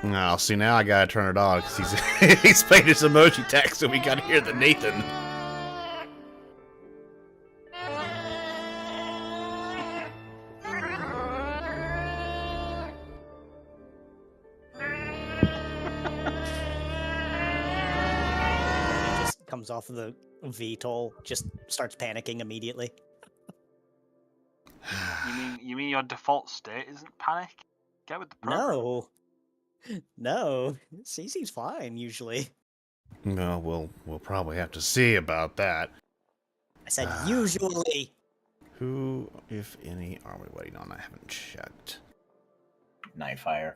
No, see, now I gotta turn it on, because he's playing his emoji text, so we gotta hear the Nathan. He just comes off of the VTOL, just starts panicking immediately. You mean your default state isn't panic? Get with the program. No, CC's fine usually. No, we'll probably have to see about that. I said usually. Who, if any, are we waiting on? I haven't checked. Nightfire.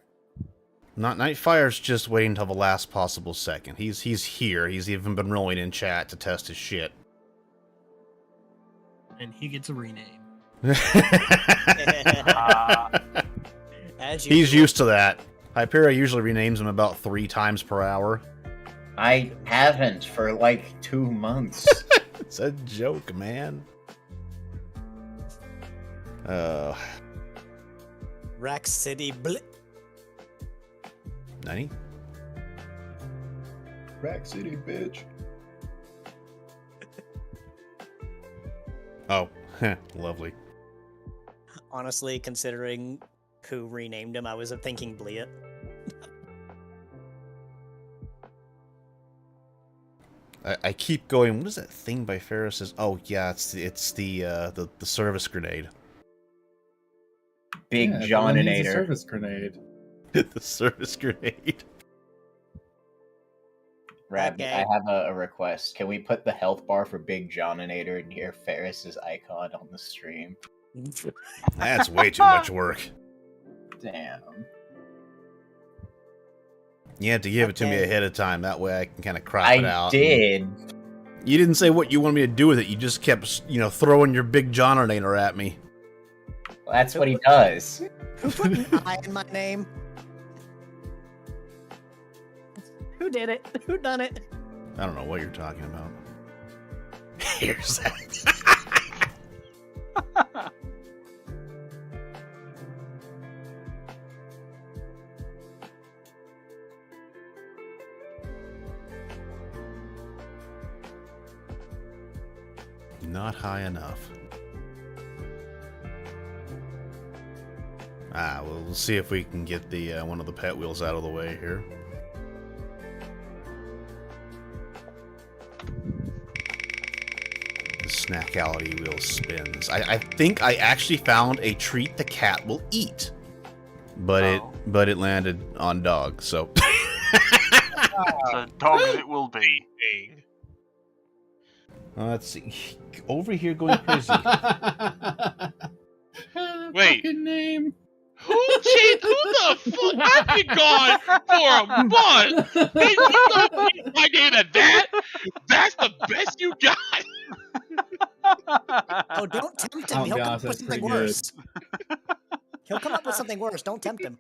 Not Nightfire's just waiting until the last possible second. He's here. He's even been rolling in chat to test his shit. And he gets a rename. He's used to that. Hypera usually renames him about 3 times per hour. I haven't for like 2 months. It's a joke, man. Rack City Nani? Rack City, bitch. Oh, lovely. Honestly, considering who renamed him, I was thinking Bliet. I keep going. What is that thing by Ferris's? Oh yeah, it's the service grenade. Big Yeah, Johninator. Service grenade. The service grenade. Rabbit, Okay. I have a request. Can we put the health bar for Big Johninator near Ferris's icon on the stream? That's way too much work. Damn. You have to give it to me Okay. ahead of time. That way I can kind of crop it out. I did. You didn't say what you wanted me to do with it. You just kept, throwing your big Johninator at me. Well, that's what he does. Who put an I in my name? Who did it? Who done it? I don't know what you're talking about. Here's that. Not high enough. We'll see if we can get the one of the pet wheels out of the way here. The snackality wheel spins. I think I actually found a treat the cat will eat, but it landed on dog. So So dog as it will be. let's see. Over here going crazy. Wait. Fucking name. Who the fuck? I've been gone for a month. And you gonna keep my name at that? That's the best you got. Oh, don't tempt him. Oh, He'll come gosh, up with that's something pretty good. worse. He'll come up with something worse. Don't tempt him.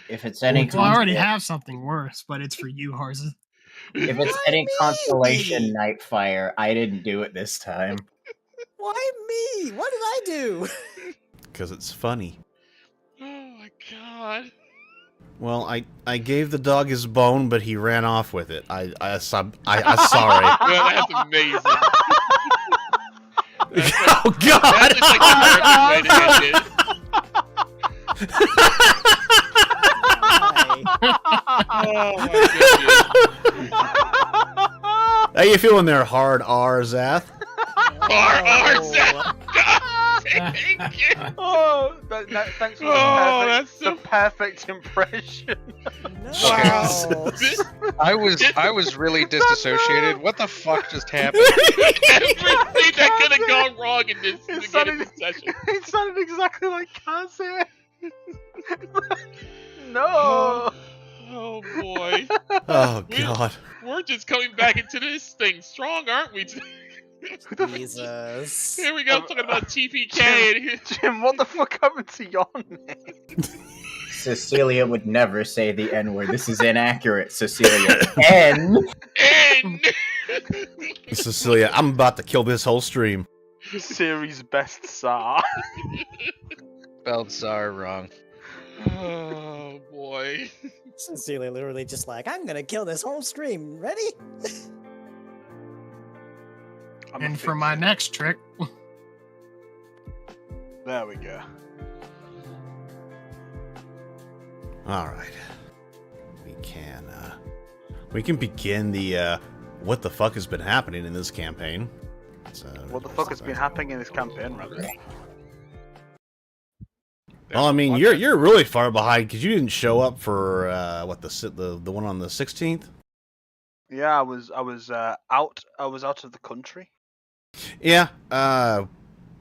If it's any Well, I already have something worse, but it's for you, Harza. if it's Why any me? consolation, Nightfire, I didn't do it this time. Why me? What did I do? Because it's funny. Oh my god. Well, I gave the dog his bone, but he ran off with it. I'm sorry. Well, that's amazing. Oh God! That's like the perfect way to end it. Oh my goodness. How you feeling there, hard R, Zath? Thank you. Oh, thanks for that's the perfect impression. Wow. I was really disassociated. What the fuck just happened? Everything that could have gone wrong in this session. It sounded exactly like Kaze. No. Oh boy. Oh God. We're just coming back into this thing strong, aren't we? Jesus. Here we go, talking about TPK. Jim, what the fuck happened to your name? Cecilia would never say the N-word. This is inaccurate, Cecilia. N. Cecilia, I'm about to kill this whole stream. Series best Tsar. Spelled Tsar wrong. Oh boy. boy. Cecilia literally just like, I'm gonna kill this whole stream. Ready? And for my next trick, There we go. All right. We can begin the what the fuck has been happening in this campaign. What the fuck has been happening in this campaign, rather? Well, I mean, you're really far behind because you didn't show up for the one on the 16th. Yeah, I was out of the country. Yeah.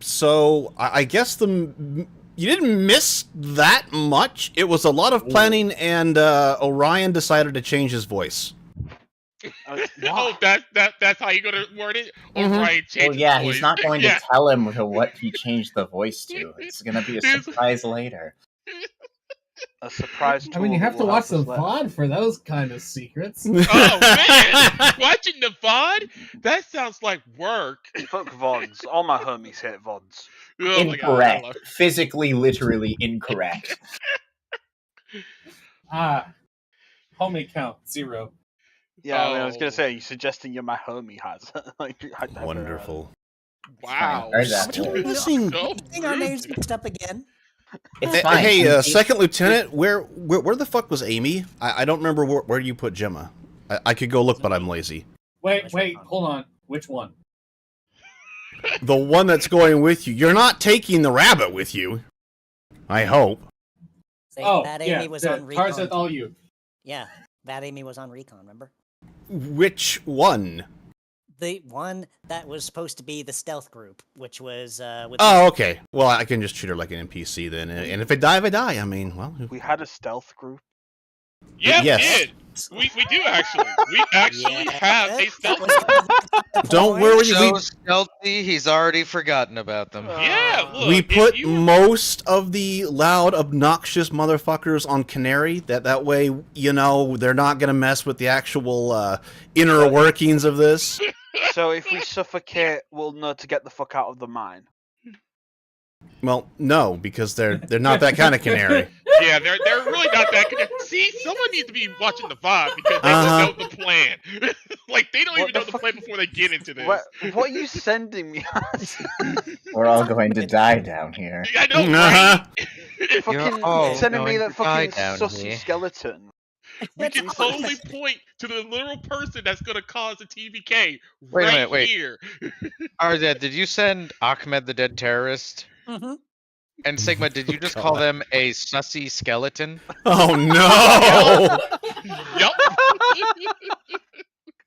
So I guess you didn't miss that much. It was a lot of planning, and Orion decided to change his voice. Oh, that's how you gonna word it? Mhm. Or right, change Well, yeah, his he's voice. not going to Yeah. tell him to what he changed the voice to. It's going to be a surprise later. A surprise. I mean, you tool have that to will watch the help us later. VOD for those kind of secrets. Oh man, watching the VOD? That sounds like work. Fuck VODs. All my homies hate VODs. Oh my God, I Incorrect. love- Physically, literally incorrect. Homie count 0. Yeah, I mean, I was Oh. gonna say, you suggesting you're my homie has. Like, I'd never, Wonderful. Wow. Heard that. Listen, So Getting our names mixed up again. It's fine. hey, Second Lieutenant, where the fuck was Amy? I don't remember where you put Gemma. I could go look, but I'm lazy. Wait, hold on. Which one? The one that's going with you. You're not taking the rabbit with you. I hope. Say, Oh, that yeah, Amy was the on recon. Tarzan, all you. Yeah, that Amy was on recon, remember? Which one? The one that was supposed to be the stealth group, which was with Oh, okay. Well, I can just treat her like an NPC then. And if I die, I mean, well. We had a stealth group. Yeah, Yes. we did. We do actually. We actually have a stealth. Don't worry, So stealthy, he's already forgotten about them. Yeah, look. we if put you were- most of the loud, obnoxious motherfuckers on Canary. That way, you know, they're not going to mess with the actual inner workings of this. So if we suffocate, we'll know to get the fuck out of the mine. Well, no, because they're not that kind of Canary. Yeah, they're really not that good. See, someone needs to be watching the VOD because they Uh-huh. don't know the plan. Like they don't What even the know the fuck- plan before they get into this. What are you sending me? We're all going to die down here. I know, Uh-huh. right? Fucking all sending me going that to die fucking down sussy here. skeleton. We can totally point to the literal person that's gonna cause a TVK Wait a right minute, wait. here. Arzad, did you send Ahmed the dead terrorist? Mm-hmm. And Sigma, did you just call them a sussy skeleton? Oh no! Yup.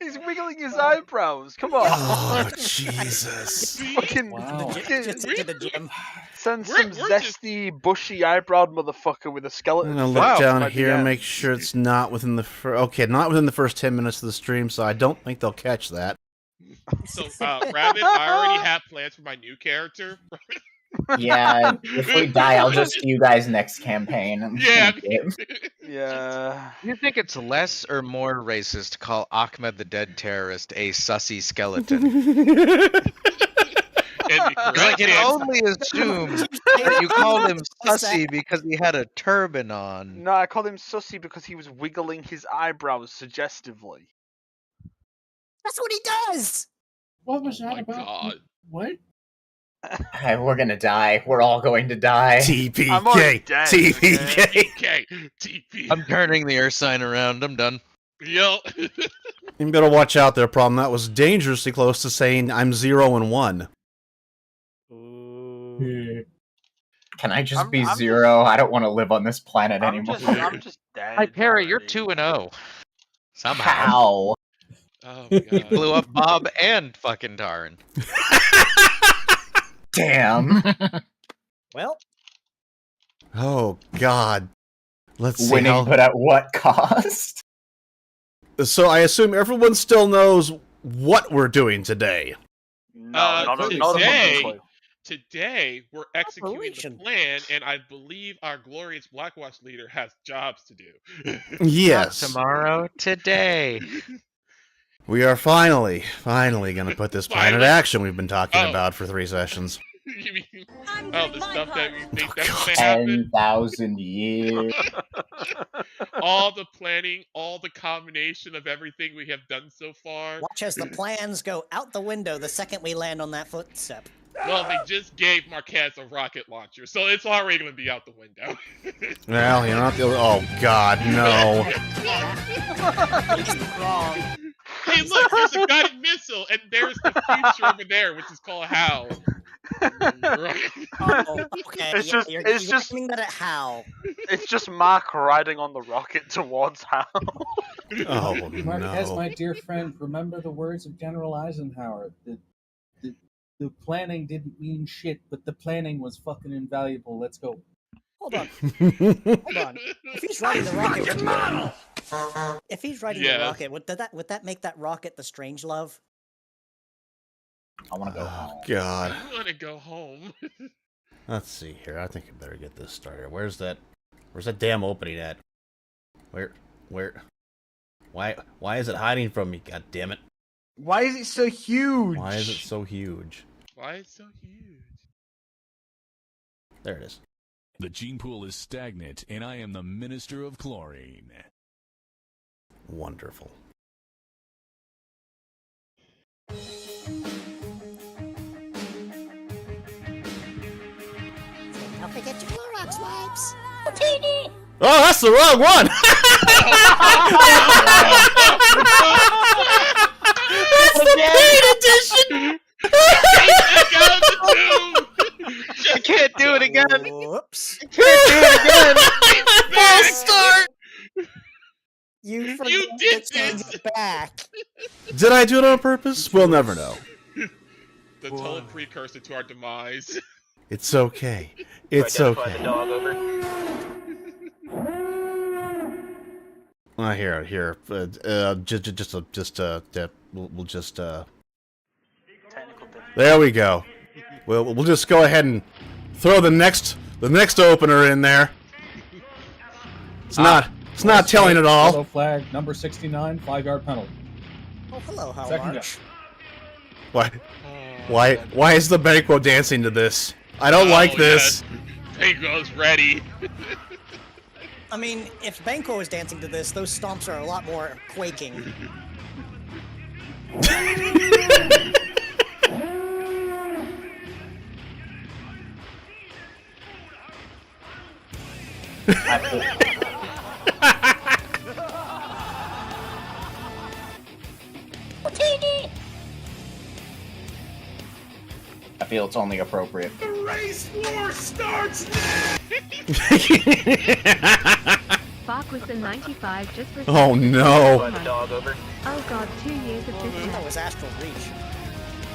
He's wiggling his eyebrows. Come on. Oh Jesus! Fucking Wow. Just into the gym. send We're some just- zesty, bushy eyebrows motherfucker with a I'm skeleton. gonna look Wow. down by here and DM. make sure it's not within the not within the first 10 minutes of the stream. So I don't think they'll catch that. So, Rabbit, I already have plans for my new character. Yeah, if we die, I'll just see you guys next campaign. Yeah. Yeah. Do you think it's less or more racist to call Ahmed the dead terrorist a sussy skeleton? And the Because I correct can answer- only assume that you called him sussy because he had a turban on. No, I called him sussy because he was wiggling his eyebrows suggestively. That's what he does! What was Oh that my about? God. What? Hey, we're gonna die. We're all going to die. I'm already TPK, dead, TPK. TK, TP. I'm turning the earth sign around. I'm done. Yo. You better watch out there, problem. That was dangerously close to saying I'm 0 and 1. Yeah. Can I just I'm- be I'm 0? I don't want to live on this planet I'm anymore. just dead. Hi, Perry, you're already. 2-0. Somehow. How? Oh my God. Blew up Bob and fucking Darren. Damn. Well, Oh God. Let's see Winning, how. but at what cost? So I assume everyone still knows what we're doing today. No, not a today- fucking clue. Today, we're executing Operation. the plan, and I believe our glorious Blackwatch leader has jobs to do. Yes, Not tomorrow, today. we are finally going to put this plan in Finally. action we've been talking Oh. about for 3 sessions. You mean the stuff that we think that's gonna happen? 10,000 years. All the planning, all the combination of everything we have done so far. Watch as the plans go out the window the second we land on that footstep. Well, they just gave Marquez a rocket launcher, so it's already going to be out the window. Well, you're not the. Oh God, no. He's wrong. Hey, look, there's a guided missile, and there's the future over there, which is called HAL. Oh, okay. It's just- you're it's just- aiming that at how? It's just Mark riding on the rocket towards Hal. Oh Marquez, no. my dear friend, remember the words of General Eisenhower. The planning didn't mean shit, but the planning was fucking invaluable. Let's go. Hold on. Hold on. If he's riding the rocket, if he's riding the rocket, would that make that rocket the Strangelove? I want to go home. God. I want to go home. Let's see here. I think I better get this started. Where's that damn opening at? Where? Why is it hiding from me? God damn it. Why is it so huge? Why is it so huge? Why is it so huge? There it is. The gene pool is stagnant, and I am the Minister of Chlorine. Wonderful. Don't forget your Clorox wipes. Oh, that's the wrong one! That's the paid edition! I can't do it again. Whoops. I can't do it again. False start! You forgot You did to change this! it back. Did I do it on purpose? We'll never know. The total precursor to our demise. It's okay. It's okay. Here. We'll just. There we go. We'll just go ahead and throw the next opener in there. It's not telling it all. Yellow flag, number 69, 5-yard penalty. Oh, hello, how Second March. Why is the Banquo dancing to this? I don't like this. Banquo's ready. I mean, if Banquo is dancing to this, those stomps are a lot more quaking. I feel it's only appropriate. The race war starts now! Bach was the 95 just for... Oh no. Oh god, 2 years of this. That was Astral Reach.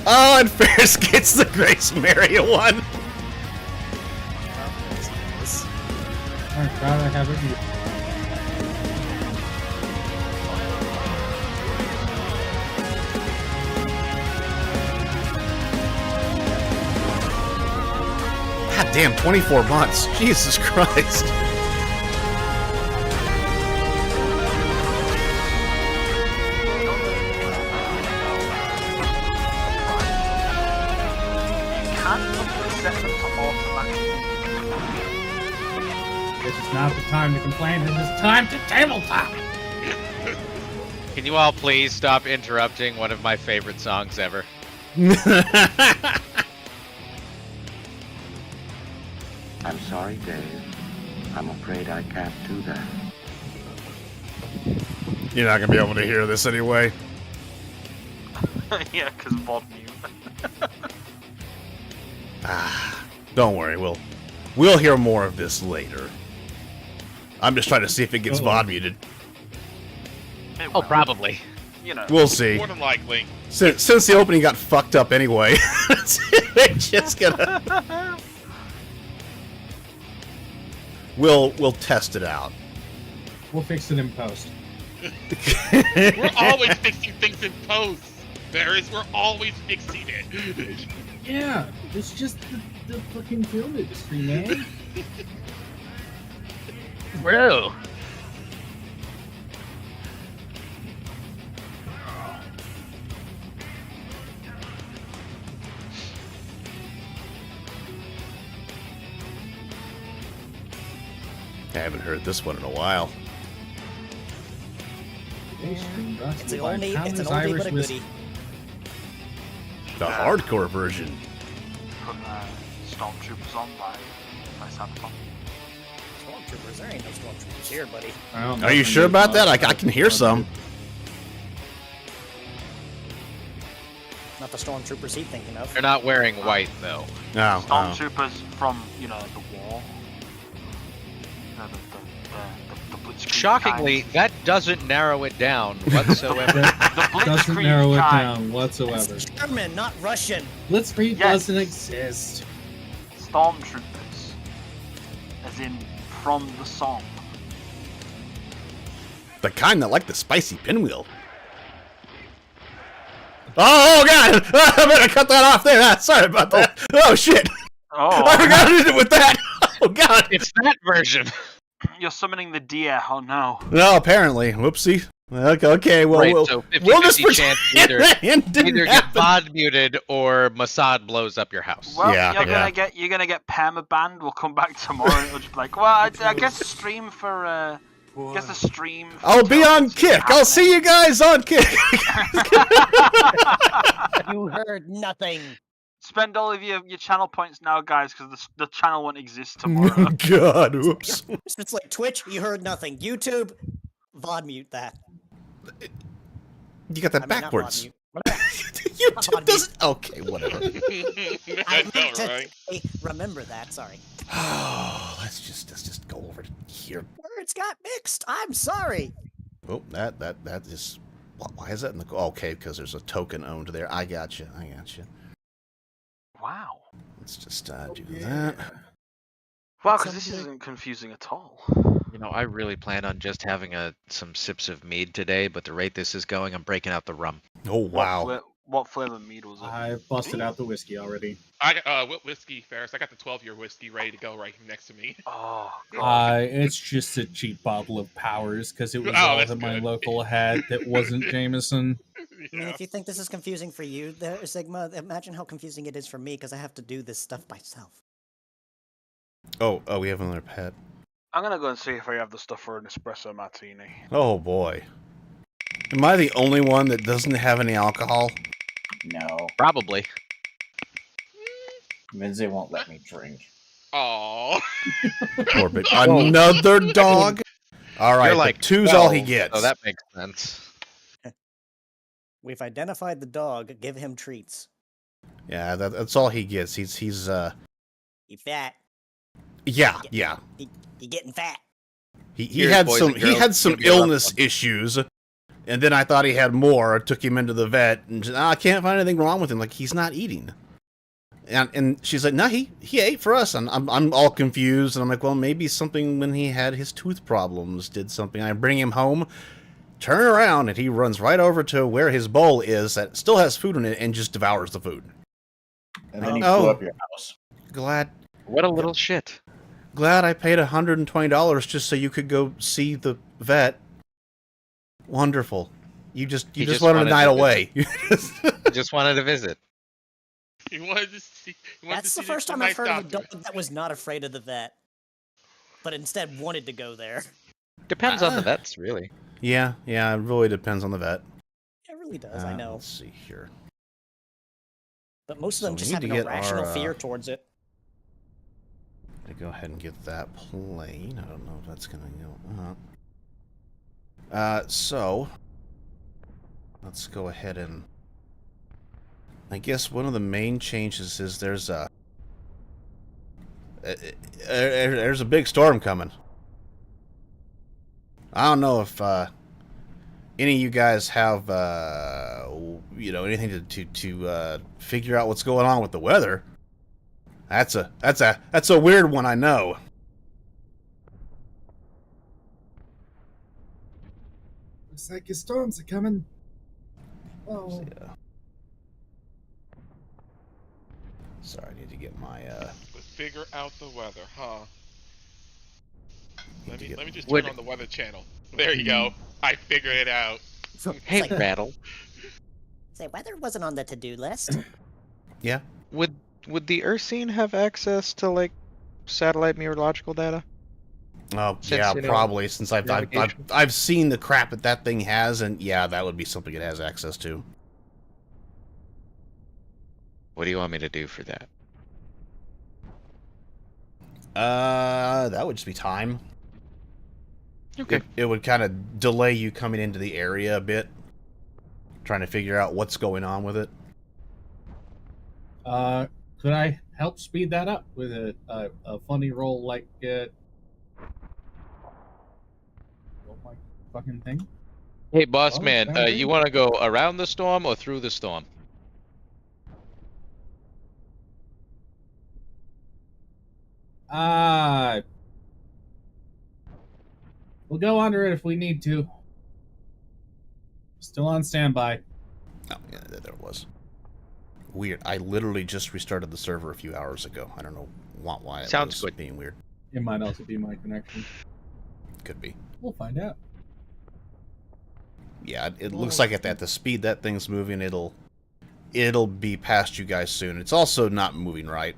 Oh, and Ferris gets the Grace Mary one. Alright, proud I have it. God damn, 24 months. Jesus Christ. This is not the time to complain. This is time to tabletop. Can you all please stop interrupting one of my favorite songs ever? I'm sorry, Dave. I'm afraid I can't do that. You're not gonna be able to hear this anyway. Yeah, because VOD mute. Don't worry, we'll hear more of this later. I'm just trying to see if it gets VOD muted. Oh, probably. You know. We'll see. More than likely. Since the opening got fucked up anyway, we're just gonna. We'll test it out. We'll fix it in post. We're always fixing things in post. We're always fixing it. Yeah, it's just the fucking film industry, man. Bro. haven't heard this one in a while. It's an oldie but a goodie. The hardcore version. Put Stormtroopers on by Samsung. Stormtroopers? There ain't no Stormtroopers here, buddy. Are you sure about that? I can hear some. Not the Stormtroopers he's thinking of. They're not wearing white, though. No. Stormtroopers from, the war. The Blitzkrieg Shockingly, kind. that doesn't narrow it down whatsoever. Doesn't narrow it down whatsoever. It's German, not Russian. Blitzkrieg doesn't exist. Stormtroopers. As in, from the song. The kind that like the spicy pinwheel. Oh, God! I better cut that off there. Sorry about that. Oh, shit. Oh. I forgot to do it with that. Oh, God. It's that version. You're summoning the deer. Oh, no. No, apparently. Whoopsie. Okay, well, Right, we'll, so 50-50 we'll just chance pretend that didn't either get happen. VOD muted or Mossad blows up your house. Well, Yeah, you're gonna get permabanned. We'll come back tomorrow and it'll just be like, well, I guess the stream for I'll be on Kick. I'll see you guys on Kick. You heard nothing. Spend all of your channel points now, guys, because the channel won't exist tomorrow. God, oops. It's like Twitch, you heard nothing. YouTube, VOD mute that. You got that I mean, not backwards. VOD mute. YouTube doesn't. Okay, whatever. I meant to say, remember that. Sorry. Oh, let's just go over to here. Words got mixed. I'm sorry. Oh, that is. Why is that in the? Okay, because there's a token owned there. I got you. Wow. Let's just do that. Wow, because this isn't confusing at all. You know, I really plan on just having some sips of mead today, but the rate this is going, I'm breaking out the rum. Oh, wow. What flavor mead was it? I busted out the whiskey already. I got whiskey, Ferris. I got the 12-year whiskey ready to go right next to me. Oh, God. It's just a cheap bottle of Powers because it was Oh, all that's that my good. local had that wasn't Jameson. I mean, if you think this is confusing for you, there, Sigma, imagine how confusing it is for me because I have to do this stuff myself. Oh, we have another pet. I'm gonna go and see if I have the stuff for an espresso martini. Oh boy. Am I the only one that doesn't have any alcohol? No. Probably. Lindsay won't let me drink. Oh. Poor baby. Another dog? Alright, You're like two's 12, all he gets. So that makes sense. We've identified the dog. Give him treats. Yeah, that's all he gets. He's He fat. yeah. He getting fat. He Here's had boys some and girls, some give me a rough illness one. issues, and then I thought he had more. I took him into the vet, and just, I can't find anything wrong with him. Like, he's not eating. And she's like, no, he ate for us. And I'm all confused, and I'm like, well, maybe something when he had his tooth problems did something. I bring him home, turn around, and he runs right over to where his bowl is that still has food in it, and just devours the food. And then he blew up your house. Glad. What a little shit. Glad I paid $120 just so you could go see the vet. Wonderful. You just wanted a night away. I just wanted to visit. He wanted to see. That's the first time I've heard of a dog that was not afraid of the vet, but instead wanted to go there. Depends on the vets, really. Yeah, it really depends on the vet. It really does, I know. Let's see here. But most of them we just need have to an get irrational our, fear towards it. To go ahead and get that plane. I don't know if that's gonna go. So let's go ahead and. I guess one of the main changes is there's a big storm coming. I don't know if any of you guys have anything to figure out what's going on with the weather. That's a weird one, I know. Looks like your storms are coming. Oh. Sorry, I need to get my Figure out the weather, huh? Let me just Would- turn on the weather channel. There you go. I figured it out. Hey, like- Rattle. Say, weather wasn't on the to-do list. Yeah. Would the Ursine have access to, like, satellite meteorological data? Oh, Since, yeah, you know, probably, since navigation. I've seen the crap that thing has, and yeah, that would be something it has access to. What do you want me to do for that? That would just be time. Okay. It would kind of delay you coming into the area a bit, trying to figure out what's going on with it. Could I help speed that up with a funny roll like roll my fucking thing? Hey, boss Oh, man, sounds you good. want to go around the storm or through the storm? We'll go under it if we need to. Still on standby. Oh, yeah, there it was. Weird. I literally just restarted the server a few hours ago. I don't know why it Sounds was good. being weird. It might also be my connection. Could be. We'll find out. Yeah, it looks like at the speed that thing's moving, it'll be past you guys soon. It's also not moving right.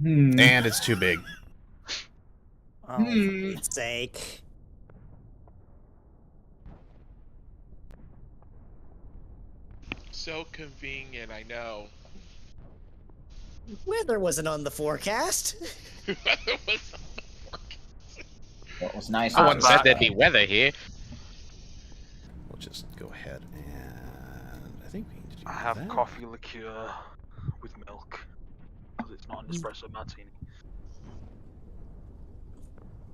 And it's too big. Oh, for Pete's sake. So convenient, I know. Weather wasn't on the forecast. Well, it was nice. No one said there'd be weather here. We'll just go ahead and I think we need to do I have that. coffee liqueur with milk because it's not an espresso martini.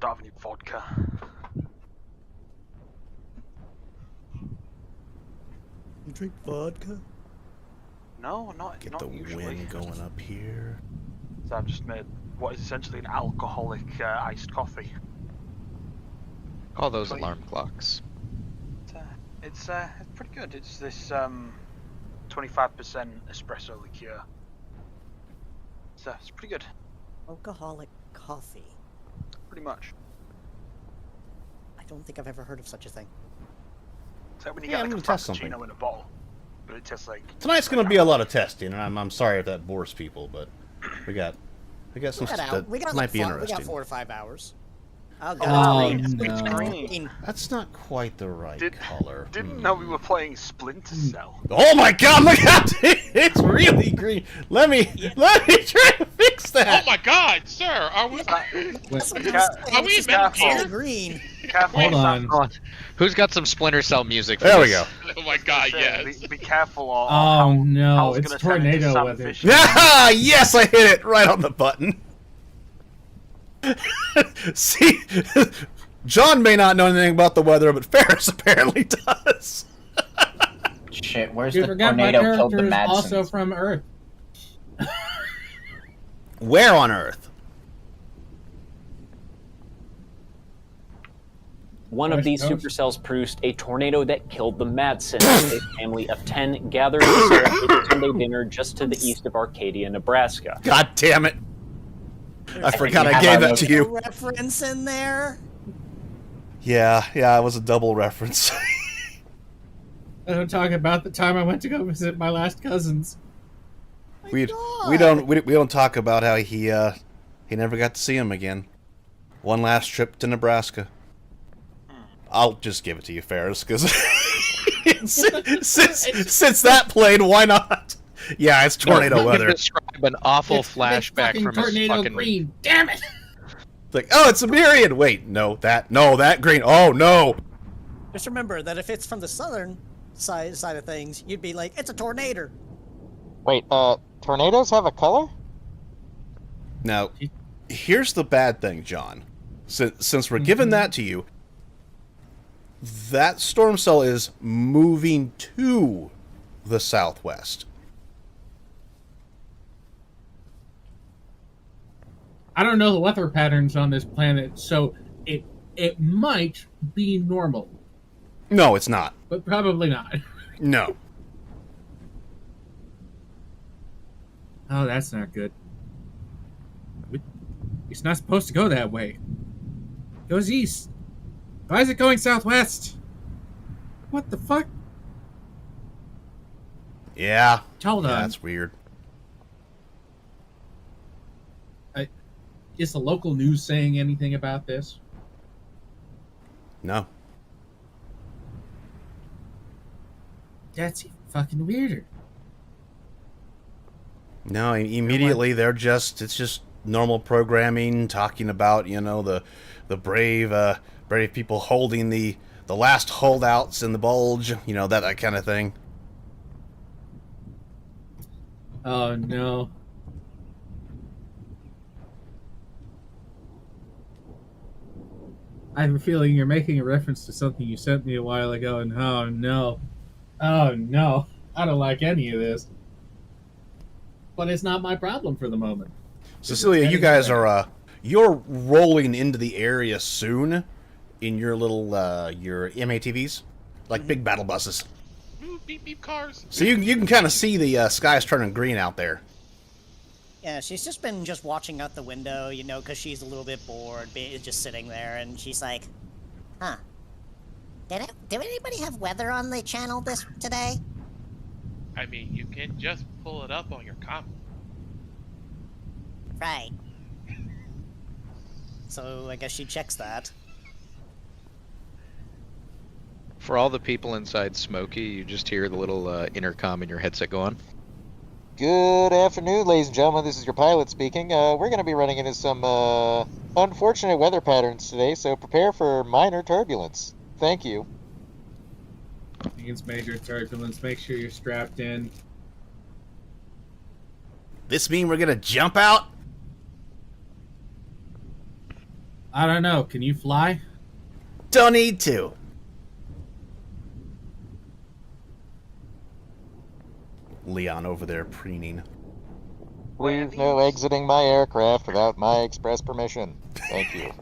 Don't have any vodka. You drink vodka? No, not Get not the usually. wind going up here. So I've just made what is essentially an alcoholic iced coffee. Call those alarm clocks. It's pretty good. It's this 25% espresso liqueur. So it's pretty good. Alcoholic coffee. Pretty much. I don't think I've ever heard of such a thing. It's like when you Yeah, get I'm like a gonna test something. frappuccino in a bottle, but it tastes like. Tonight's going to be a lot of testing, and I'm sorry if that bores people, but we got some stuff that We got might like be We interesting. got 4 to 5 hours. I'll go. Oh, It's no. green. That's not quite the right color. Didn't know we were playing Splinter Cell. Oh my god, look out! It's really green. Let me try to fix that. Oh my God, sir! Are we? That's what Are we in Metal Gear? green. Hold on. Who's got some Splinter Cell music? For There we this? go. Oh my God, yes. Be careful, or Oh no, Hal's it's gonna turn into tornado Sam weather. Fisher. Ah, yes, I hit it right on the button. See, John may not know anything about the weather, but Ferris apparently does. Shit, where's You the forgot my tornado killed the character is Madsons? also from Earth. Where on Earth? One of West these Coast. supercells produced a tornado that killed the Madsons, a family of 10 gathered to celebrate a Sunday dinner just to the east of Arcadia, Nebraska. God damn it! I forgot you I have gave our that to you. Reference in there. Yeah, it was a double reference. I don't talk about the time I went to go visit my last cousins. we don't talk about how he never got to see him again. One last trip to Nebraska. I'll just give it to you, Ferris, because since that played, why not? Yeah, it's tornado No, you weather. can describe an awful It's flashback fucking from his tornado fucking. green. Damn it! It's like, oh, it's a myriad. Wait, that green. Oh no. Just remember that if it's from the southern side of things, you'd be like, it's a tornado. Wait, tornadoes have a color? Now, here's the bad thing, John. Since we're giving that to you, that storm cell is moving to the southwest. I don't know the weather patterns on this planet, so it might be normal, No, it's not. but probably not. No. Oh, that's not good. It's not supposed to go that way. It goes east. Why is it going southwest? What the fuck? Yeah. Hold on. That's weird. Is the local news saying anything about this? No. That's even fucking weirder. No, immediately it's just normal programming, talking about, the brave people holding the last holdouts in the bulge, that kind of thing. Oh no. I have a feeling you're making a reference to something you sent me a while ago, and oh no. Oh no. I don't like any of this. But it's not my problem for the moment. Cecilia, you guys are you're rolling into the area soon in your little your MATVs, like big battle buses. Move, beep beep cars. So you can kind of see the skies turning green out there. Yeah, she's just been watching out the window, because she's a little bit bored, just sitting there, and she's like, "Huh? Did anybody have weather on the channel today?" I mean, you can just pull it up on your comm. Right. So I guess she checks that. For all the people inside Smokey, you just hear the little intercom in your headset go on. Good afternoon, ladies and gentlemen. This is your pilot speaking. We're going to be running into some unfortunate weather patterns today, so prepare for minor turbulence. Thank you. Against major turbulence, make sure you're strapped in. This mean we're gonna jump out? I don't know. Can you fly? Don't need to. Leon over there preening. Please no exiting my aircraft without my express permission. Thank you.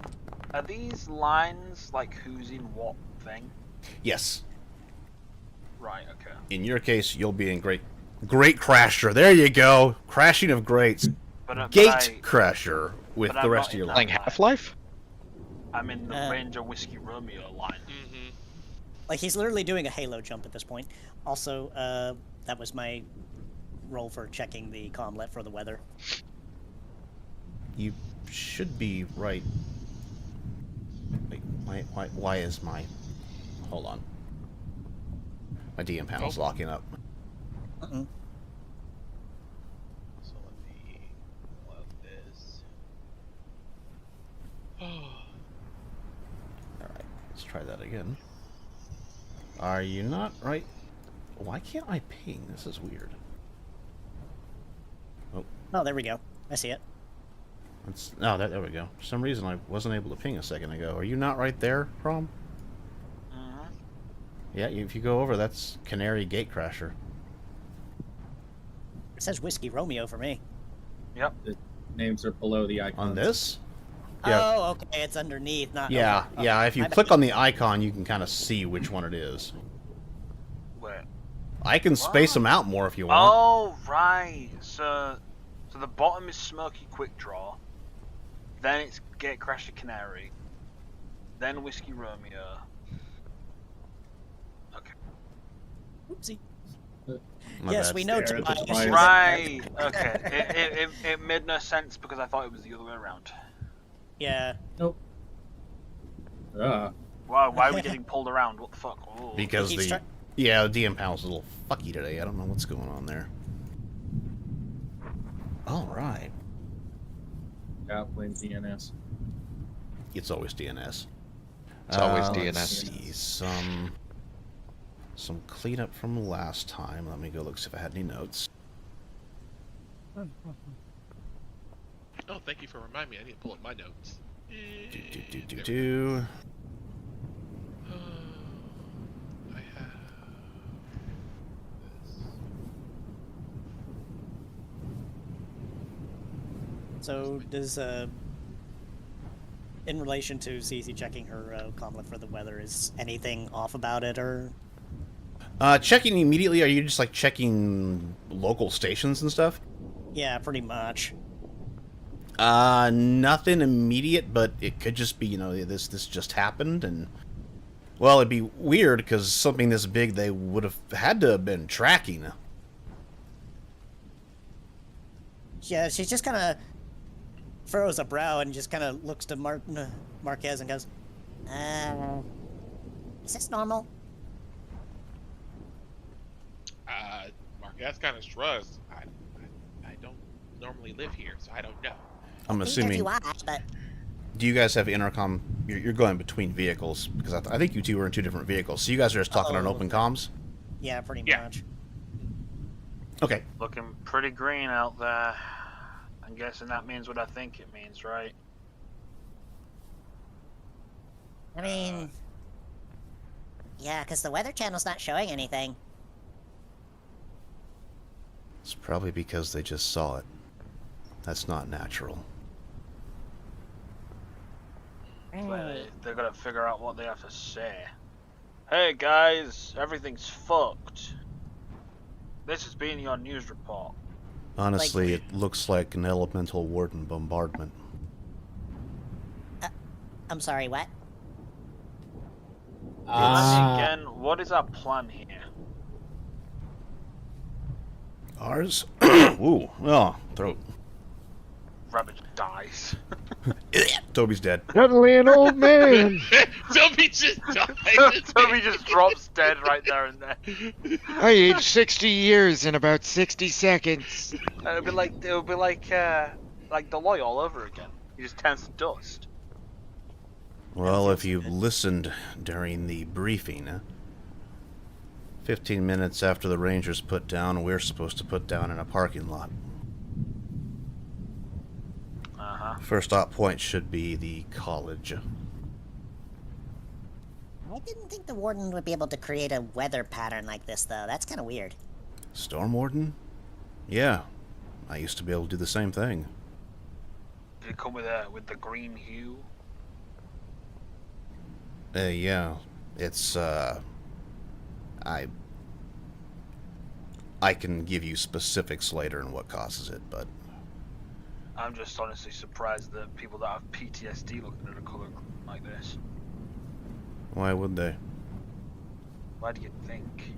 Are these lines like who's in what thing? Yes. Right, okay. In your case, you'll be in Great Crasher. There you go. Crashing of Greats. Gate Crasher with the rest of your Playing line. Half-Life? I'm in the Ranger Whiskey Romeo line. Like, he's literally doing a Halo jump at this point. Also, that was my roll for checking the commlet for the weather. You should be right. Wait, why is my... Hold on. My DM panel's locking up. Uh-oh. So let me load this. Alright, let's try that again. Are you not right? Why can't I ping? This is weird. Oh, there we go. I see it. There we go. For some reason, I wasn't able to ping a second ago. Are you not right there, Prom? Yeah, if you go over, that's Canary Gate Crasher. It says Whiskey Romeo for me. Yep. The names are below the icon. On this? Yeah. Oh, okay. It's underneath, not Yeah, over. yeah. If you click on the icon, you can kind of see which one it is. Where? I can space them out more if you want. Oh, right. So the bottom is Smoky Quick Draw. Then it's Gate Crasher Canary. Then Whiskey Romeo. Okay. Oopsie. My Yes, bad. we know There, Tobias. Tobias. Right. Okay. It made no sense because I thought it was the other way around. Yeah. Nope. Why are we getting pulled around? What the fuck? Oh. Because keeps the DM panel's a little fucky today. I don't know what's going on there. All right. Outplane DNS. It's always DNS. It's always Let's DNS. see, some cleanup from last time. Let me go look see if I had any notes. Oh, thank you for reminding me. I need to pull up my notes. I have So does in relation to CC checking her commlet for the weather, is anything off about it or? Checking immediately. Are you just like checking local stations and stuff? Yeah, pretty much. Nothing immediate, but it could just be, this just happened, and well, it'd be weird because something this big they would have had to have been tracking. Yeah, she's just kind of furrows a brow and just kind of looks to Marquez and goes, is this normal? Marquez kind of shrugs. I don't normally live here, so I don't know. I'm assuming. Do you guys have intercom? You're going between vehicles because I think you two were in two different vehicles. So you guys are just talking on open comms. Yeah, pretty much. Okay. Looking pretty green out there. I'm guessing that means what I think it means, right? I mean, yeah, because the Weather Channel's not showing anything. It's probably because they just saw it. That's not natural. They're gonna figure out what they have to say. Hey guys, everything's fucked. This has been your news report. Honestly, it looks like an elemental warden bombardment. I'm sorry, what? Again, what is our plan here? Ours? Ooh, oh, throat. Rabbit dies. Toby's dead. Suddenly an old man. Toby just died. Toby just drops dead right there and there. I aged 60 years in about 60 seconds. It would be like Deloy all over again. He just turns to dust. Well, if you listened during the briefing, 15 minutes after the Rangers put down, we're supposed to put down in a parking lot. First stop point should be the college. I didn't think the Warden would be able to create a weather pattern like this, though. That's kind of weird. Storm Warden? Yeah, I used to be able to do the same thing. Did it come with the green hue? Yeah, it's I can give you specifics later on what causes it, but I'm just honestly surprised that people that have PTSD looking at a color like this. why would they? Why do you think?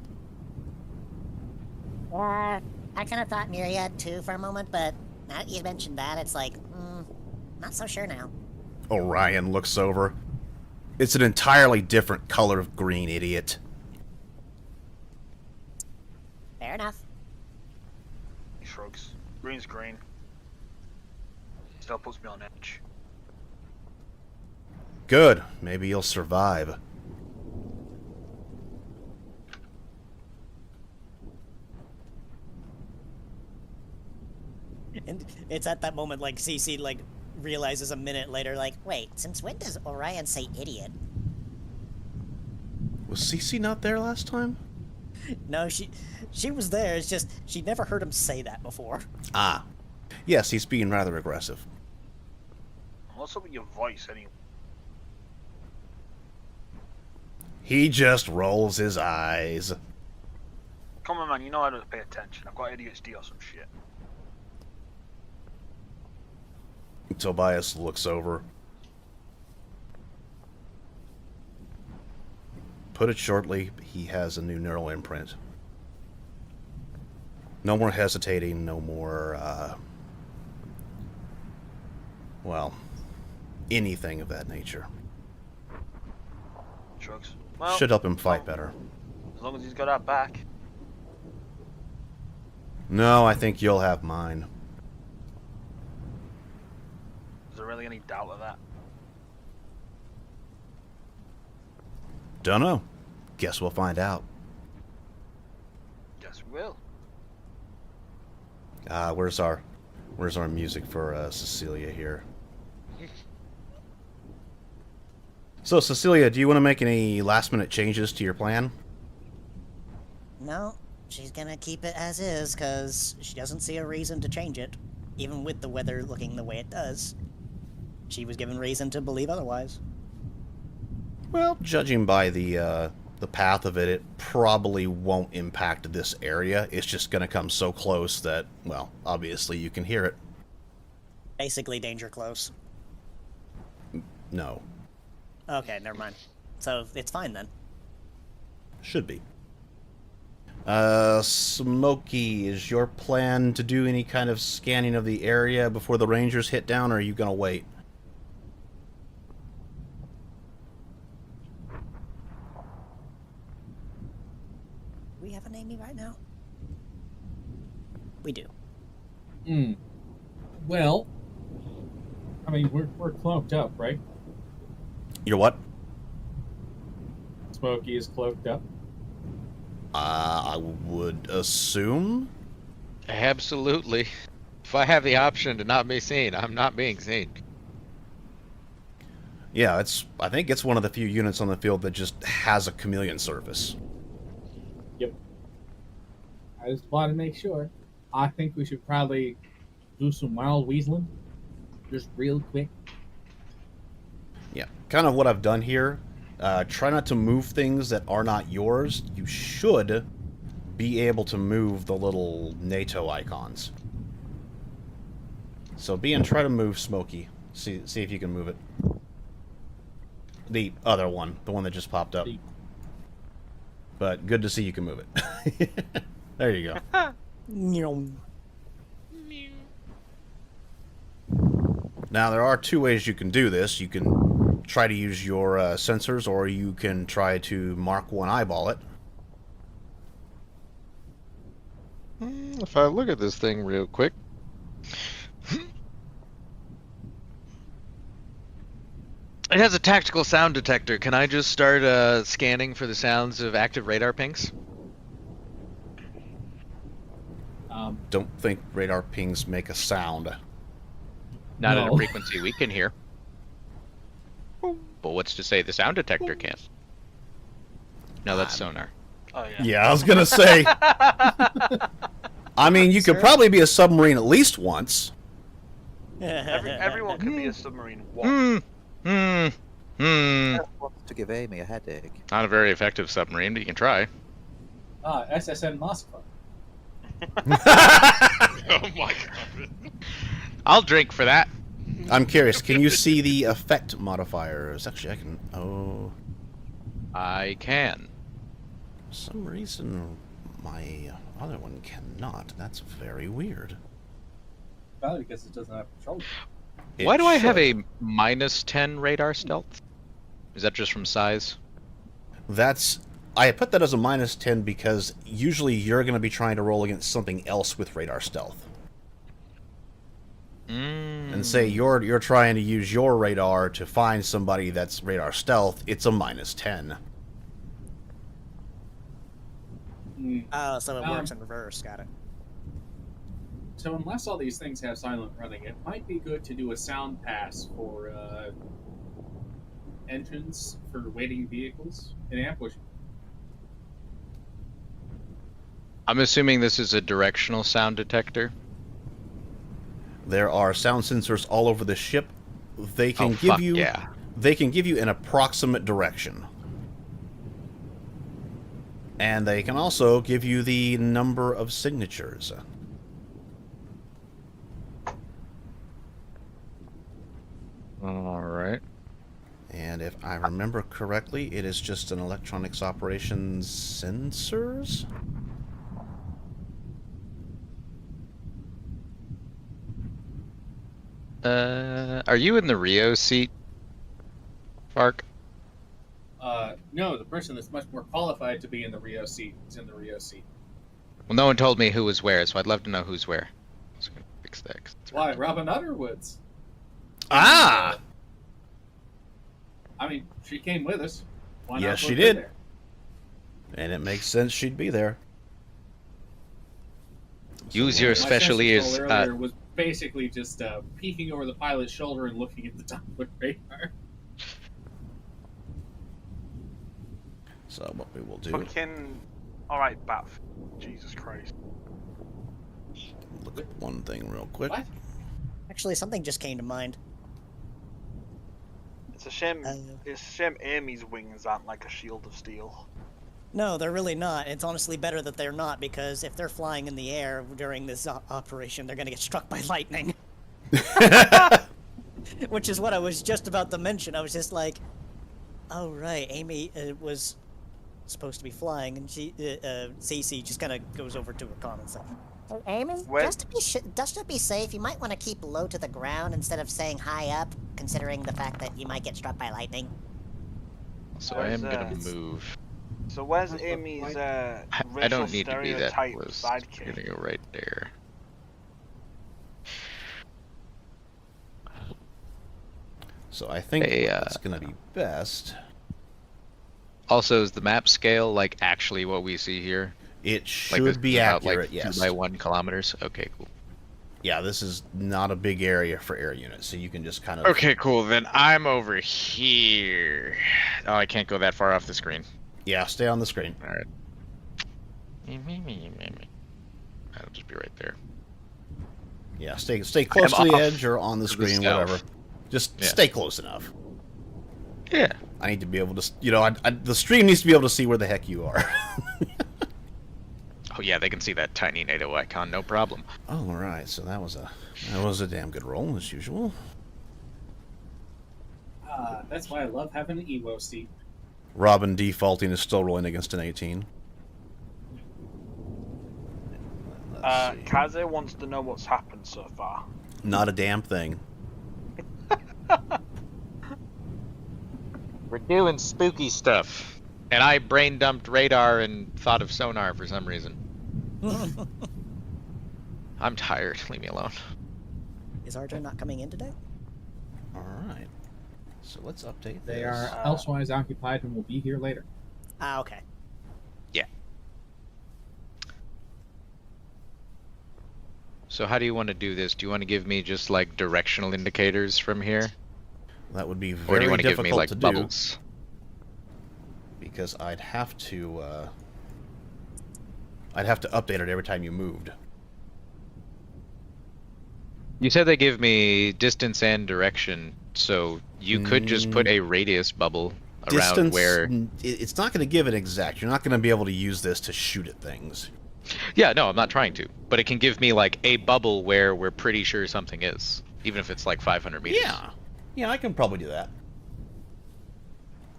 I kind of thought Myriad too for a moment, but now that you mentioned that, it's like, not so sure now. Orion looks over. It's an entirely different color of green, idiot. Fair enough. He shrugs. Green's green. Still puts me on edge. Good. Maybe you'll survive. And it's at that moment, like, CC, like, realizes a minute later, like, wait, since when does Orion say idiot? Was Cece not there last time? No, she was there, it's just, she'd never heard him say that before. Ah. Yes, he's being rather aggressive. What's up with your voice, anyway? He just rolls his eyes. Come on, man, you know how to pay attention. I've got ADHD or some shit. Tobias looks over. Put it shortly, he has a new neural imprint. No more hesitating, no more, well, anything of that nature. Shrugs. Well, should help him fight better. As long as he's got our back. No, I think you'll have mine. Is there really any doubt of that? Dunno. Guess we'll find out. Guess we will. Where's our music for Cecilia here? So, Cecilia, do you want to make any last-minute changes to your plan? No, she's gonna keep it as is, because she doesn't see a reason to change it, even with the weather looking the way it does. She was given reason to believe otherwise. Well, judging by the path of it, it probably won't impact this area. It's just going to come so close that, well, obviously you can hear it. Basically danger close. No. Okay, never mind. So, it's fine then. Should be. Smokey, is your plan to do any kind of scanning of the area before the Rangers hit down, or are you gonna wait? Do we have an Amy right now? We do. Well, I mean, we're cloaked up, right? You're what? Smokey is cloaked up. I would assume. Absolutely. If I have the option to not be seen, I'm not being seen. Yeah, I think it's one of the few units on the field that just has a chameleon service. Yep. I just want to make sure. I think we should probably do some wild weaseling, just real quick. Yeah, kind of what I've done here. Try not to move things that are not yours. You should be able to move the little NATO icons. So try to move Smokey. See if you can move it. The other one, the one that just popped up. But good to see you can move it. There you go. Now there are two ways you can do this. You can try to use your sensors, or you can try to Mark 1 eyeball it. If I look at this thing real quick. It has a tactical sound detector. Can I just start scanning for the sounds of active radar pings? Don't think radar pings make a sound. Not at a frequency we can hear. But what's to say the sound detector can? No, that's sonar. Oh, yeah. Yeah, I was gonna say. I mean, you could probably be a submarine at least once. Everyone can be a submarine once. Wants to give Amy a headache. Not a very effective submarine, but you can try. SSN Moskva. Oh my god. I'll drink for that. I'm curious, can you see the effect modifiers? Actually, I can... Oh... I can. For some reason, my other one cannot. That's very weird. Probably because it doesn't have control. Why do I have a -10 radar stealth? Is that just from size? I put that as a -10 because usually you're going to be trying to roll against something else with radar stealth. And say you're trying to use your radar to find somebody that's radar stealth, it's a -10. Oh, so it works in reverse. Got it. So unless all these things have silent running, it might be good to do a sound pass for engines for waiting vehicles in ambush. I'm assuming this is a directional sound detector. There are sound sensors all over the ship. They can They can give you an approximate direction. And they can also give you the number of signatures. All right. And if I remember correctly, it is just an electronics operations sensors? Are you in the Rio seat, Fark? No, the person that's much more qualified to be in the Rio seat is in the Rio seat. Well, no one told me who was where, so I'd love to know who's where. I was gonna fix that. Why, Robin Utterwoods? Ah! I mean, she came with us. Why not Yes, she put her did. there? And it makes sense she'd be there. Use your My special sense ears. control earlier was basically just peeking over the pilot's shoulder and looking at the top of the radar. So what we will do... Fucking... Alright, Bat. Jesus Christ. Look at one thing real quick. What? Actually, something just came to mind. It's a shame. It's a shame Amy's wings aren't like a shield of steel. No, they're really not. It's honestly better that they're not, because if they're flying in the air during this operation, they're going to get struck by lightning. Which is what I was just about to mention. I was just like, oh, right, Amy was supposed to be flying, and Cece just kind of goes over to her con and says, "Hey, Amy, Where- just to be safe, you might want to keep low to the ground instead of saying high up, considering the fact that you might get struck by lightning." So I am gonna move. So where's Amy's I racial don't need to be that stereotype close. sidekick? I'm gonna go right there. So I think it's gonna be best. Also, is the map scale like actually what we see here? It Like should this be is about, accurate, like, yes. 2 by 1 kilometers. Okay, cool. Yeah, this is not a big area for air units, so you can just kind of. Okay, cool. Then I'm over here. Oh, I can't go that far off the screen. Yeah, stay on the screen. All right. I'll just be right there. Yeah, stay close to the edge or on the screen, south. whatever. Just stay close enough. Yeah. I need to be able to, the stream needs to be able to see where the heck you are. Oh yeah, they can see that tiny NATO icon, no problem. All right, so that was a damn good roll as usual. That's why I love having an Evo seat. Robin defaulting is still rolling against an 18. Kaze wants to know what's happened so far. Not a damn thing. We're doing spooky stuff. And I brain dumped radar and thought of sonar for some reason. I'm tired. Leave me alone. Is Arjun not coming in today? All right. So let's update They this. are elsewise occupied and will be here later. Ah, okay. Yeah. So how do you want to do this? Do you want to give me just like directional indicators from here? That would be Or do very you want to give difficult me like to do. bubbles? Because I'd have to update it every time you moved. You said they give me distance and direction, so you could just put a radius bubble around Distance, where... it's not going to give it exact. You're not going to be able to use this to shoot at things. Yeah, no, I'm not trying to. But it can give me like a bubble where we're pretty sure something is, even if it's like 500 meters. Yeah, I can probably do that.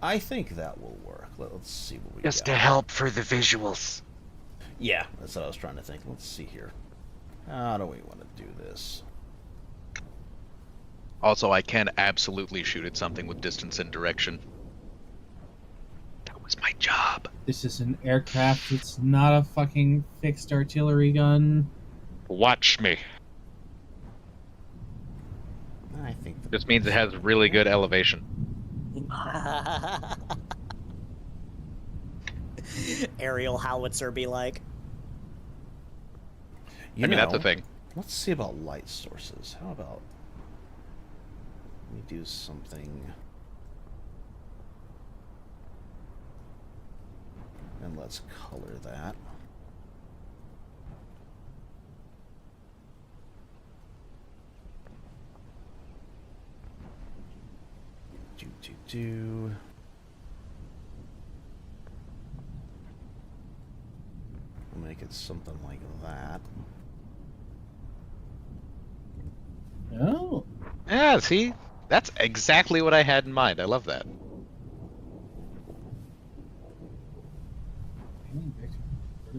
I think that will work. Let's see what we got. Just to help for the visuals. Yeah, that's what I was trying to think. Let's see here. How do we want to do this? Also, I can absolutely shoot at something with distance and direction. That was my job. This is an aircraft. It's not a fucking fixed artillery gun. Watch me. I think this means it has really good elevation. Aerial howitzer be like. You I mean, that's know, a thing. Let's see about light sources. How about we do something, and let's color that. We'll make it something like that. Oh. Yeah, see? That's exactly what I had in mind. I love that.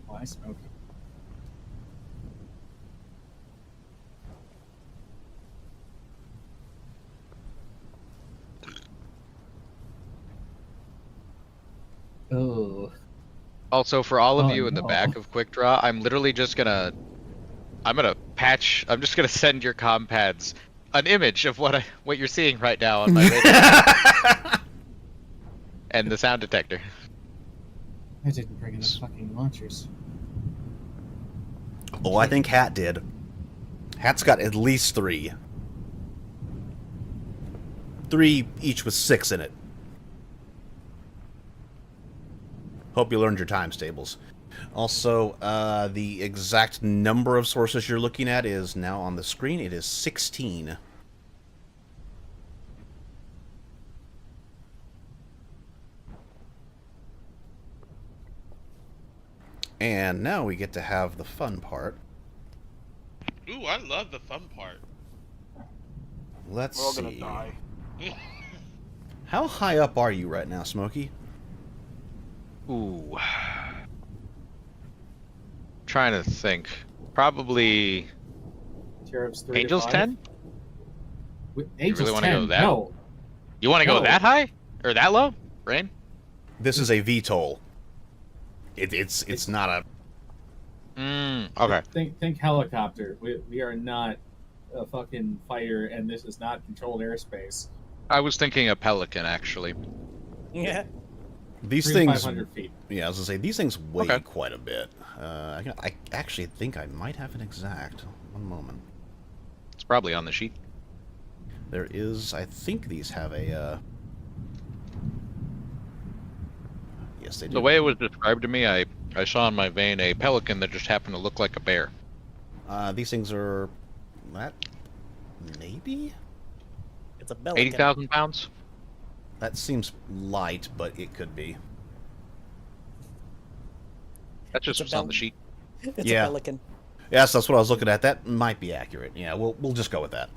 Why smoke? Oh. Also, for all of Oh, you in the no. back of Quick Draw, I'm literally just gonna... I'm just gonna send your compads an image of what you're seeing right now on my radar. And the sound detector. I didn't bring enough fucking launchers. Oh, I think Hat did. Hat's got at least 3. 3 each with 6 in it. Hope you learned your times tables. Also, the exact number of sources you're looking at is now on the screen. It is 16. And now we get to have the fun part. Ooh, I love the fun part. Let's We're all gonna see. die. How high up are you right now, Smokey? Ooh. Trying to think. Probably Cherub's 3 Angel's to 5. 10? Angel's really wanna 10? go that? No. You want to go No. that high? Or that low? Rain? This is a VTOL. It's not a... Okay. Think helicopter. We are not a fucking fighter, and this is not controlled airspace. I was thinking a Pelican, actually. Yeah. These 300 to things... 500 feet. Yeah, I was going to say, these things weigh Okay. quite a bit. I actually think I might have an exact. One moment. It's probably on the sheet. There is... I think these have a... Yes, they do. The way it was described to me, I saw in my vein a pelican that just happened to look like a bear. These things are... That... Maybe? It's a Pelican. 80,000 pounds? That seems light, but it could be. That's just It's a what's on the sheet. It's Yeah. a Pelican. Yes, that's what I was looking at. That might be accurate. Yeah, we'll just go with that.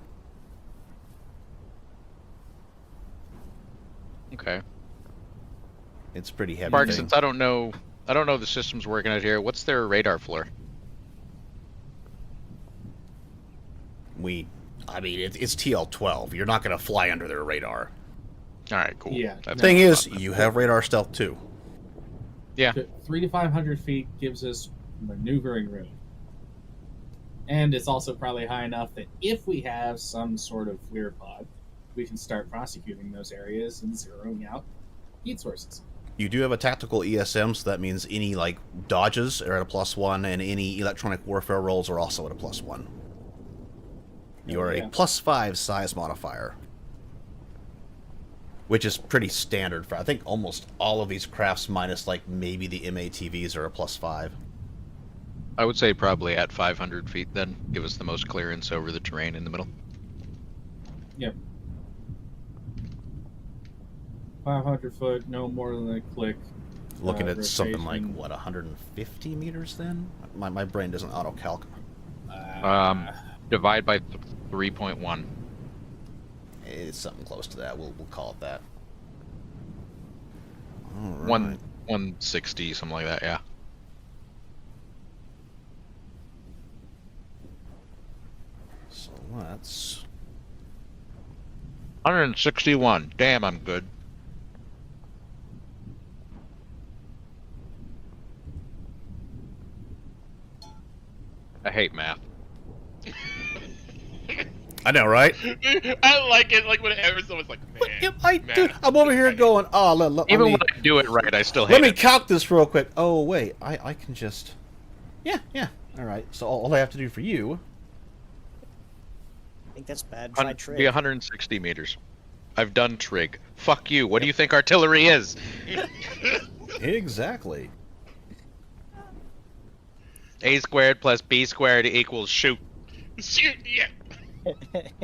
Okay. It's pretty heavy. Mark, thing. since I don't know the systems working out here, what's their radar floor? I mean, it's TL-12. You're not going to fly under their radar. All right, cool. Yeah. That's Thing what I is, thought. you have radar stealth too. Yeah. 3 to 500 feet gives us maneuvering room. And it's also probably high enough that if we have some sort of FLIR pod, we can start prosecuting those areas and zeroing out heat sources. You do have a tactical ESM, so that means any like dodges are at a +1, and any electronic warfare rolls are also at a +1. You are a +5 size modifier, which is pretty standard for I think almost all of these crafts, minus like maybe the MATVs are a +5. I would say probably at 500 feet then. Give us the most clearance over the terrain in the middle. Yep. 500 foot, no more than a click. Looking at something like rotation. what 150 meters then. My brain doesn't auto calc. Divide by 3.1. It's something close to that. We'll call it that. All right. 160, something like that. Yeah. So let's. 161. Damn, I'm good. I hate math. I know, right? I like it, like whenever someone's like, man, Dude, I'm over here going, oh, let Even me, when I do it right, I still hate let me it. calc this real quick. Oh, wait, I can just... Yeah, all right. So all I have to do for you... I think that's bad. Try Be trig. 160 meters. I've done trig. Fuck you. What do you think artillery is? Exactly. A squared plus B squared equals shoot. Shoot, yeah.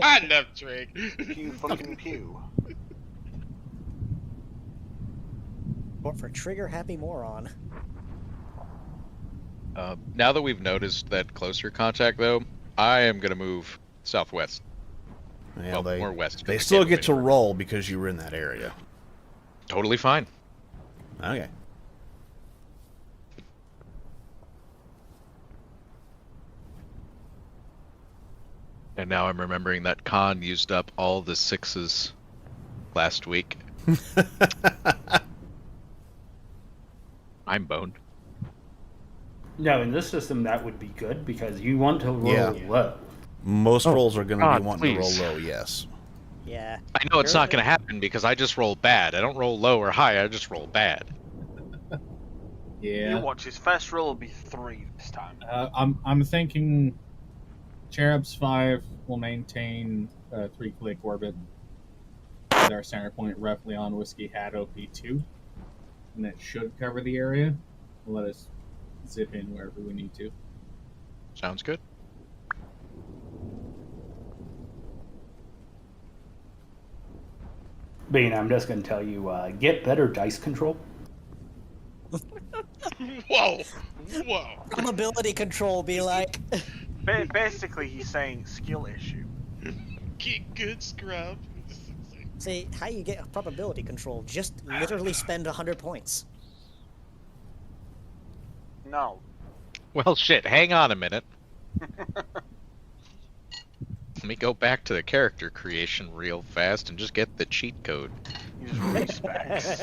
I love trig. Pew fucking pew. Or for trigger happy moron. Now that we've noticed that closer contact, though, I am gonna move southwest. Yeah, Well, more west. 'cause They I still can't get move to anywhere. roll because you were in that area. Totally fine. Okay. And now I'm remembering that Khan used up all the 6s last week. I'm boned. No, in this system that would be good because you want to roll Yeah. low. Most rolls are going to God, be wanting please. to roll low, yes. Yeah. I know it's not going to happen because I just roll bad. I don't roll low or high, I just roll bad. You watch, his first roll will be 3 this time. I'm thinking Cherubs 5 will maintain 3-click orbit with our center point roughly on Whiskey Hat OP2, and that should cover the area. Let us zip in wherever we need to. Sounds good. Bean, I'm just going to tell you, get better dice control. Whoa. Whoa. Probability control be like. Basically, he's saying skill issue. Get good scrub. See, how you get probability control? Just literally spend 100 points. No. Well, shit, hang on a minute. Let me go back to the character creation real fast and just get the cheat code. You just release specs.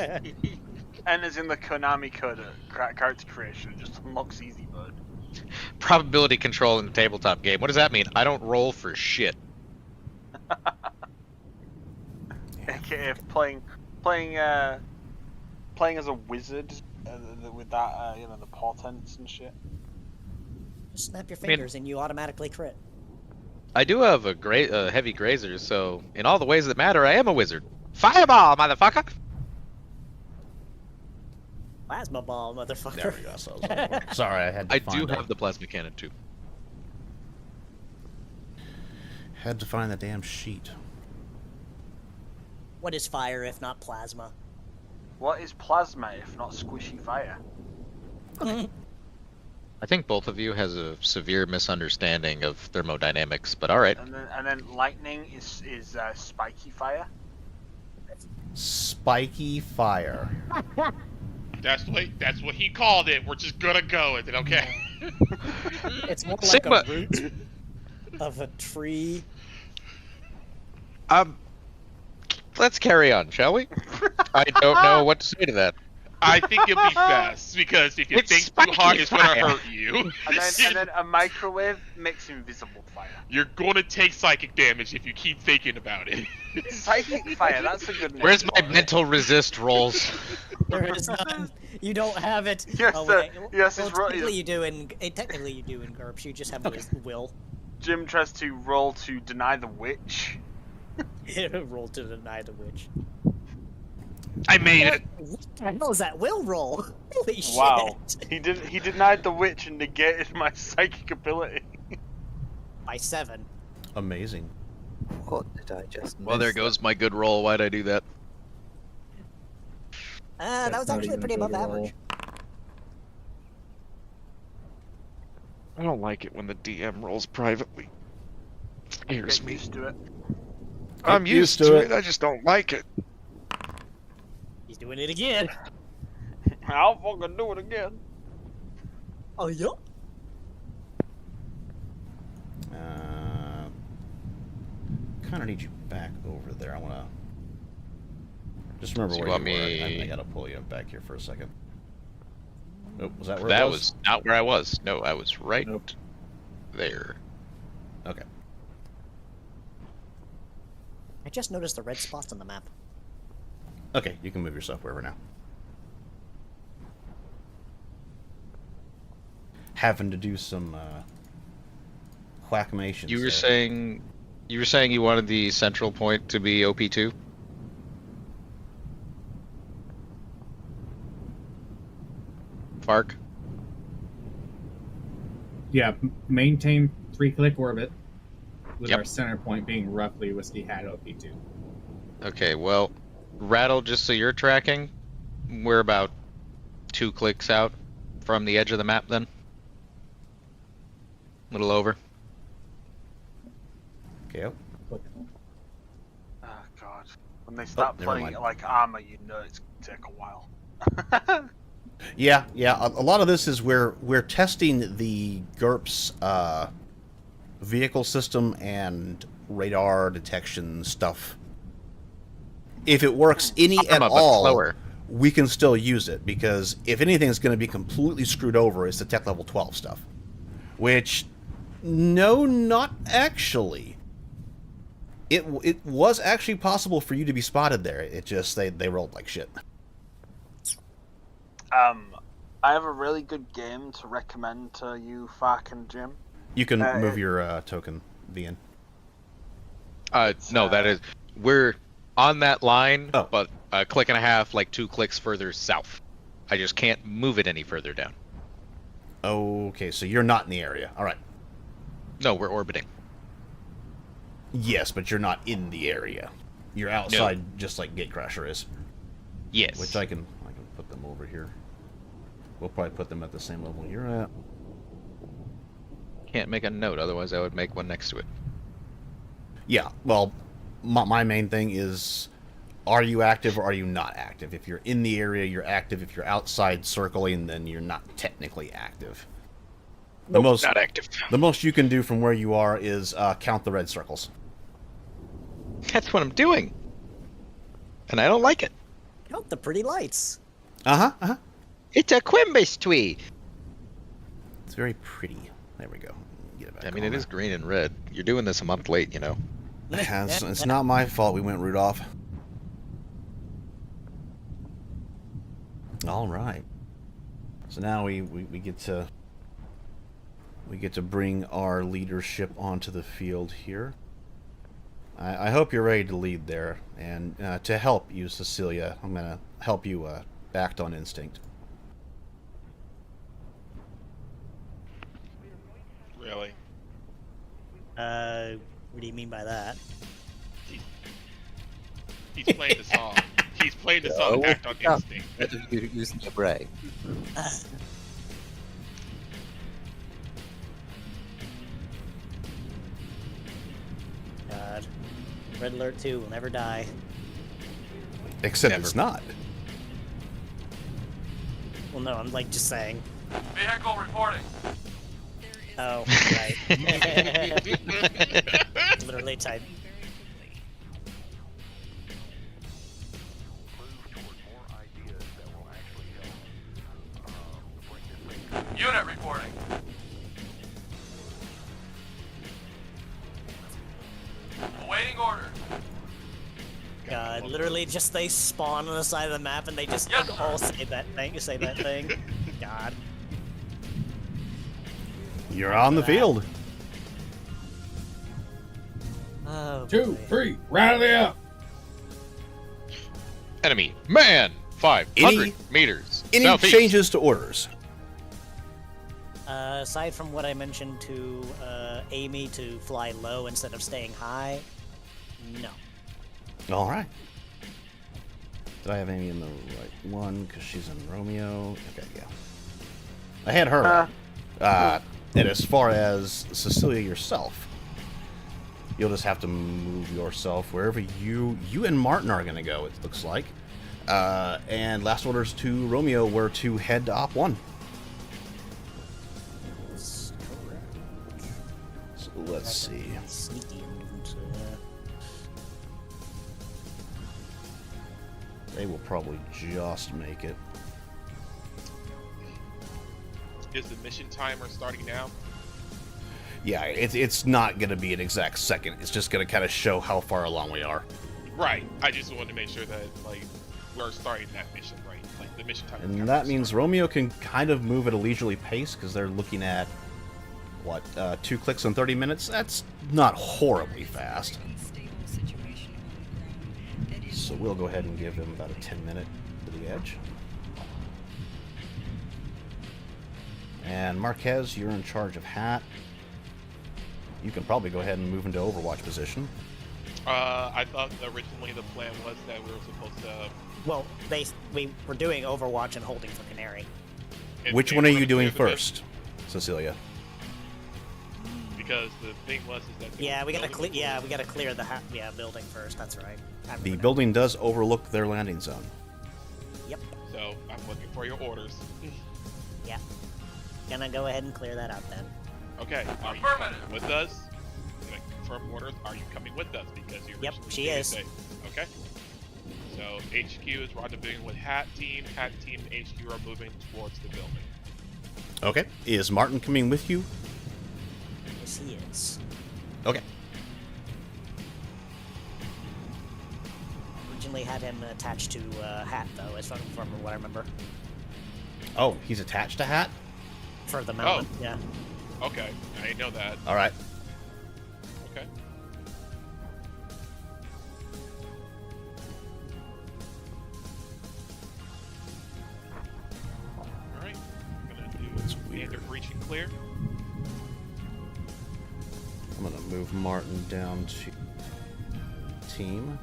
Enters in the Konami code character creation and just unlocks easy mode. Probability control in the tabletop game. What does that mean? I don't roll for shit. AKA playing as a wizard with that, the portents and shit. Just snap your fingers and you automatically crit. I do have a heavy grazer, so in all the ways that matter, I am a wizard. Fireball, motherfucker! Plasma ball, motherfucker. There we go. Sorry, I had to find do have the plasma cannon too. Had to find the damn sheet. What is fire if not plasma? What is plasma if not squishy fire? I think both of you has a severe misunderstanding of thermodynamics, but all right. And then lightning is spiky fire. Spiky fire. That's what he called it. We're just gonna go with it, okay? It's more like Sigma. a root of a tree. Let's carry on, shall we? I don't know what to say to that. I think it'll be best, because if you It's think too spiky hard, it's gonna fire. hurt you. And then a microwave makes invisible fire. You're gonna take psychic damage if you keep thinking about it. Psychic fire, that's a good name. Where's my mental resist rolls? There is none. You don't have it. Yes, yes, well, it's right. technically you do in GURPS. You just have will. Jim tries to roll to deny the witch. Roll to deny the witch. I made it. What the hell is that will roll? Holy Wow. shit. He denied the witch and negated my psychic ability. By 7. Amazing. What did I just Well, there miss? goes my good roll. Why'd I do that? That was actually pretty above average. I don't like it when the DM rolls privately. Scares Get me. used to it. I'm used to it. I just don't like it. He's doing it again. I'll fucking do it again. Oh, yeah? Kind of need you back over there. I want to just remember So where you you want were. me- I gotta pull you back here for a second. Oh, was that where That it was not where I was. No, I was right there. Okay. I just noticed the red spots on the map. Okay, you can move yourself wherever now. Having to do some whackmations. You were saying you wanted the central point to be OP2? Fark? Yeah, maintain 3-click orbit with Yep. our center point being roughly Whiskey Hat OP2. Okay, well, Rattle, just so you're tracking, we're about 2 clicks out from the edge of the map then. A little over. Okay. Oh god. When they start never playing mind. it like armor, you know it's gonna take a while. Yeah. A lot of this is where we're testing the GURPS vehicle system and radar detection stuff. If it works any at but all, slower. we can still use it, because if anything's going to be completely screwed over, it's the tech level 12 stuff. Which, no, not actually. It was actually possible for you to be spotted there. It just, they rolled like shit. I have a really good game to recommend to you, Fark and Jim. You can move your token, Vian. No, that is... We're on that line, but a click and a half, like 2 clicks further south. I just can't move it any further down. Okay, so you're not in the area. All right. No, we're orbiting. Yes, but you're not in the area. You're outside, just like Gatecrasher is. Yes. Which I can put them over here. We'll probably put them at the same level you're at. Can't make a note, otherwise I would make one next to it. Yeah, well, my main thing is are you active or are you not active? If you're in the area, you're active. If you're outside circling, then you're not technically active. Nope, not active. The most you can do from where you are is count the red circles. That's what I'm doing. And I don't like it. Count the pretty lights. Uh-huh, uh-huh. It's a Quimbus tweet. It's very pretty. There we go. Get it back I mean, on it is green and red. You're doing this a month late, you know. It's not my fault we went Rudolph. All right. So now we get to bring our leadership onto the field here. I hope you're ready to lead there, and to help you, Cecilia, I'm gonna help you act on instinct. Really? What do you mean by that? He's playing the song. He's playing the song Act on Instinct. You're using your brain. God. Red Alert 2 will never die. Except Never. it's not. Well, no, I'm like just saying. Vehicle reporting. Oh, right. Literally type. Unit reporting. Awaiting order. God, literally just they spawn on the side of the map and they just all say that thing. God. You're on the field. Oh, 2, 3, rally up. Enemy man 500 meters. Any southeast. changes to orders? Aside from what I mentioned to Amy to fly low instead of staying high, no. All right. Did I have Amy in the right one? Because she's in Romeo. Okay, yeah. I had her. And as far as Cecilia yourself, you'll just have to move yourself wherever you and Martin are going to go, it looks like. And last orders to Romeo were to head to Op 1. So let's see. Sneaky and, They will probably just make it. Is the mission timer starting now? Yeah, it's not going to be an exact second. It's just going to kind of show how far along we are. Right. I just wanted to make sure that like we're starting that mission right. Like the mission timer. And that means Romeo can kind of move at a leisurely pace because they're looking at, what, 2 clicks in 30 minutes? That's not horribly fast. So we'll go ahead and give him about a 10-minute to the edge. And Marquez, you're in charge of Hat. You can probably go ahead and move into Overwatch position. I thought originally the plan was that we were supposed to. well, we were doing Overwatch and holding for Canary. Which one are you doing first, Cecilia? Because the thing was is that Yeah, we gotta clear. Yeah, we gotta clear the building first. That's right. The building does overlook their landing zone. Yep. So I'm looking for your orders. Yeah. Gonna go ahead and clear that out then. Okay. Are you coming with us? Can I confirm orders? Are you coming with us? Because you. Yep, originally she did is. say- Okay. So HQ is rendezvousing with Hat Team. Hat Team and HQ are moving towards the building. Okay. Is Martin coming with you? Yes, he is. Okay. Originally had him attached to Hat though, as from what I remember. Oh, he's attached to Hat? For the moment, yeah. Okay. I didn't know that. All right. Okay. Alright. Gonna do standard reach and clear. I'm going to move Martin down to team.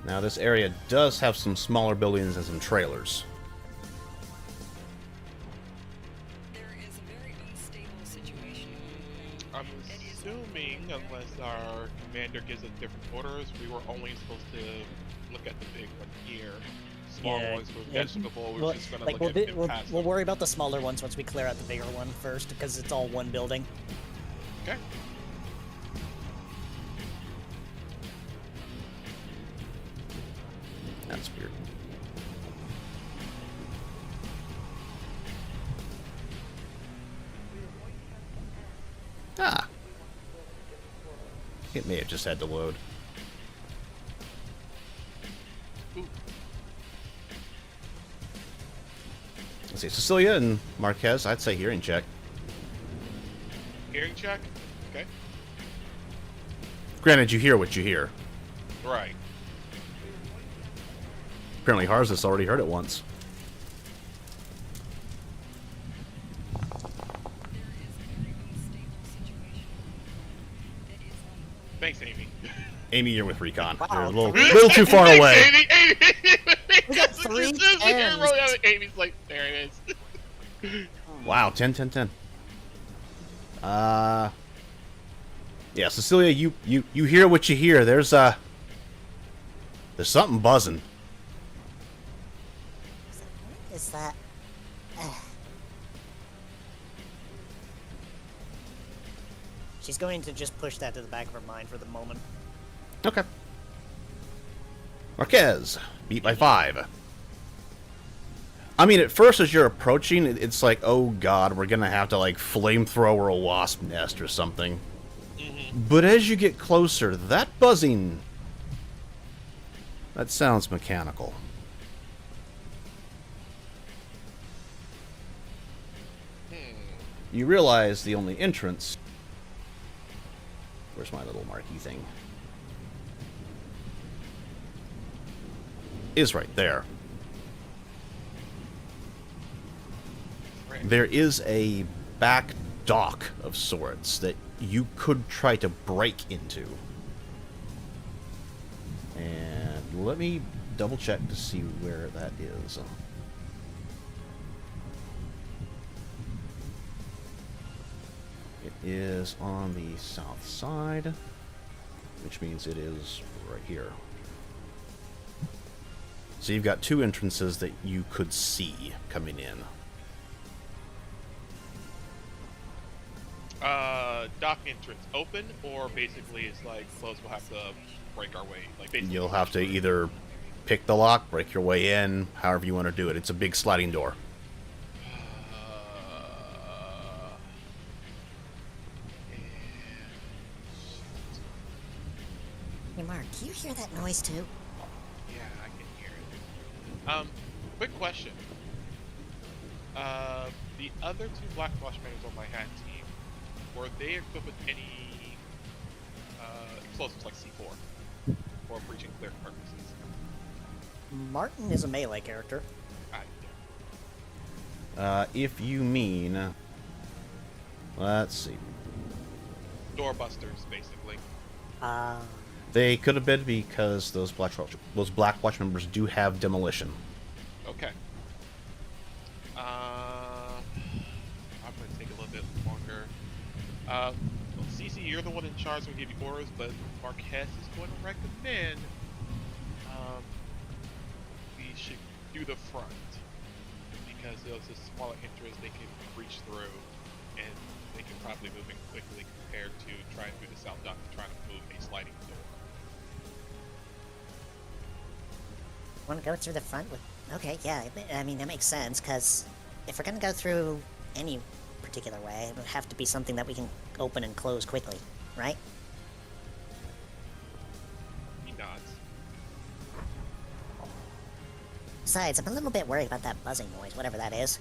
Now, this area does have some smaller buildings and some trailers. I'm assuming, unless our commander gives us different orders, we were only supposed to look at the big one here. Small ones were vegetable. We're just gonna like look at them past we'll them. worry about the smaller ones once we clear out the bigger one first, because it's all one building. Okay. That's weird. Ah. It may have just had to load. Let's see, Cecilia and Marquez, I'd say hearing check. Hearing check? Okay. Granted, you hear what you hear. Right. Apparently Harzas already heard it once. Thanks, Amy. Amy, you're with Recon. Wow. You're a little too far away. Amy. We got 3 tens. Amy's like, there it is. Wow, 10, 10, 10. Yeah, Cecilia, you hear what you hear. There's something buzzing. Is that? She's going to just push that to the back of her mind for the moment. Okay. Marquez, beat by 5. I mean, at first, as you're approaching, it's like, oh god, we're gonna have to, like, flamethrower a wasp nest or something. But as you get closer, that buzzing... that sounds mechanical. You realize the only entrance... where's my little marquee thing? Is right there. There is a back dock of sorts that you could try to break into. And let me double check to see where that is. It is on the south side, which means it is right here. So you've got 2 entrances that you could see coming in. Dock entrance open, or basically it's like closed, we'll have to break our way. Like basically You'll have to either pick the lock, break your way in, however you want to do it. It's a big sliding door. Hey Mark, do you hear that noise too? Yeah, I can hear it. Quick question. The other 2 Black Watchmans on my hat team, were they equipped with any explosives like C4 for breaching clear purposes? Martin is a melee character. If you mean... let's see. Doorbusters, basically. They could have been, because those Black Watch members do have demolition. Okay. I'm going to take a little bit longer. Cece, you're the one in charge when we give you orders, but Marquez is going to recommend we should do the front, because there's a smaller entrance they can reach through, and they can probably move in quickly compared to trying through the south dock and trying to move a sliding door. Want to go through the front with? Okay, yeah. I mean that makes sense, because if we're gonna go through any particular way, it would have to be something that we can open and close quickly, right? He nods. Besides, I'm a little bit worried about that buzzing noise, whatever that is.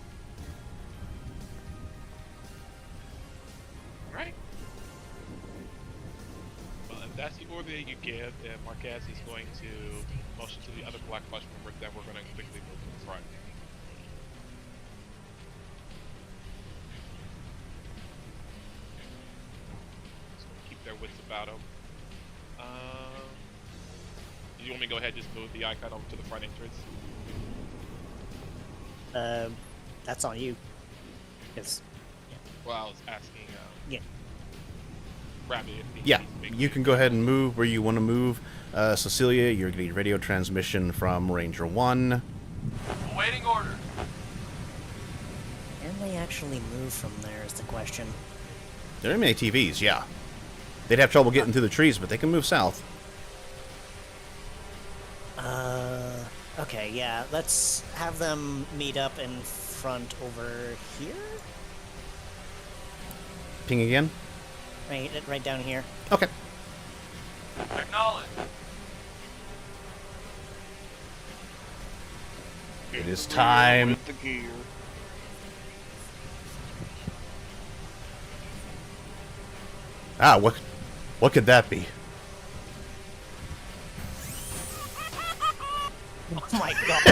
Alright. Well, if that's the order that you give, then Marquez is going to motion to the other Black Watch members that we're going to quickly move to the front. So keep their wits about them. Do you want me to go ahead and just move the icon over to the front entrance? That's on you. Because Well, I was asking. yeah. Rabbit. If he Yeah, needs to make you can go ahead and move where you want to move. Cecilia, you're going to get radio transmission from Ranger 1. Awaiting order. Can they actually move from there is the question. There are many TVs, yeah. They'd have trouble getting through the trees, but they can move south. Okay, yeah, let's have them meet up in front over here? Ping again? Right down here. Okay. Acknowledge. It is time. With the gear. Ah, what could that be? Oh my god.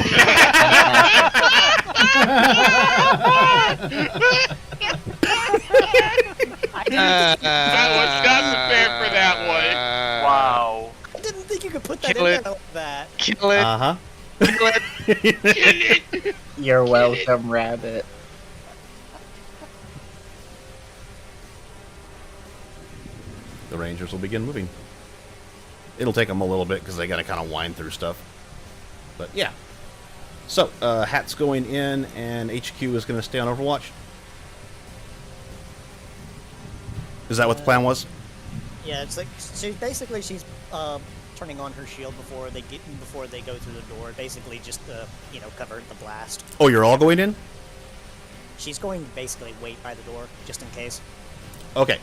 That was not prepared for that one. Wow. I didn't think you could put that Kill in it. there like that. Kill it. Uh-huh. Kill it. You're welcome, Rabbit. The Rangers will begin moving. It'll take them a little bit because they got to kind of wind through stuff. But yeah. So, Hat's going in, and HQ is going to stay on Overwatch. Is that what the plan was? Yeah, it's like she's turning on her shield before they go through the door. Basically, just cover the blast. Oh, you're all going in? She's going to basically wait by the door just in case. Okay.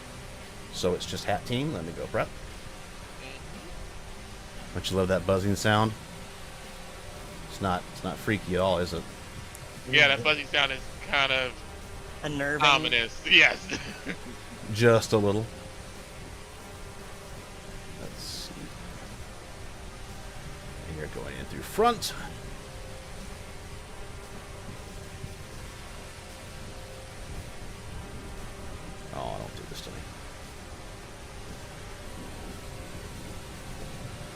So it's just Hat Team. Let me go prep. Don't you love that buzzing sound? It's not freaky at all, is it? Yeah, that fuzzy sound is kind of unnerving. Ominous. Yes. Just a little. Let's see. And you're going in through front. Oh, don't do this to me.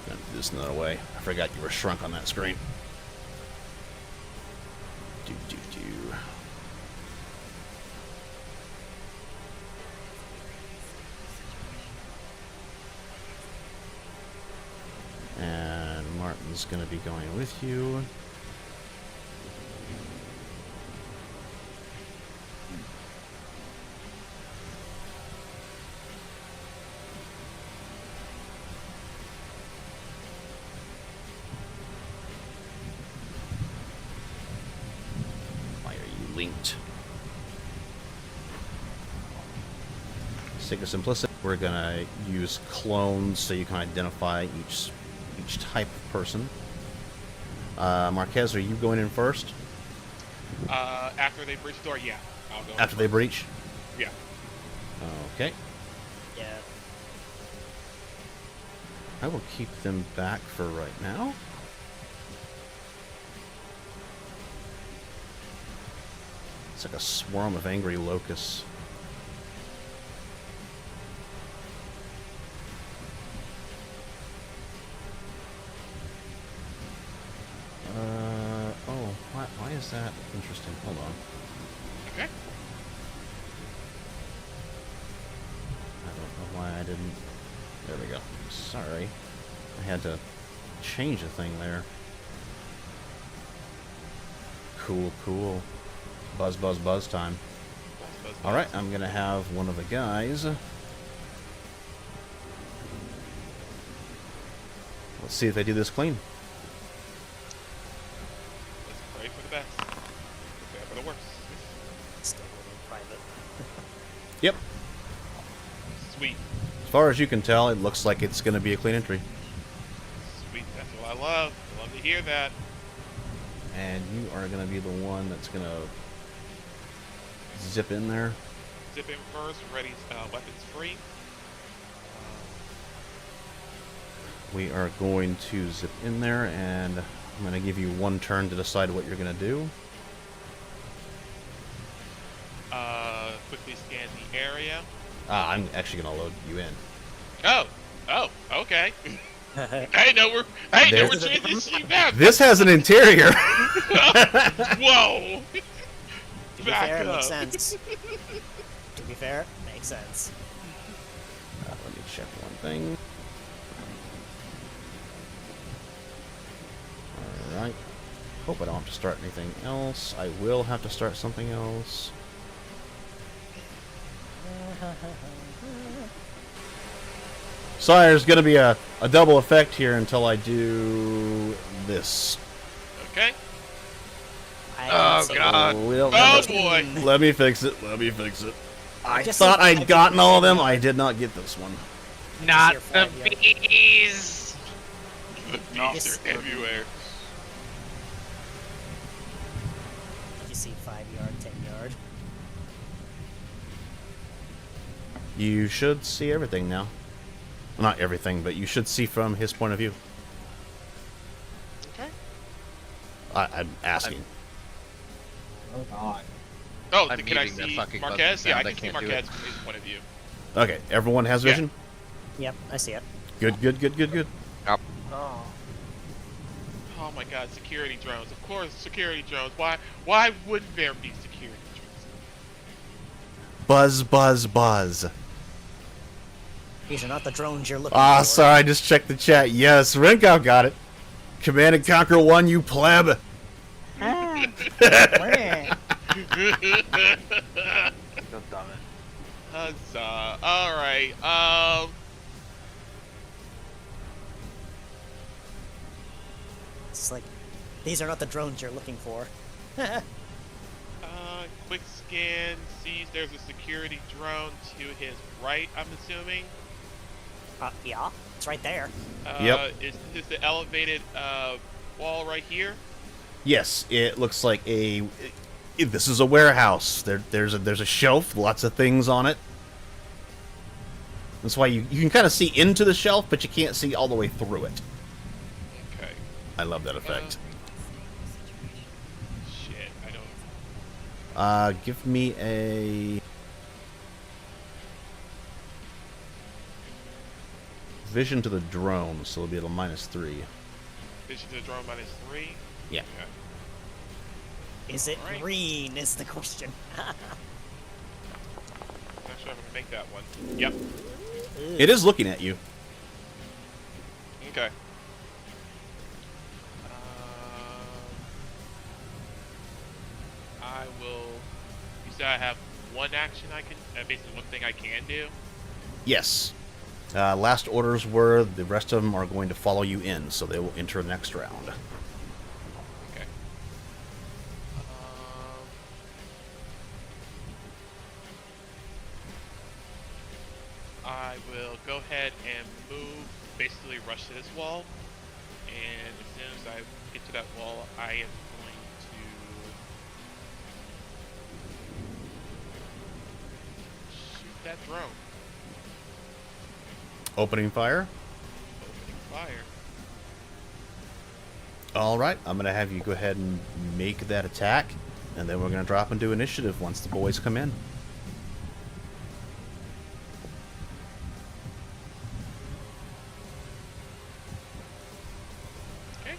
Gonna do this another way. I forgot you were shrunk on that screen. Do. And Martin's going to be going with you. Why are you linked? Sake of simplicity, we're going to use clones so you can identify each type of person. Marquez, are you going in first? After they breach the door, yeah. I'll go After they breach? Yeah. Okay. Yeah. I will keep them back for right now. It's like a swarm of angry locusts. Why is that interesting? Hold on. Okay. I don't know why I didn't... There we go. Sorry. I had to change a thing there. Cool. Buzz time. Buzz. Alright, I'm gonna have one of the guys. Let's see if they do this clean. Let's pray for the best. Prepare for the worst. Still a little private. Yep. Sweet. As far as you can tell, it looks like it's gonna be a clean entry. Sweet. That's what I love. I love to hear that. And you are gonna be the one that's gonna zip in there. Zip in first. Ready. Weapons free. We are going to zip in there, and I'm going to give you one turn to decide what you're going to do. Quickly scan the area. I'm actually going to load you in. Oh, okay. Hey, no, we're transitioning now. This has an interior. Whoa. To be fair, it makes sense. To be fair, makes sense. Let me check one thing. Alright. Hope I don't have to start anything else. I will have to start something else. Sorry, there's going to be a double effect here until I do this. Okay. Oh, God. Oh, boy. Let me fix it. Let me fix it. I Just thought like I'd gotten all of them. I did not get this one. Not the bees! The bees are everywhere. You see 5 yard, 10 yard. You should see everything now. Well, not everything, but you should see from his point of view. Okay. I'm asking. Oh god. Oh, I'm can I muting that see fucking Marquez? button Yeah, I sound. I can see can't do Marquez it. from his point of view. Okay, everyone has vision? Yep, I see it. Good, good, good, good, good. Yep. Oh. Oh my god, security drones. Of course, security drones. Why wouldn't there be security drones? Buzz, buzz, buzz. These are not the drones you're looking Ah, for. sorry, I just checked the chat. Yes, Renkow got it. Command and Conquer 1, you pleb. Ah. God damn it. Huzzah. Alright, It's like, these are not the drones you're looking for. quick scan sees there's a security drone to his right, I'm assuming. Yeah, it's right there. Yep. Is this the elevated wall right here? Yes, it looks like a... This is a warehouse. There's a shelf, lots of things on it. That's why you can kind of see into the shelf, but you can't see all the way through it. Okay. I love that effect. Shit, I don't... Give me a... Vision to the drone, so it'll be at a -3. Vision to the drone -3? Yeah. Okay. Is it Alright. green is the question. Not sure if I can make that one. Yep. It is looking at you. Okay. I will... You said I have one action I can... basically one thing I can do? Yes. Last orders were the rest of them are going to follow you in, so they will enter next round. Okay. I will go ahead and move, basically rush to this wall, and as soon as I get to that wall, I am going to shoot that drone. Opening fire. Opening fire. Alright, I'm going to have you go ahead and make that attack, and then we're going to drop into initiative once the boys come in. Okay.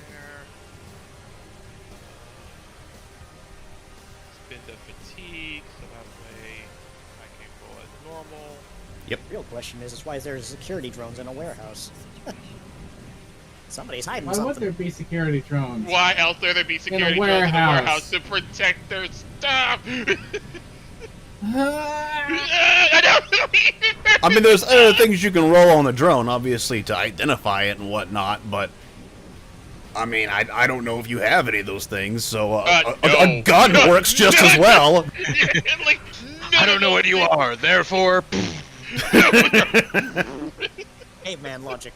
There. Spin the fatigue, so that way I can roll as normal. Yep. The real question is why there's security drones in a warehouse. Somebody's hiding Why something. would there be security drones? Why else would there be security drones in the warehouse to protect their stuff? I mean, there's other things you can roll on the drone, obviously, to identify it and whatnot, but... I mean, I don't know if you have any of those things, so a gun works just as well. I don't know what you are, therefore... Caveman logic.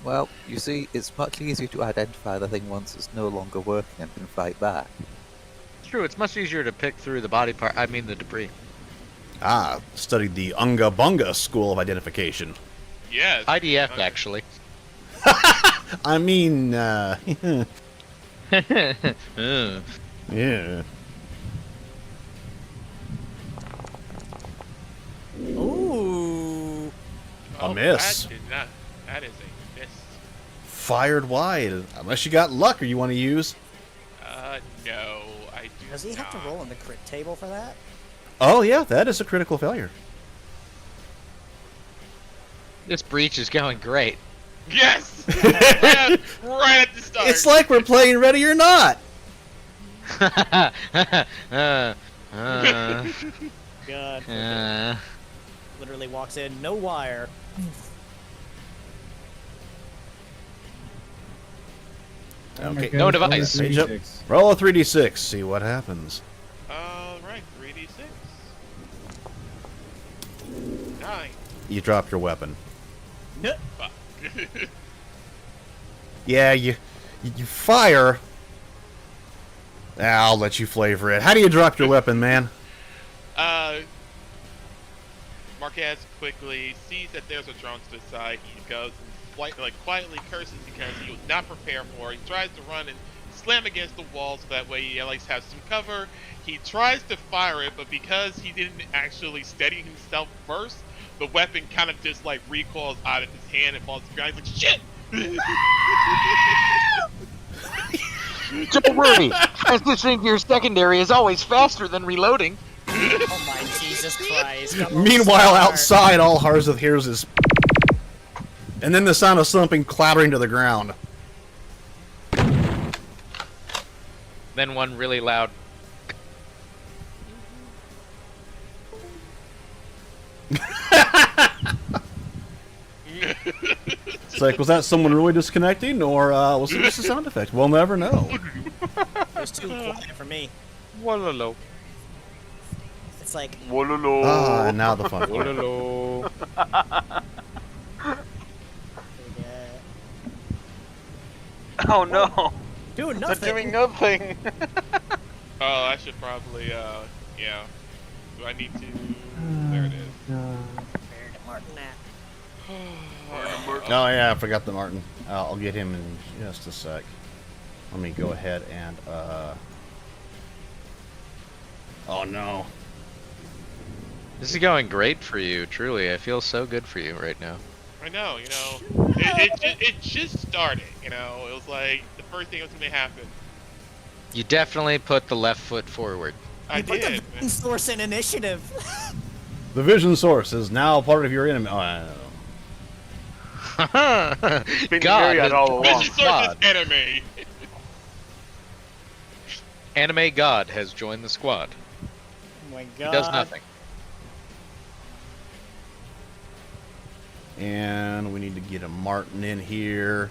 Well, you see, it's much easier to identify the thing once it's no longer working and can fight back. It's true, it's much easier to pick through the body part, I mean the debris. Ah, studied the Unga Bunga school of identification. Yes. IDF, actually. I mean, Uh. yeah. Ooh. A miss. That did not. That is a miss. Fired wide. Unless you got luck or you want to use. No, I do Does he have to roll on the crit table for that? Oh yeah, that is a critical failure. This breach is going great. Yes! Yes! Right at the start. It's like we're playing Ready or Not. God. Literally walks in, no wire. Okay. No device. Roll a 3d6. See what happens. Alright, 3d6. 9. You drop your weapon. Fuck. Yeah, you fire. I'll let you flavor it. How do you drop your weapon, man? Marquez quickly sees that there's a drone to the side. He goes and quietly curses because he was not prepared for it. He tries to run and slam against the wall so that way he at least has some cover. He tries to fire it, but because he didn't actually steady himself first, the weapon kind of just like recoils out of his hand and falls to the ground. He's like, shit! Don't worry, transitioning to your secondary is always faster than reloading. Oh my Jesus Christ. Meanwhile, outside, all Harzeth hears is... And then the sound of something clattering to the ground. Then one really loud. It's like, was that someone really disconnecting, or was it just a sound effect? We'll never know. It was too quiet for me. Walolo. It's like... Walolo. Ah, now the fun. Walolo. Oh no! Doing They're nothing. doing nothing. Oh, I should probably, yeah. Do I need to... There it is. Where did Martin at? Oh yeah, I forgot the Martin. I'll get him in just a sec. Let me go ahead and, Oh no. This is going great for you, truly. I feel so good for you right now. I know, you know. It just started, you know. It was like the first thing that was going to happen. You definitely put the left foot forward. I Put did. the vision source in initiative. The vision source is now part of your enemy. Oh, I don't know. God, Myriad all along. Vision source is enemy. Anime God has joined the squad. Oh my He God. does nothing. And we need to get a Martin in here.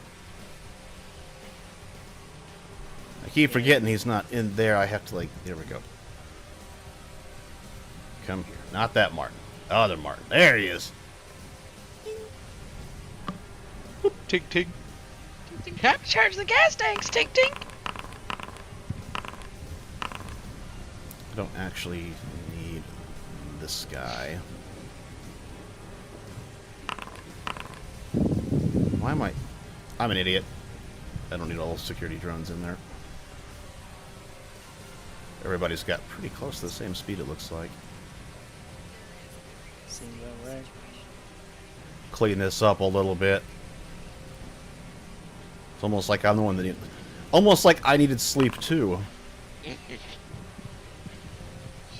I keep forgetting he's not in there. I have to, like, there we go. Come here. Not that Martin. Other Martin. There he is. Tink tink. Have to charge the gas tanks, tink tink. I don't actually need this guy. Why am I... I'm an idiot. I don't need all security drones in there. Everybody's got pretty close to the same speed, it looks like. Seems about right. Clean this up a little bit. It's almost like I'm the one that needed... Almost like I needed sleep, too.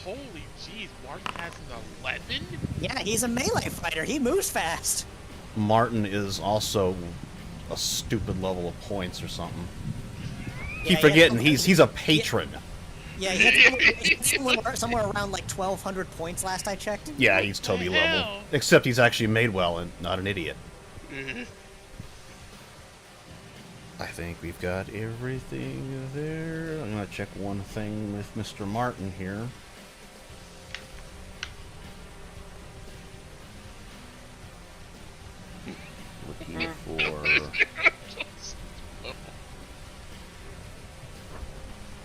Holy jeez, Martin has an 11? Yeah, he's a melee fighter. He moves fast. Martin is also a stupid level of points or something. Yeah, Keep forgetting, he's a patron. Yeah, he had somewhere around like 1,200 points last I checked. Yeah, he's Toby level. Except he's actually made well and not an idiot. I think we've got everything there. I'm going to check one thing with Mr. Martin here. Looking for...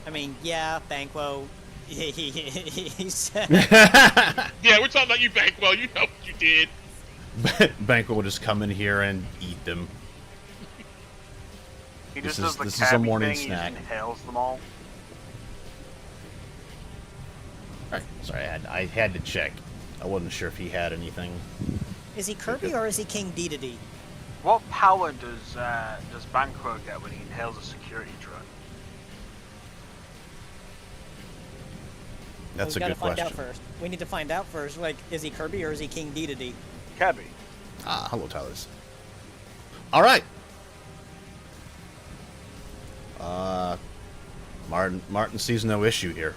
I mean, yeah, Banquo. He's... Yeah, we're talking about you, Bankwell. You know what you did. Banquo will just come in here and eat them. He This just is does the a morning thing, snack. He just inhales them all. Alright, sorry, I had to check. I wasn't sure if he had anything. Is he Kirby or is he King Dedede? What power does Banquo get when he inhales a security drone? That's a gotta good find question. out first. We need to find out first. Like, is he Kirby or is he King Dedede? Cabby. Ah, hello, Tylers. All right. Martin sees no issue here.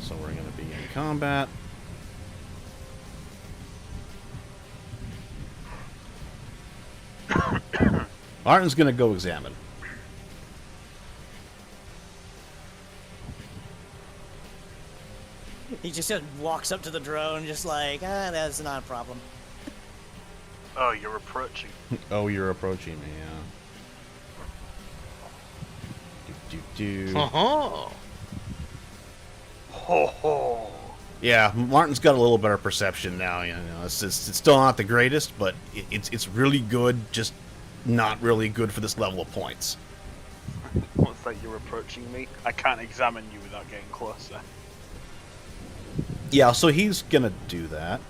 So we're going to be in combat. Martin's going to go examine. He just walks up to the drone, just like, that's not a problem. Oh, you're approaching. Oh, you're approaching me, yeah. Do. Ho ho. Yeah, Martin's got a little better perception now. You know, it's still not the greatest, but it's really good. Just not really good for this level of points. What's that? You're approaching me? I can't examine you without getting closer. Yeah, so he's gonna do that.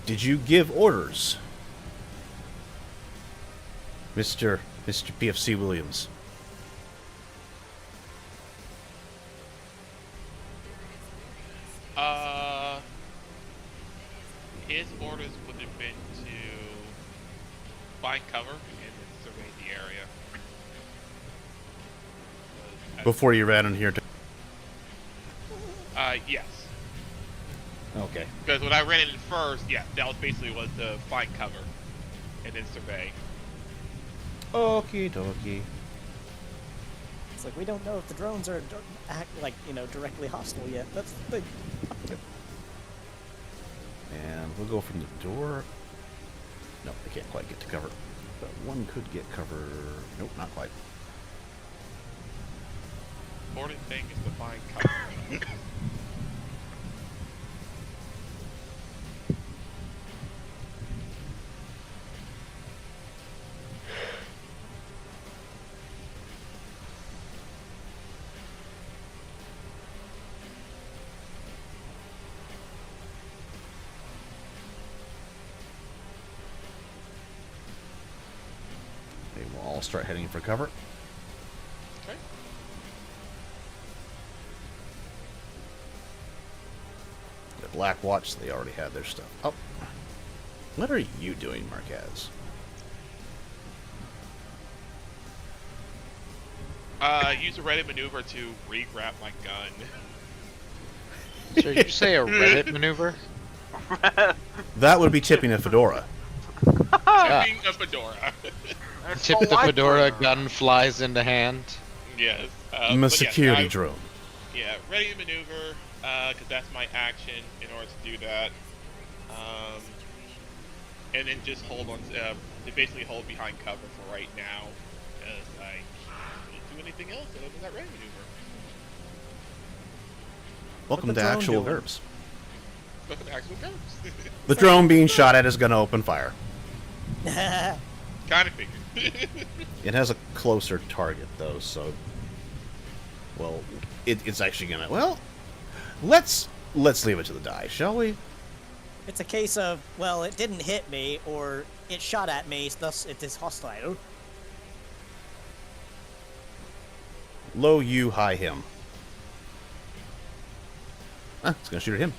Did you give orders, Mr. PFC Williams? His orders would have been to find cover and survey the area. Before you ran in here. Yes. Okay. Because when I ran in first, yeah, that was basically was to find cover and then survey. Okie dokie. It's like, we don't know if the drones are directly hostile yet. That's the thing. And we'll go from the door. No, they can't quite get to cover. But one could get cover. Nope, not quite. Important thing is to find cover. They will all start heading for cover. Okay. The Black Watch, they already had their stuff. Oh. What are you doing, Marquez? Use a Reddit maneuver to re-grab my gun. So did you say a Reddit maneuver? That would be tipping a fedora. Yeah. Being a fedora. Tip the fedora, gun flies into hand. Yes. I'm a security drone. Yeah, ready to maneuver, because that's my action in order to do that. And then just hold on, to basically hold behind cover for right now, because I can't do anything else other than that ready maneuver. Welcome to actual GURPS. Welcome to actual GURPS. The drone being shot at is going to open fire. Kind of figured. It has a closer target, though, so... Well, it's actually going to... Well, let's leave it to the die, shall we? It's a case of, well, it didn't hit me, or it shot at me, thus it is hostile. Low you, high him. Ah, it's going to shoot at him.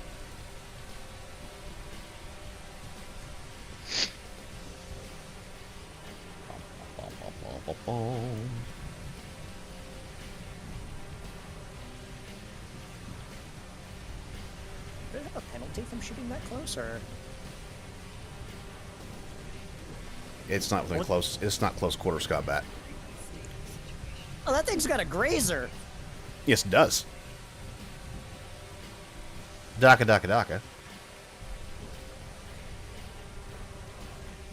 Do they have a penalty from shooting that close, or...? It's not within close. It's not close quarters combat. Oh, that thing's got a grazer! Yes, it does. Daka, daka, daka.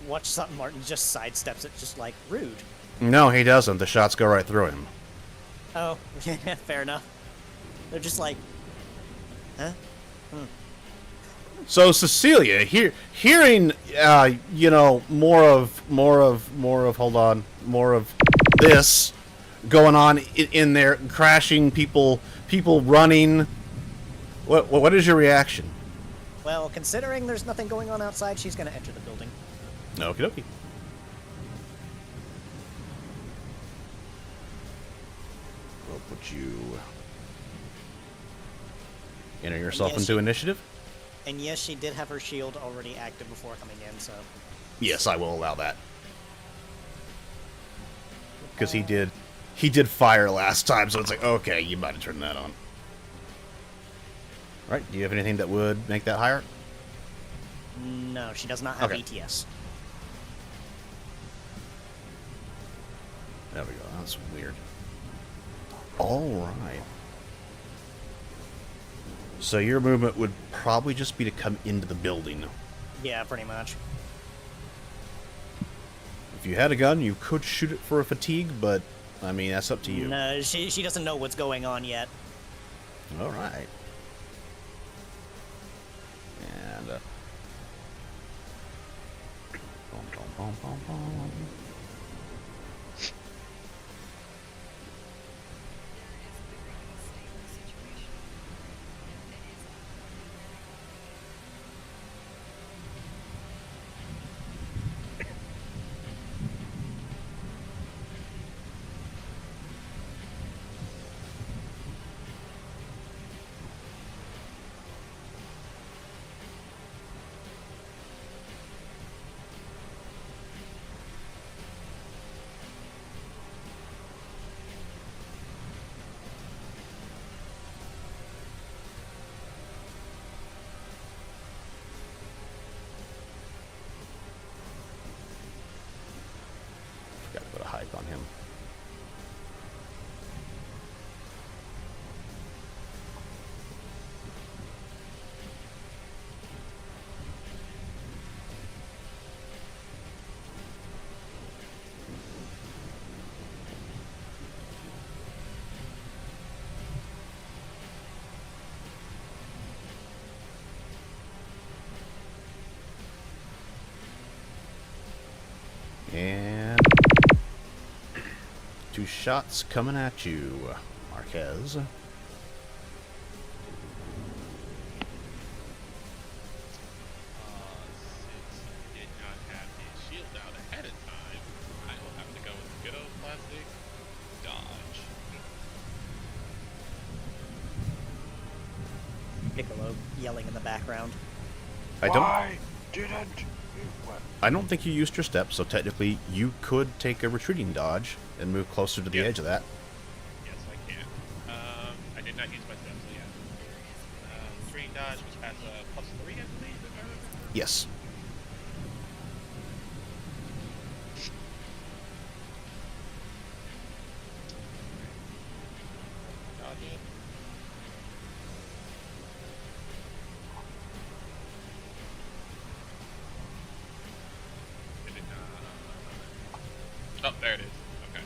Watch something, Martin just sidesteps it, just like, rude. No, he doesn't. The shots go right through him. Oh, fair enough. They're just like, huh? So Cecilia, hearing, more of this going on in there, crashing, people running. What is your reaction? Well, considering there's nothing going on outside, she's gonna enter the building. Okie dokie. would you enter yourself yes, into initiative? And yes, she did have her shield already active before coming in, so... Yes, I will allow that. Because he did fire last time, so it's like, okay, you might have turned that on. Alright, do you have anything that would make that higher? No, she does not have Okay. ETS. There we go, that's weird. Alright. So your movement would probably just be to come into the building. Yeah, pretty much. If you had a gun, you could shoot it for a fatigue, but, I mean, that's up to you. No, she doesn't know what's going on yet. Alright. And, Bum, bum, bum, bum, bum. Got to put a hype on him. And 2 shots coming at you, Marquez. Did not have his shield out ahead of time. I will have to go with good old classic dodge. Piccolo yelling in the background. Why didn't you? I don't think you used your step, so technically you could take a retreating dodge and move closer to the edge of that. Yes, I can. I did not use my step, so yeah. Retreating dodge was past +3, I believe, if I remember. Yes. Dodge it. Oh, there it is. Okay.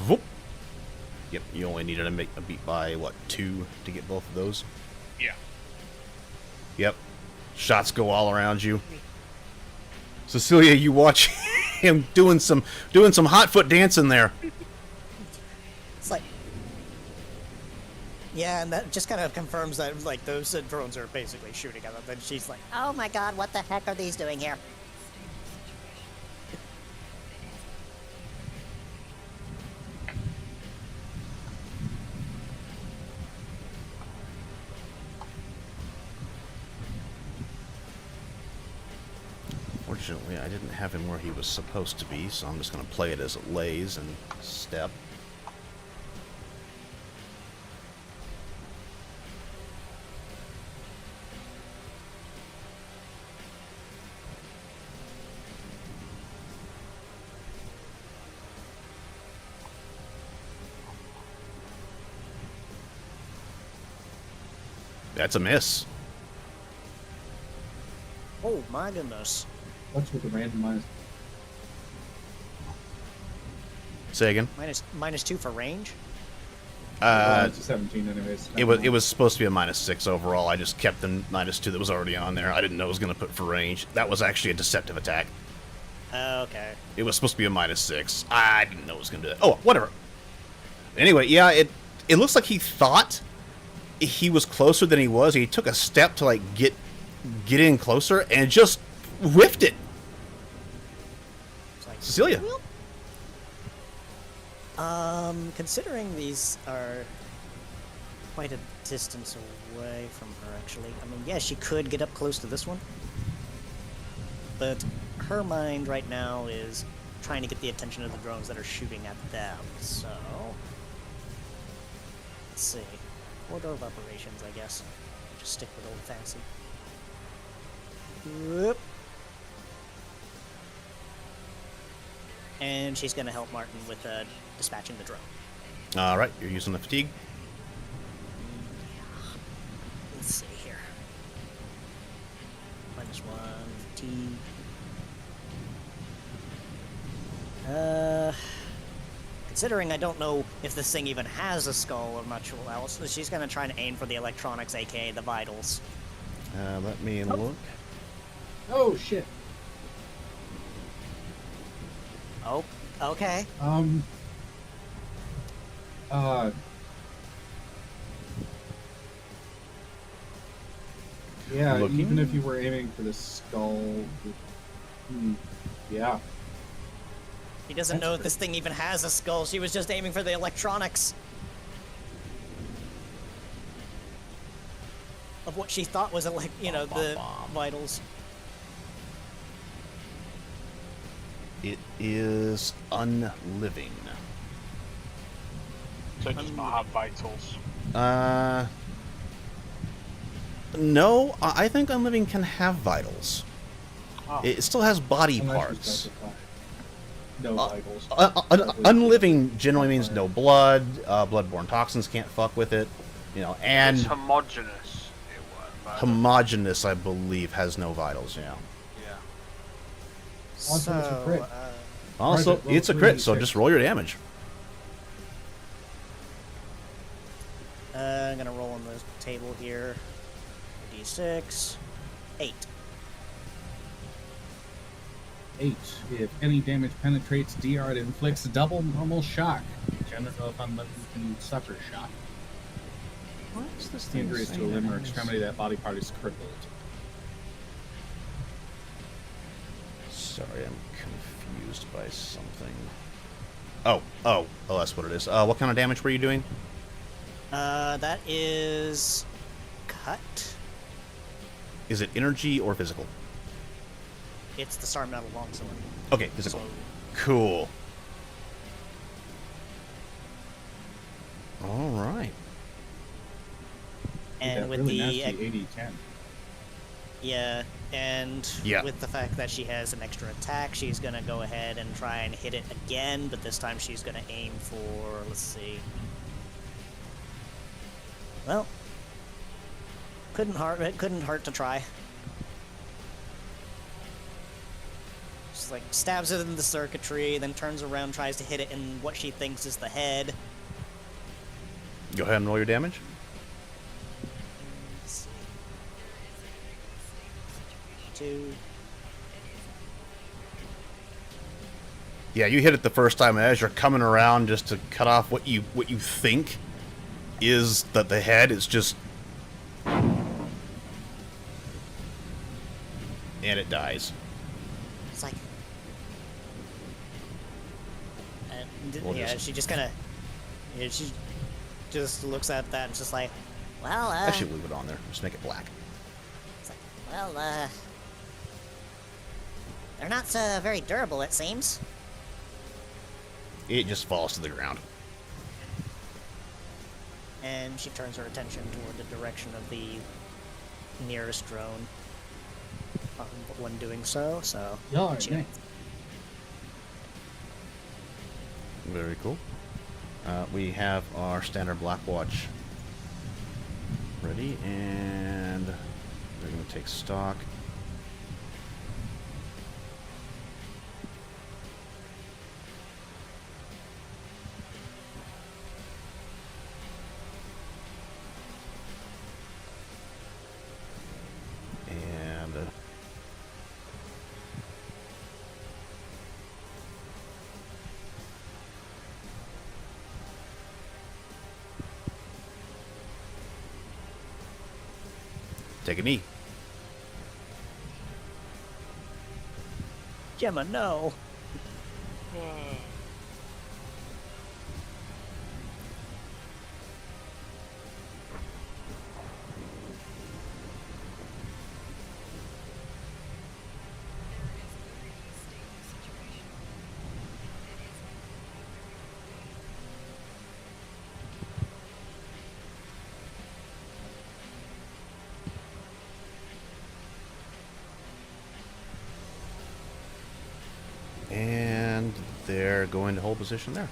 Voop. Yep, you only needed to make a beat by, what, 2 to get both of those? Yeah. Yep. Shots go all around you. Cecilia, you watch him doing some hot foot dancing there. It's like... Yeah, and that just kind of confirms that, like, those drones are basically shooting at them. Then she's like, oh my god, what the heck are these doing here? Fortunately, I didn't have him where he was supposed to be, so I'm just going to play it as it lays and step. That's a miss. Oh my goodness. What's with the randomized? Say again. -2 for range? It's a 17 anyways. It was supposed to be a -6 overall. I just kept the -2 that was already on there. I didn't know it was going to put for range. That was actually a deceptive attack. Okay. It was supposed to be a -6. I didn't know it was going to do that. Oh, whatever. Anyway, yeah, it looks like he thought he was closer than he was. He took a step to like get in closer and just whiffed it. It's like, Cecilia. Considering these are quite a distance away from her, actually. I mean, yeah, she could get up close to this one. But her mind right now is trying to get the attention of the drones that are shooting at them, so... Let's see. Order of operations, I guess. Just stick with old fancy. Whoop. And she's gonna help Martin with dispatching the drone. Alright, you're using the fatigue. Let's see here. -1 fatigue. Considering I don't know if this thing even has a skull or much else, she's gonna try and aim for the electronics, aka the vitals. Let me look. Oh shit. Oh, okay. Yeah, Looking. even if you were aiming for the skull, yeah. He doesn't know if this thing even has a skull. She was just aiming for the electronics. Of what she thought was, the vitals. It is unliving. So it does not have vitals. No, I think unliving can have vitals. Oh. It still has body Unless you parts. specify. No vitals. Unliving generally means no blood. Bloodborne toxins can't fuck with it. And It's homogeneous. homogeneous, I believe, has no vitals. Yeah. Also, it's a crit. Also, Roll it's a crit, so 3d6. just roll your damage. I'm gonna roll on the table here. D6. 8. 8. If any damage penetrates DR, it inflicts a double normal shock. I don't know if unliving can suffer shock. What's this The injury is to a limb or extremity, that body part is crippled. Sorry, I'm confused by something. Oh, that's what it is. What kind of damage were you doing? That is... cut? Is it energy or physical? It's the Star Metal Longsword. Okay, physical. So- Cool. All right. And That with really the... nasty 80-10. Yeah, and Yeah. with the fact that she has an extra attack, she's gonna go ahead and try and hit it again, but this time she's gonna aim for, let's see. Well, it couldn't hurt to try. Just like stabs it in the circuitry, then turns around, tries to hit it in what she thinks is the head. Go ahead and roll your damage. Let's see. 2. Yeah, you hit it the first time as you're coming around just to cut off what you think is that the head is just, and it dies. It's like, We'll yeah, just- she just kind of, she just looks at that and just like, well, Actually, leave it on there. Just make it black. it's like, well, they're not very durable, it seems. It just falls to the ground. And she turns her attention toward the direction of the nearest drone. When doing so, Yeah, she- nice. Very cool. We have our standard Black Watch ready, and they're going to take stock. And Take a knee. Gemma, no. And they're going to hold position there.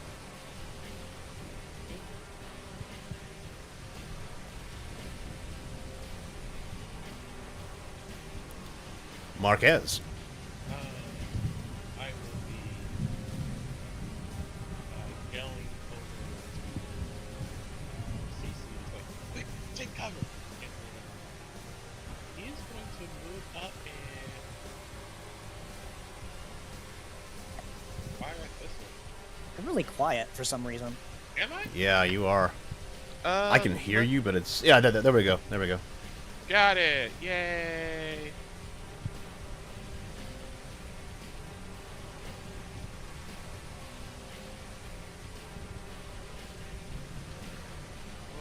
Marquez. I will be yelling over CC. It's like, quick, take cover. And he is going to move up and fire at this one. I'm really quiet for some reason. Am I? Yeah, you are. I can hear you, but it's... Yeah, there we go. There we go. Got it. Yay.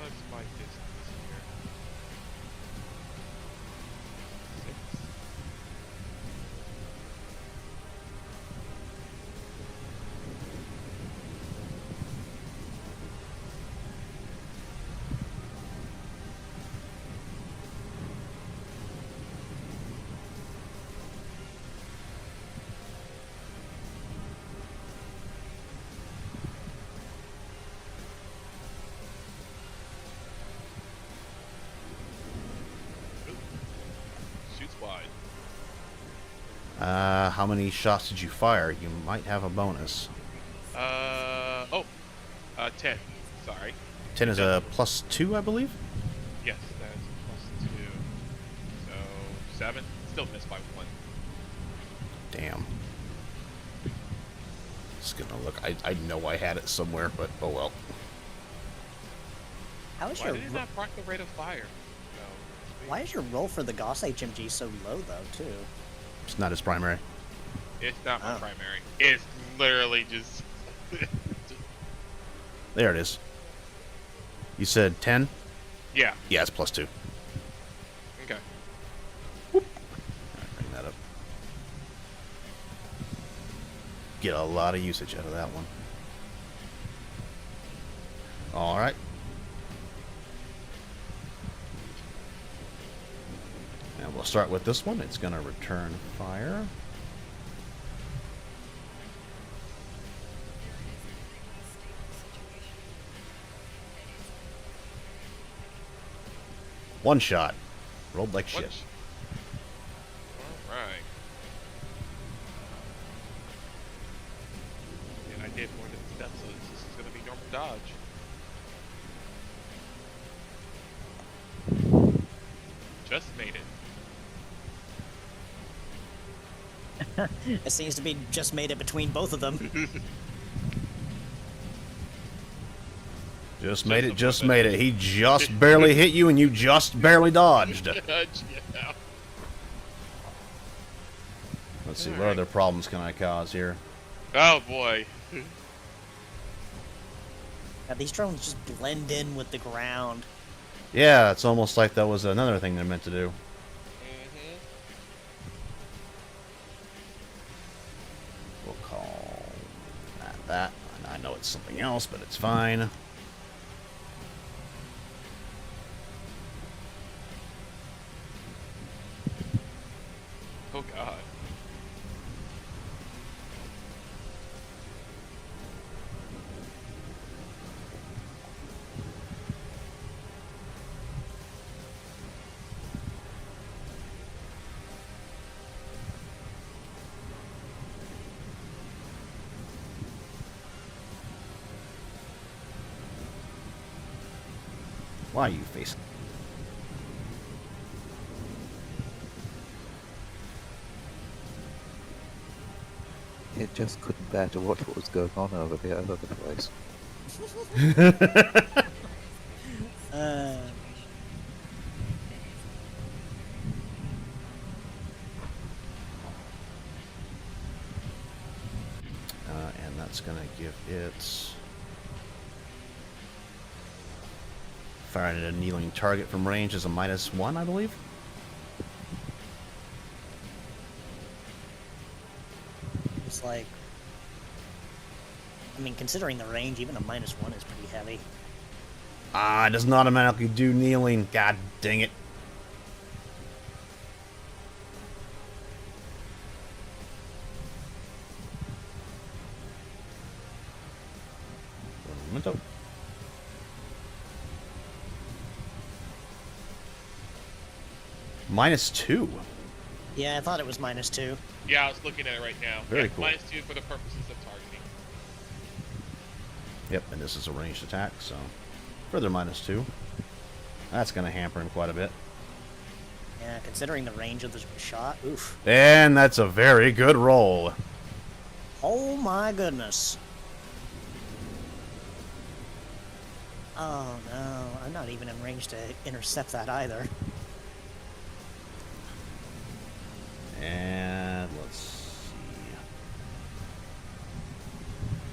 What's my distance here? 6. Shoots wide. How many shots did you fire? You might have a bonus. 10. Sorry. 10 is a +2, I believe? Yes, that is +2. So, 7. Still missed by 1. Damn. It's gonna look... I know I had it somewhere, but oh well. How is Why your did it not proc the rate of fire? Why is your roll for the Gauss HMG so low though, too? It's not his primary. It's not my primary. It's literally just... There it is. You said 10? Yeah. Yeah, it's +2. Okay. Bring that up. Get a lot of usage out of that one. Alright. And we'll start with this one. It's going to return fire. One shot. Rolled like shit. Alright. And I did more than steps, so this is going to be normal dodge. Just made it. It seems to be just made it between both of them. Just made it, just made it. He just barely hit you and you just barely dodged. Yeah. Let's see, what other problems can I cause here? Oh boy. Now, these drones just blend in with the ground. Yeah, it's almost like that was another thing they're meant to do. We'll call that. I know it's something else, but it's fine. Oh god. Why are you facing? It just couldn't bear to watch what was going on over the other place. it's firing at a kneeling target from range is a -1, I believe. It's like, I mean, considering the range, even a -1 is pretty heavy. Ah, it does not automatically do kneeling. God dang it. Un momento. -2. Yeah, I thought it was -2. Yeah, I was looking at it right now. Very Yeah, cool. -2 for the purposes of targeting. Yep, and this is a ranged attack, so further -2. That's going to hamper him quite a bit. Yeah, considering the range of the shot, oof. And that's a very good roll. Oh my goodness. Oh no, I'm not even in range to intercept that either. And let's see.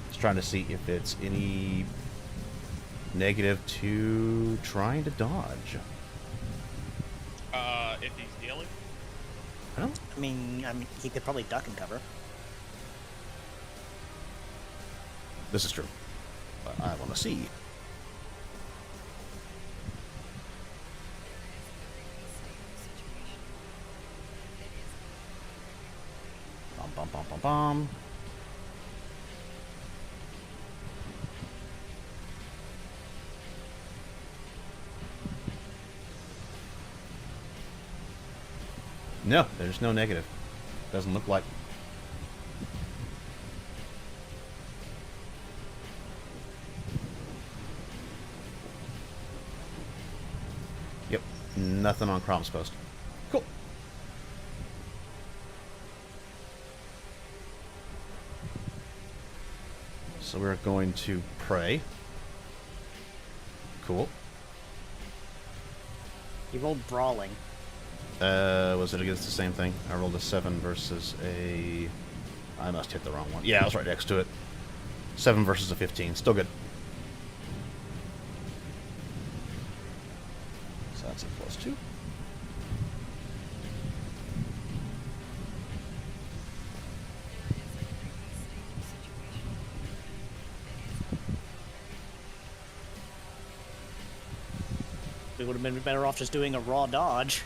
Just trying to see if it's any negative to trying to dodge. If he's kneeling? I mean, he could probably duck and cover. This is true. But I want to see. Bum, bum, bum, bum, bum. No, there's no negative. Doesn't look like. Yep, nothing on Crom's post. Cool. So we're going to pray. Cool. He rolled brawling. Was it against the same thing? I rolled a 7 versus a... I must hit the wrong one. Yeah, I was right next to it. 7 versus a 15. Still good. So that's a +2. We would have been better off just doing a raw dodge.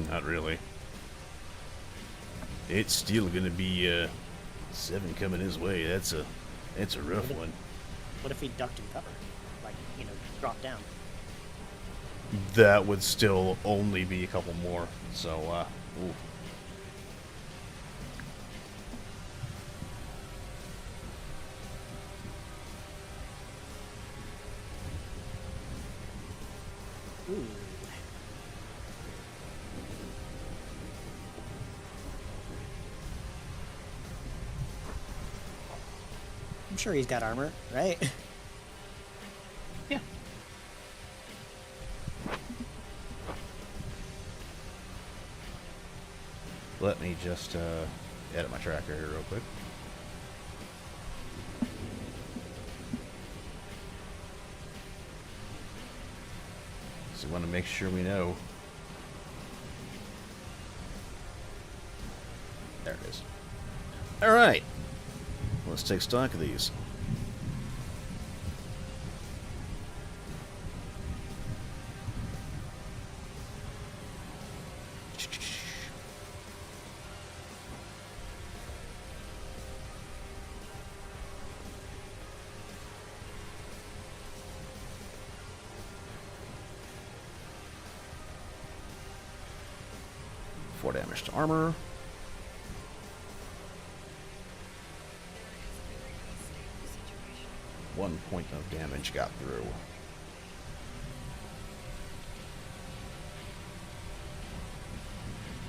Not really. It's still gonna be 7 coming his way. That's a rough one. What if he ducked and covered? Like, you know, dropped down. That would still only be a couple more. So, ooh. Ooh. I'm sure he's got armor, right? Yeah. Let me just edit my tracker here real quick. So we want to make sure we know. There it is. All right. Let's take stock of these. Four damage to armor. One point of damage got through.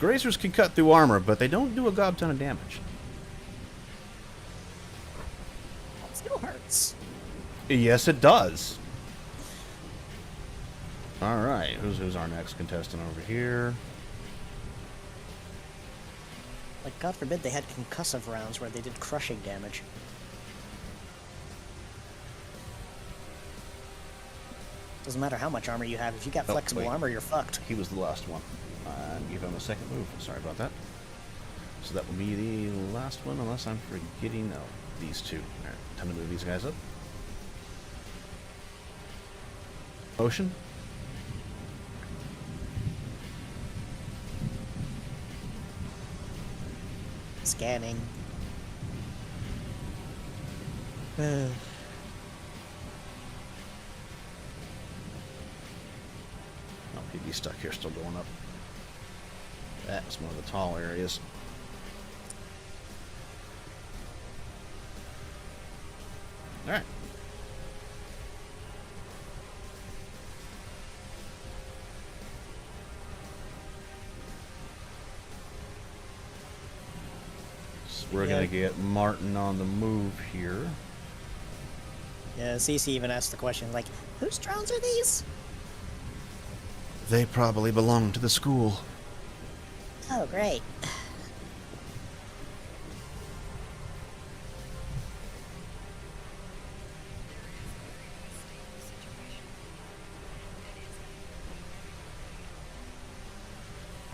Grazers can cut through armor, but they don't do a god ton of damage. It still hurts. Yes, it does. All right, who's our next contestant over here? Like, God forbid they had concussive rounds where they did crushing damage. Doesn't matter how much armor you have. If you got flexible armor, you're fucked. He was the last one. Give him a second move. Sorry about that. So that will be the last one, unless I'm forgetting. No, these two. All right, time to move these guys up. Motion. Scanning. He'd be stuck here, still going up. That's one of the tall areas. All right. So we're gonna get Martin on the move here. Yeah, Cece even asked the question, like, whose drones are these? They probably belong to the school. Oh, great.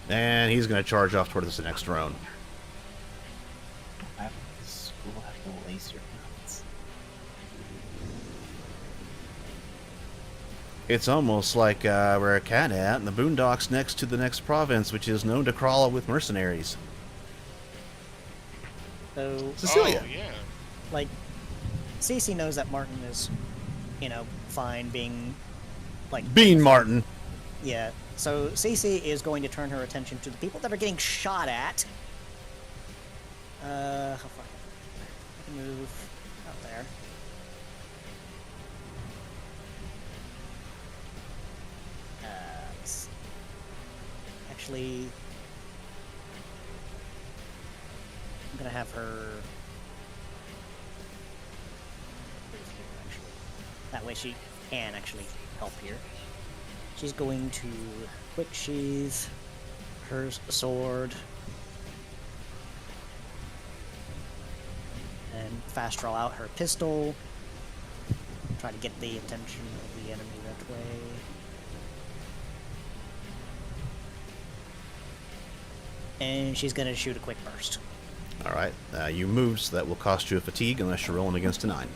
And he's going to charge off towards the next drone. Why would the school have the laser guns? It's almost like we're a cat at in the boondocks next to the next province, which is known to crawl with mercenaries. So, Cecilia. Oh, yeah. Like, Cece knows that Martin is, you know, fine being, like... Bean Martin. Yeah. So Cece is going to turn her attention to the people that are getting shot at. How far? I can move out there. Actually, I'm gonna have her. That way she can actually help here. She's going to quick sheath her sword and fast draw out her pistol. Try to get the attention of the enemy that way. And she's going to shoot a quick burst. Alright, you moved, so that will cost you a fatigue unless you're rolling against a 9.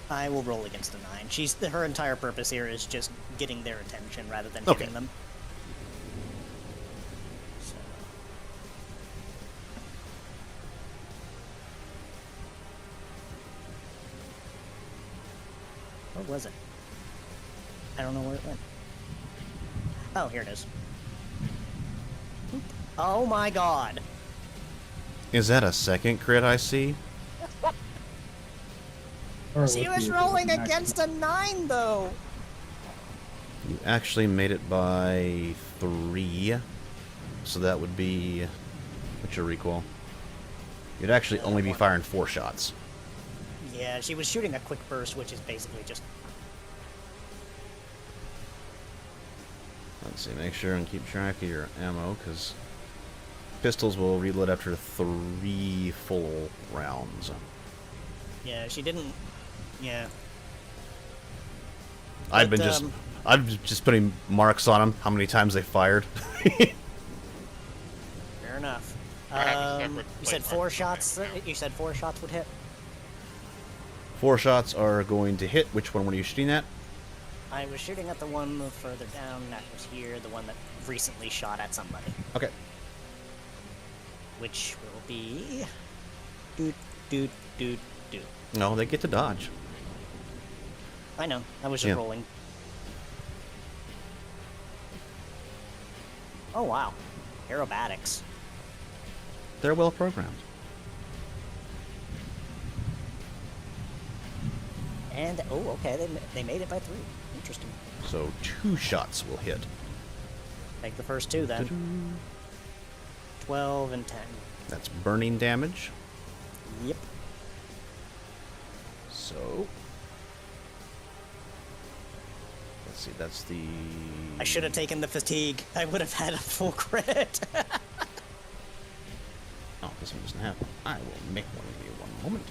I will roll against a 9. Her entire purpose here is just getting their attention rather than hitting them. So. Where was it? I don't know where it went. Oh, here it is. Oop. Oh my god! Is that a second crit I see? She was rolling against a 9, though! You actually made it by 3. So that would be... What's your recoil? You'd actually only be firing 4 shots. Yeah, she was shooting a quick burst, which is basically just... Let's see, make sure and keep track of your ammo, because pistols will reload after 3 full rounds. Yeah, she didn't... Yeah. I've just putting marks on them, how many times they fired. Fair enough. You said 4 shots? You said 4 shots would hit? 4 shots are going to hit. Which one were you shooting at? I was shooting at the one further down, that was here, the one that recently shot at somebody. Okay. Which will be... Doot, doot, doot, doot. No, they get to dodge. I know, I was just rolling. Oh wow, aerobatics. They're well programmed. And, oh okay, they made it by 3. Interesting. So 2 shots will hit. Take the first 2 then. 12 and 10. That's burning damage. Yep. So... let's see, that's the... I should have taken the fatigue. I would have had a full crit. Oh, this one doesn't have one. I will make one of you one moment.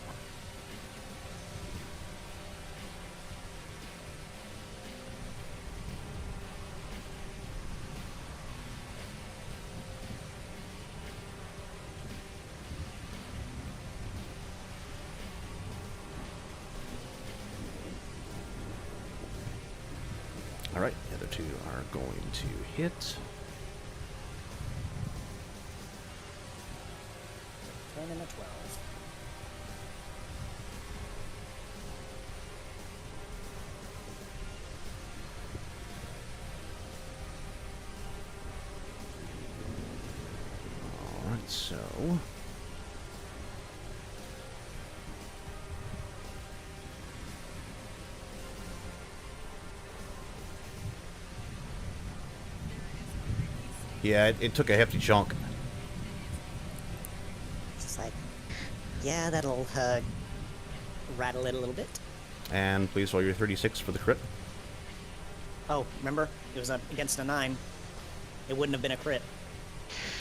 Alright, the other two are going to hit. 10 and a 12. Alright, so... Yeah, it took a hefty chunk. Just like, yeah, that'll rattle it a little bit. And please roll your 36 for the crit. Oh, remember? It was against a 9. It wouldn't have been a crit.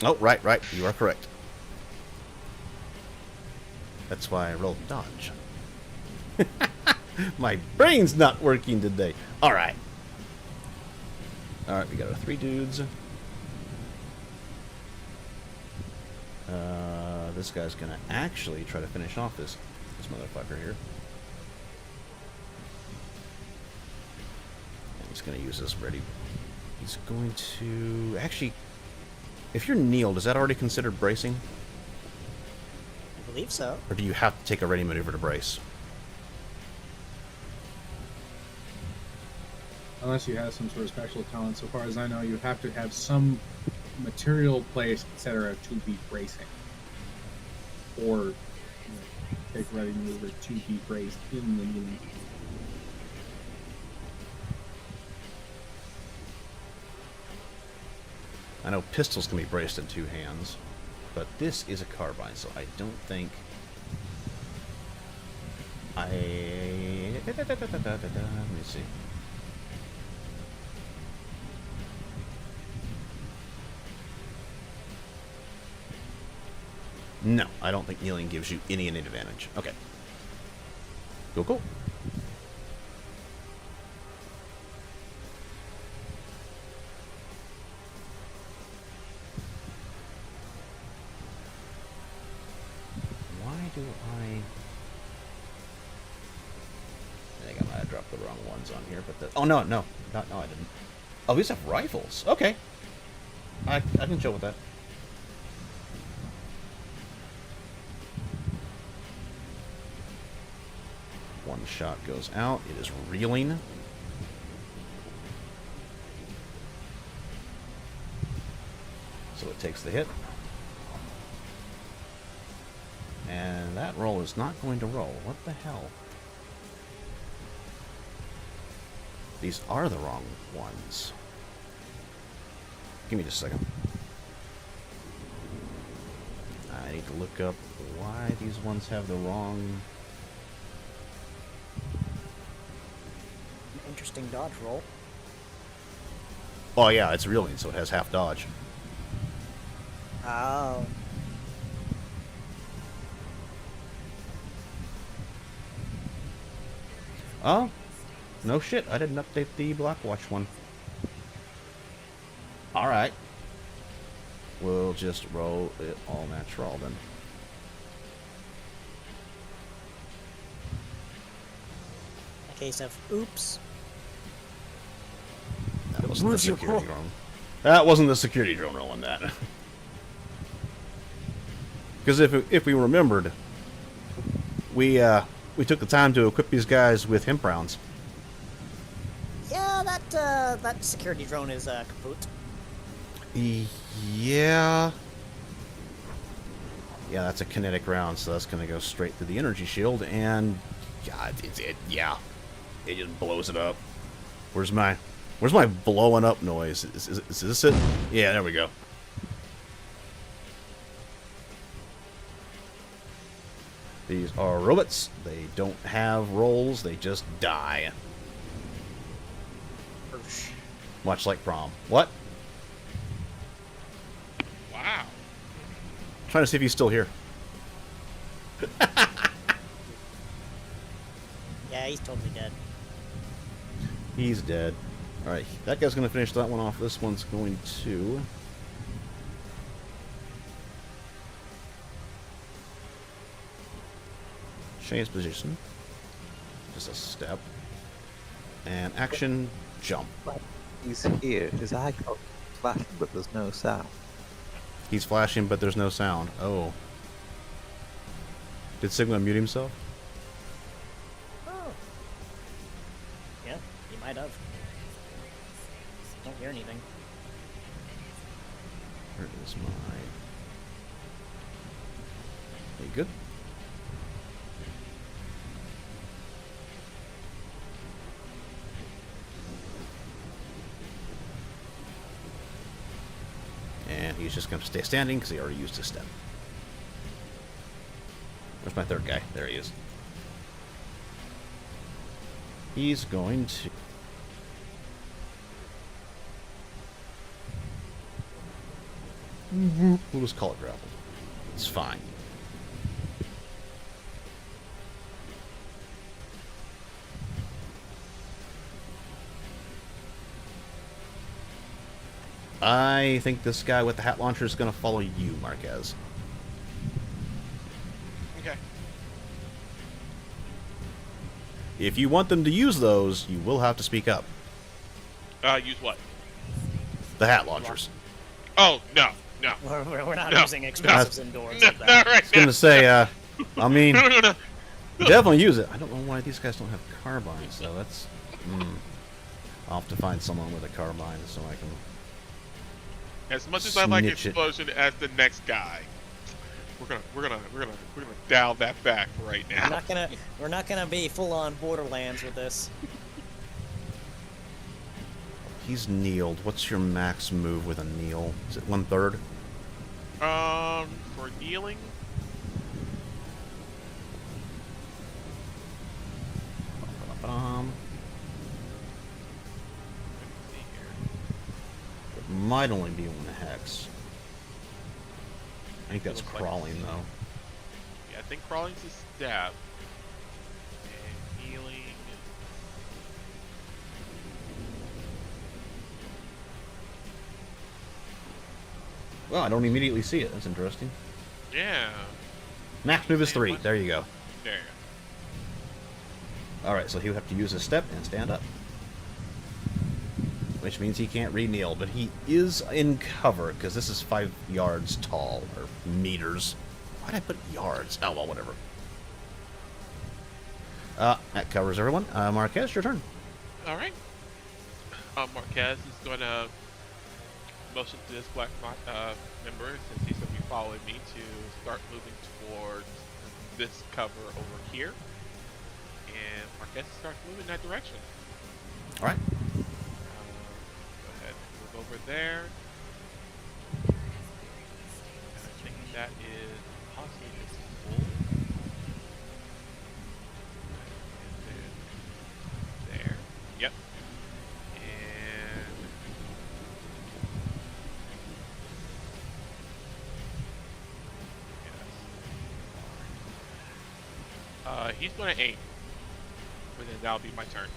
Oh, right. You are correct. That's why I rolled dodge. My brain's not working today. Alright. Alright, we got our 3 dudes. This guy's gonna actually try to finish off this motherfucker here. And he's gonna use this ready. He's going to... Actually, if you're kneeled, is that already considered bracing? I believe so. Or do you have to take a ready maneuver to brace? Unless you have some sort of special talent. So far as I know, you have to have some material placed, etc., to be bracing. Or take ready maneuver to be braced in the kneeling. I know pistols can be braced in 2 hands, but this is a carbine, so I don't think let me see. No, I don't think kneeling gives you any advantage. Okay. Cool. Why do I think I might have dropped the wrong ones on here, but oh no, I didn't. Oh, these have rifles. Okay. I can chill with that. One shot goes out. It is reeling. So it takes the hit. And that roll is not going to roll. What the hell? These are the wrong ones. Give me just a second. I need to look up why these ones have the wrong... Interesting dodge roll. Oh yeah, it's reeling, so it has half dodge. Oh. Oh, no shit, I didn't update the Blackwatch one. Alright. We'll just roll it all natural then. A case of oops. That wasn't the security drone. That wasn't the security drone rolling that. Because if we remembered, we took the time to equip these guys with hemp rounds. Yeah, that security drone is kaput. Yeah. Yeah, that's a kinetic round, so that's gonna go straight through the energy shield, and God, it just blows it up. Where's my blowing up noise? Is this it? Yeah, there we go. These are robots. They don't have rolls. They just die. Much like prom. What? Wow. Trying to see if he's still here. Yeah, he's totally dead. He's dead. Alright, that guy's going to finish that one off. This one's going to... change position. Just a step. And action, jump. He's here. His icon flashing, but there's no sound. He's flashing, but there's no sound. Oh. Did Sigma mute himself? Oh. Yeah, he might have. Don't hear anything. Where is my... Are you good? And he's just going to stay standing because he already used his step. Where's my third guy? There he is. He's going to... We'll just call it grappled. It's fine. I think this guy with the hat launcher is going to follow you, Marquez. Okay. If you want them to use those, you will have to speak up. Use what? The hat launchers. Oh, no. No. We're not No. using explosives indoors No, like that. not right I was going now. to say, I mean, No. definitely use it. I don't know why these guys don't have carbines, so that's... I'll have to find someone with a carbine so I can... As much as I like snitch it. explosion as the next guy, we're gonna dial that back right now. We're not gonna be full on Borderlands with this. He's kneeled. What's your max move with a kneel? Is it 1/3? For kneeling, It might only be 1 hex. I think that's Looks like crawling, though. yeah, I think crawling's a stab, and kneeling. Well, I don't immediately see it. That's interesting. Yeah. Max move is 3. There you go. There you Alright, so he would have to use a step and stand up. Which means he can't re-kneel, but he is in cover, because this is 5 yards tall, or meters. Why'd I put yards? Oh, well, whatever. That covers everyone. Marquez, your turn. go. All right. Marquez is gonna motion to this black member, since he's gonna be following me, to start moving towards this cover over here, and Marquez starts moving in that direction. All right. Go ahead and move over there. And I think that is possibly his full. And then there. Yep. And he's gonna aim. But then that'll be my turn.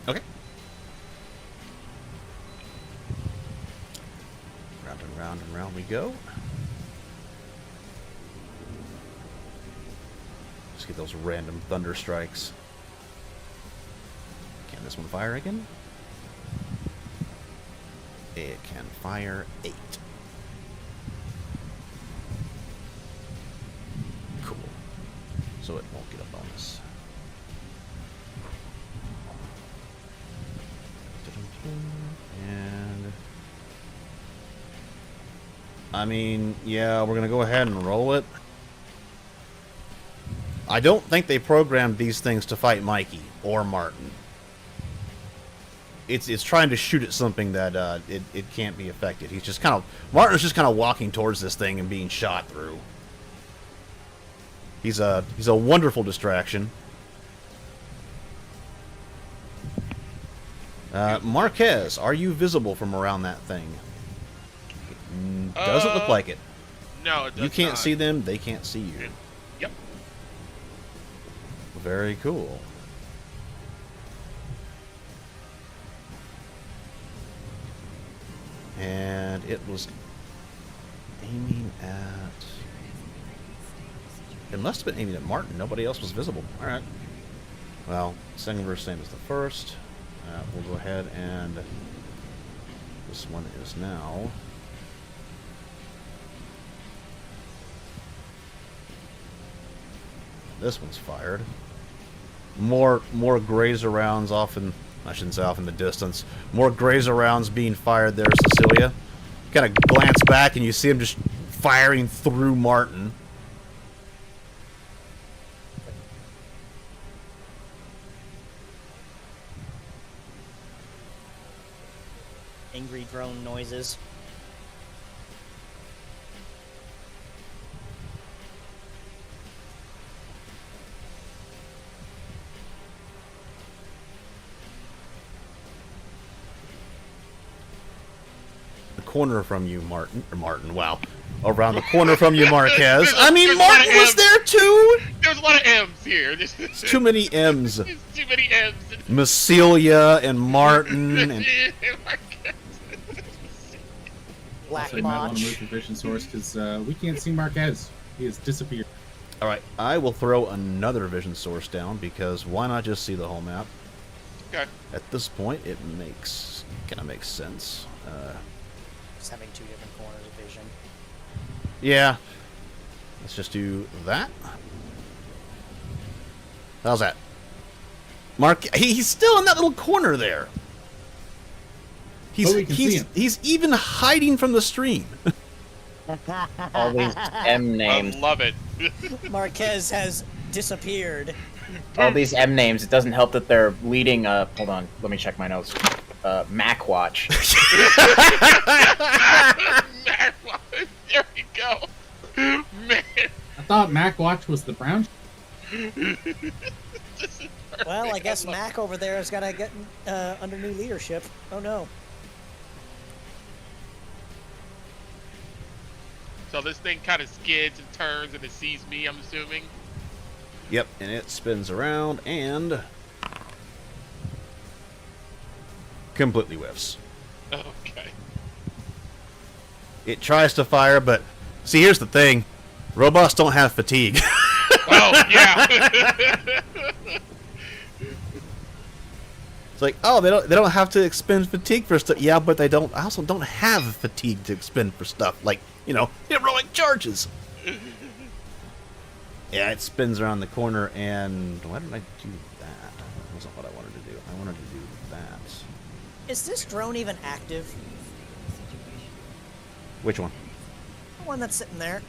Okay. Round and round and round we go. Just get those random thunder strikes. Can this one fire again? It can fire 8. Cool. So it won't get a bonus. And I mean, yeah, we're gonna go ahead and roll it. I don't think they programmed these things to fight Mikey or Martin. It's trying to shoot at something that it can't be affected. He's just kind of Martin's just kind of walking towards this thing and being shot through. He's a wonderful distraction. Marquez, are you visible from around that thing? Doesn't look like it. No, it does You can't not. see them, they can't see you. Yep. Very cool. And it was aiming at... It must have been aiming at Martin. Nobody else was visible. Alright. Well, second verse same as the first. We'll go ahead and... This one is now... This one's fired. More grazer rounds off in... I shouldn't say off in the distance. More grazer rounds being fired there, Cecilia. Kind of glance back and you see him just firing through Martin. Angry drone noises. Corner from you, Martin. Wow. Around the corner from you, Marquez. I mean, Martin was there too! There's a lot of M's here. There's too many M's. There's too many M's. Massilia and Martin and... Black Also, you might want Botch. to move your vision source because we can't see Marquez. He has disappeared. Alright, I will throw another vision source down because why not just see the whole map? Okay. At this point, it kind of makes sense. Just having two different corners of vision. Yeah. Let's just do that. How's that? He's still in that little corner there. He's even hiding from the stream. All these M names. I love it. Marquez has disappeared. All these M names. It doesn't help that they're leading. Hold on. Let me check my notes. Mac Watch. Mac Watch. There we go. Man. I thought Mac Watch was the brown. Well, I guess Mac over there has got to get under new leadership. Oh no. So this thing kind of skids and turns and it sees me, I'm assuming. Yep, and it spins around and completely whiffs. Okay. It tries to fire, but see, here's the thing: robots don't have fatigue. Oh yeah. It's like, oh, they don't have to expend fatigue for stuff. Yeah, but they also don't have fatigue to expend for stuff like, heroic charges. Yeah, it spins around the corner, and why didn't I do that? That wasn't what I wanted to do. I wanted to do that. Is this drone even active? Which one? The one that's sitting there.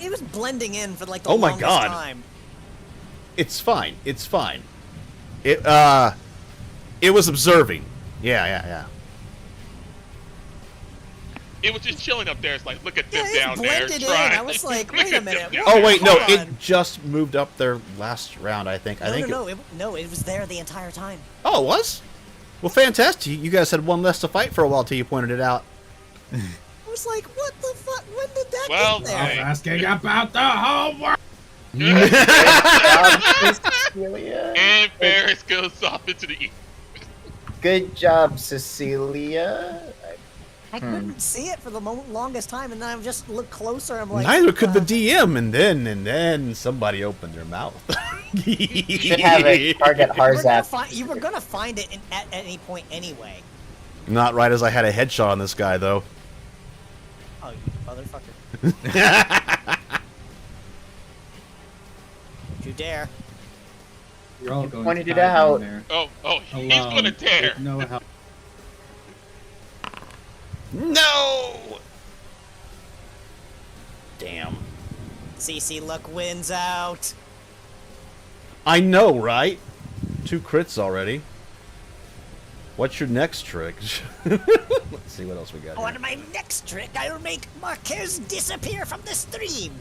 It was blending in for like the longest time. It's fine. It's fine. It was observing. Yeah. It was just chilling up there. It's like, look at them Yeah, down there. blended in. Trying. I was like, wait a minute. Oh wait, no, Hold it on. just moved up there last round. I think. No, it was there the entire time. Oh, it was? Well, fantastic. You guys had one less to fight for a while till you pointed it out. I was like, what the fuck? When did that Well, get there? I'm asking about the homework. And Ferris goes off into the east. Good job, Cecilia. I couldn't see it for the longest time, and then I just looked closer. I'm like, Neither could the DM, and then somebody opened their mouth. Should have a target Harzat. You were gonna find it at any point anyway. Not right as I had a headshot on this guy, though. Oh, you motherfucker! Don't you dare! You're all going Pointed to it die out. down there. Oh, he's Alone, gonna dare. with no help. No! Damn. CC Luck wins out. I know, right? 2 crits already. What's your next trick? Let's see what else we got. On my next trick, I'll make Marquez disappear from the stream.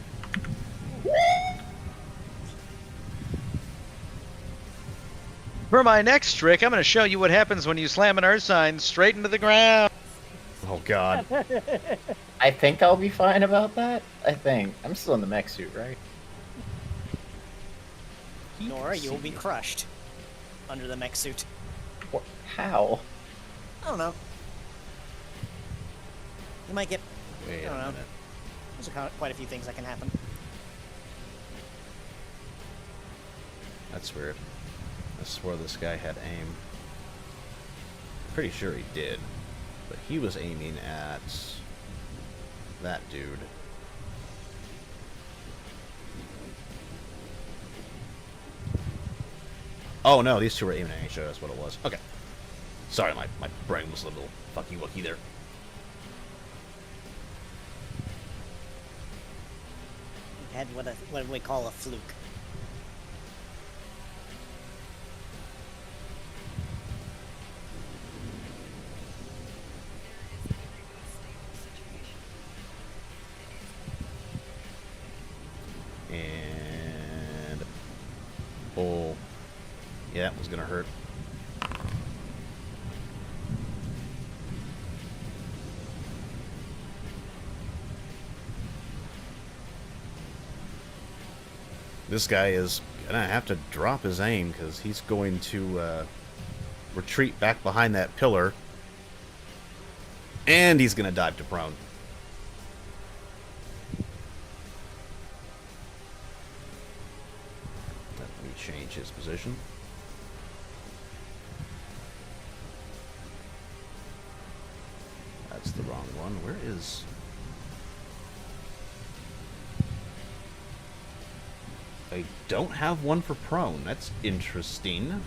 For my next trick, I'm going to show you what happens when you slam an earth sign straight into the ground. Oh God. I think I'll be fine about that. I think. I'm still in the mech suit, right? Nora, you will be crushed under the mech suit. How? I don't know. You might get. Wait I don't a know. minute. There's quite a few things that can happen. That's weird. I swore this guy had aim. Pretty sure he did. But he was aiming at that dude. Oh no, these two were aiming at each other, that's what it was. Okay. Sorry, my brain was a little fucky-wucky there. Had what we call a fluke. And oh, yeah, it was gonna hurt. This guy is gonna have to drop his aim because he's going to retreat back behind that pillar, and he's gonna dive to prone. Let me change his position. That's the wrong one. Where is... I don't have one for prone. That's interesting.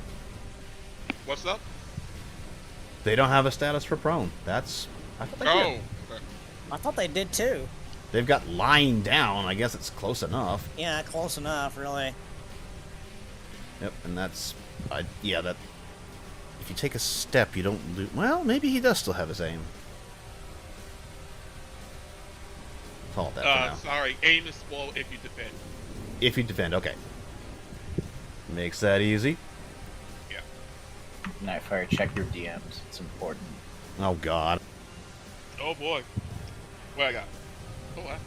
What's up? They don't have a status for prone. That's... I thought they did. Okay. I thought they did too. They've got lying down. I guess it's close enough. Yeah, close enough, really. Yep, and that's... yeah, that... If you take a step, you don't lose... Well, maybe he does still have his aim. Call it that for now. Sorry, aim is slow if you defend. If you defend, okay. Makes that easy. Yeah. Nightfire, check your DMs. It's important. Oh, God. Oh, boy. What I got? Oh, what?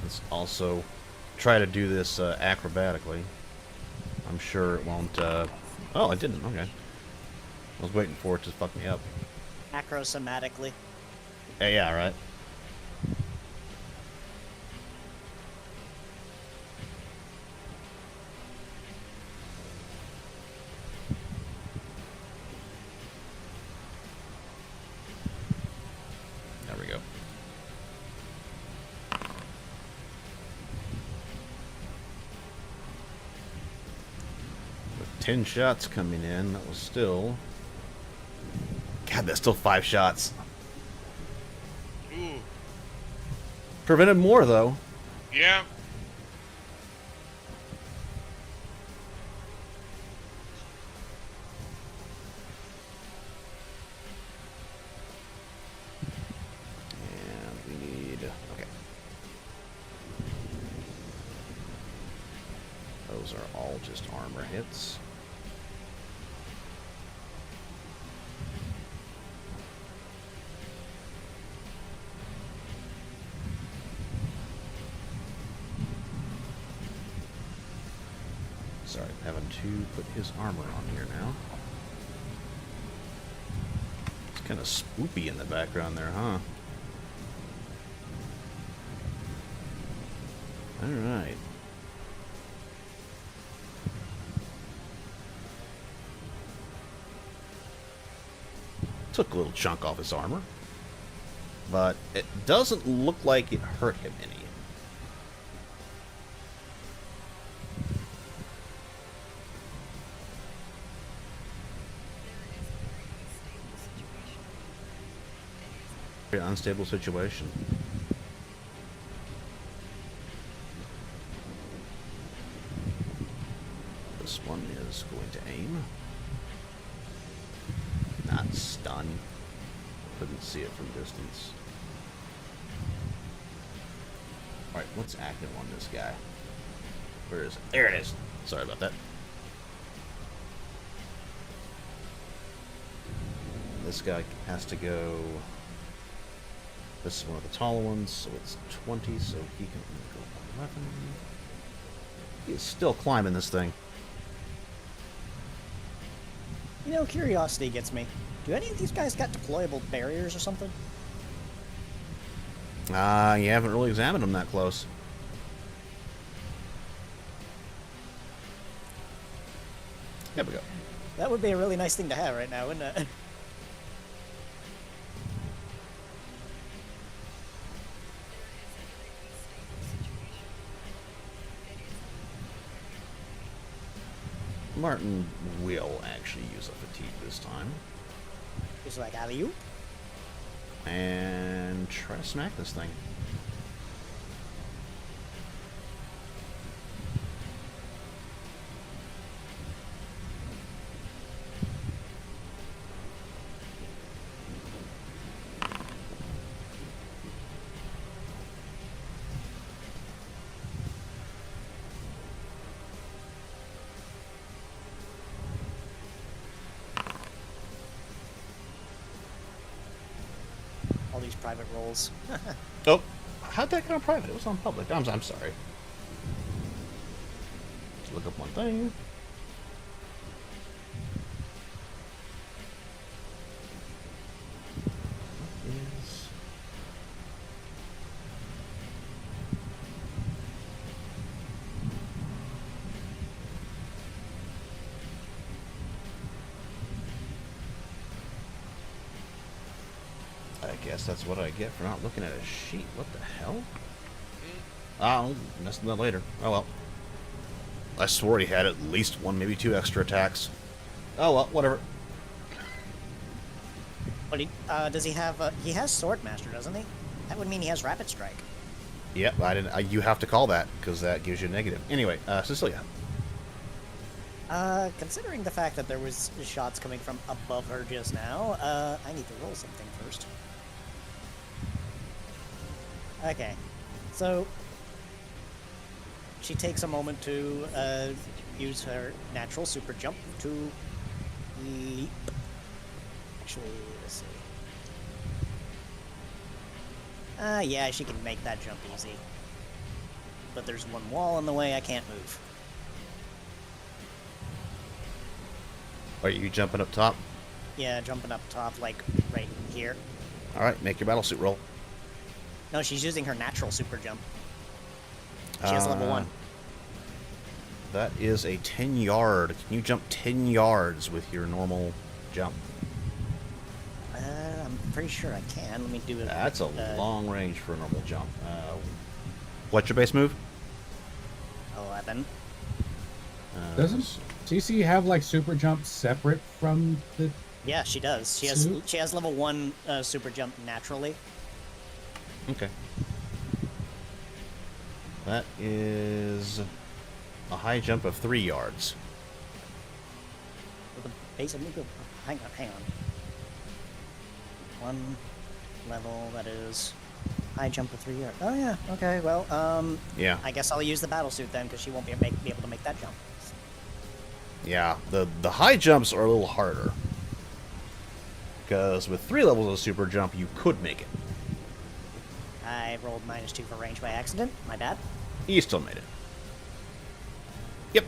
Let's also try to do this acrobatically. I'm sure it won't... Oh, it didn't. Okay. I was waiting for it to fuck me up. Acrosomatically. Yeah, right. There we go. With 10 shots coming in, that was still... God, that's still 5 shots. Ooh. Prevented more, though. Yeah. And we need... Okay. Those are all just armor hits. Sorry, having to put his armor on here now. It's kind of spoopy in the background there, huh? Alright. Took a little chunk off his armor. But it doesn't look like it hurt him any. Very unstable situation. This one is going to aim. Not stun. Couldn't see it from distance. Alright, what's active on this guy? Where is it? There it is. Sorry about that. This guy has to go... This is one of the taller ones, so it's 20, so he can go 11. He is still climbing this thing. You know, curiosity gets me. Do any of these guys got deployable barriers or something? You haven't really examined them that close. There we go. That would be a really nice thing to have right now, wouldn't it? Martin will actually use a fatigue this time. Just like alley-oop. And try to smack this thing. All these private roles. Oh, how'd that go private? It was on public. I'm sorry. Let's look up one thing. I guess that's what I get for not looking at a sheet. What the hell? I'll mess with that later. Oh well. I swore he had at least one, maybe two extra attacks. Oh well, whatever. But does he have? He has Swordmaster, doesn't he? That would mean he has Rapid Strike. Yep, I didn't. You have to call that because that gives you a negative. Anyway, Cecilia. Considering the fact that there was shots coming from above her just now, I need to roll something first. Okay, so she takes a moment to use her natural super jump to leap. Actually, let's see. Yeah, she can make that jump easy. But there's one wall in the way, I can't move. Are you jumping up top? Yeah, jumping up top, like, right here. Alright, make your battlesuit roll. No, she's using her natural super jump. She has level 1. That is a 10 yard. Can you jump 10 yards with your normal jump? I'm pretty sure I can. Let me do it. That's a long range for a normal jump. What's your base move? 11. Doesn't CC have like super jump separate from the? Yeah, she does. She has level 1 super jump naturally. Okay. That is a high jump of 3 yards. With the base of go. Hang on. 1 level, that is high jump of 3 yards. Oh yeah, okay, well, yeah. I guess I'll use the battlesuit then, because she won't be able to make that jump. Yeah, the high jumps are a little harder. Because with 3 levels of super jump, you could make it. I rolled -2 for range by accident. My bad. You still made it. Yep.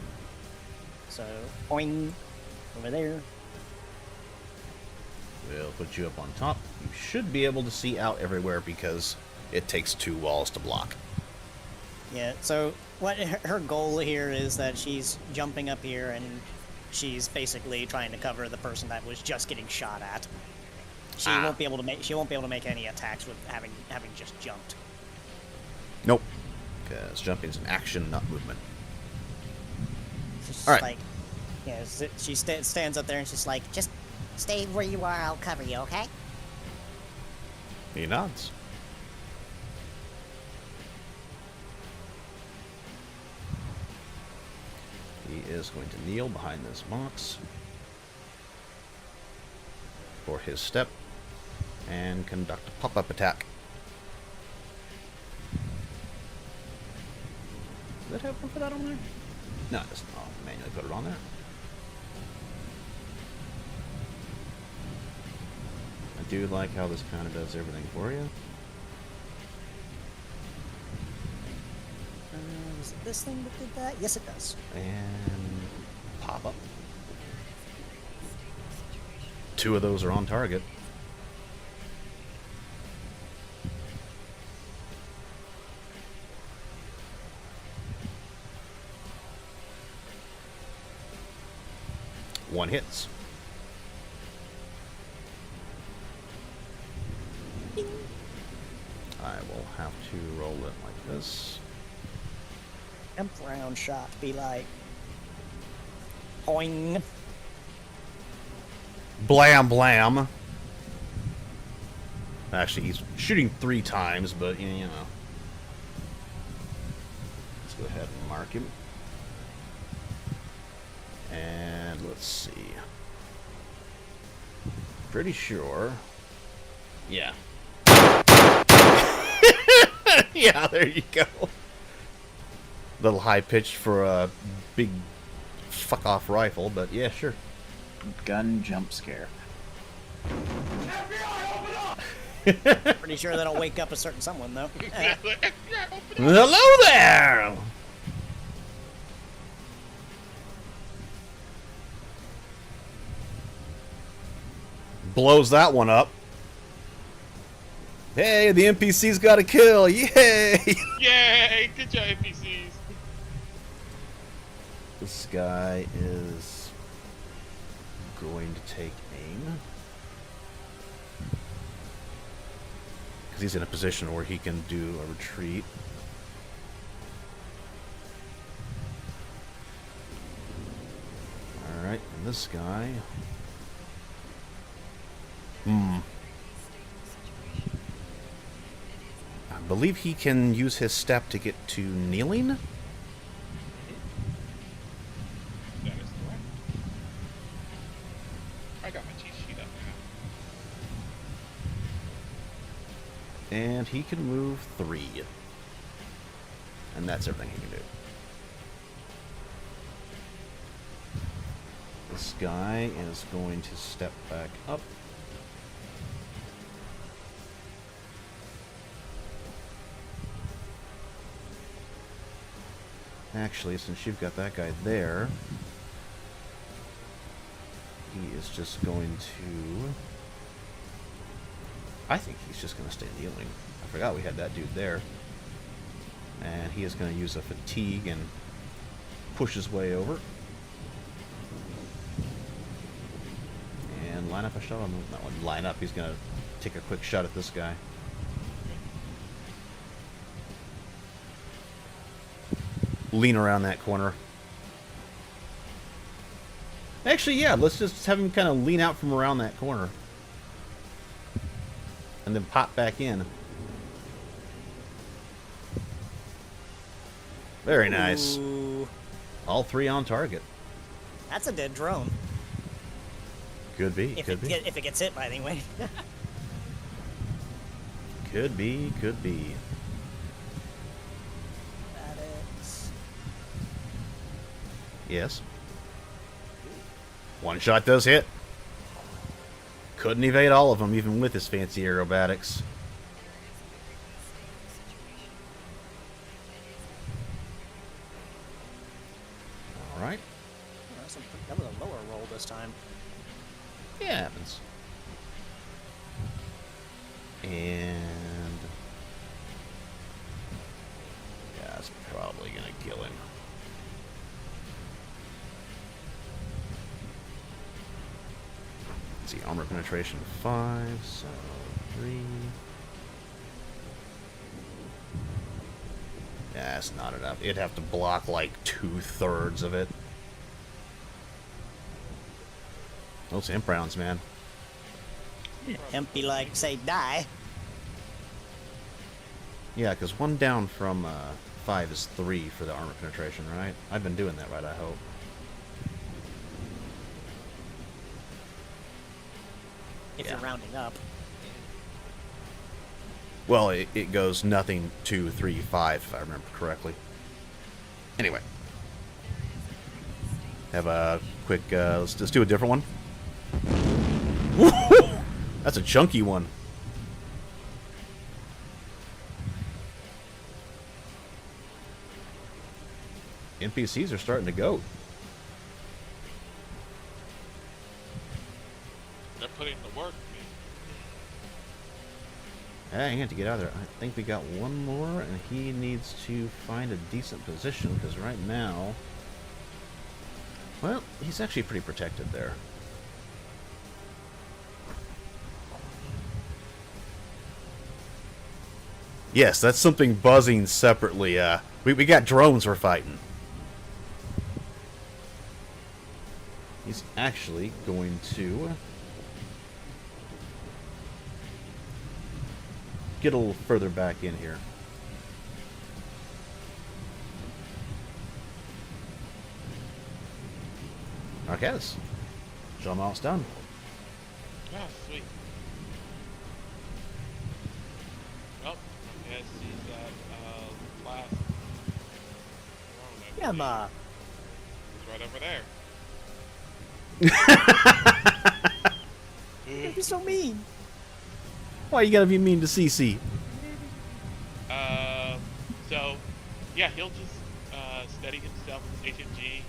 So, boing, over there. We'll put you up on top. You should be able to see out everywhere because it takes 2 walls to block. Yeah, so what her goal here is that she's jumping up here and she's basically trying to cover the person that was just getting shot at. She won't be able to make any attacks with having just jumped. Nope. Because jumping is an action, not movement. She's All right. like, yeah, she stands up there and she's like, just stay where you are, I'll cover you, okay? He nods. He is going to kneel behind this box for his step and conduct a pop-up attack. Does it have one for that on there? No, it doesn't. I'll manually put it on there. I do like how this kind of does everything for you. Is it this thing that did that? Yes, it does. And pop up. 2 of those are on target. One hits. I will have to roll it like this. Jump round shot be like, poing. Blam blam. Actually, he's shooting 3 times, but you know. Let's go ahead and mark him. And let's see. Pretty sure. Yeah. Yeah, there you go. Little high pitched for a big fuck off rifle, but yeah, sure. Gun jump scare. Pretty sure that'll wake up a certain someone, though. Hello there! Blows that one up. Hey, the NPC's got a kill! Yay! Yay! Good job, NPCs. This guy is going to take aim. Because he's in a position where he can do a retreat. Alright, and this guy... I believe he can use his step to get to kneeling? That is correct. I got my cheat sheet up now. And he can move 3. And that's everything he can do. This guy is going to step back up. Actually, since you've got that guy there, he is just going to... I think he's just going to stay kneeling. I forgot we had that dude there. And he is going to use a fatigue and push his way over. And line up a shot on that one. Line up, he's going to take a quick shot at this guy. Lean around that corner. Actually, yeah, let's just have him kind of lean out from around that corner. And then pop back in. Very nice. Ooh. All 3 on target. That's a dead drone. Could be, If could be. If it gets hit, anyway. Could be, could be. Yes. One shot does hit. Couldn't evade all of them, even with his fancy aerobatics. Alright. That was a lower roll this time. Yeah, it happens. And... yeah, that's probably gonna kill him. Let's see, armor penetration 5, so 3. Yeah, that's not enough. It'd have to block like 2/3 of it. Those imp rounds, man. Imp be like, say, die. Yeah, because 1 down from 5 is 3 for the armor penetration, right? I've been doing that right, I hope. If you're rounding up. Well, it goes nothing, 2, 3, 5, if I remember correctly. Anyway. Have a quick, let's just do a different one. Woo-hoo! That's a chunky one. NPCs are starting to go. They're putting the work. Hang on to get out of there. I think we got one more, and he needs to find a decent position, because right now... Well, he's actually pretty protected there. Yes, that's something buzzing separately. We got drones we're fighting. He's actually going to... get a little further back in here. Marquez. Show him how it's done. Oh, sweet. Well, Marquez sees that last. Yeah, Ma. It's right over there. You're so mean. Why you gotta be mean to CC? So, yeah, he'll just steady himself with his HMG,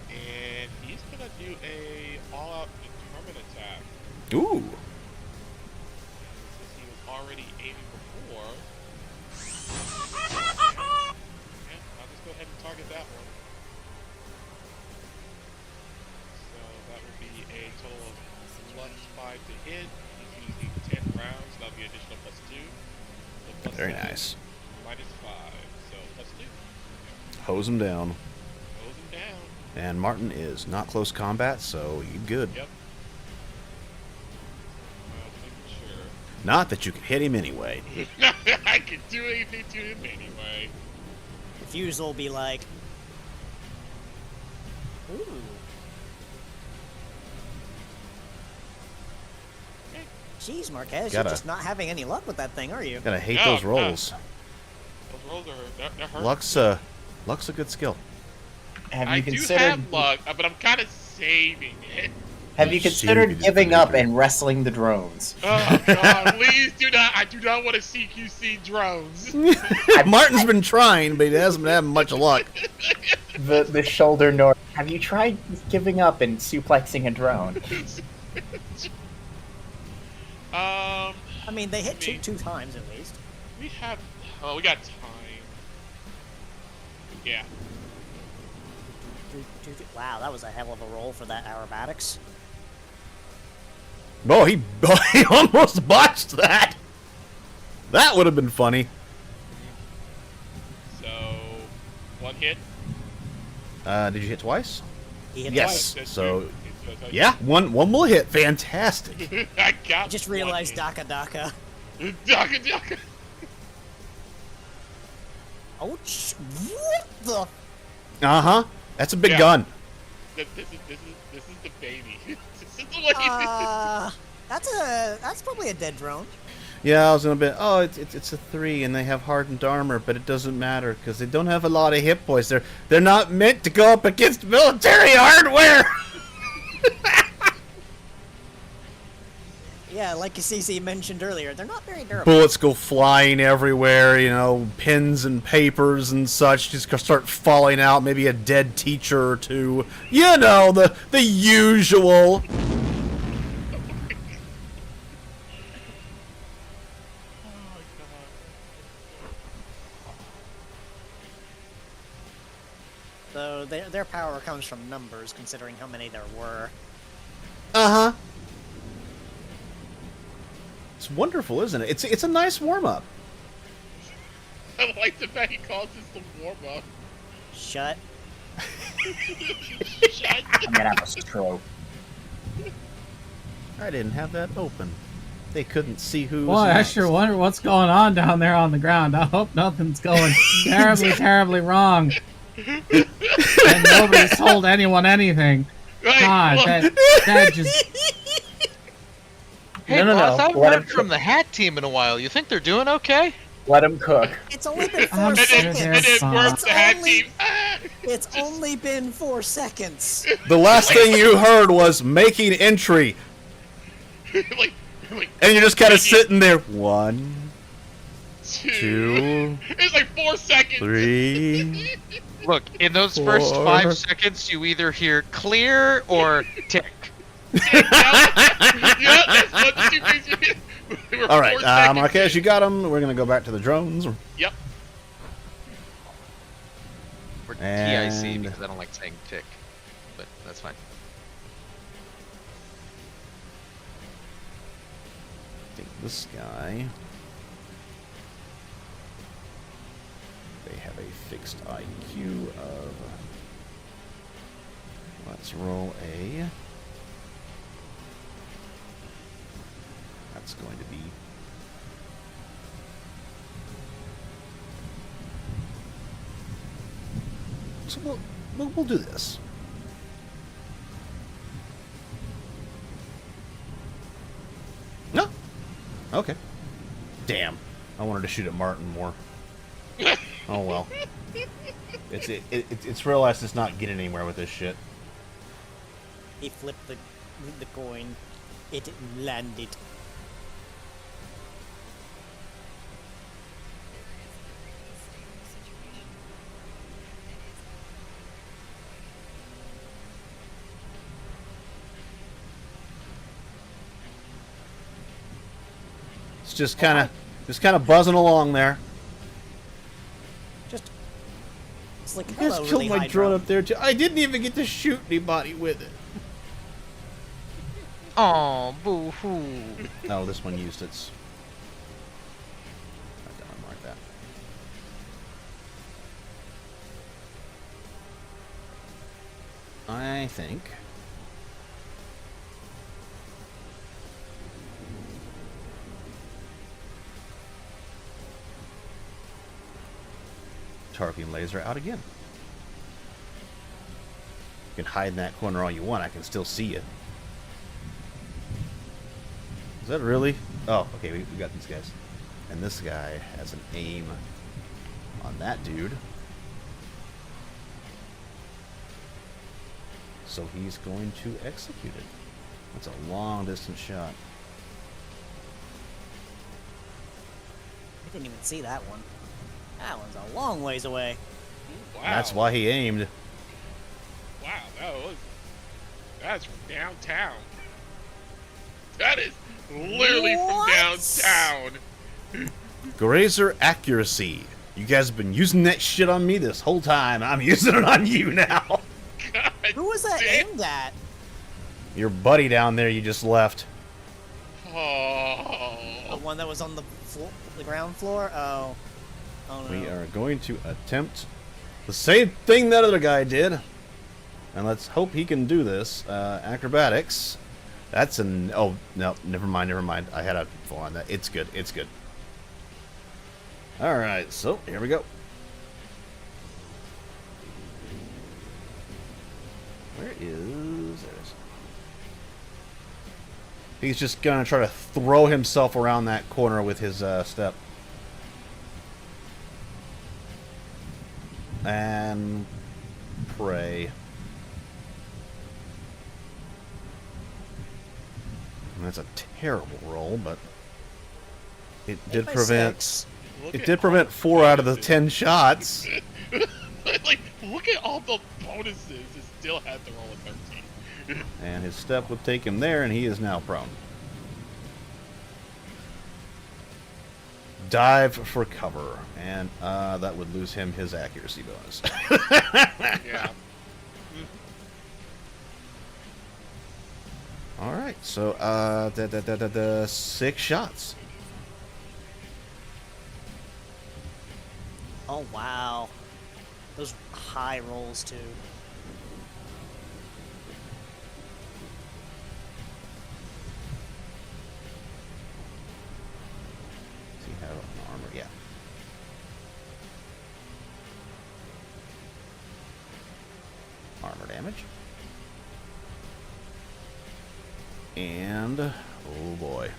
and he's gonna do a all-out determined attack. Ooh. Since he was already aiming before, yeah, I'll just go ahead and target that one. So that would be a total of +5 to hit. He's using 10 rounds. That'll be additional +2. So Very nice. -5, so +2. Hose him down. Hose him down. And Martin is not close combat, so you good. Yep. Sure. Not that you can hit him anyway. I can do anything to him anyway. The fuse will be like, ooh. Jeez, Marquez, you're just not having any luck with that thing, are you? Gotta hate those rolls. Those rolls are they're hurt. Luck's a good skill. Have you considered? I do have luck, but I'm kind of saving it. Have you considered giving up and wrestling the drones? Oh God! Please do not. I do not want to CQC drones. Martin's been trying, but he hasn't been having much luck. The shoulder north. Have you tried giving up and suplexing a drone? I mean, they hit two times at least. We have. Oh, we got time. Yeah. Wow, that was a hell of a roll for that aerobatics. Oh, he almost botched that. That would have been funny. So, one hit. Did you hit twice? He hit yes. twice. So, yeah, one will hit. Fantastic. I got. Just realized Daka Daka. Daka Daka. Ouch! What the? That's a big gun. This is the baby. This is the way. That's probably a dead drone. Yeah, I was gonna be. Oh, it's a 3, and they have hardened armor, but it doesn't matter because they don't have a lot of hit points. They're not meant to go up against military hardware. Yeah, like CC mentioned earlier, they're not very durable. Bullets go flying everywhere. You know, pens and papers and such just start falling out. Maybe a dead teacher or two. You know, the usual. So their power comes from numbers, considering how many there were. It's wonderful, isn't it? It's a nice warm-up. I like the fact he calls this the warm-up. Shut. Shut. I'm gonna have a stroke. I didn't have that open. They couldn't see who was Well, I next. sure wonder what's going on down there on the ground. I hope nothing's going terribly wrong. And nobody's told anyone anything. God, that just... Hey, No. boss, I haven't What heard if- from the Hat team in a while. You think they're doing okay? Let him cook. It's only been 4 I'm sure seconds. they're fine. It's only been 4 seconds. The last thing you heard was making entry. like, And you're just kind of sitting there. 1, 2, It's like 4 seconds. 3. Look, in those first 4. 5 seconds, you either hear clear or tick. Yeah, that's what the 2 things you did. They were All right, 4 seconds. Marquez, you got him. We're gonna go back to the drones. Yep. Or TIC, And- because I don't like saying tick. But that's fine. I think this guy. They have a fixed IQ of. Let's roll a. That's going to be. So we'll do this. No. Okay. Damn. I wanted to shoot at Martin more. Oh well. It's realized it's not getting anywhere with this shit. He flipped the coin. It landed. It's just kind of buzzing along there. It's like, You guys hello, killed really my high drone drone. up there too. I didn't even get to shoot anybody with it. Oh, boo-hoo. No, this one used its. I don't mark that. I think. Targeting laser out again. You can hide in that corner all you want. I can still see you. Is that really? Oh, okay, we got these guys. And this guy has an aim on that dude. So he's going to execute it. That's a long distance shot. I didn't even see that one. That one's a long ways away. Wow. That's why he aimed. Wow, that's from downtown. That is literally What? from downtown. Grazer accuracy. You guys have been using that shit on me this whole time. I'm using it on you now. God Who was that damn. aimed at? Your buddy down there you just left. Oh. The one that was on the ground floor? Oh. Oh no. We are going to attempt the same thing that other guy did. And let's hope he can do this. Acrobatics. That's an... Oh, no. Never mind. I had a full on that. It's good. Alright, so here we go. Where is... There it is. He's just going to try to throw himself around that corner with his step. And pray. And that's a terrible roll, but it did prevent. It did prevent 4 out of the 10 shots. Like, look at all the bonuses. It still had to roll a 13. And his step would take him there, and he is now prone. Dive for cover, and that would lose him his accuracy bonus. Yeah. All right, so 6 shots. Oh wow. Those high rolls too. See how an armor, yeah. Armor damage. And oh boy.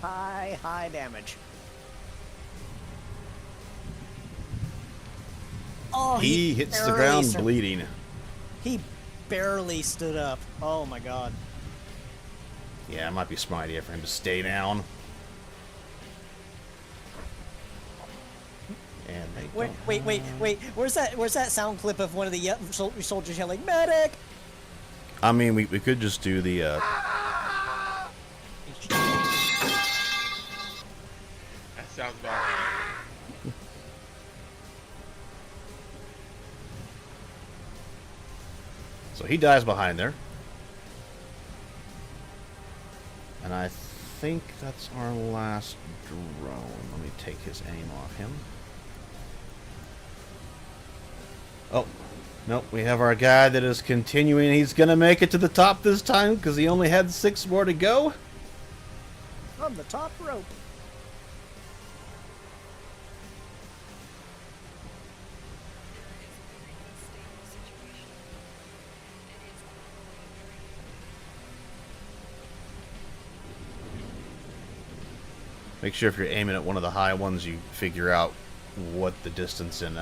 High damage. Oh, He hits the barely ground bleeding. He barely stood up. Oh my god. Yeah, it might be a smart idea for him to stay down. And they Wait. Where's that sound clip of one of the soldiers yelling, "Medic!" I mean, we could just do the. That sounds about right. So he dies behind there. And I think that's our last drone. Let me take his aim off him. Oh, nope, we have our guy that is continuing. He's going to make it to the top this time because he only had 6 more to go. From the top rope. Make sure if you're aiming at one of the high ones, you figure out what the distance in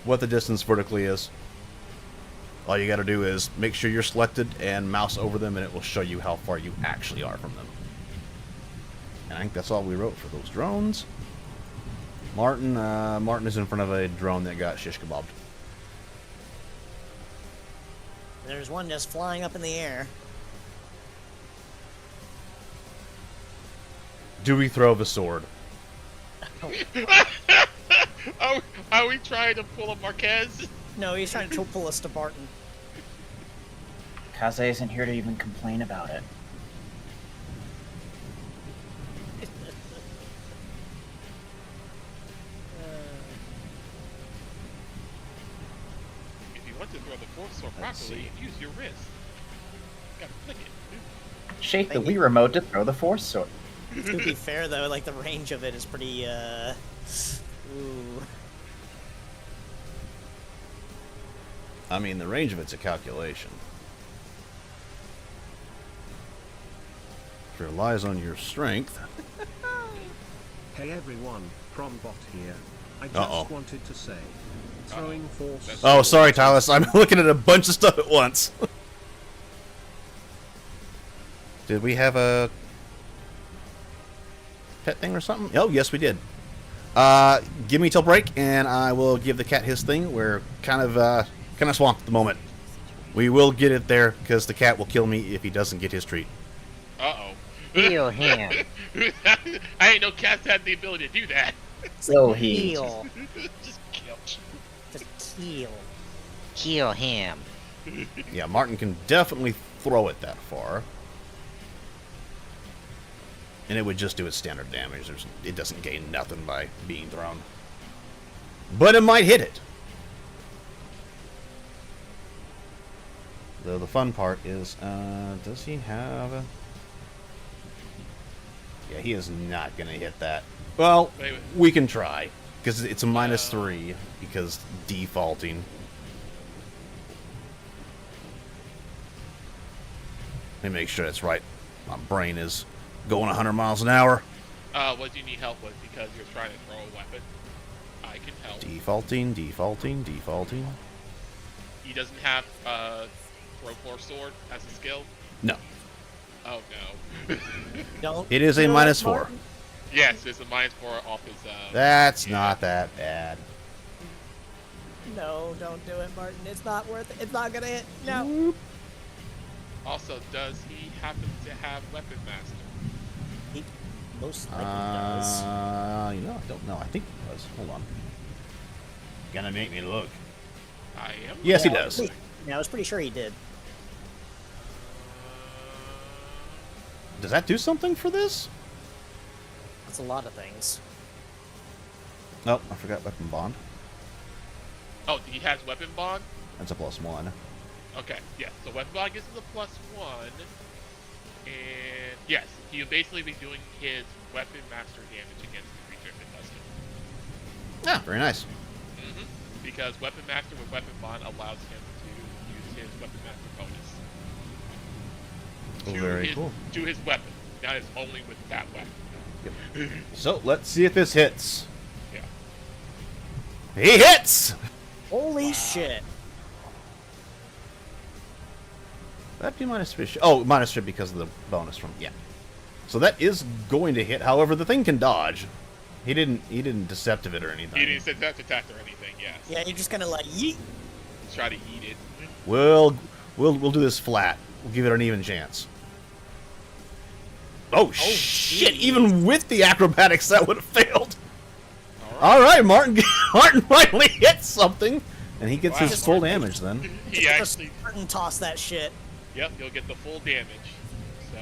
what the distance vertically is. All you got to do is make sure you're selected and mouse over them, and it will show you how far you actually are from them. And I think that's all we wrote for those drones. Martin is in front of a drone that got shish kebabbed. There's one just flying up in the air. Do we throw the sword? Are we trying to pull a Marquez? No, he's trying to pull us to Barton. Kaze isn't here to even complain about it. If you want to throw the force sword properly, use your wrist. You gotta flick it. Shake the Wii remote to throw the force sword. To be fair, though, like, the range of it is pretty, ooh. I mean, the range of it's a calculation. It relies on your strength. Hey everyone, Prombot here. I just wanted to say, throwing force... Oh, sorry, Tyler. I'm looking at a bunch of stuff at once. Did we have a pet thing or something? Oh, yes, we did. Give me till break, and I will give the cat his thing. We're kind of swamped at the moment. We will get it there, because the cat will kill me if he doesn't get his treat. Uh-oh. Heal him. I ain't know cats had the ability to do that. So he... Heal. Just kill. Just heal. Heal him. Yeah, Martin can definitely throw it that far. And it would just do its standard damage. It doesn't gain nothing by being thrown. But it might hit it. Though the fun part is, does he have a... Yeah, he is not going to hit that. Well, we can try. Because it's a -3, because defaulting. Let me make sure that's right. My brain is going 100 miles an hour. What do you need help with? Because you're trying to throw a weapon. I can help. Defaulting. He doesn't have throw force sword as a skill? No. Oh no. Don't. It is a -4. Yes, it's a -4 off his That's not that bad. No, don't do it, Martin. It's not worth it. It's not gonna hit. No. Also, does he happen to have Weapon Master? He most likely does. You know, I don't know. I think he does. Hold on. Gonna make me look. I am. Yes, he does. Yeah, I was pretty sure he did. Does that do something for this? That's a lot of things. Oh, I forgot weapon bond. Oh, he has Weapon Bond? That's a +1. Okay, yeah. So Weapon Bond gives him the +1. And yes, he'll basically be doing his Weapon Master damage against the creature if it does hit. Yeah, very nice. Because Weapon Master with Weapon Bond allows him to use his Weapon Master bonus. Very cool. To his weapon. Now it's only with that weapon. Yep. So let's see if this hits. Yeah. He hits! Holy shit. That'd be minus 3. Oh, minus 3 because of the bonus from So that is going to hit. However, the thing can dodge. He didn't deceptive it or anything. He didn't set attack or anything. Yes. Yeah, you're just gonna like yeet. Try to eat it. We'll do this flat. We'll give it an even chance. Oh shit! Even with the acrobatics, that would have failed. All right, Martin. Martin finally hits something, and he gets his full damage. Then He actually toss that shit. Yep, you'll get the full damage. So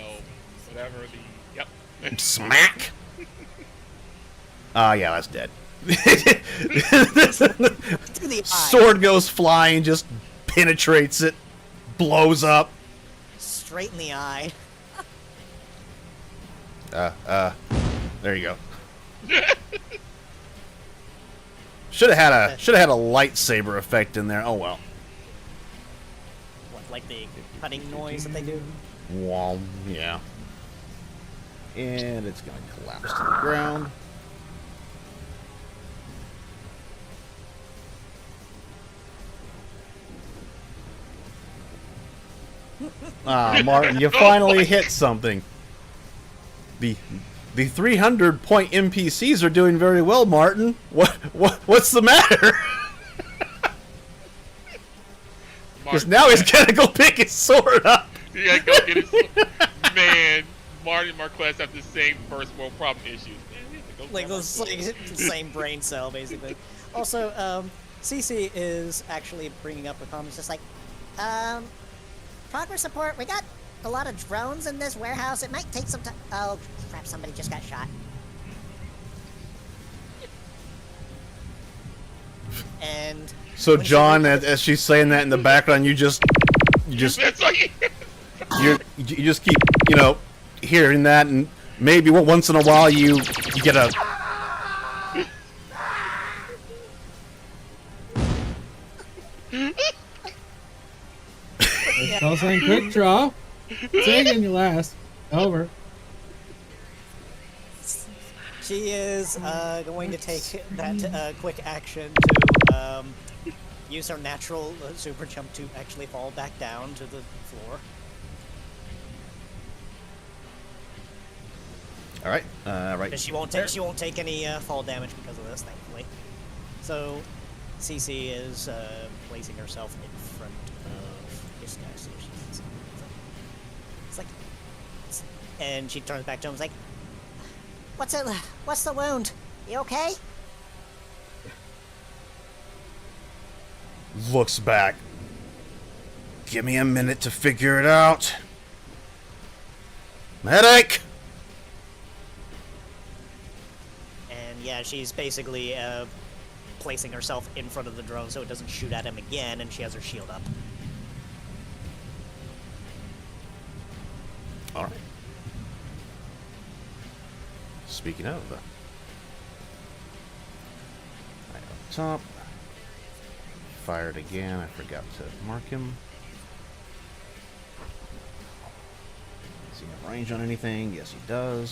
whatever the smack. Yeah, that's dead. Sword goes flying, just penetrates it, blows up. Straight in the eye. There you go. Should have had a lightsaber effect in there. Oh well. What, like the cutting noise that they do? Well, yeah. And it's gonna collapse to the ground. Ah, Martin, you finally hit something. The 300-point NPCs are doing very well, Martin. What's the matter? Because now he's gonna go pick his sword up. You gotta go get his sword. Man, Martin and Marquez have the same first world problem issues. Like those like, same brain cell, basically. Also, Cece is actually bringing up a comment, just like, progress support. We got a lot of drones in this warehouse. It might take some time. Oh crap! Somebody just got shot. And so, John, as she's saying that in the background, you just you just keep hearing that, and maybe once in a while you get a. Call sign quick draw. Taking your last. Over. She is going to take that quick action to use her natural super jump to actually fall back down to the floor. All right, right. She won't take any fall damage because of this, thankfully. So, Cece is placing herself in front of this guy. So it's like, and she turns back to him. It's like, what's the wound? You okay? Looks back. Give me a minute to figure it out. Medic! And yeah, she's basically placing herself in front of the drone so it doesn't shoot at him again, and she has her shield up. Alright. Speaking of, right up top. Fired again. I forgot to mark him. Does he have range on anything? Yes, he does.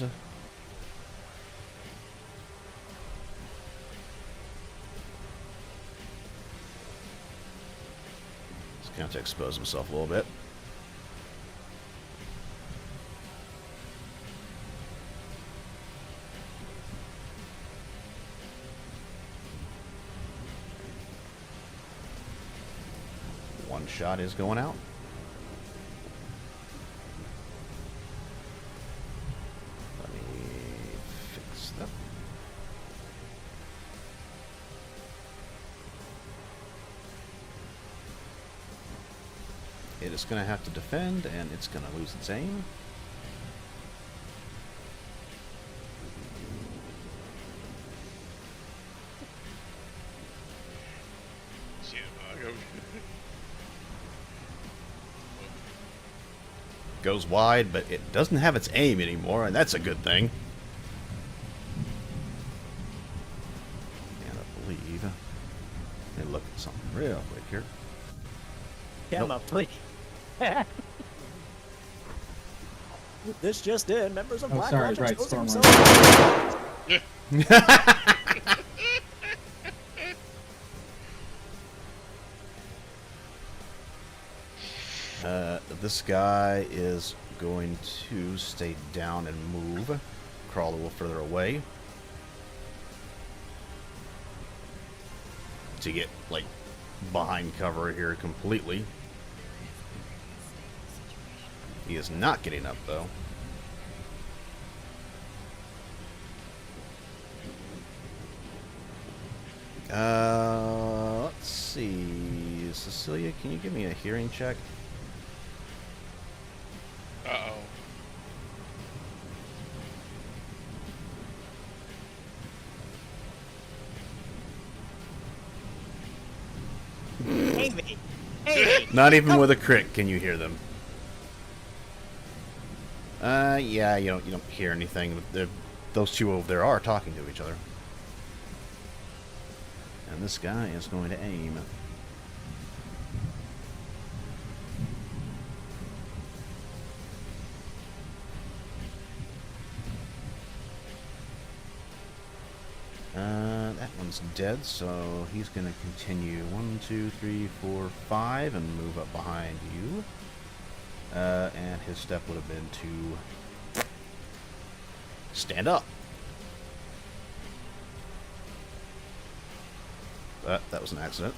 He's going to expose himself a little bit. One shot is going out. Let me fix that. It is going to have to defend, and it's going to lose its aim. Goes wide, but it doesn't have its aim anymore, and that's a good thing. And I believe, let me look at something real quick here. Gamma, please. This just in, members of Oh, Black sorry, Lodge right, exposing Stormrunner. themselves. This guy is going to stay down and move. Crawl a little further away. To get, like, behind cover here completely. He is not getting up, though. Let's see. Cecilia, can you give me a hearing check? Uh-oh. Amy! Amy! Not even with a crit can you hear them. Yeah, you don't hear anything. Those two over there are talking to each other. And this guy is going to aim. That one's dead, so he's going to continue 1, 2, 3, 4, 5 and move up behind you. And his step would have been to stand up. That was an accident.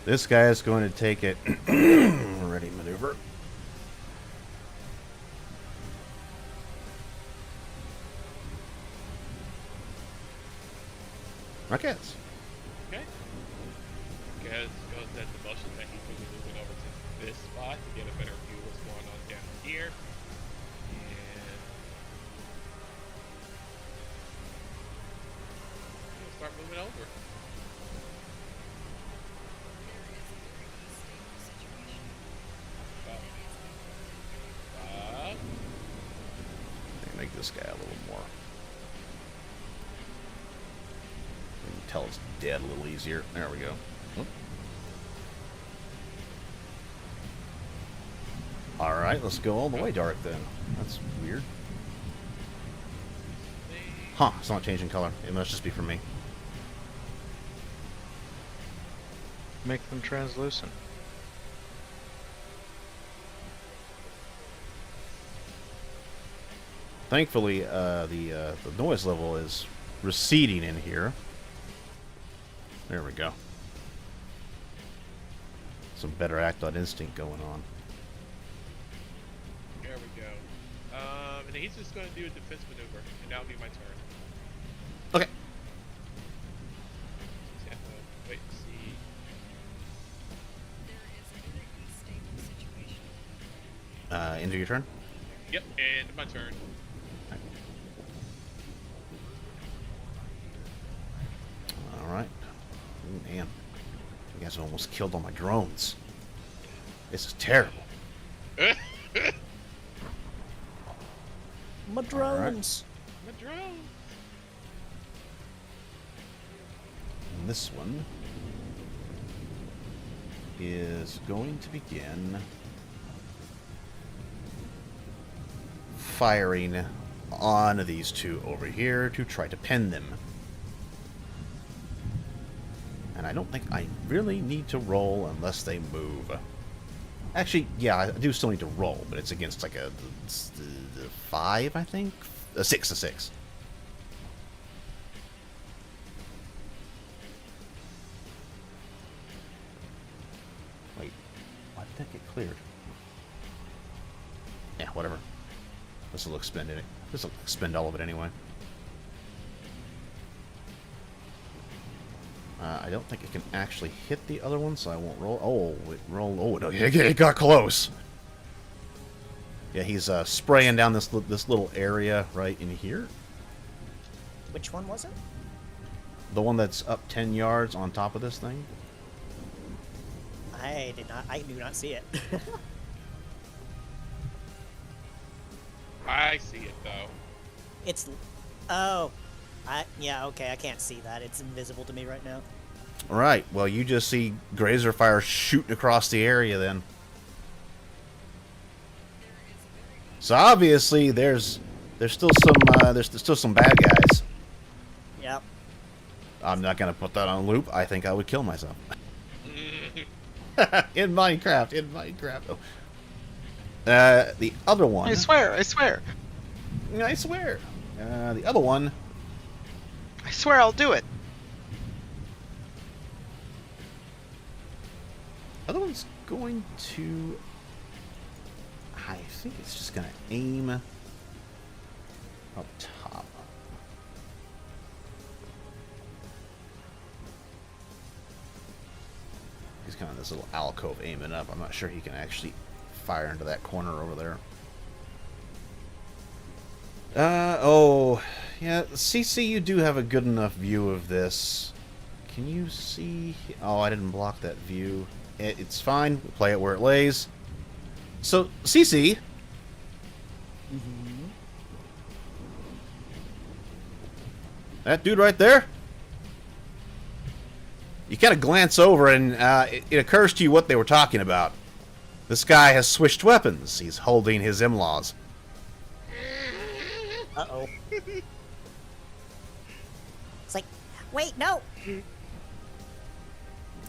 This guy is going to take it. Ready maneuver. Rockets. Okay. Guess goes that the motion that he's going to be moving over to this spot to get a better view of what's going on down here. And he'll start moving over. Make this guy a little more. We can tell it's dead a little easier. There we go. Whoop. Alright, let's go all the way dark then. That's weird. Huh, it's not changing color. It must just be for me. Make them translucent. Thankfully, the noise level is receding in here. There we go. Some better act on instinct going on. There we go. And then he's just going to do a defense maneuver, and that'll be my turn. Okay. Just have to wait and see. Into your turn? Yep, and my turn. Alright. Man. You guys almost killed all my drones. This is terrible. My drones! My drones! And this one is going to begin firing on these two over here to try to pin them. And I don't think I really need to roll unless they move. Actually, yeah, I do still need to roll, but it's against like a 5, I think? A 6. Wait, why did that get cleared? Yeah, whatever. This will expend it. This will expend all of it anyway. I don't think it can actually hit the other one, so I won't roll. Oh, it rolled. Oh, no, it got close. Yeah, he's spraying down this little area right in here. Which one was it? The one that's up 10 yards on top of this thing. I do not see it. I see it though. It's, oh, yeah, okay, I can't see that. It's invisible to me right now. All right. Well, you just see grazer fire shooting across the area then. So obviously there's still some bad guys. Yep. I'm not gonna put that on loop. I think I would kill myself. In Minecraft. Oh. The other one. I swear. I swear. The other one. I swear I'll do it. Other one's going to. I think it's just gonna aim up top. He's kind of this little alcove aiming up. I'm not sure he can actually fire into that corner over there. Oh, yeah, CC, you do have a good enough view of this. Can you see? Oh, I didn't block that view. It's fine. We'll play it where it lays. So, CC. That dude right there? You kind of glance over and it occurs to you what they were talking about. This guy has switched weapons. He's holding his in-laws. Uh-oh. It's like, wait, no!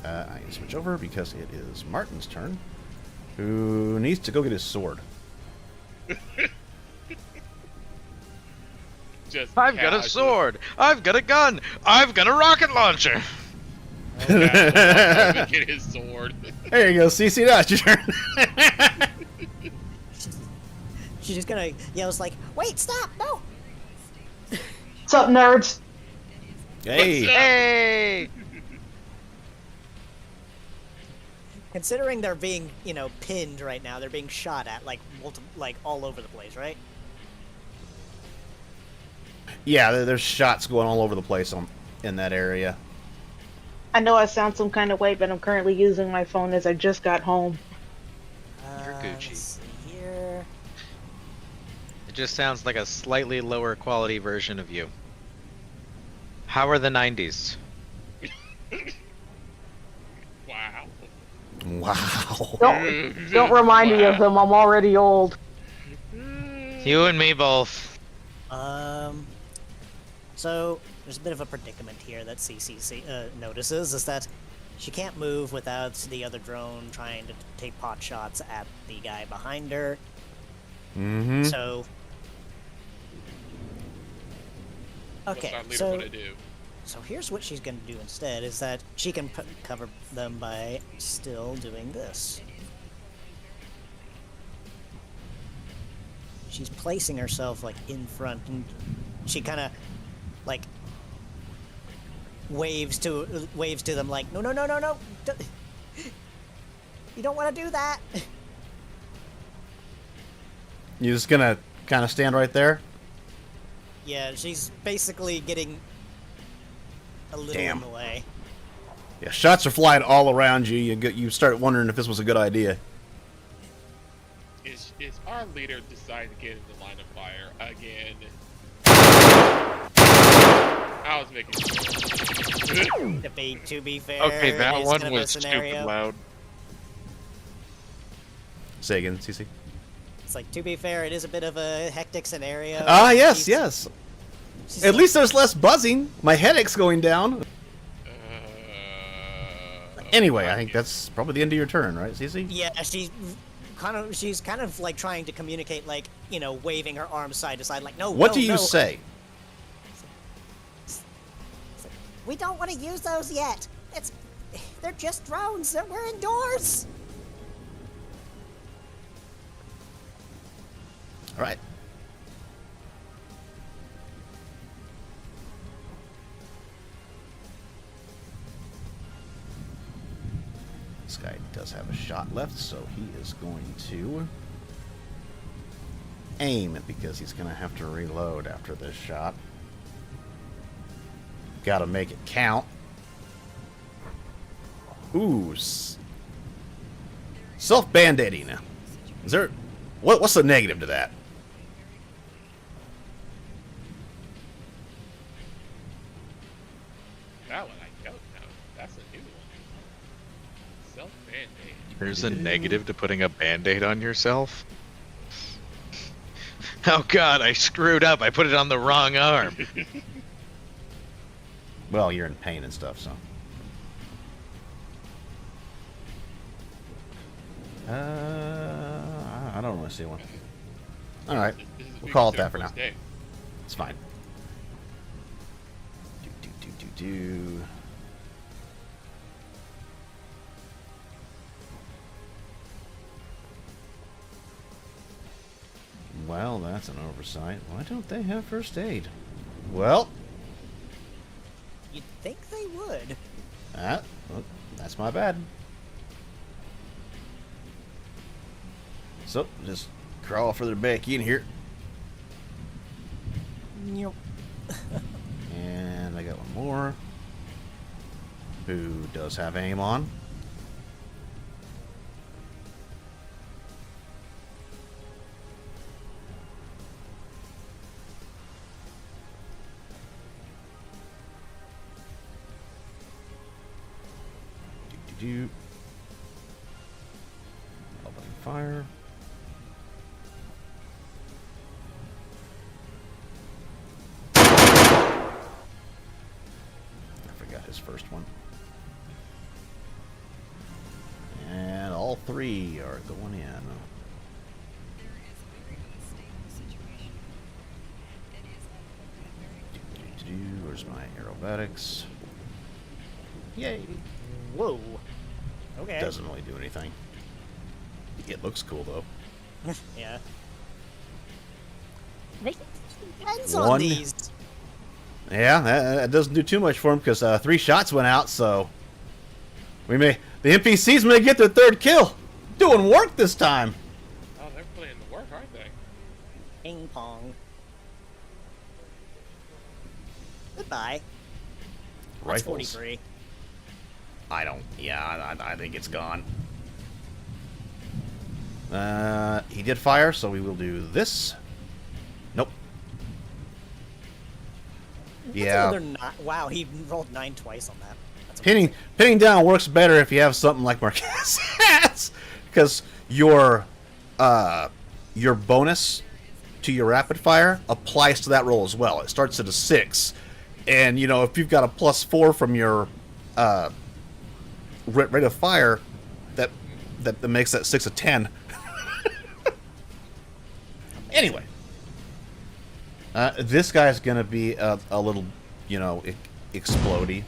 I can switch over because it is Martin's turn, who needs to go get his sword. I've got a sword. I've got a gun. I've got a rocket launcher. Get his sword. There you go, CC. Now it's your turn. She's just gonna yell, like, wait, stop, no! What's up, nerds? Hey. Hey. Considering they're being, pinned right now, they're being shot at, like all over the place, right? Yeah, there's shots going all over the place in that area. I know I sound some kind of way, but I'm currently using my phone as I just got home. You're Gucci. Let's see here. It just sounds like a slightly lower quality version of you. How are the 90s? Wow. Wow. Don't remind me of them. I'm already old. You and me both. So there's a bit of a predicament here that CC notices, is that she can't move without the other drone trying to take pot shots at the guy behind her. Mm-hmm. So, okay, so here's what she's going to do instead, is that she can cover them by still doing this. She's placing herself, like, in front, and she kind of, like, waves to them, like, no, you don't want to do that. You're just gonna kind of stand right there? Yeah, she's basically getting a little in the way. Yeah, shots are flying all around you. You start wondering if this was a good idea. Is our leader deciding to get in the line of fire again? I was making to be fair, Okay, that it's one kind of was a scenario. stupid loud. Say again, CC. It's like, to be fair, it is a bit of a hectic scenario. Ah, yes. At least there's less buzzing. My headache's going down. Anyway, I think that's probably the end of your turn, right, CC? Yeah, she's kind of like trying to communicate, like, waving her arms side to side, like, no. What no, do you no. say? We don't want to use those yet. They're just drones. We're indoors. All right. This guy does have a shot left, so he is going to aim because he's going to have to reload after this shot. Got to make it count. Ooh. Self-band-aiding. Is there... What's the negative to that? That one I don't know. That's a There's a negative to putting a band-aid on yourself. Oh god, I screwed up. I put it on the wrong arm. Well, you're in pain and stuff, so. I don't really see one. All right, we'll call it that for now. It's fine. Do. Well, that's an oversight. Why don't they have first aid? Well, You'd think they would. well, that's my bad. So, just crawl further back in here. Yep. And I got one more. Who does have aim on. Opening fire. I forgot his first one. And all three are going in. Where's my aerobatics? Yay! Whoa. Okay. Doesn't really do anything. It looks cool though. Yeah. Depends on these. Yeah, that doesn't do too much for him because 3 shots went out. So the NPCs may get their 3rd kill. Doing work this time. Oh, they're putting the work, aren't they? Ping pong. Goodbye. That's Rifles. 43. I think it's gone. He did fire, so we will do this. Nope. Yeah. Wow, he rolled 9 twice on that. That's Pinning down works better if you have something like Marquez has, because your bonus to your rapid fire applies to that roll as well. It starts at a 6, and you know if you've got a +4 from your rate of fire, that makes that 6 a 10. Anyway, this guy's gonna be a little, explodey.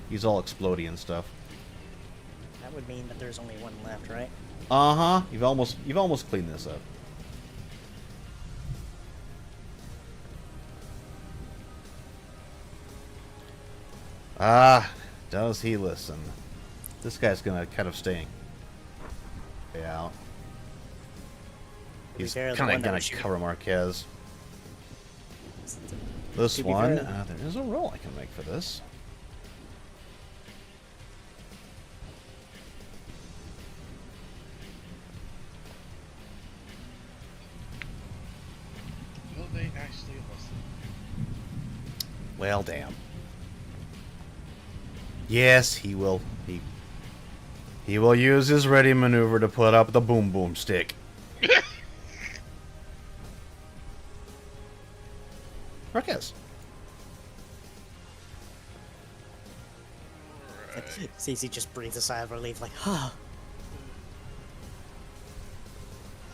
He's all explodey and stuff. That would mean that there's only one left, right? Uh-huh. You've almost cleaned this up. Does he listen? This guy's gonna kind of stay out. He's kind of gonna cover Marquez. This one, there is a roll I can make for this. Will they actually listen? Well, damn. Yes, he will. He will use his ready maneuver to put up the boom boom stick. Marquez. Cece just breathes a sigh of relief, like, huh.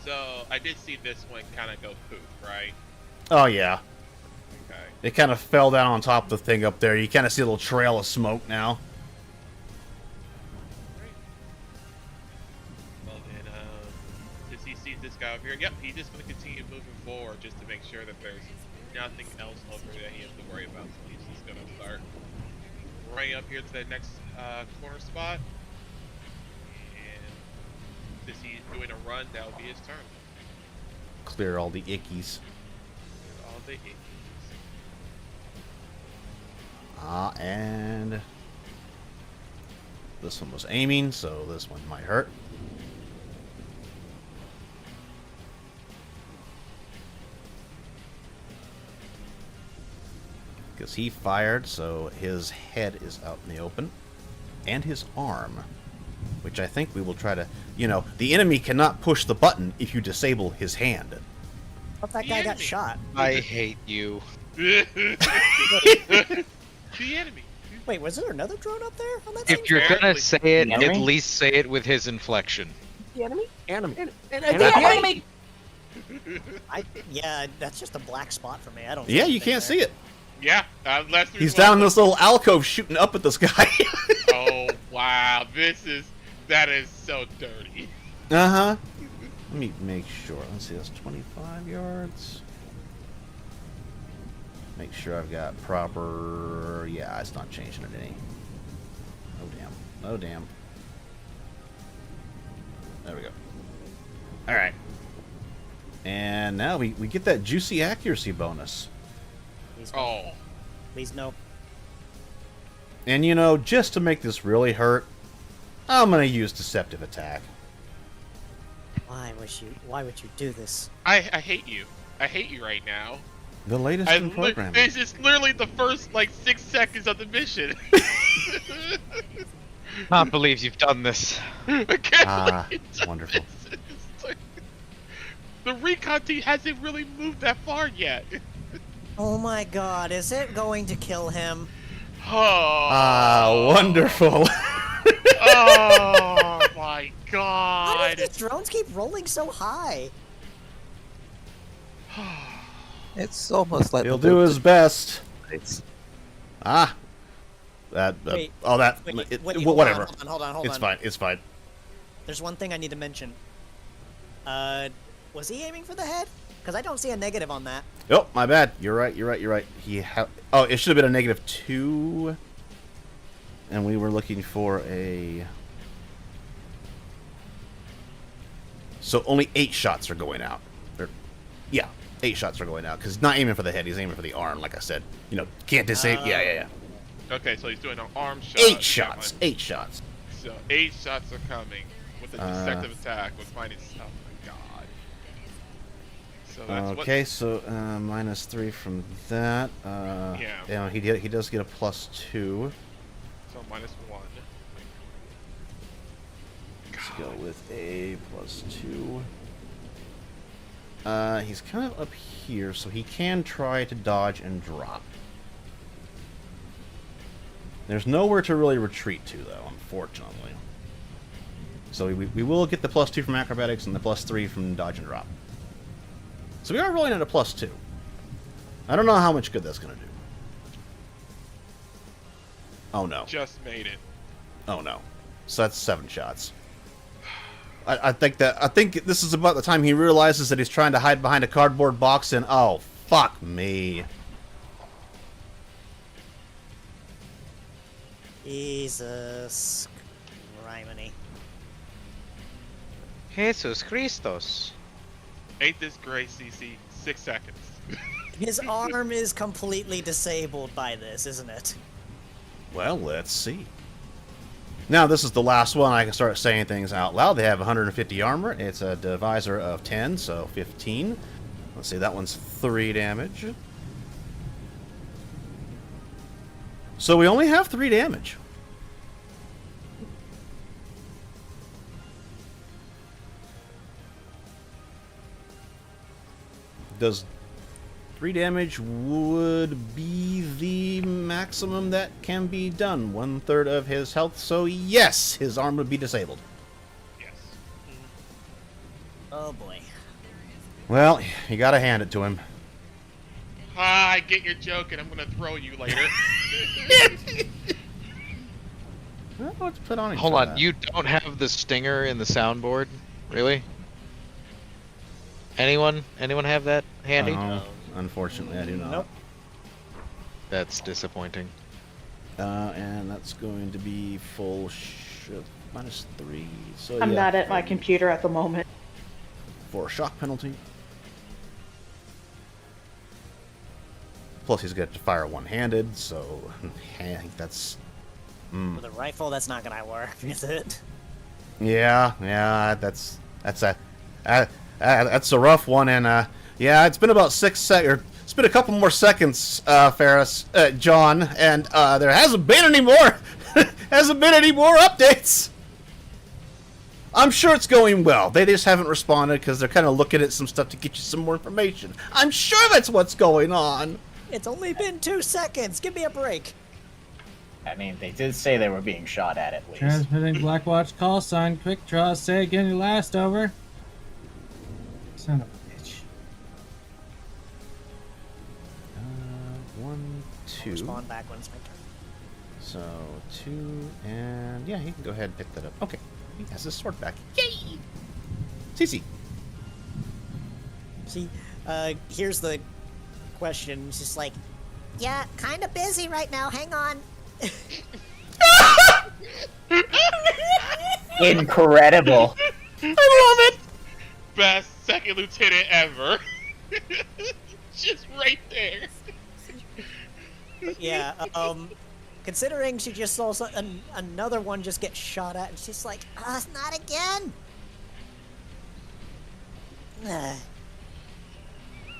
So, I did see this one kind of go poof, right? Oh, yeah. Okay. It kind of fell down on top of the thing up there. You kind of see a little trail of smoke now. Well, then, since he sees this guy over here, yep, he's just going to continue moving forward just to make sure that there's nothing else over there he has to worry about. So he's just going to start running up here to the next corner spot. And since he's doing a run, that will be his turn. Clear all the ickies. All the ickies. And this one was aiming, so this one might hurt. Because he fired, so his head is out in the open. and his arm, which I think we will try to, you know, the enemy cannot push the button if you disable his hand. But that guy got shot. I hate you. The enemy. Wait, was there another drone up there on that If you're gonna say it, Enemy? at least say it with his inflection. The enemy? Enemy. Enemy! Yeah, that's just a black spot for me. I don't. Yeah, see you anything can't there. see it. Yeah, unless there's He's one down in this little alcove shooting up at this guy. Oh wow, that is so dirty. Uh-huh. Let me make sure. Let's see, that's 25 yards. Make sure I've got proper... Yeah, it's not changing it any. Oh, damn. Oh, damn. There we go. Alright. And now we get that juicy accuracy bonus. Please no. Oh. Please no. And, you know, just to make this really hurt, I'm going to use Deceptive Attack. Why would you do this? I hate you. I hate you right now. The latest in programming. This is literally the first, 6 seconds of the mission. Can't believe you've done this. I can't Ah, believe you've done wonderful. this. It's like, the recon team hasn't really moved that far yet. Oh my god, is it going to kill him? Oh. Ah, wonderful. Oh my Why god. do these drones keep rolling so high? It's almost like He'll the do his best. It's Ah. That. Wait, oh, that. wait, whatever. Hold on. It's fine. It's fine. There's one thing I need to mention. Was he aiming for the head? Because I don't see a negative on that. Oh, my bad. You're right. Oh, it should have been a -2. And we were looking for a... So only 8 shots are going out. Yeah, 8 shots are going out. Because he's not aiming for the head. He's aiming for the arm, like I said. You know, can't disable... yeah. Okay, so he's doing an arm shot. 8 shots. 8 shots. So 8 shots are coming with a deceptive attack with minus. Oh my god. So that's Okay, so -3 from that. Yeah. He does get a +2. So -1. Let's go with a +2. He's kind of up here, so he can try to dodge and drop. There's nowhere to really retreat to, though, unfortunately. So we will get the +2 from acrobatics and the +3 from dodge and drop. So we are rolling at a +2. I don't know how much good that's going to do. Oh, no. Just made it. Oh, no. So that's 7 shots. I think this is about the time he realizes that he's trying to hide behind a cardboard box and... Oh, fuck me. Jesus. Criminy. Jesus Christos. Ain't this great, CC? 6 seconds. His arm is completely disabled by this, isn't it? Well, let's see. Now, this is the last one. I can start saying things out loud. They have 150 armor. It's a divisor of 10, so 15. Let's see, that one's 3 damage. So we only have 3 damage. Does 3 damage would be the maximum that can be done. 1/3 of his health, so yes, his arm would be disabled. Yes. Oh boy. Well, you gotta hand it to him. Ah, I get your joke, and I'm gonna throw you later. Well, let's put on. Hold on, you don't have the stinger in the soundboard, really? Anyone have that handy? No, unfortunately, I do not. Nope. That's disappointing. And that's going to be full -3. So I'm yeah, not at my computer at the moment. for a shock penalty. Plus, he's got to fire one-handed, so I think that's. With a rifle, that's not gonna work, is it? Yeah, that's a rough one, and yeah, it's been about 6 seconds. It's been a couple more seconds, Ferris, John, and there hasn't been any more Hasn't been any more updates. I'm sure it's going well. They just haven't responded because they're kind of looking at some stuff to get you some more information. I'm sure that's what's going on. It's only been 2 seconds. Give me a break. I mean, they did say they were being shot at least. Transmitting Blackwatch call sign. Quick draw. Say again your last over. Son of a bitch. 1, 2. Respond back when it's my turn. So 2 and yeah, he can go ahead and pick that up. Okay, he has his sword back. Yay! Cece. See, here's the question. It's just like, yeah, kind of busy right now. Hang on. Incredible. I love it. Best second lieutenant ever. Just right there. Yeah, considering she just saw another one just get shot at, and she's like, not again!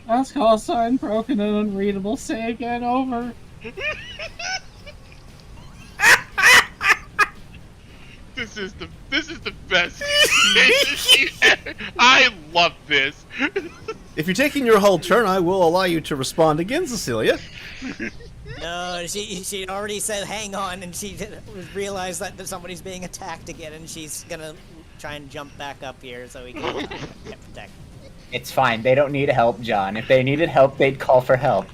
Last call sign broken and unreadable. Say again over. This is the best. I love this. If you're taking your whole turn, I will allow you to respond again, Cecilia. No, she already said hang on, and she realized that somebody's being attacked again, and she's gonna try and jump back up here so we can get protected. It's fine. They don't need help, John. If they needed help, they'd call for help.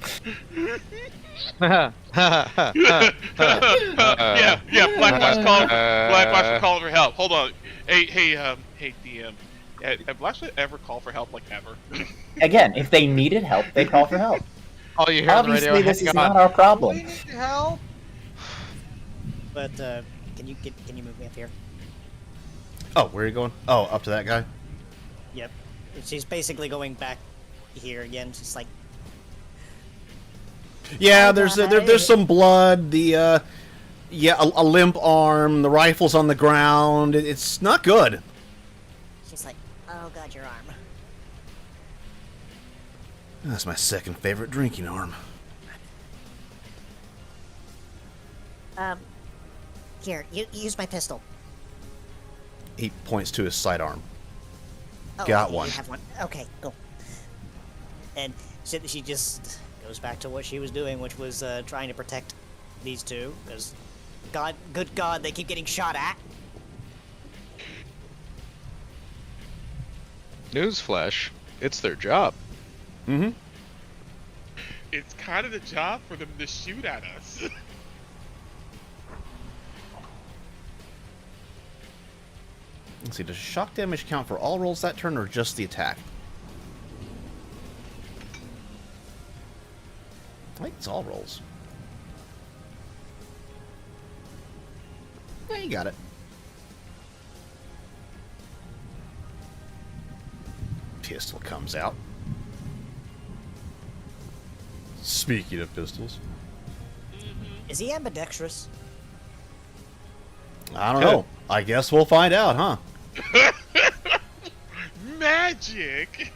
Yeah. Blackwatch calling for help. Hold on. Hey, DM. Have Blackwatch ever called for help, like, ever? Again, if they needed help, they'd call for help. Oh, you hear on the radio? Obviously, this is not our problem. We need help. But can you move me up here? Oh, where are you going? Oh, up to that guy? Yep. She's basically going back here again. She's like, yeah, there's some blood. The a limp arm. The rifle's on the ground. It's not good. She's like, oh god, your arm. That's my second favorite drinking arm. Here, you use my pistol. He points to his sidearm. Oh, Got okay, one. You have one. Okay, go. And she just goes back to what she was doing, which was trying to protect these two, because good God, they keep getting shot at. Newsflash, it's their job. Mm-hmm. It's kind of the job for them to shoot at us. Let's see, does shock damage count for all rolls that turn, or just the attack? I think it's all rolls. Yeah, you got it. Pistol comes out. Speaking of pistols. Is he ambidextrous? I don't know. I guess we'll find out, huh? Magic!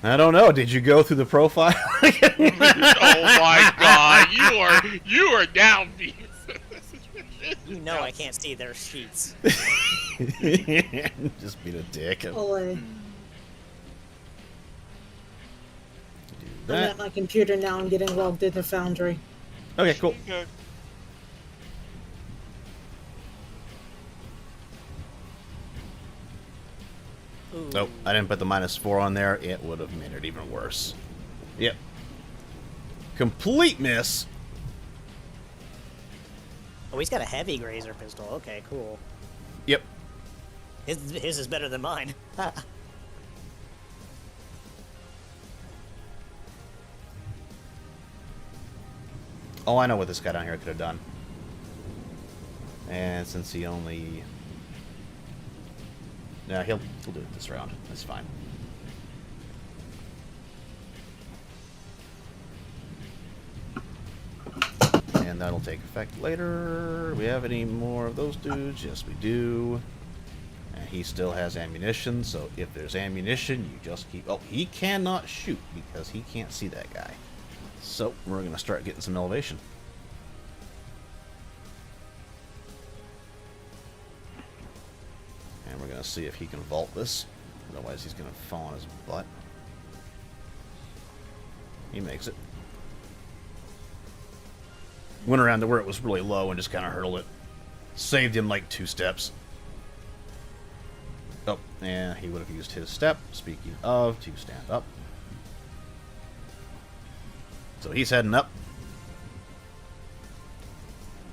I don't know. Did you go through the profile? Oh my god, you are down beat. You know I can't see their sheets. Just being a dick. I'm at my computer now. I'm getting logged into Foundry. Okay, cool. Okay. Nope, I didn't put the -4 on there. It would have made it even worse. Yep. Complete miss. Oh, he's got a heavy grazer pistol. Okay, cool. Yep. His is better than mine. Oh, I know what this guy down here could have done. And since he only... Yeah, he'll do it this round. That's fine. And that'll take effect later. We have any more of those dudes? Yes, we do. And he still has ammunition, so if there's ammunition, you just keep... Oh, he cannot shoot because he can't see that guy. So, we're going to start getting some elevation. see if he can vault this. Otherwise, he's gonna fall on his butt. He makes it. Went around to where it was really low and just kind of hurled it. Saved him like 2 steps. Oh, and he would have used his step, speaking of, to stand up. So he's heading up.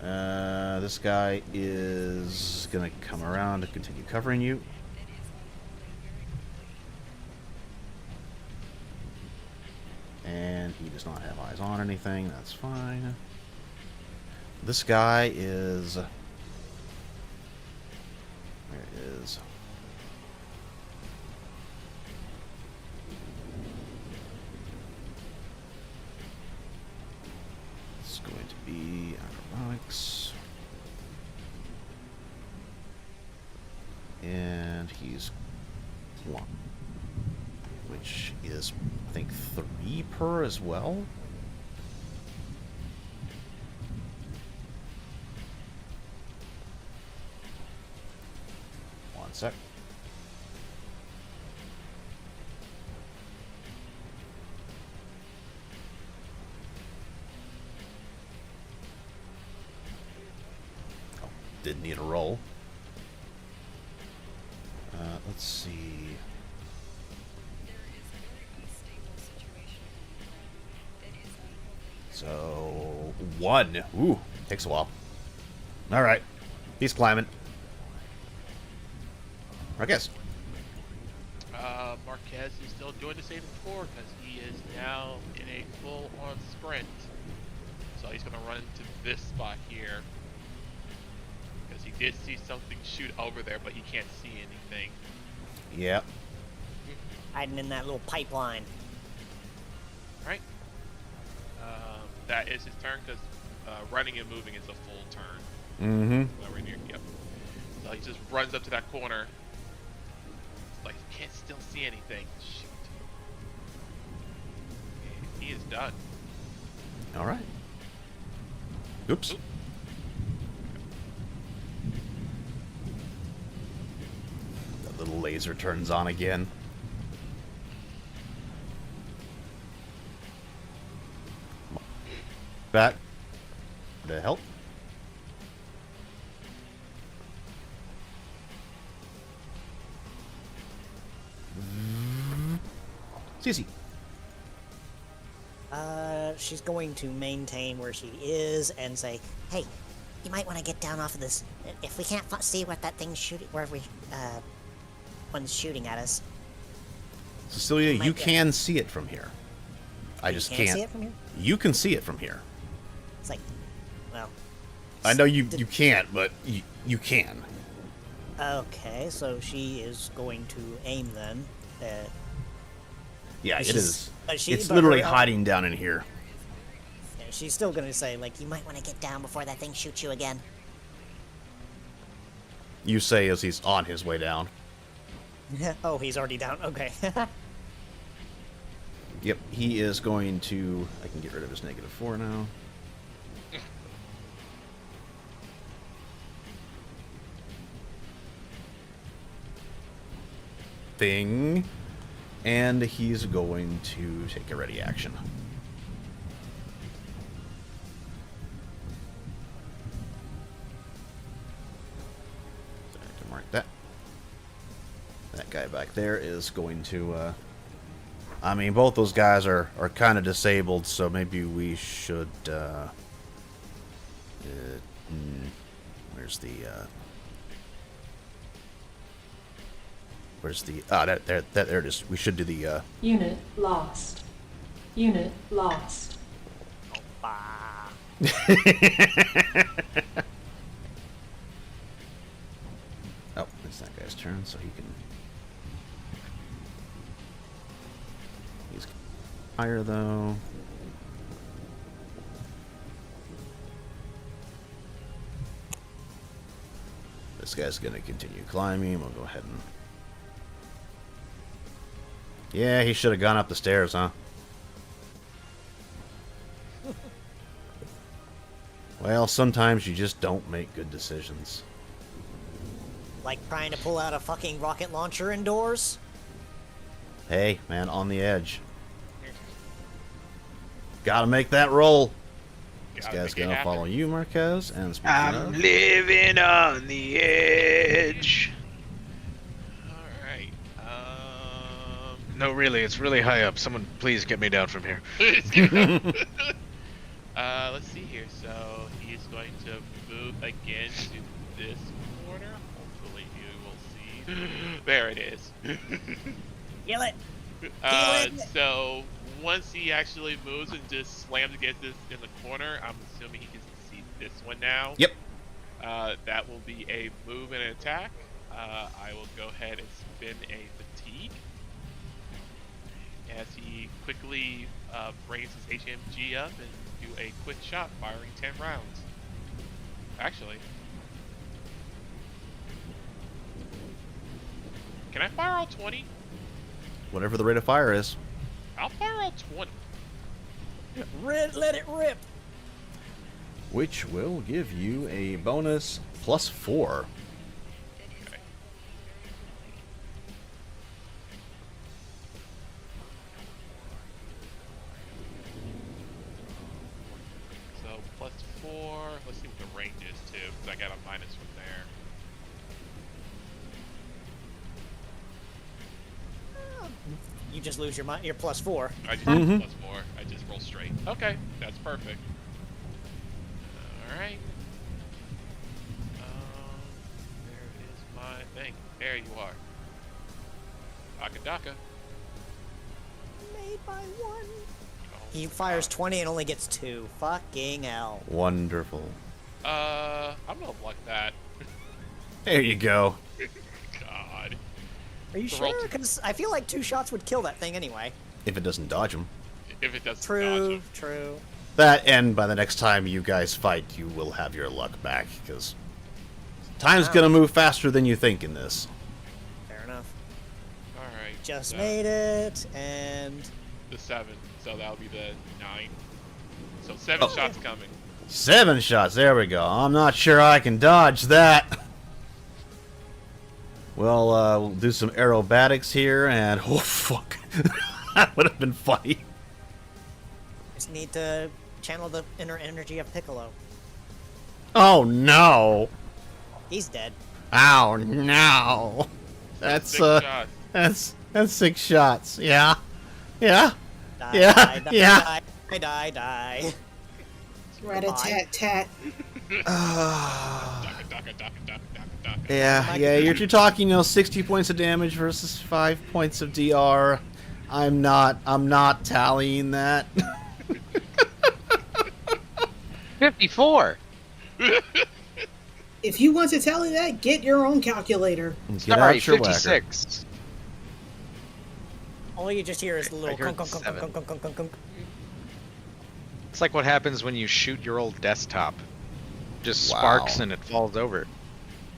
This guy is going to come around to continue covering you. And he does not have eyes on anything. That's fine. This guy is... There it is. It's going to be acrobatics. And he's 1. Which is, I think, 3 per as well. One sec. Oh, did need a roll. Let's see. So, 1. Ooh, takes a while. Alright. He's climbing. Marquez. Marquez is still doing the same before because he is now in a full-on sprint. So he's going to run into this spot here. Because he did see something shoot over there, but he can't see anything. Yep. Hiding in that little pipeline. Right. That is his turn because running and moving is a full turn. Mm-hmm. Right here. Yep. So he just runs up to that corner. Like he can't still see anything. Shoot. And he is done. All right. Oops. The little laser turns on again. Back to help. Cece. She's going to maintain where she is and say, "Hey, you might want to get down off of this. If we can't see what that thing's shooting, one's shooting at us." Cecilia, you can see it from here. I just can't. See it from here? You can see it from here. It's like, well. I know you can't, but you can. Okay, so she is going to aim then. Yeah, it is. But It's literally hiding down in here. Yeah, she's still going to say, like, you might want to get down before that thing shoots you again. You say as he's on his way down. Oh, he's already down. Okay. Yep, he is going to... I can get rid of his -4 now. Thing. And he's going to take a ready action. So I have to mark that. That guy back there is going to... I mean, both those guys are kind of disabled, so maybe we should... where's the... Where's the... Ah, there it is. We should do the... Unit lost. Unit lost. Oh, it's that guy's turn, so he can... He's higher, though. This guy's going to continue climbing. We'll go ahead and... Yeah, he should have gone up the stairs, huh? Well, sometimes you just don't make good decisions. Like trying to pull out a fucking rocket launcher indoors? Hey, man, on the edge. Gotta make that roll. This guy's gonna follow you, Marquez, and speaking of... living on the edge. Alright. No, really, it's really high up. Someone please get me down from here. Let's see here. So he's going to move again to this corner. Hopefully you will see. There it is. Kill it! So once he actually moves and just slams against this in the corner, I'm assuming he gets to see this one now. Yep. That will be a move and an attack. I will go ahead and spin a fatigue as he quickly brings his HMG up and do a quick shot, firing 10 rounds. Actually, can I fire all 20? Whatever the rate of fire is. I'll fire all 20. Let it rip! Which will give you a bonus +4. Okay. So +4. Let's see what the range is too, because I got a minus from there. You just lose your +4. I just +4. I just roll straight. Okay, that's perfect. All right. There is my thing. There you are. Daka. Made by one. He fires 20 and only gets 2. Fucking hell. Wonderful. I'm gonna block that. There you go. God. Are you sure? Because I feel like 2 shots would kill that thing anyway. If it doesn't dodge him. If it doesn't dodge True, him. true. That, and by the next time you guys fight, you will have your luck back, because time's gonna move faster than you think in this. Fair enough. Alright. Just made it, and... The 7, so that'll be the 9. So 7 shots coming. 7 shots, there we go. I'm not sure I can dodge that. Well, we'll do some aerobatics here, and oh fuck, that would have been funny. Just need to channel the inner energy of Piccolo. Oh no! He's dead. Oh no! That's 6 shots. that's 6 shots. Yeah, yeah, Die, yeah, die, yeah. Die. Rat-a-tat-tat. Yeah, you're talking, 60 points of damage versus 5 points of DR. I'm not tallying that. 54. If you want to tally that, get your own calculator. Get out your whacker. 56. All you just hear is the little I heard kunk, kunk, kunk, 7. kunk, kunk, kunk, kunk. It's like what happens when you shoot your old desktop. Just Wow. sparks and it falls over.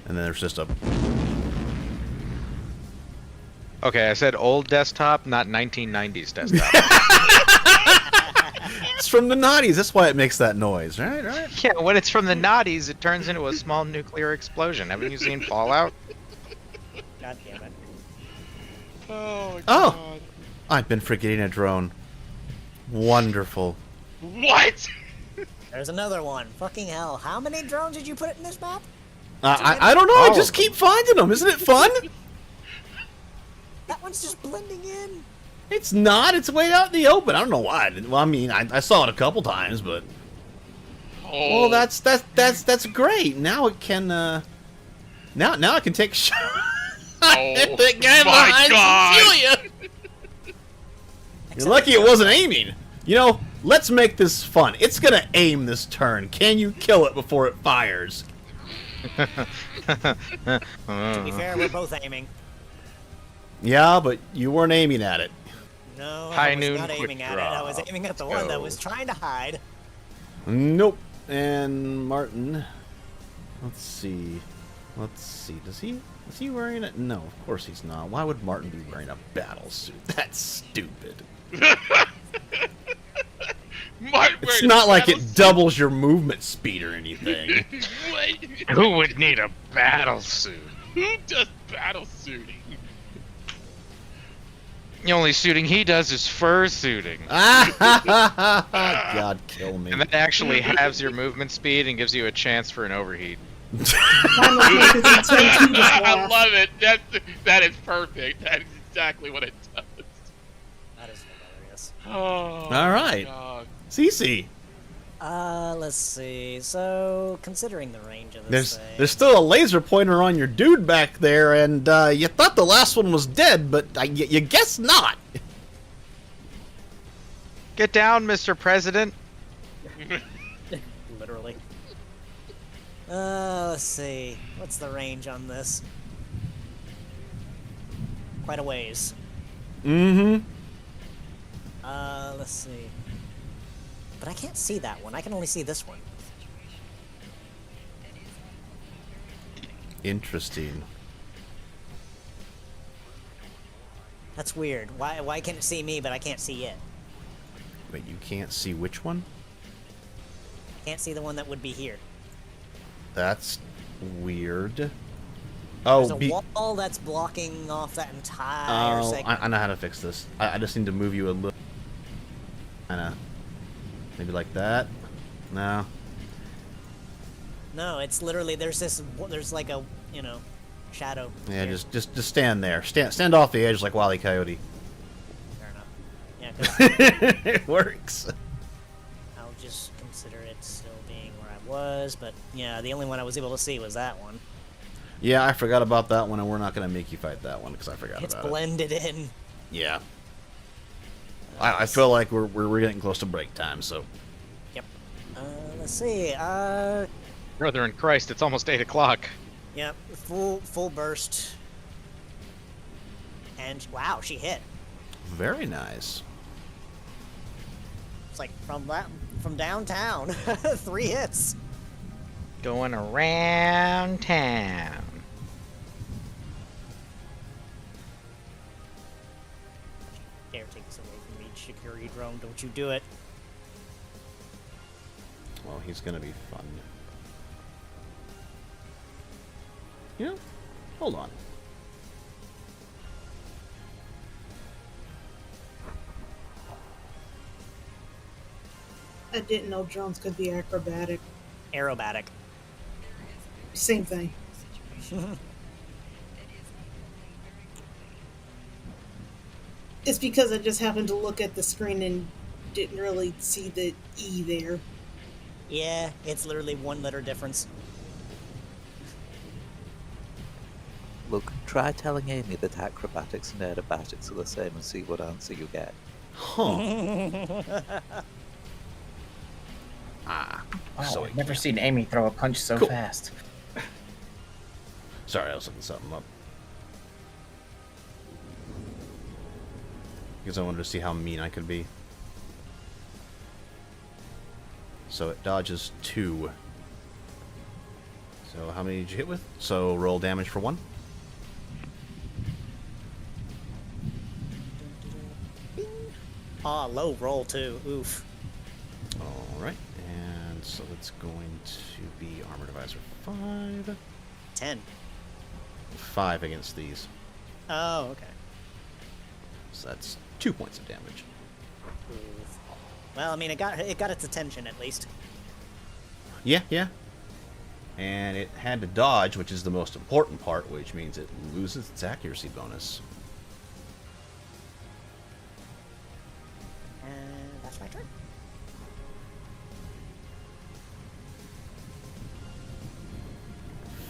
And then there's just a... Okay, I said old desktop, not 1990s desktop. It's from the 90s, that's why it makes that noise, right? Yeah, when it's from the noughties, it turns into a small nuclear explosion. Haven't you seen Fallout? God damn it. Oh, Oh! I've been forgetting a drone. Wonderful. What? There's another one. Fucking hell. How many drones did you put in this map? I don't know, I just keep finding them. Isn't it fun? That one's just blending in. It's not. It's way out in the open. I don't know why. Well, I mean, I saw it a couple times, but... Oh. Well, that's great. Now it can, now I can take a shot. Oh, That guy my behind God. Cecilia. You're lucky it wasn't aiming. Let's make this fun. It's gonna aim this turn. Can you kill it before it fires? To be fair, we're both aiming. Yeah, but you weren't aiming at it. No, High I was noon not quick aiming at it. I was draw. aiming at the Let's one that go. was trying to hide. Nope. And Martin, let's see. Is he wearing it? No, of course he's not. Why would Martin be wearing a battle suit? That's stupid. It's not like it doubles your movement speed or anything. Who would need a battle suit? Who does battle suiting? The only suiting he does is fur suiting. God, kill me. And that actually halves your movement speed and gives you a chance for an overheat. I love it. That is perfect. That is exactly what it does. That is hilarious. Oh. All right. Cece. Let's see. So, considering the range of this thing... There's still a laser pointer on your dude back there, and you thought the last one was dead, but you guess not. Get down, Mr. President. Literally. Let's see. What's the range on this? Quite a ways. Mm-hmm. Let's see. But I can't see that one. I can only see this one. Interesting. That's weird. Why can it see me, but I can't see it? Wait, you can't see which one? Can't see the one that would be here. That's weird. Oh, there's a wall that's blocking off that entire segment. I know how to fix this. I just need to move you a little. Maybe like that. No. No, it's literally there's like a shadow. Yeah, here. just stand there. Stand off the edge like Wile E. Coyote. Fair enough. Yeah, 'cause It works. I'll just consider it still being where I was, but yeah, the only one I was able to see was that one. Yeah, I forgot about that one, and we're not gonna make you fight that one because I forgot It's about it. blended in. Yeah. I feel like we're getting close to break time, so. Yep. Let's see. Brother in Christ, it's almost 8 o'clock. Yep. Full burst. And wow, she hit. Very nice. It's like from downtown. 3 hits. Going around town. Dare take this away from me, security drone. Don't you do it. Well, he's gonna be fun. You know, hold on. I didn't know drones could be acrobatic. Aerobatic. Same thing. It's because I just happened to look at the screen and didn't really see the E there. Yeah, it's literally 1 letter difference. Look, try telling Amy that acrobatics and aerobatics are the same and see what answer you get. Huh. Wow, So I've never seen Amy throw a punch so Cool. fast. Sorry, I was looking something up. Because I wanted to see how mean I could be. So it dodges 2. So how many did you hit with? So roll damage for 1. Ah, low roll too. Oof. Alright, and so it's going to be Armor Divisor 5. 10. 5 against these. Oh, okay. So that's 2 points of damage. Oof. Well, I mean, it got its attention at least. Yeah, yeah. And it had to dodge, which is the most important part, which means it loses its accuracy bonus. And that's my turn.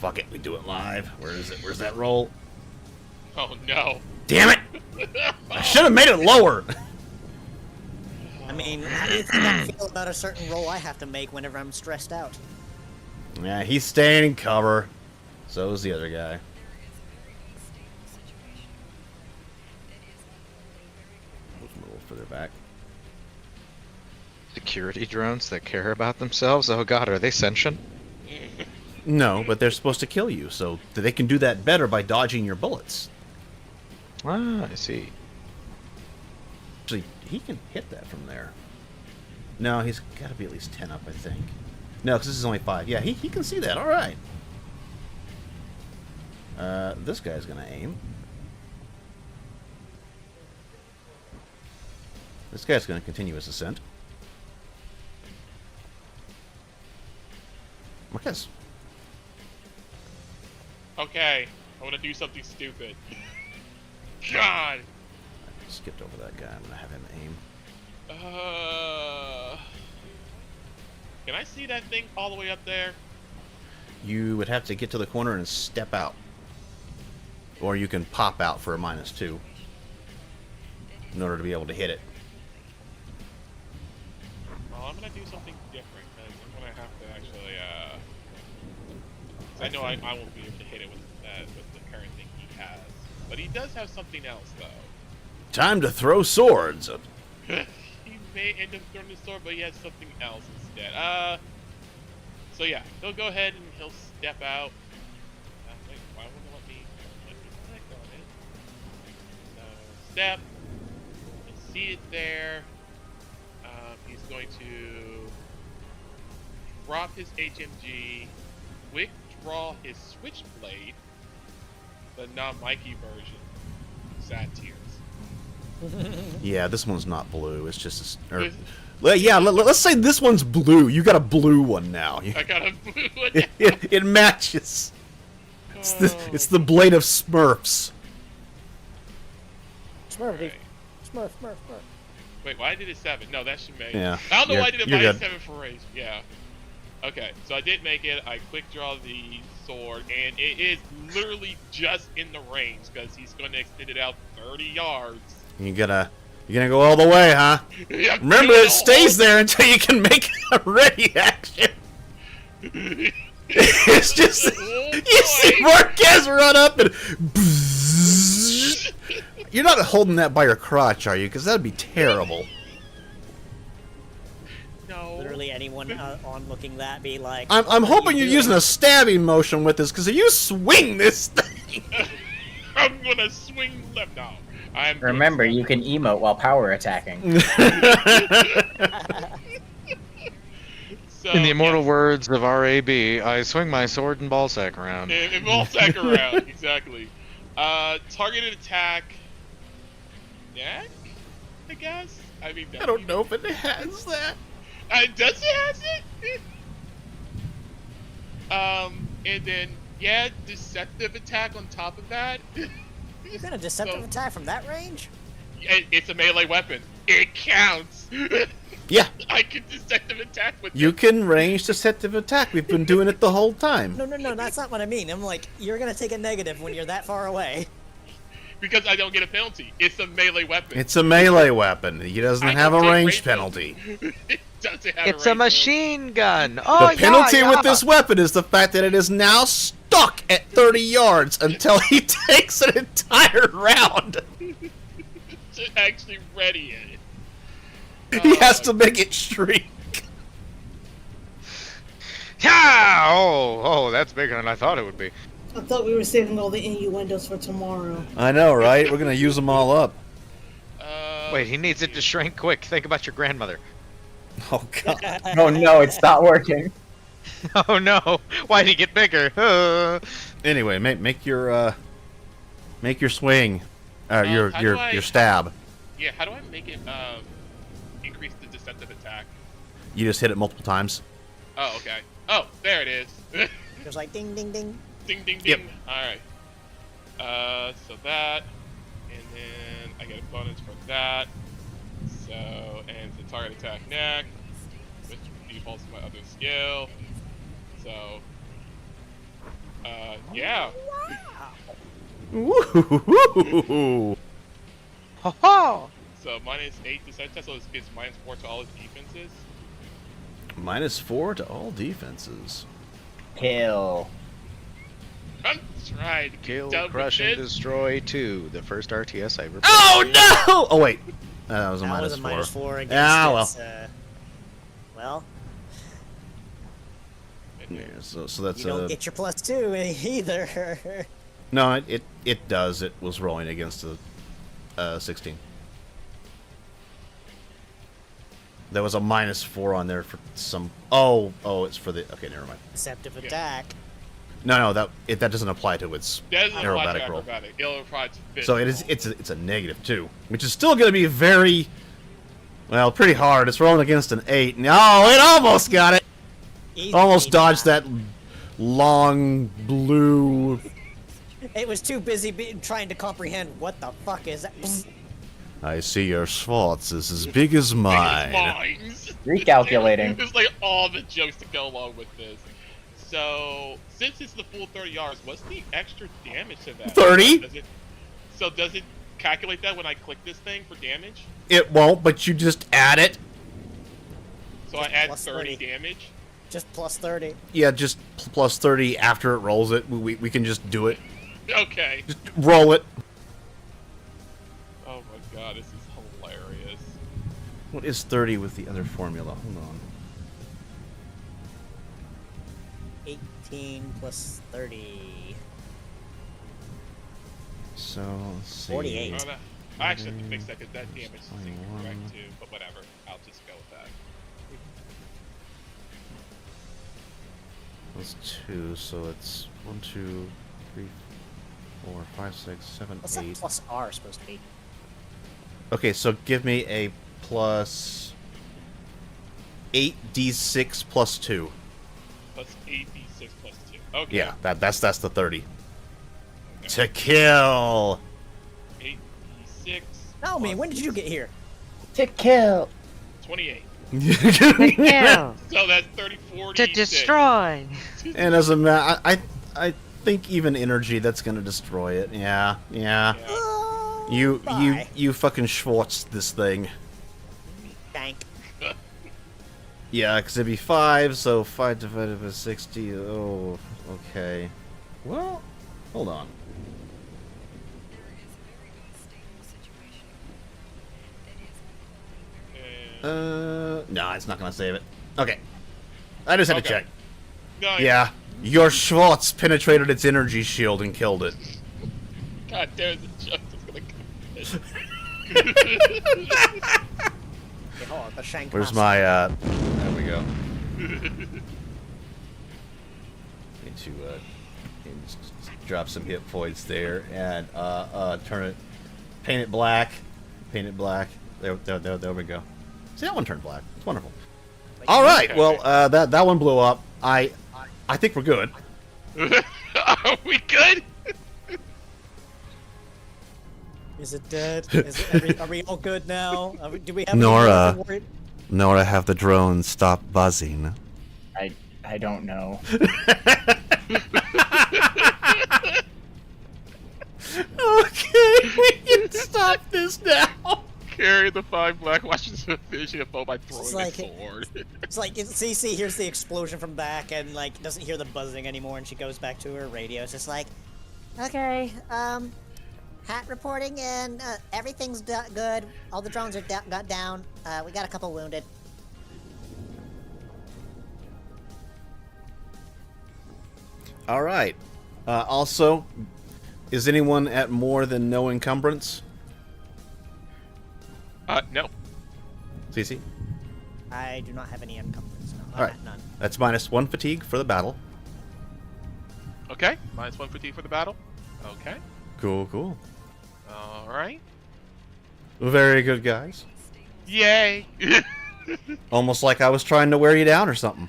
Fuck it, we do it live. Where is it? Where's that roll? Oh no. Damn it! I should have made it lower! I mean, how do you think I feel about a certain roll I have to make whenever I'm stressed out? Yeah, he's staying in cover. So is the other guy. Move him a little further back. Security drones that care about themselves? Oh god, are they sentient? No, but they're supposed to kill you, so they can do that better by dodging your bullets. Ah, I see. Actually, he can hit that from there. No, he's got to be at least 10 up, I think. No, because this is only 5. Yeah, he can see that. All right. This guy's gonna aim. This guy's gonna continue his ascent. Marquez. Okay, I want to do something stupid. God! I skipped over that guy. I'm gonna have him aim. Can I see that thing all the way up there? You would have to get to the corner and step out. Or you can pop out for a -2 in order to be able to hit it. Well, I'm gonna do something different, because I'm gonna have to actually, I know I won't be able to hit it with the current thing he has. But he does have something else, though. Time to throw swords. He may end up throwing the sword, but he has something else instead. So yeah, he'll go ahead and he'll step out. Wait, why wouldn't it let me click on it? So, step. You'll see it there. He's going to drop his HMG, quick draw his switchblade, the non-Mikey version. Sad tears. Yeah, this one's not blue. It's just a... yeah, let's say this one's blue. You got a blue one now. I got a blue one. It matches. It's the blade of Smurfs. Smurf. Wait, why I did it 7? No, that should make. Yeah, I don't know why I did it you're minus good. 7 for range. Yeah. Okay, so I did make it. I quick draw the sword, and it is literally just in the range because he's going to extend it out 30 yards. You're gonna go all the way, huh? Yeah, Remember, it stays there until you can make a ready action. It's just you see Marquez run up and you're not holding that by your crotch, are you? Because that'd be terrible. No. Literally anyone on looking that be like. I'm hoping you're using a stabbing motion with this, because if you swing this thing, I'm gonna swing left now. Remember, you can emote while power attacking. So, In the immortal words of RAB, I swing my sword and ballsack around. And ballsack around, exactly. Targeted attack. Neck, I guess. I mean, I don't know if it has that. Does it has it? And then yeah, deceptive attack on top of that. You got a deceptive attack from that range? It's a melee weapon. It counts. Yeah. I can deceptive attack with You it. can range deceptive attack. We've been doing it the whole time. No, that's not what I mean. I'm like, you're gonna take a negative when you're that far away. Because I don't get a penalty. It's a melee weapon. It's a melee weapon. He doesn't have a range penalty. It doesn't have It's a machine gun. Oh, The penalty with this weapon is the fact that it is now stuck at 30 yards until he takes an entire round. to actually ready it. He has to make it shrink. Yeah! Oh, that's bigger than I thought it would be. I thought we were saving all the innuendos for tomorrow. I know, right? We're gonna use them all up. Wait, he needs it to shrink quick. Think about your grandmother. Oh god. Oh no, it's not working. Oh no! Why'd he get bigger? Anyway, make your swing, how do your I- stab. Yeah, how do I make it increase the deceptive attack? You just hit it multiple times. Oh, okay. Oh, there it is. There's like ding, ding, ding. Ding, ding, ding. Yep. Alright. So that, and then I get a bonus for that. So, and the target attack neck, which defaults to my other skill. So, yeah. Woo! Ho ho! So -8 deceptive, so it gives -4 to all his defenses. -4 to all defenses. Kill. I'm trying to Kill, keep crush, and it. destroy 2. The first RTS I ever played. Oh no! Oh wait, that was a That was a -4. -4 against Ah its, well, Yeah, so that's you don't get your +2 either. no, it does. It was rolling against a 16. There was a -4 on there for some. Oh, it's for the. Okay, never mind. Deceptive attack. No, that doesn't apply to its That doesn't apply to aerobatic roll. acrobatic. It'll apply to fit. So it's a -2, which is still going to be very, well, pretty hard. It's rolling against an 8. No, it almost got it. Almost dodged that long blue. It was too busy trying to comprehend what the fuck is that. I see your Schwartz is as big as mine. Recalculating. There's like all the jokes to go along with this. So, since it's the full 30 hours, what's the extra damage to that? 30? Does it calculate that when I click this thing for damage? It won't, but you just add it. So I add 30 damage? Just plus 30. Yeah, just plus 30 after it rolls it. We can just do it. Okay. Just roll it. Oh my god, this is hilarious. What is 30 with the other formula? Hold on. 18 plus 30. So, let's see. 48. I actually have to fix that because that damage is incorrect too, but whatever. I'll just go with that. That's 2, so it's 1, 2, 3, 4, 5, 6, 7, What's 8. that plus R supposed to be? Okay, so give me a plus 8d6 plus 2. Plus 8d6 plus 2. Okay. Yeah, that's the 30. Okay. To kill. 8d6. Oh man, when did you get here? To kill. 28. Yeah. So that's 34 To destroy. And as a matter, I think even energy that's gonna destroy it. Yeah. You fucking Schwartz this thing. Thank. Yeah, because it'd be 5, so 5 divided by 60. Oh, okay. Well, hold on. No, it's not gonna save it. Okay. I just had to check. No, yeah, your Schwartz penetrated its energy shield and killed it. God damn, the joke is gonna come. Okay, hold on, the shank. Where's my, there we go. Need to, just drop some hit points there and, turn it, paint it black. There we go. See, that one turned black. It's wonderful. All right, well, that one blew up. I think we're good. Are we good? Is it dead? Are we all good now? Do we have Nora, have the drone stop buzzing. I don't know. Okay, we can stop this now. Carry the 5 black watches finishing a foe by throwing like a sword. It's like CC hears the explosion from back and like doesn't hear the buzzing anymore, and she goes back to her radio. It's just like, okay, hat reporting, and everything's good. All the drones are got down. We got a couple wounded. All right. Also, is anyone at more than no encumbrance? No. CC? I do not have any encumbrance. No, All right. None. That's -1 fatigue for the battle. Okay, -1 fatigue for the battle. Okay. Cool. All right. Very good, guys. Yay! Almost like I was trying to wear you down or something.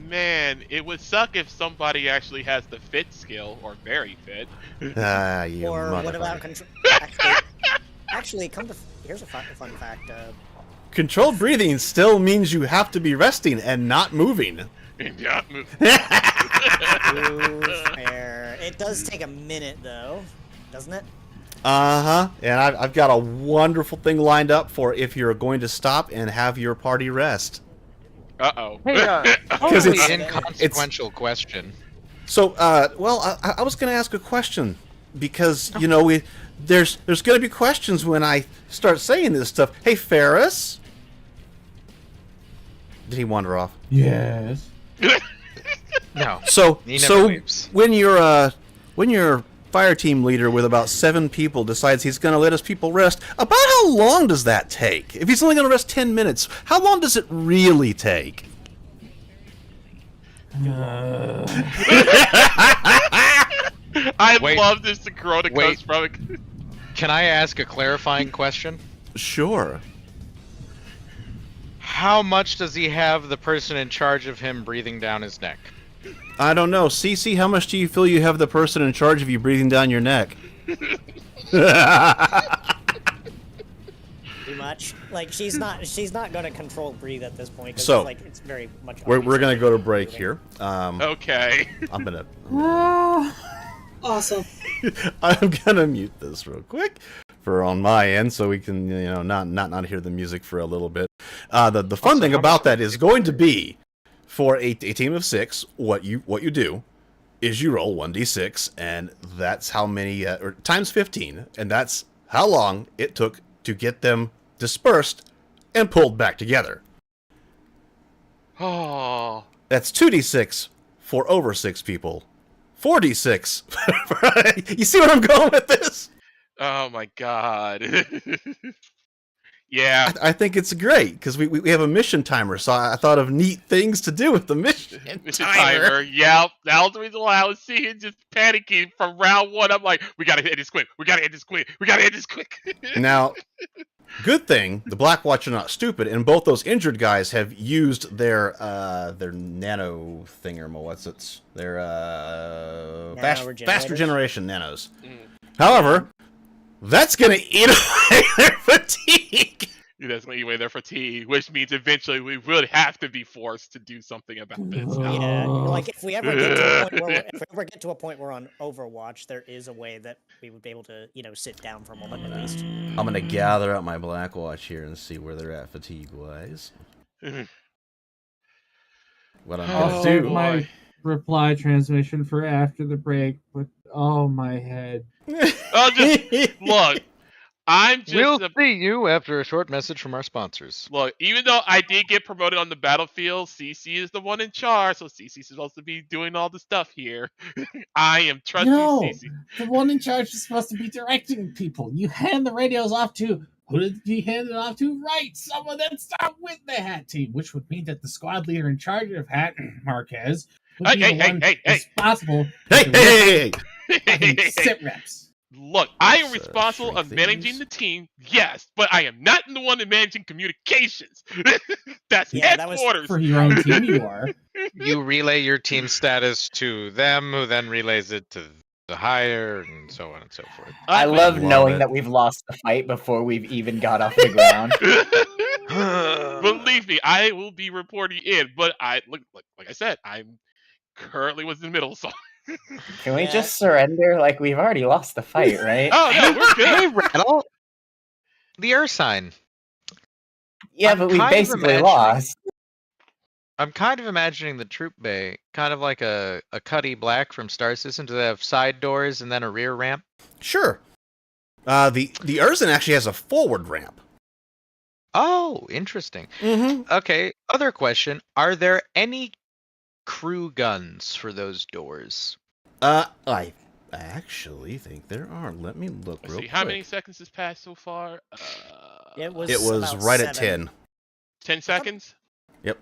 Man, it would suck if somebody actually has the fit skill, or very fit. You Or what motherfucker. about control? Actually, here's a fun fact. Controlled breathing still means you have to be resting and not moving. Not moving. Fair. It does take a minute though, doesn't it? Uh-huh. And I've got a wonderful thing lined up for if you're going to stop and have your party rest. Uh-oh. Hey, Because totally it's inconsequential question. So, well, I was going to ask a question because, you know, there's going to be questions when I start saying this stuff. Hey, Ferris. Did he wander off? Yes. No. So He never leaves. when your fire team leader with about 7 people decides he's going to let his people rest, about how long does that take? If he's only going to rest 10 minutes, how long does it really take? I Wait. love this Corona Wait. comes from it. Can I ask a clarifying question? Sure. How much does he have the person in charge of him breathing down his neck? I don't know. Cece, how much do you feel you have the person in charge of you breathing down your neck? Too much. Like she's not going to control breathe at this point. 'Cause So, it's, like, it's very much. We're gonna go to break here. Okay. I'm gonna. Awesome. I'm gonna mute this real quick for on my end, so we can not hear the music for a little bit. The fun thing about that is going to be for a team of 6. What you do is you roll 1d6, and that's how many or times 15, and that's how long it took to get them dispersed and pulled back together. Oh. That's 2d6 for over 6 people. 4d6. You see where I'm going with this? Oh my god. Yeah. I think it's great because we have a mission timer, so I thought of neat things to do with the mission timer. Yeah, that was the reason why I was seeing just panicking from round 1. I'm like, we gotta hit this quick. We gotta hit this quick. We gotta hit this quick. Now, good thing the Black Watch are not stupid, and both those injured guys have used their nano thinger. What's it? Their fast regeneration nanos. However, that's gonna eat away their fatigue. That's gonna eat away their fatigue, which means eventually we would have to be forced to do something about this. Yeah, like if we ever get to a point where on Overwatch there is a way that we would be able to, sit down for a moment at least. I'm gonna gather up my Black Watch here and see where they're at fatigue-wise. What I'm gonna do? My reply transmission for after the break, but oh my head. I'll just look. We'll see you after a short message from our sponsors. Look, even though I did get promoted on the battlefield, CC is the one in charge, so CC's supposed to be doing all the stuff here. I am trusting CC. The one in charge is supposed to be directing people. You hand the radios off to who did you hand it off to? Right, someone that's not with the Hat team, which would mean that the squad leader in charge of Hat, Marquez, would be the one responsible. Hey! Sit reps. Look, I am responsible of managing the team, yes, but I am not the one in managing communications. That's headquarters. For your own team, you are. You relay your team status to them, who then relays it to the higher, and so on and so forth. I love knowing that we've lost the fight before we've even got off the ground. Believe me, I will be reporting in, but like I said, I'm currently was in the middle, so. Can we just surrender? Like, we've already lost the fight, right? Oh, no, we're good. Hey, Rattle. The Ursine. Yeah, but we basically lost. I'm kind of imagining the troop bay, kind of like a Cuddy Black from Star System. Do they have side doors and then a rear ramp? Sure. The Ursine actually has a forward ramp. Oh, interesting. Okay, other question. Are there any crew guns for those doors? I actually think there are. Let me look real quick. How many seconds has passed so far? It was right 7. at 10. 10 seconds? Yep.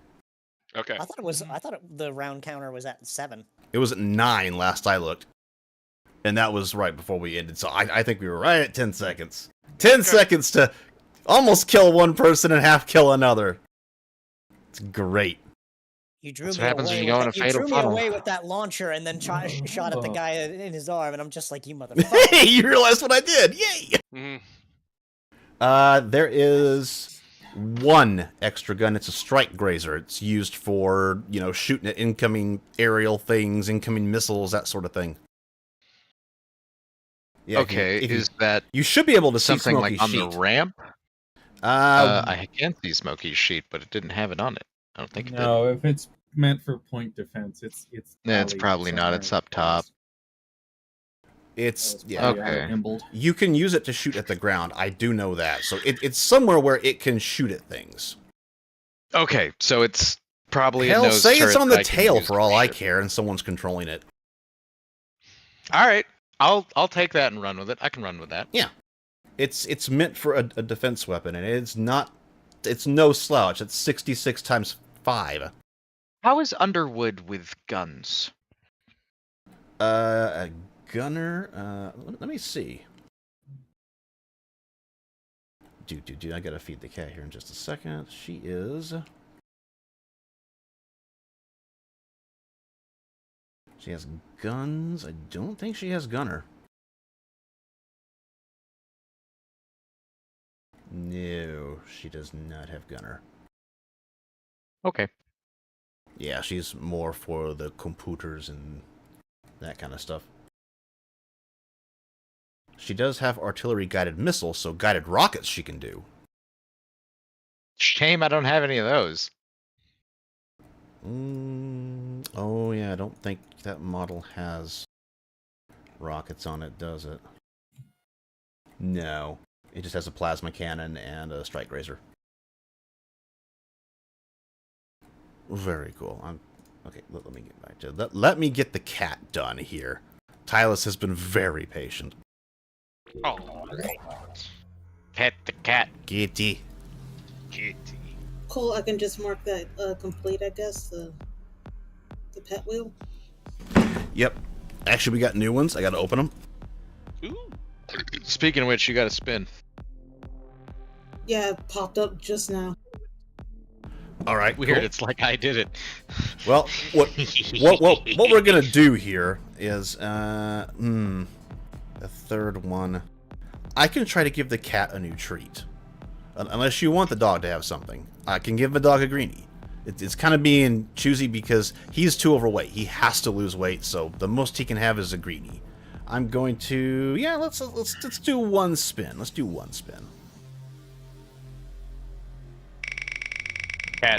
Okay. I thought the round counter was at 7. It was at 9 last I looked. And that was right before we ended. So I think we were right at 10 seconds. 10 seconds to almost kill one person and half kill another. It's great. You drew That's me what happens away when you go in a with that, fatal you drew funnel. me away with that launcher and then shot at the guy in his arm, and I'm just like, you motherfucker. Hey, you realized what I did. Yay! There is one extra gun. It's a strike grazer. It's used for, shooting at incoming aerial things, incoming missiles, that sort of thing. Yeah, Okay, is that you should be able to see something Smokey's like on sheet. the ramp? I can see Smokey's sheet, but it didn't have it on it. I don't think it did. No, if it's meant for point defense, it's probably not. It's up top. It's okay. You can use it to shoot at the ground. I do know that. So it's somewhere where it can shoot at things. Okay, so it's probably Hell, a nose say it's turret on that the I can tail use for to all I shoot. care, and someone's controlling it. All right, I'll take that and run with it. I can run with that. Yeah, it's meant for a defense weapon, and it's not. It's no slouch. It's 66 times 5. How is Underwood with guns? A gunner. Let me see. I gotta feed the cat here in just a second. She is. She has guns. I don't think she has gunner. No, she does not have gunner. Okay. Yeah, she's more for the computers and that kind of stuff. She does have artillery guided missiles, so guided rockets she can do. Shame I don't have any of those. Oh yeah, I don't think that model has rockets on it, does it? No. It just has a plasma cannon and a strike razor. Very cool. Okay, let me get back to let me get the cat done here. Tylus has been very patient. Oh. Pet the cat. Kitty. Kitty. Cool, I can just mark that complete, I guess, the pet wheel. Yep. Actually, we got new ones. I gotta open them. Ooh. Speaking of which, you gotta spin. Yeah, it popped up just now. All right. Weird. Cool. It's like I did it. Well, what we're gonna do here is a third one. I can try to give the cat a new treat, unless you want the dog to have something. I can give the dog a greenie. It's kind of being choosy because he's too overweight. He has to lose weight, so the most he can have is a greenie. I'm going to let's do one spin. Let's do one spin.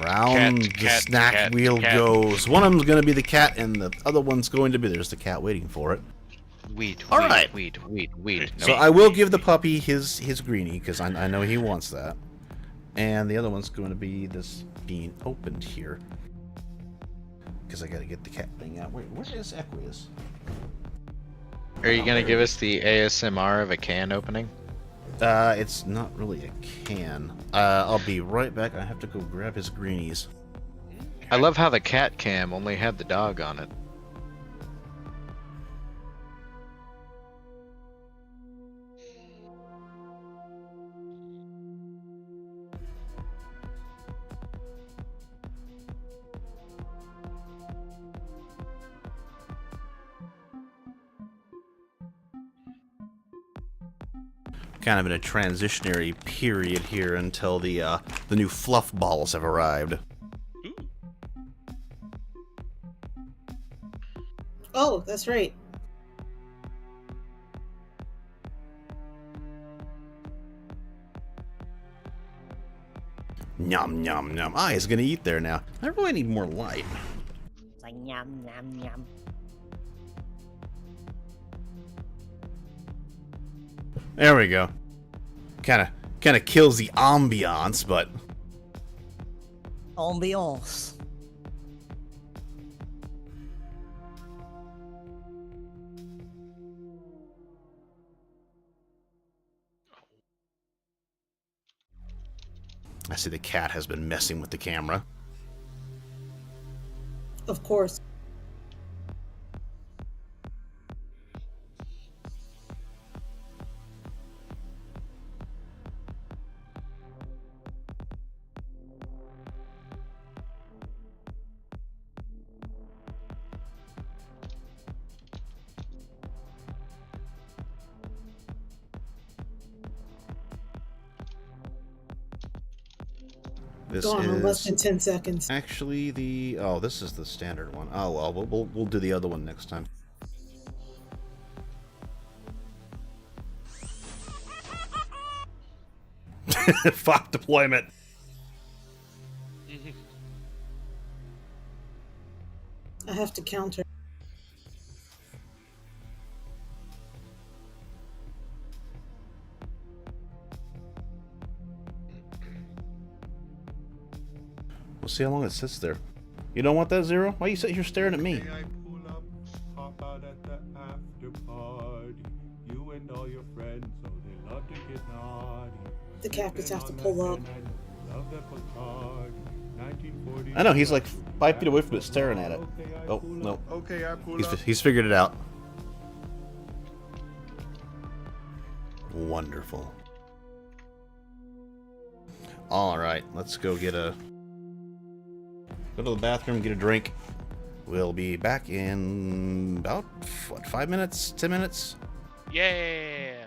Round the snack wheel goes. One of them's going to be the cat, and the other one's going to be there's the cat waiting for it. Weed. So I will give the puppy his greenie because I know he wants that, and the other one's going to be this being opened here because I got to get the cat thing out. Wait, where is Equius? Are you gonna give us the ASMR of a can opening? It's not really a can. I'll be right back. I have to go grab his greenies. I love how the cat cam only had the dog on it. Kind of in a transitionary period here until the new fluff balls have arrived. Oh, that's right. Nom nom nom. Ah, he's gonna eat there now. I really need more light. It's like yum yum yum. There we go. Kind of kills the ambiance, but Ambiance. I see the cat has been messing with the camera. Of course. This Gone is in less than 10 seconds. actually the this is the standard one. Oh well, we'll do the other one next time. Fuck deployment. I have to counter. We'll see how long it sits there. You don't want that, Zero? Why you sit here staring at me? I pull up, hop out at the after party. You and all your friends, so they love to get naughty. The captains have to pull up. Love the Bacardi. I know, he's like 5 feet away from it, staring at it. Oh, no. Okay, I pull up. He's figured it out. Wonderful. Alright, let's go go to the bathroom, get a drink. We'll be back in about, what, 5 minutes? 10 minutes? Yeah.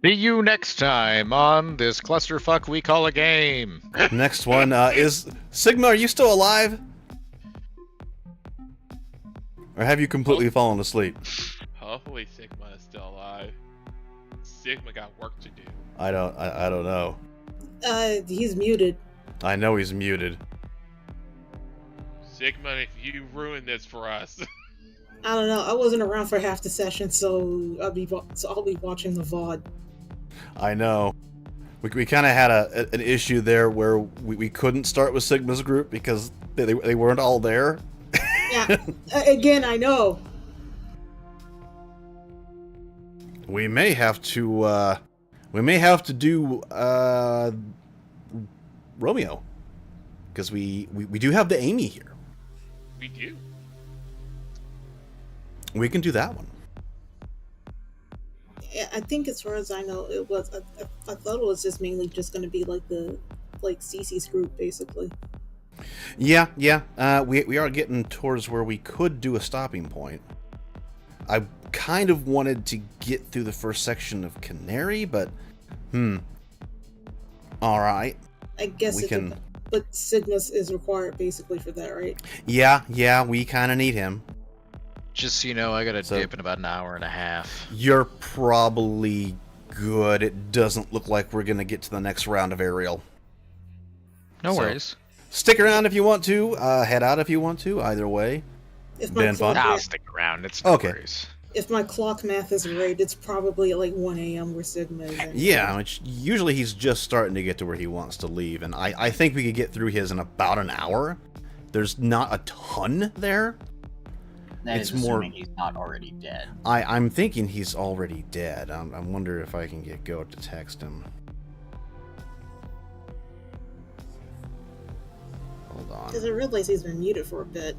See you next time on this clusterfuck we call a game. Next one is Sigma. Are you still alive, or have you completely fallen asleep? Hopefully Sigma is still alive. Sigma got work to do. I don't know. He's muted. I know he's muted. Sigma, if you ruin this for us. I don't know. I wasn't around for half the session, so I'll be watching the VOD. I know. We kind of had an issue there where we couldn't start with Sigma's group because they weren't all there. Yeah. Again, I know. We may have to do Romeo, because we do have the Amy here. We do. We can do that one. Yeah, I think as far as I know, it was. I thought it was just mainly just going to be like Cece's group, basically. Yeah. We are getting towards where we could do a stopping point. I kind of wanted to get through the first section of Canary, but all right. I guess we can. But Sigma is required basically for that, right? Yeah, we kind of need him. Just so you know, I got a dip in about an hour and a half. You're probably good. It doesn't look like we're gonna get to the next round of aerial. No worries. Stick around if you want to. Head out if you want to. Either way. Been fun. I'll stick around. It's no worries. If my clock math is right, it's probably at like 1 a.m. where Sigma is. Yeah, which usually he's just starting to get to where he wants to leave, and I think we could get through his in about an hour. There's not a ton there. That it's is more. assuming he's not already dead. I'm thinking he's already dead. I wonder if I can get Go to text him. Hold on. Because I realize he's been muted for a bit.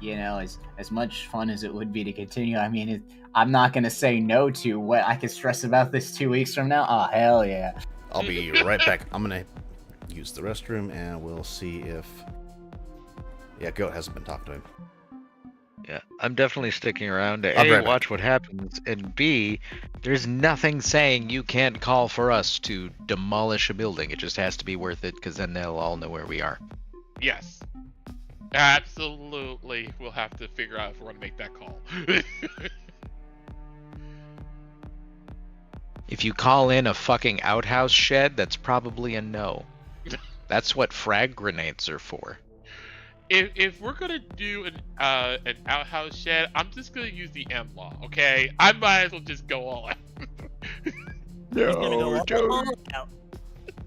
You know, as much fun as it would be to continue, I mean, I'm not going to say no to what I could stress about this 2 weeks from now. Oh, hell yeah. I'll be right back. I'm going to use the restroom, and we'll see if... Yeah, Goat hasn't been talking to him. Yeah, I'm definitely sticking around to I'll be A, right back. watch what happens, and B, there's nothing saying you can't call for us to demolish a building. It just has to be worth it, because then they'll all know where we are. Yes. Absolutely. We'll have to figure out if we're going to make that call. If you call in a fucking outhouse shed, that's probably a no. That's what frag grenades are for. If we're gonna do an outhouse shed, I'm just gonna use the M law, okay? I might as well just go all out.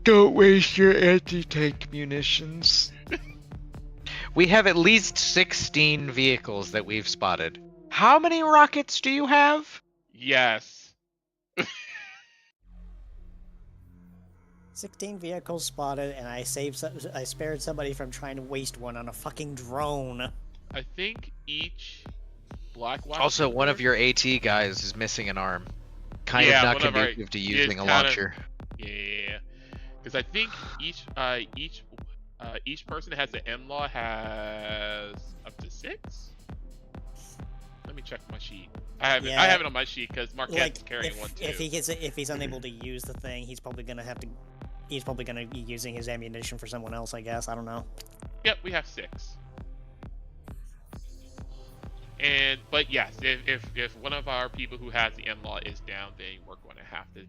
Don't waste your anti-tank munitions. We have at least 16 vehicles that we've spotted. How many rockets do you have? Yes. 16 vehicles spotted, and I spared somebody from trying to waste one on a fucking drone. I think each Blackwatch. Also, one of your AT guys is missing an arm. Kind of not conducive to using a launcher. Yeah, because I think each person that has the M law has up to 6. Let me check my sheet. I have it on my sheet because Marquette's carrying one too. If he's unable to use the thing, he's probably gonna be using his ammunition for someone else, I guess. I don't know. Yep, we have 6. But yes, if one of our people who has the M law is down, then we're going to have to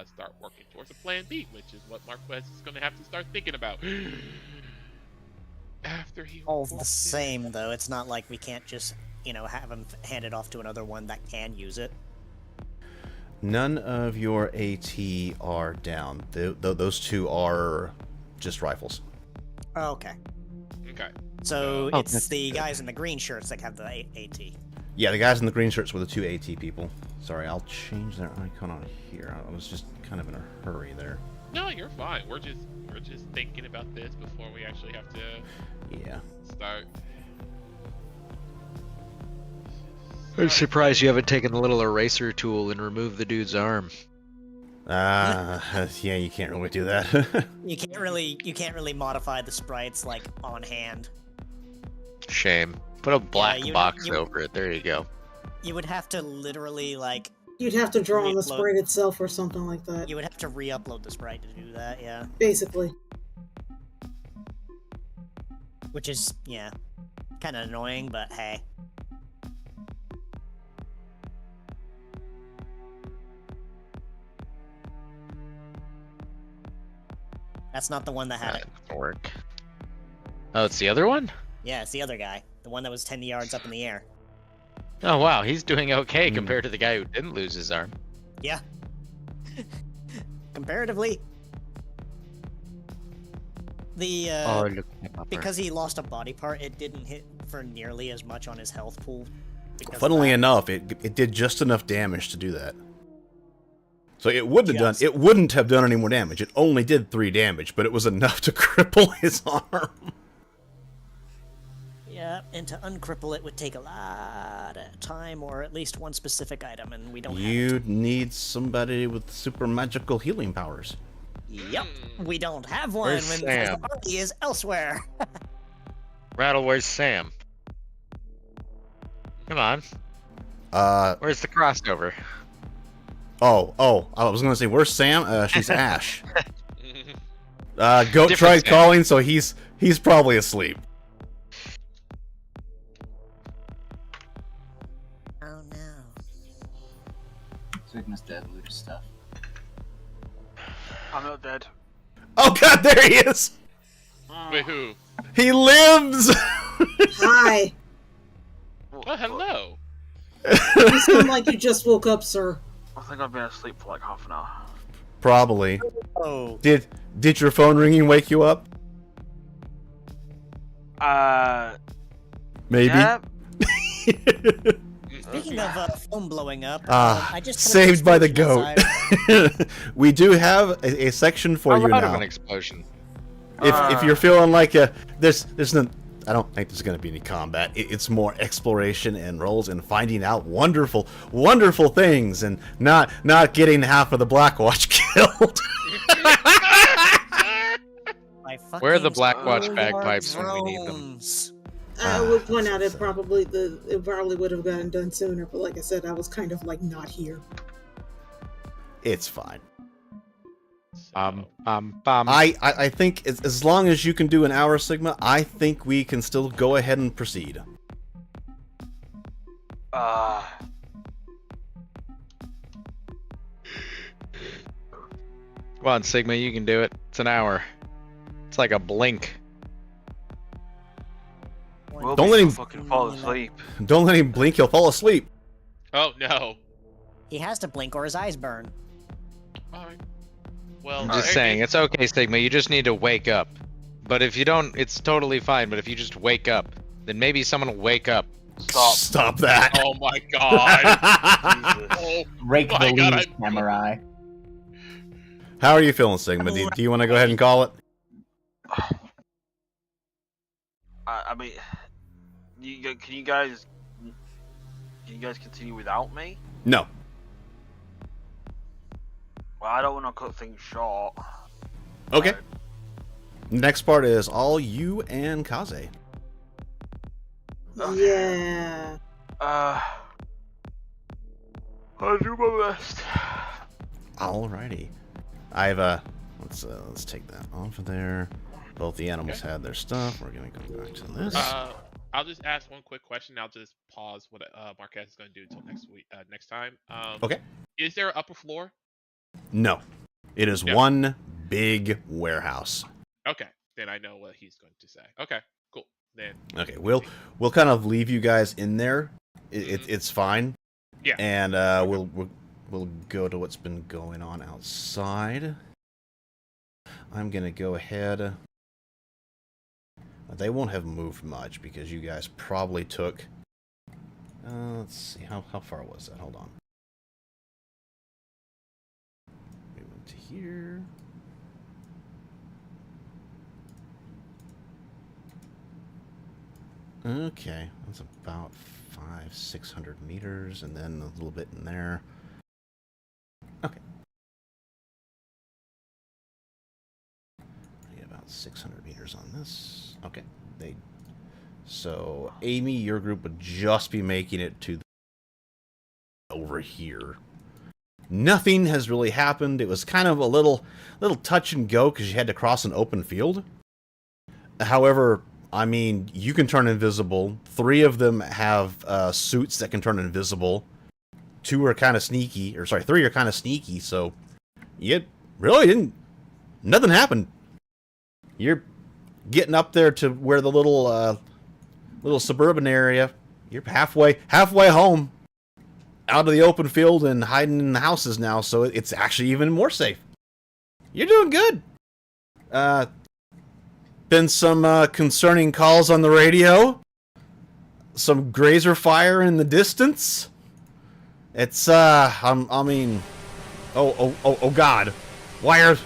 start working towards a plan B, which is what Marquez is going to have to start thinking about. After he all the same, though, it's not like we can't just have him hand it off to another one that can use it. None of your AT are down. Those two are just rifles. Oh, okay. Okay. So it's the guys in the green shirts that have the AT. Yeah, the guys in the green shirts were the 2 AT people. Sorry, I'll change their icon on here. I was just kind of in a hurry there. No, you're fine. We're just thinking about this before we actually have to start. I'm surprised you haven't taken the little eraser tool and removed the dude's arm. Yeah, you can't really do that. You can't really modify the sprites like on hand. Shame. Put a black you- box you- over it. There you go. You would have to literally like. You'd have to draw on the re-upload- sprite itself or something like that. You would have to re-upload the sprite to do that, yeah. Basically. Which is, yeah, kind of annoying, but hey. That's not the one that had it. Doesn't work. Oh, it's the other one? Yeah, it's the other guy. The one that was 10 yards up in the air. Oh, wow. He's doing okay compared to the guy who didn't lose his arm. Yeah. Comparatively. The, look at my because he lost a body part, it didn't hit for nearly as much on his health pool. Funnily enough, it did just enough damage to do that. So it wouldn't have done any more damage. It only did 3 damage, but it was enough to cripple his arm. Yeah, and to uncripple it would take a lot of time, or at least one specific item, and we don't have it. You need somebody with super magical healing powers. Yep, we don't have one Where's when Sam? the party is elsewhere. Rattle, where's Sam? Come on. Where's the crossover? Oh, I was gonna say, where's Sam? She's Ash. Goat Different tried Sam. calling, so he's probably asleep. Oh no. Sigma's dead, loot stuff. I'm not dead. Oh god, there he is! Wait, who? He lives! Hi. Oh, hello. You sound like you just woke up, sir. I think I've been asleep for like half an hour. Probably. Oh. Did your phone ringing wake you up? Maybe. Yeah. Speaking of phone blowing up, I just put an saved by the explosion goat. outside. We do have a section for How you loud of now. an explosion? If you're feeling like there's no, I don't think there's going to be any combat. It's more exploration and rolls and finding out wonderful things and not getting half of the Blackwatch killed. Where are the Blackwatch bagpipes when we need them? drones. I would point out it probably would have gotten done sooner, but like I said, I was kind of like not here. It's fine. Bum. I think as long as you can do an hour, Sigma, I think we can still go ahead and proceed. Come on, Sigma, you can do it. It's an hour. It's like a blink. Don't let him fucking fall asleep. Don't let him blink. He'll fall asleep. Oh no. He has to blink or his eyes burn. Alright. Well, I'm just saying, it's okay, Sigma. You just need to wake up. But if you don't, it's totally fine. But if you just wake up, then maybe someone will wake up. Stop that. Oh my god. Oh Rake my the God, leaves, samurai. How are you feeling, Sigma? Do you want to go ahead and call it? I mean, can you guys continue without me? No. Well, I don't want to cut things short. Okay. Next part is all you and Kaze. Yeah. I'll do my best. Alrighty. I've let's take that off of there. Both the animals had their stuff. We're gonna go back to this. I'll just ask one quick question. I'll just pause what Marquez is going to do until next time. Okay. Is there an upper floor? No. It is one big warehouse. Okay, then I know what he's going to say. Okay, cool. Then. Okay, we'll kind of leave you guys in there. It's fine. Yeah. And we'll go to what's been going on outside. I'm gonna go ahead. They won't have moved much because you guys probably took Let's see, how far was that? Hold on. We went to here. Okay, that's about 500-600 meters, and then a little bit in there. Okay. Yeah, about 600 meters on this. Okay, so Amy, your group would just be making it to over here. Nothing has really happened. It was kind of a little touch and go because you had to cross an open field. However, I mean, you can turn invisible. 3 of them have suits that can turn invisible. 2 are kind of sneaky, or sorry, 3 are kind of sneaky. So, you really didn't. Nothing happened. You're getting up there to where the little suburban area. You're halfway home, out of the open field and hiding in the houses now. So it's actually even more safe. You're doing good. Been some concerning calls on the radio. Some grazer fire in the distance. It's I mean, oh God, why are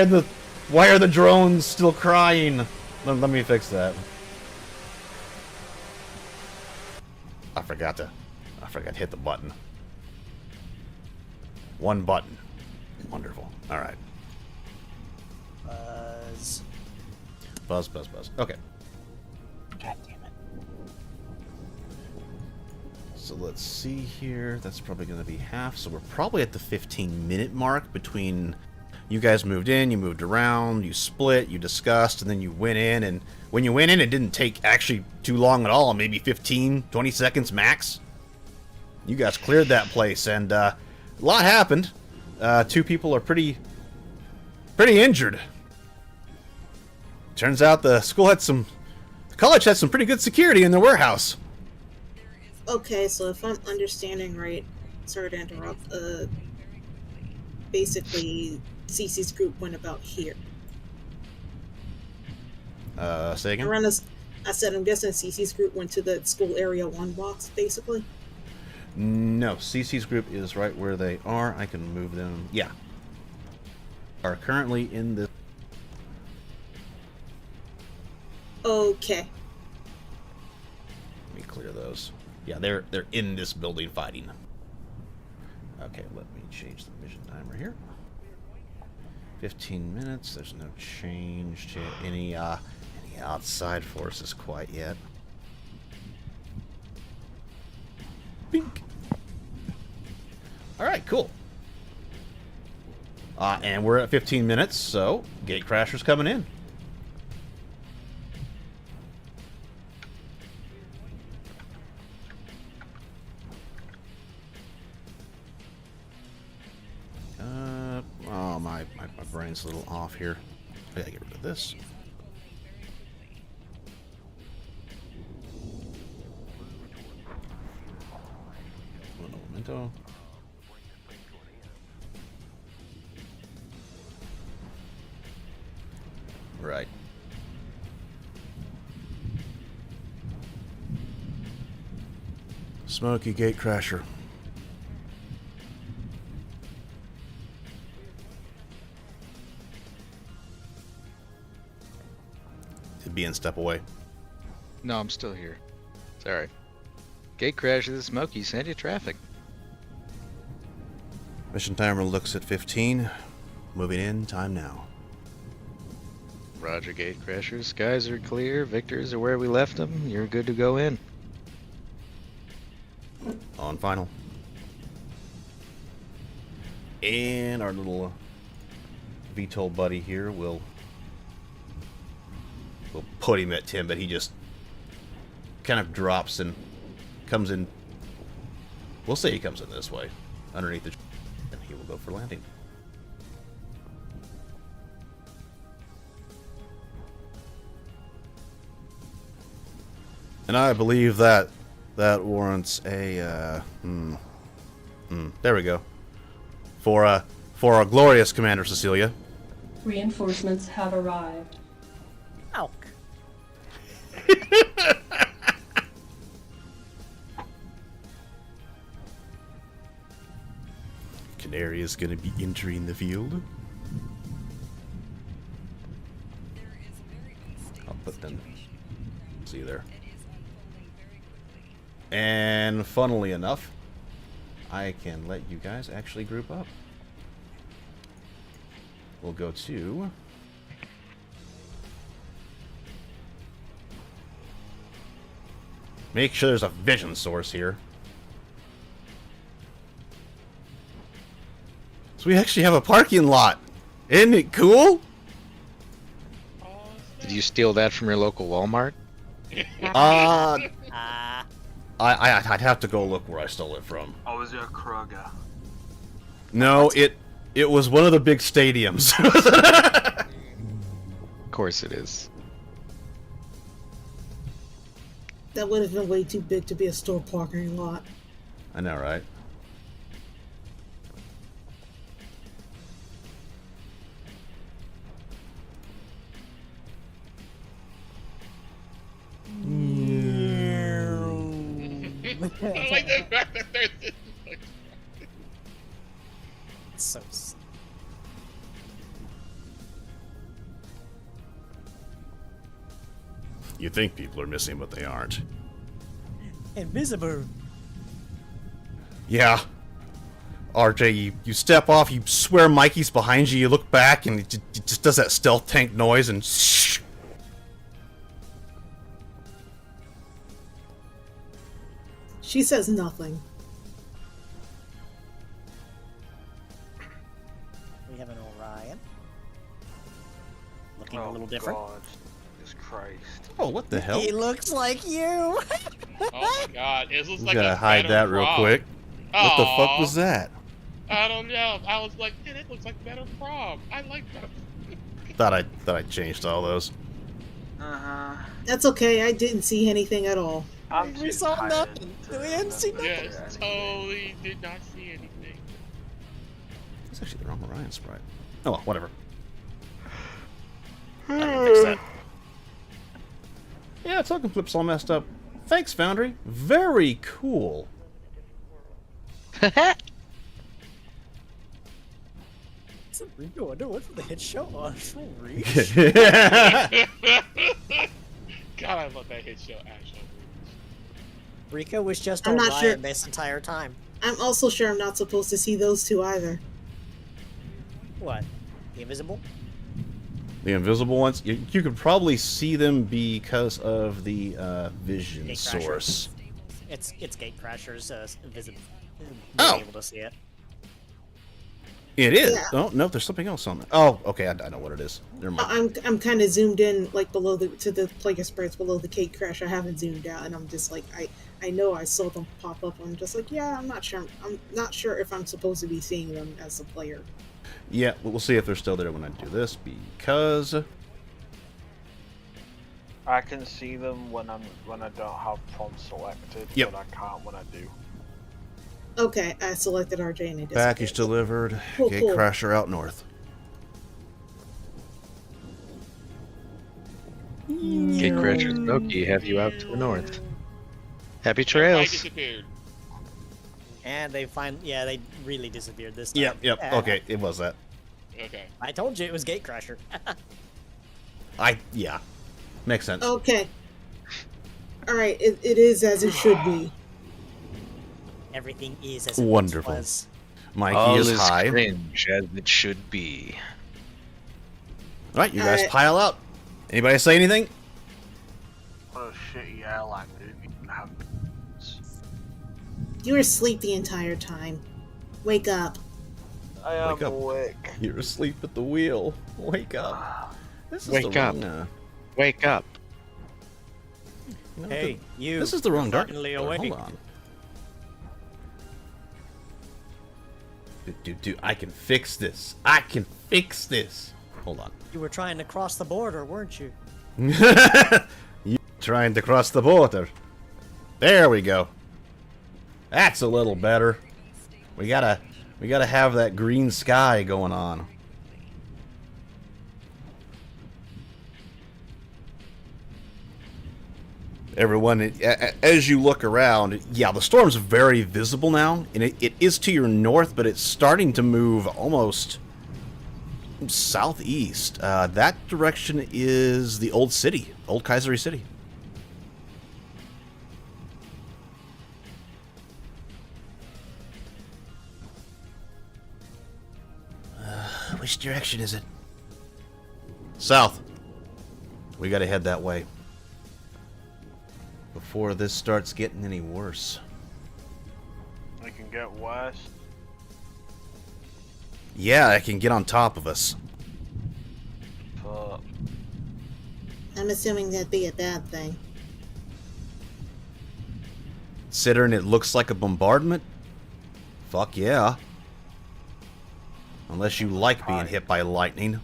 the drones still crying? Let me fix that. I forgot to hit the button. One button. Wonderful. All right. Buzz. Okay. God damn it. So let's see here. That's probably going to be half. So we're probably at the 15-minute mark between you guys moved in, you moved around, you split, you discussed, and then you went in. And when you went in, it didn't take actually too long at all. Maybe 15, 20 seconds max. You guys cleared that place, and a lot happened. 2 people are pretty injured. Turns out the college had some pretty good security in their warehouse. Okay, so if I'm understanding right, sorry to interrupt, basically Cece's group went about here. Say again? I said I'm guessing Cece's group went to the school area 1 box, basically? No, CC's group is right where they are. I can move them. Yeah. Are currently in the... Okay. Let me clear those. Yeah, they're in this building fighting. Okay, let me change the mission timer here. 15 minutes. There's no change to any outside forces quite yet. Bink. All right, cool. And we're at 15 minutes, so Gatecrasher's coming in. Oh, my brain's a little off here. I gotta get rid of this. Memento. Right. Smoky Gatecrasher. Being step away. No, I'm still here. It's alright. Gatecrasher, the Smoky, send you traffic. Mission timer looks at 15. Moving in, time now. Roger, Gatecrasher. Skies are clear. Victors are where we left them. You're good to go in. On final. And our little VTOL buddy here will put him at 10, but he just kind of drops and comes in. We'll say he comes in this way, underneath the, and he will go for landing. And I believe that warrants a there we go. For our glorious Commander Cecilia. Reinforcements have arrived. Oh. canary is going to be entering the field. I'll put them. See there. And funnily enough, I can let you guys actually group up. We'll go to... Make sure there's a vision source here. So we actually have a parking lot. Isn't it cool? Did you steal that from your local Walmart? I'd have to go look where I stole it from. Oh, was it a Kroger? No, it was one of the big stadiums. Of course it is. That would have been way too big to be a store parking lot. I know, right? I like the fact that there's this. So. You think people are missing, but they aren't. Invisible. Yeah. RJ, you step off, you swear Mikey's behind you, you look back, and it just does that stealth tank noise, and shh. She says nothing. We have an Orion. Looking a little different. God. Jesus Christ. Oh, what the hell? He looks like you. Oh my god, it looks like Gotta a hide better that real prom. quick. What the fuck Aw. was that? I don't know. I was like, man, it looks like better prom. I like that. Thought I changed all those. That's okay, I didn't see anything at all. We saw nothing. We didn't see nothing. Yes, totally did not see anything. That's actually the wrong Orion sprite. Oh well, whatever. I can fix that. Yeah, token flip's all messed up. Thanks, Foundry. Very cool. What's Rico doing for the headshot on full reach? God, I love that hit show action. Rico was just I'm on not sure. this entire time. I'm also sure I'm not supposed to see those two either. What? The invisible? The invisible ones, you could probably see them because of the vision Gatecrasher. source. It's Gatecrasher's visible. Oh. Able to see it. It is. Yeah. Oh no, there's something else on there. Oh, okay, I know what it is. Never mind. I'm kind of zoomed in, like below to the plague sprites below the cake crash. I haven't zoomed out, and I'm just like, I know I saw them pop up. I'm just like, yeah, I'm not sure. I'm not sure if I'm supposed to be seeing them as a player. Yeah, but we'll see if they're still there when I do this because I can see them when I don't have prom selected, Yep. but I can't when I do. Okay, I selected RJ and it package delivered. Cool, Gate cool. crasher out north. Gatecrasher Smokey have you out to the north. Happy I trails. disappeared. And they they really disappeared this time. Yep. Yeah. Okay, it was that. Okay. I told you it was Gatecrasher. Yeah, makes sense. Okay. All right, it is as it should be. Everything is as it Wonderful. was. Mikey All is is high. cringe as it should be. All right, you guys Alright. pile up. Anybody say anything? What a shitty airline movie can have. You were asleep the entire time. Wake up. I am Wake up. awake. You're asleep at the wheel. Wake up. This is Wake the up. wrong, Wake up. no, Hey, you. This is the wrong dark. finally Hold awake. on. I can fix this. I can fix this. Hold on. You were trying to cross the border, weren't you? You trying to cross the border. There we go. That's a little better. We gotta have that green sky going on. Everyone, as you look around, yeah, the storm's very visible now, and it is to your north, but it's starting to move almost southeast. That direction is the old city, old Kaiseri City. Which direction is it? South. We gotta head that way before this starts getting any worse. We can get west. Yeah, it can get on top of us. Fuck. I'm assuming that'd be a bad thing. Considering it looks like a bombardment? Fuck yeah. Unless you like being hit by lightning.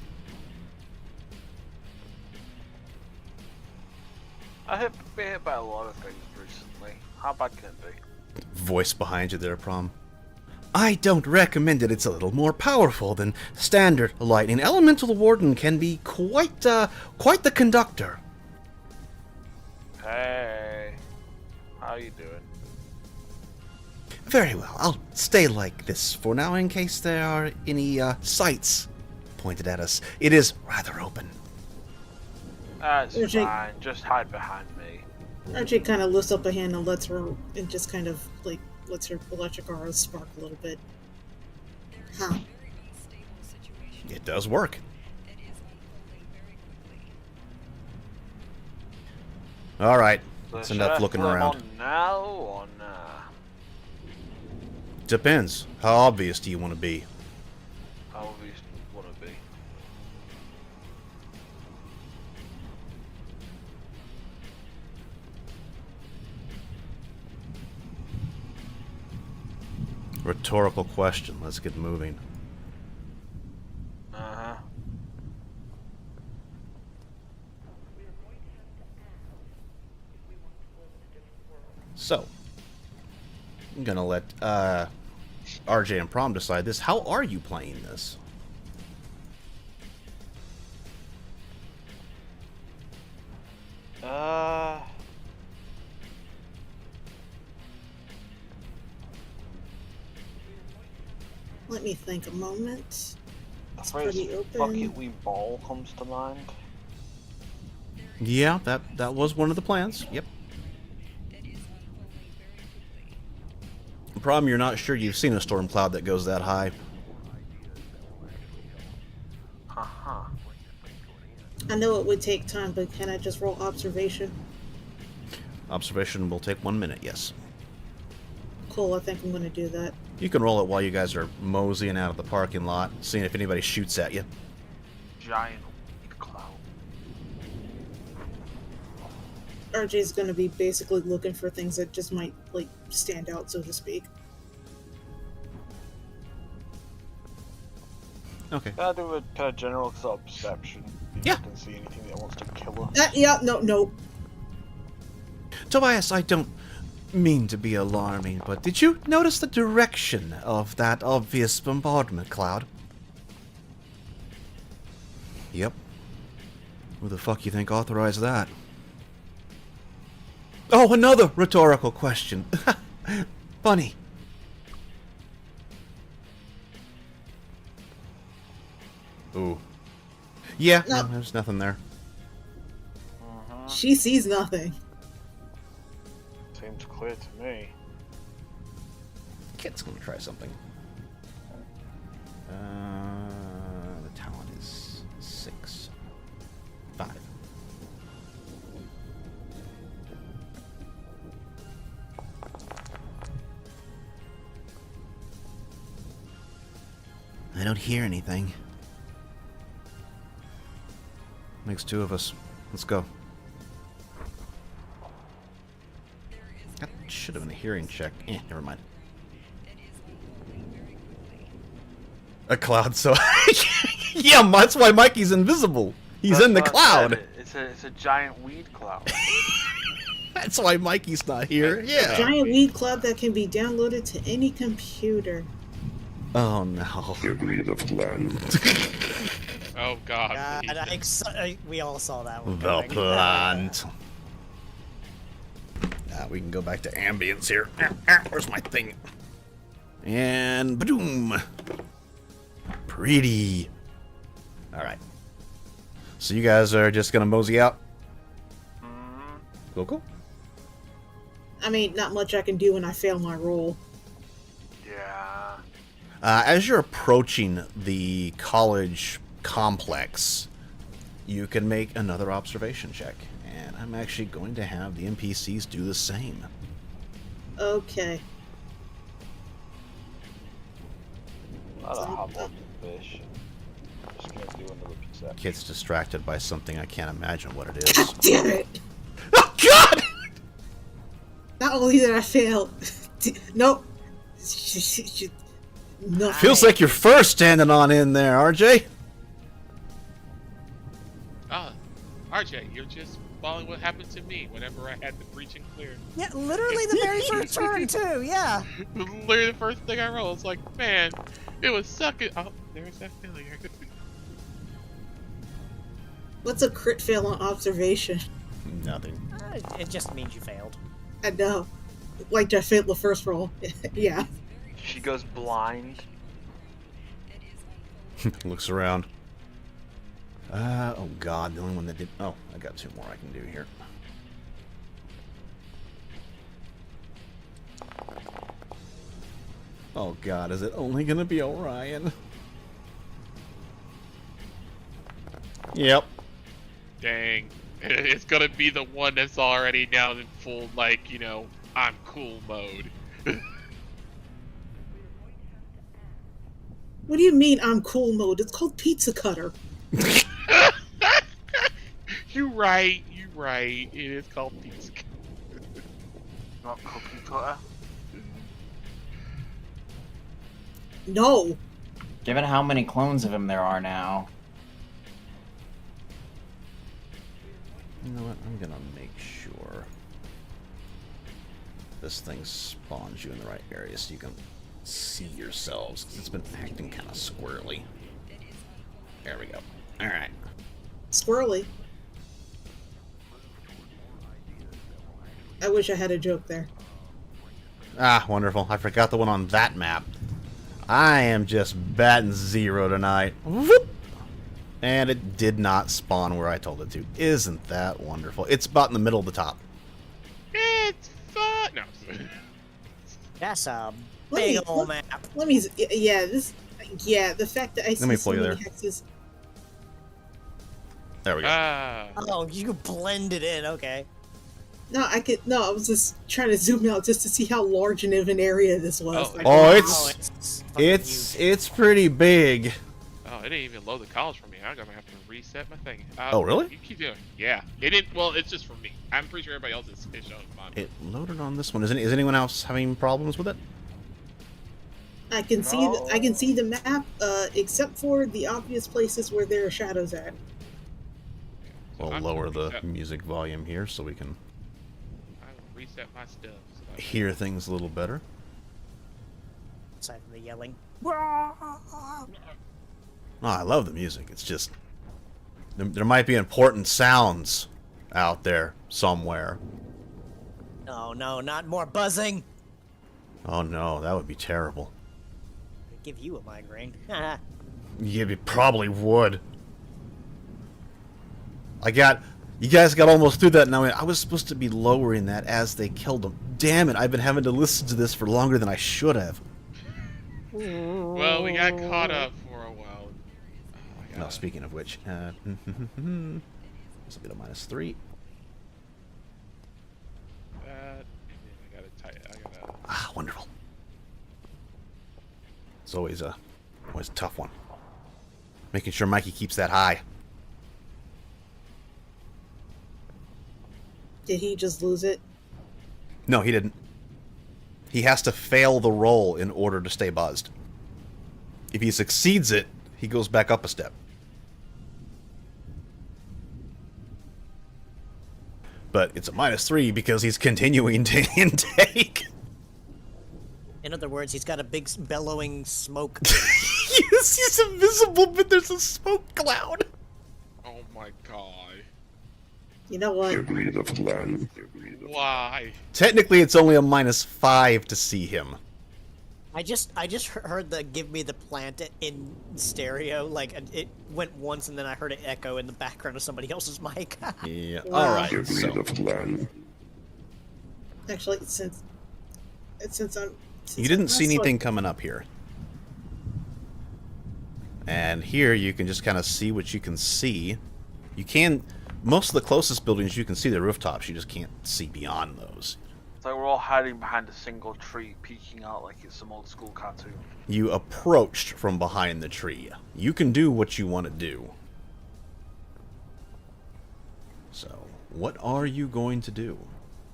I have been hit by a lot of things recently. How bad can it be? Voice behind you there, Prom. I don't recommend it. It's a little more powerful than standard lightning. Elemental Warden can be quite the conductor. Hey, how you doing? Very well. I'll stay like this for now in case there are any sights pointed at us. It is rather open. That's fine. Just hide behind me. RJ kind of lifts up a hand and lets her, and just kind of like lets her electric aura spark a little bit. Huh. It does work. All right. That's enough looking around. On now or nah? Depends. How obvious do you want to be? How obvious do you want to be? Rhetorical question. Let's get moving. Uh-huh. So, I'm gonna let RJ and Prom decide this. How are you playing this? Let me think a moment. It's Phrase pretty open. Bucket Wee Ball comes to mind. Yeah, that was one of the plans. Yep. The problem, you're not sure you've seen a storm cloud that goes that high. Haha. I know it would take time, but can I just roll observation? Observation will take 1 minute, yes. Cool, I think I'm going to do that. You can roll it while you guys are moseying out of the parking lot, seeing if anybody shoots at you. Giant weed cloud. RJ's going to be basically looking for things that just might, like, stand out, so to speak. Okay. I'll do a kind of general perception. Yeah. I can see anything that wants to kill her. Yeah, no. Tobias, I don't mean to be alarming, but did you notice the direction of that obvious bombardment cloud? Yep. Who the fuck you think authorized that? Oh, another rhetorical question. Funny. Ooh. Yeah, no, there's nothing there. She sees nothing. Seems clear to me. Kit's gonna try something. The talent is 6. 5. I don't hear anything. Makes 2 of us. Let's go. That should have been a hearing check. Never mind. A cloud, so... yeah, that's why Mikey's invisible. He's in the cloud. It's a giant weed cloud. That's why Mikey's not here. Yeah. A giant weed cloud that can be downloaded to any computer. Oh no. Give me the plan. Oh god. We all saw that one. The plant. We can go back to ambience here. Where's my thing? And boom. Pretty. All right. So you guys are just gonna mosey out. Cool. I mean, not much I can do when I fail my roll. Yeah. As you're approaching the college complex, you can make another observation check, and I'm actually going to have the NPCs do the same. Okay. A lot of hobbled fish. Just gonna do another perception. Kid's distracted by something I can't imagine what it is. Damn it! Oh God! Not only did I fail, nope. No. Feels like you're first standing on in there, RJ. RJ, you're just following what happened to me whenever I had the breach and clear. Yeah, literally the very first turn too. Yeah. Literally the first thing I rolled. It's like, man, it was sucking. Oh, there's that failure. What's a crit fail on observation? Nothing. It just means you failed. I know. Like I failed the first roll. Yeah. She goes blind. Looks around. Oh God, the only one that did. Oh, I got two more I can do here. Oh God, is it only gonna be Orion? Yep. Dang. It's gonna be the one that's already now in full, like, you know, I'm cool mode. What do you mean I'm cool mode? It's called pizza cutter. You right. It is called pizza. Not cookie cutter. No. Given how many clones of him there are now. You know what? I'm gonna make sure this thing spawns you in the right area so you can see yourselves. It's been acting kind of squirrely. There we go. All right. Squirrely. I wish I had a joke there. Ah, wonderful. I forgot the one on that map. I am just batting zero tonight. Whoop! And it did not spawn where I told it to. Isn't that wonderful? It's about in the middle of the top. It's fun. No. That's a big old map. Let me. Yeah, this. Yeah, the fact that I see so many hexes. There we go. Oh, you blended in. Okay. No, I could. No, I was just trying to zoom out just to see how large and of an area this was. It's pretty big. Oh, it didn't even load the college for me. I'm gonna have to reset my thing. Oh, really? You keep doing. Yeah, it didn't. Well, it's just for me. I'm pretty sure everybody else is showing mine. It loaded on this one. Is anyone else having problems with it? I can see. I can see the map, except for the obvious places where there are shadows at. We'll lower the music volume here so we can reset my stuff. So hear things a little better. Aside from the yelling. Oh, I love the music. It's just there might be important sounds out there somewhere. No, not more buzzing. Oh no, that would be terrible. I'd give you a migraine. Yeah, it probably would. You guys got almost through that now. I was supposed to be lowering that as they killed them. Damn it, I've been having to listen to this for longer than I should have. Well, we got caught up for a while. No, speaking of which, this will be a -3. Ah, wonderful. It's always a tough one. Making sure Mikey keeps that high. Did he just lose it? No, he didn't. He has to fail the roll in order to stay buzzed. If he succeeds it, he goes back up a step. But it's a -3 because he's continuing to intake. In other words, he's got a big bellowing smoke. Yes, he's invisible, but there's a smoke cloud. Oh my god. You know what? Give me the plan. Why? Technically, it's only a -5 to see him. I just heard the "give me the plant" in stereo. Like it went once, and then I heard it echo in the background of somebody else's mic. Yeah. Wow. All right. Give me So the plan. Actually, since you didn't see I'm not anything coming up here, and here you can just kind of see what you can see. You can. Most of the closest buildings you can see the rooftops. You just can't see beyond those. It's like we're all hiding behind a single tree, peeking out like it's some old school cartoon. You approached from behind the tree. You can do what you want to do. So, what are you going to do?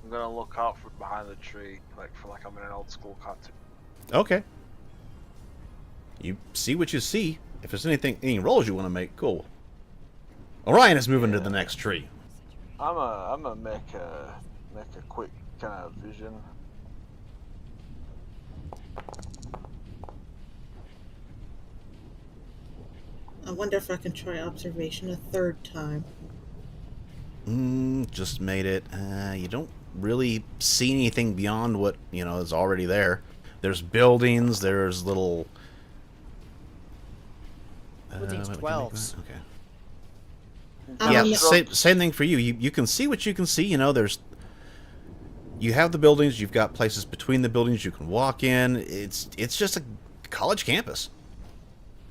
I'm gonna look out from behind the tree, like I'm in an old school cartoon. Okay. You see what you see. If there's any rolls you want to make, cool. Orion is moving to the next tree. I'm gonna make a quick kind of vision. I wonder if I can try observation a third time. Just made it. You don't really see anything beyond what, is already there. There's buildings, there's little... Buildings 12s. Okay. Um, Yeah, same thing for you. You can see what you can see. You have the buildings. You've got places between the buildings you can walk in. It's just a college campus.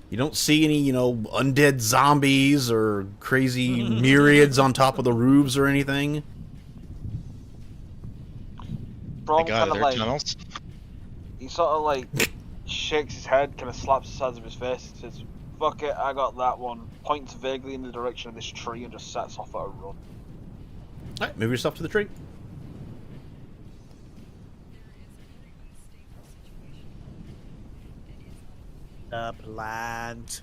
You don't see any undead zombies or crazy myriads on top of the roofs or anything. Brom God, kind of there are like tunnels. he sort of like shakes his head, kind of slaps the sides of his face, and says, "Fuck it, I got that one." Points vaguely in the direction of this tree and just sets off at a run. Alright, move yourself to the tree. The plant.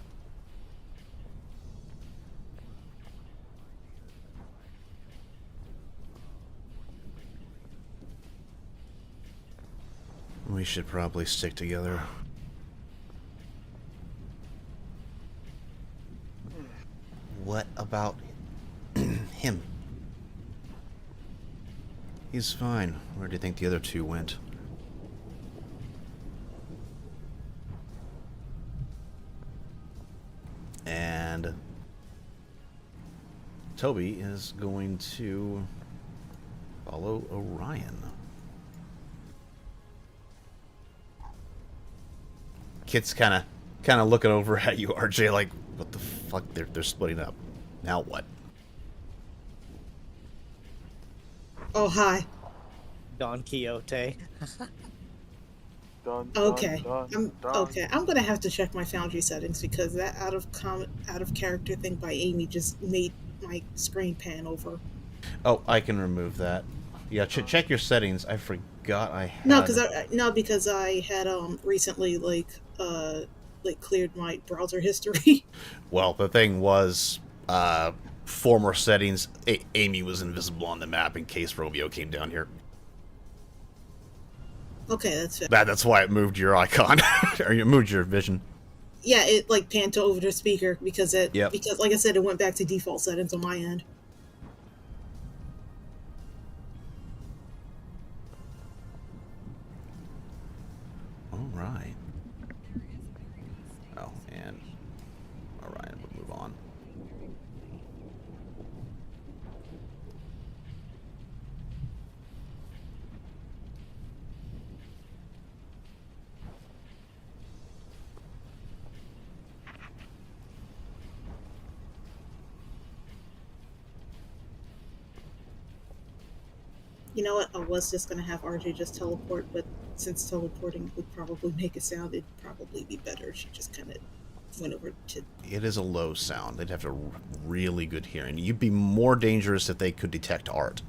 We should probably stick together. What about him? He's fine. Where do you think the other two went? And Toby is going to follow Orion. Kit's kind of looking over at you, RJ, like, what the fuck? They're splitting up. Now what? Oh, hi. Don Quixote. Okay. Okay. I'm gonna have to check my Foundry settings because that out of character thing by Amy just made my screen pan over. Oh, I can remove that. Yeah, check your settings. I forgot I had... No, because I had recently cleared my browser history. Well, the thing was, former settings, Amy was invisible on the map in case Romeo came down here. Okay, that's fair. That's why it moved your icon, or you moved your vision. Yeah, it panned over the speaker because Yep. because like I said, it went back to default settings on my end. All right. Oh, and Orion will move on. You know what? I was just gonna have RJ just teleport, but since teleporting would probably make a sound, it'd probably be better if she just kind of went over to... It is a low sound. They'd have to really good hearing. You'd be more dangerous if they could detect art.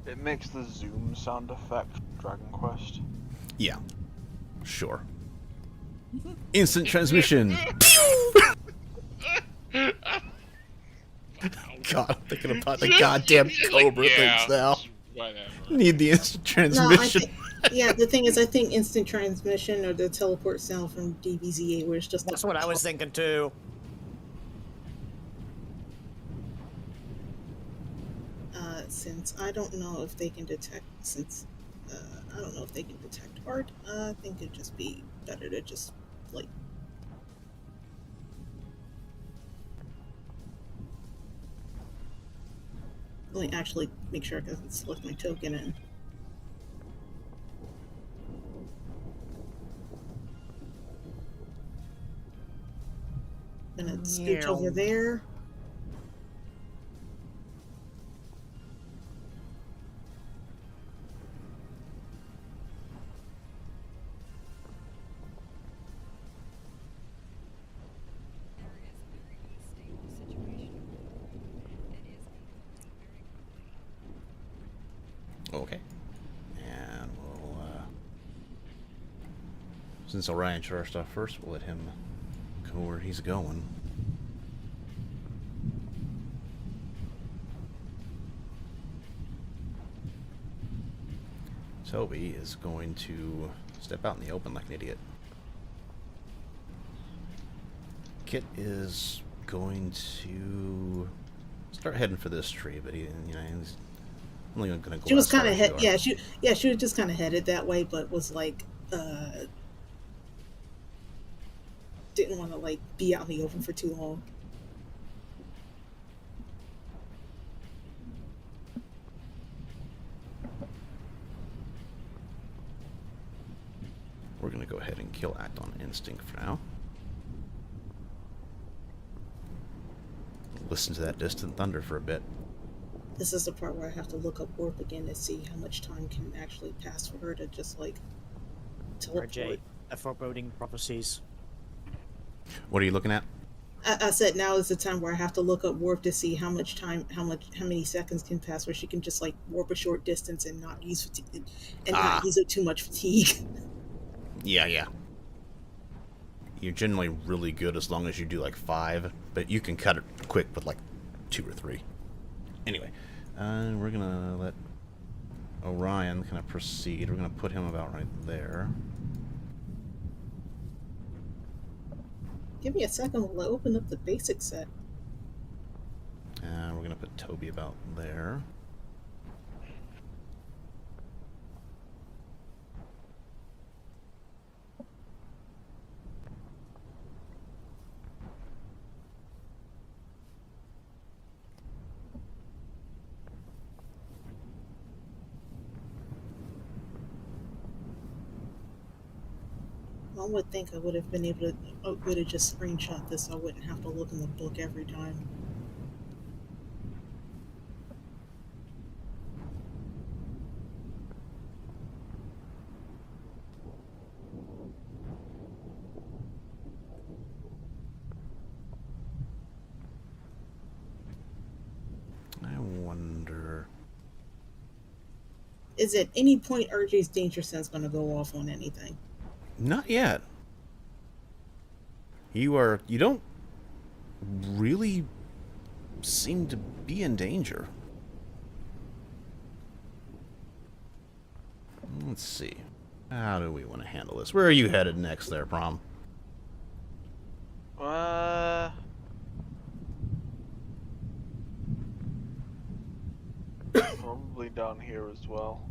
It makes the zoom sound effect from Dragon Quest. Yeah. Sure. Instant transmission! God, I'm thinking about the goddamn Cobra things now. Whatever. Need the instant No, transmission. yeah, the thing is, I think instant transmission or the teleport sound from DBZ8, where it's just... That's what I was thinking too. since I don't know if they can detect, I don't know if they can detect art, I think it'd just be better to just, like... Let me actually make sure I can select my token in. Gonna scooch over there. Okay. And we'll, since Orion showed our stuff first, we'll let him go where he's going. Toby is going to step out in the open like an idiot. Kit is going to start heading for this tree, but he's only going to go. She was kind of she was just kind of headed that way, but was like didn't want to like be out in the open for too long. We're going to go ahead and kill Act on Instinct for now. Listen to that distant thunder for a bit. This is the part where I have to look up warp again to see how much time can actually pass for her to just like teleport. A foreboding prophecies. What are you looking at? I said now is the time where I have to look up warp to see how much time, how many seconds can pass where she can just like warp a short distance and not use fatigue, and not use too much fatigue. Yeah. You're generally really good as long as you do like 5, but you can cut it quick with like 2 or 3. Anyway, we're gonna let Orion kind of proceed. We're gonna put him about right there. Give me a second while I open up the basic set. We're gonna put Toby about there. One would think I would have been able to, would have just screenshot this so I wouldn't have to look in the book every time. I wonder... Is at any point RJ's danger sense going to go off on anything? Not yet. You don't really seem to be in danger. Let's see. How do we want to handle this? Where are you headed next there, Prom? Probably down here as well.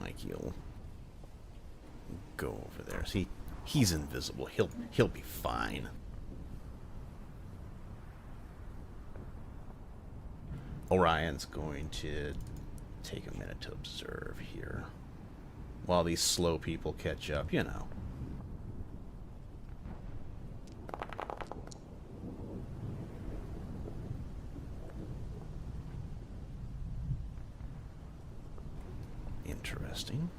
Like you'll go over there. See, he's invisible. He'll be fine. Orion's going to take a minute to observe here while these slow people catch up, you know. Interesting.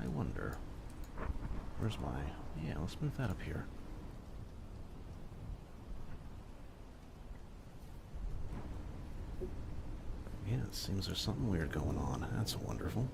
I wonder. Where's my... Yeah, let's move that up here. Yeah, it seems there's something weird going on. That's wonderful.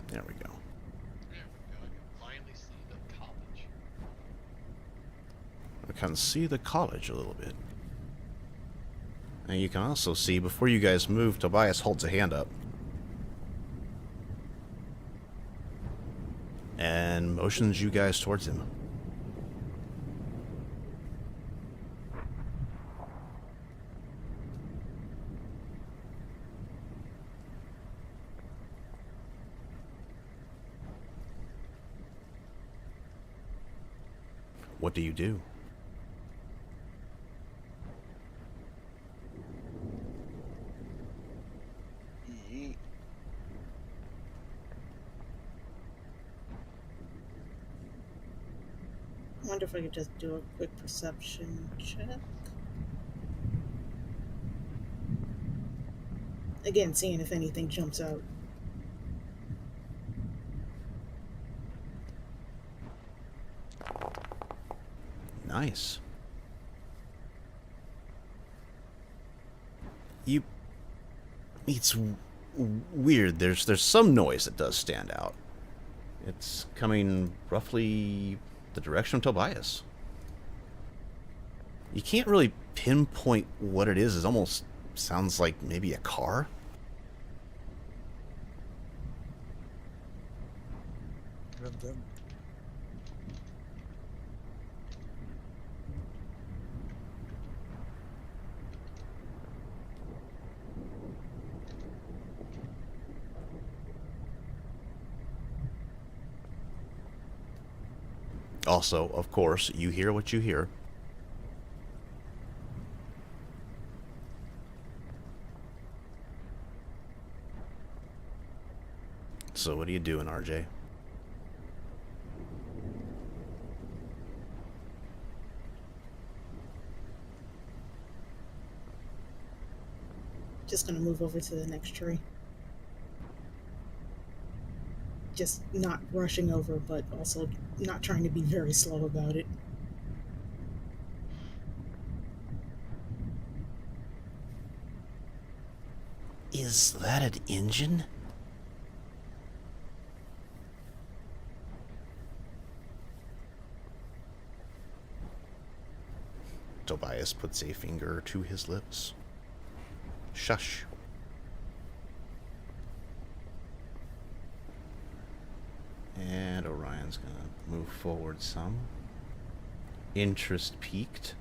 There we go. There we go. I can finally see the college. We can see the college a little bit. And you can also see, before you guys move, Tobias holds a hand up. And motions you guys towards him. What do you do? I wonder if I could just do a quick perception check. Again, seeing if anything jumps out. Nice. It's weird. There's some noise that does stand out. It's coming roughly the direction of Tobias. You can't really pinpoint what it is. It almost sounds like maybe a car. Also, of course, you hear what you hear. So what are you doing, RJ? Just gonna move over to the next tree. Just not rushing over, but also not trying to be very slow about it. Is that an engine? Tobias puts a finger to his lips. Shush. And Orion's gonna move forward some. Interest peaked.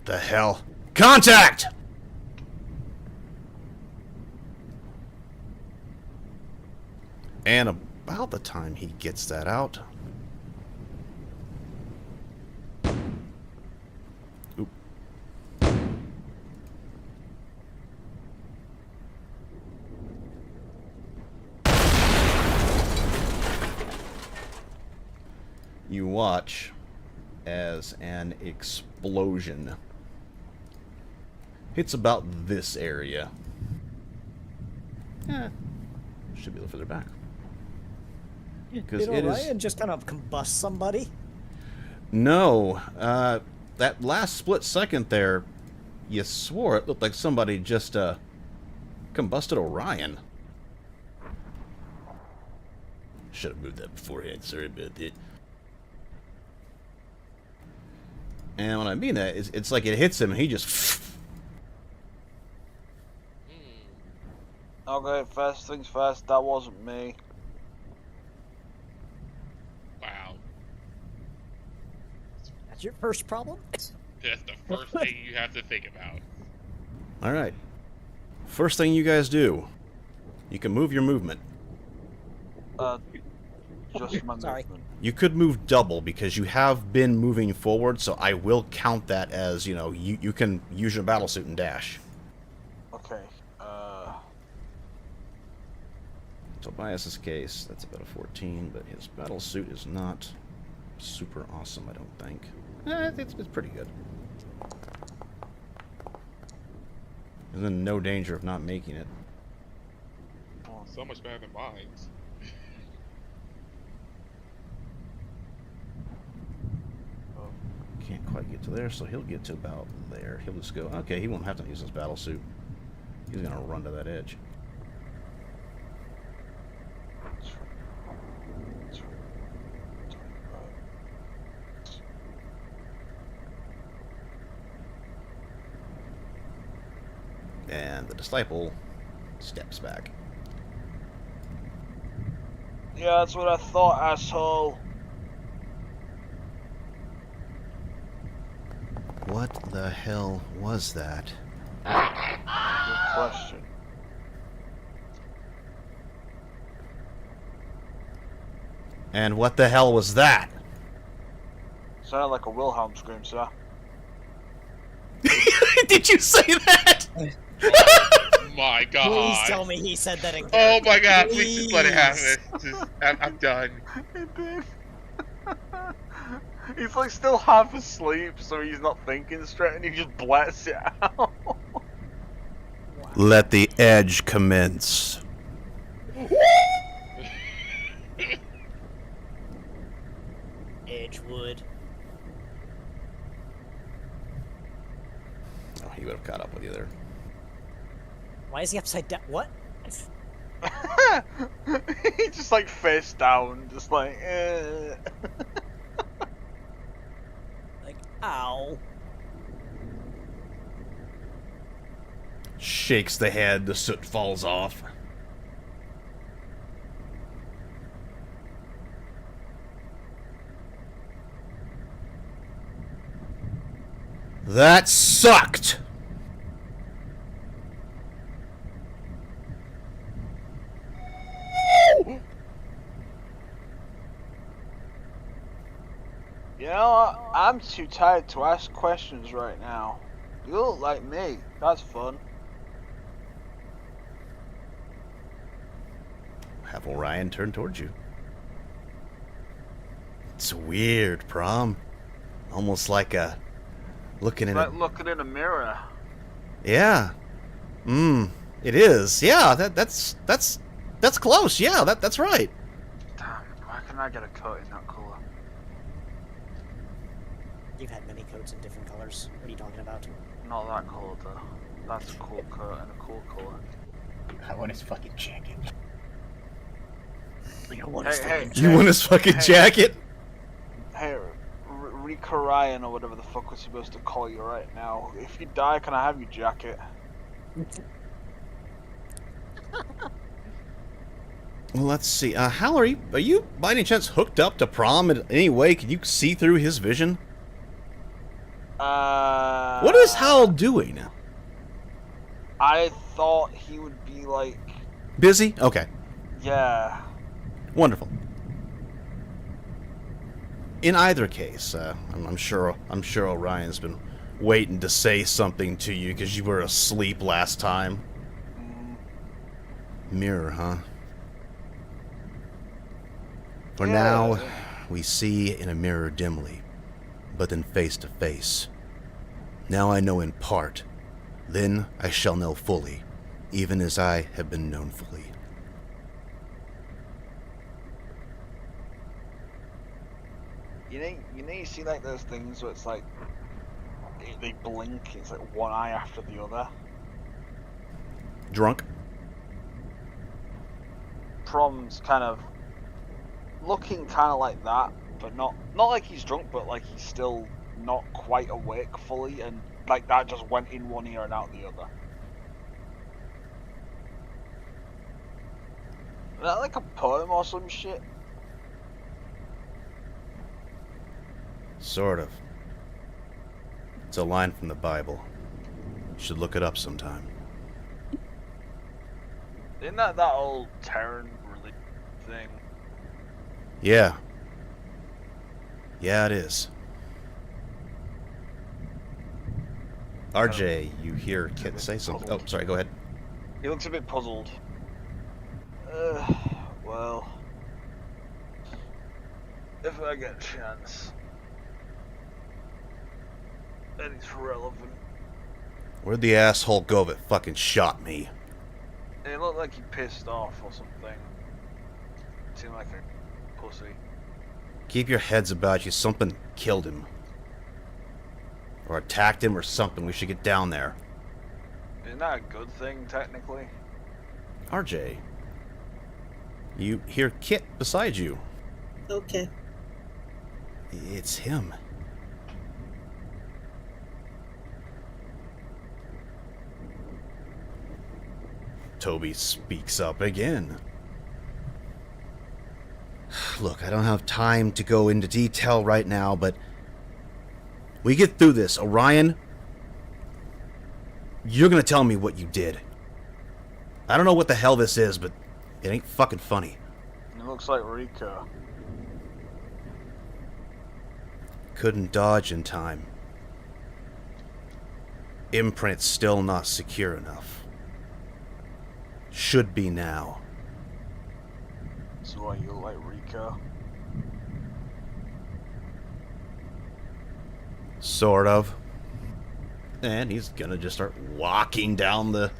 The hell? Contact! And about the time he gets that out, you watch as an explosion hits about this area. Should be a little further back. Did Orion just kind of combust somebody? No. That last split second there, you swore it looked like somebody just combusted Orion. Should have moved that beforehand. Sorry about that. And when I mean that, it's like it hits him and he just... Okay, first things first, that wasn't me. Wow. That's your first problem? That's the first thing you have to think about. Alright. First thing you guys do, you can move your movement. Just my movement. You could move double because you have been moving forward, so I will count that as, you know, you can use your battle suit and dash. Okay, Tobias's case, that's about a 14, but his battle suit is not super awesome, I don't think. It's pretty good. He's in no danger of not making it. So much better than mine. quite get to there, so he'll get to about there. He'll just go, okay, he won't have to use his battle suit. He's gonna run to that edge. And the disciple steps back. Yeah, that's what I thought, asshole. What the hell was that? Good question. And what the hell was that? Sounded like a Wilhelm scream, sir. Did you say that? My God. Please tell me he said that again. Oh my God, please just let it happen. I'm done. It did. He's like still half asleep, so he's not thinking straight, and he just blats it out. Let the edge commence. Edgewood. Oh, he would have caught up with you there. Why is he upside down? What? He just like face down, just like, Like, ow. Shakes the head, the soot falls off. That sucked! You know, I'm too tired to ask questions right now. You look like me. That's fun. Have Orion turn towards you. It's weird, Prom. Almost like a looking in Like a... looking in a mirror. Yeah. It is. Yeah, that's close. Yeah, that's right. Damn, why can I get a coat in that colour? You've had many coats in different colors. What are you talking about? Not that colour though. That's a cool coat and a cool colour. I want his fucking jacket. You want his fucking You want his fucking jacket? Hey, Rika Ryan or whatever the fuck we're supposed to call you right now. If you die, can I have your jacket? Well, let's see. Hal, are you by any chance hooked up to Prom in any way? Can you see through his vision? What is Hal doing? I thought he would be like... Busy? Okay. Yeah. Wonderful. In either case, I'm sure Orion's been waiting to say something to you because you were asleep last time. Mirror, huh? For now, we see in a mirror dimly, but then face to face. Now I know in part, then I shall know fully, even as I have been known fully. You see like those things where it's like they blink, it's like one eye after the other. Drunk? Prom's kind of looking kind of like that, but not like he's drunk, but like he's still not quite awake fully, and like that just went in one ear and out the other. Is that like a poem or some shit? Sort of. It's a line from the Bible. You should look it up sometime. Isn't that old Terran religion thing? Yeah. Yeah, it is. RJ, you hear Kit say something. Oh, sorry, go ahead. He looks a bit puzzled. Well, if I get a chance, and it's relevant. Where'd the asshole go that fucking shot me? It looked like he pissed off or something. Seemed like a pussy. Keep your heads about you. Something killed him. Or attacked him or something. We should get down there. Isn't that a good thing, technically? RJ, you hear Kit beside you. Okay. It's him. Toby speaks up again. Look, I don't have time to go into detail right now, but we get through this. Orion, you're gonna tell me what you did. I don't know what the hell this is, but it ain't fucking funny. It looks like Rika. Couldn't dodge in time. Imprint's still not secure enough. Should be now. So what, you look like Rika? Sort of. And he's gonna just start walking down the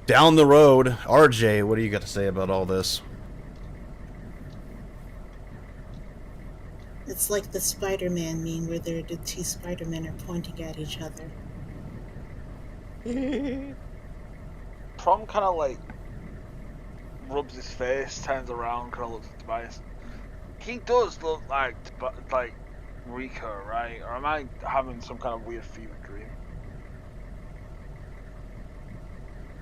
road. RJ, what do you got to say about all this? It's like the Spider-Man meme where the two Spider-Men are pointing at each other. Prom kind of like rubs his face, turns around, kind of looks at Tobias. He does look like Rika, right? Or am I having some kind of weird fever dream?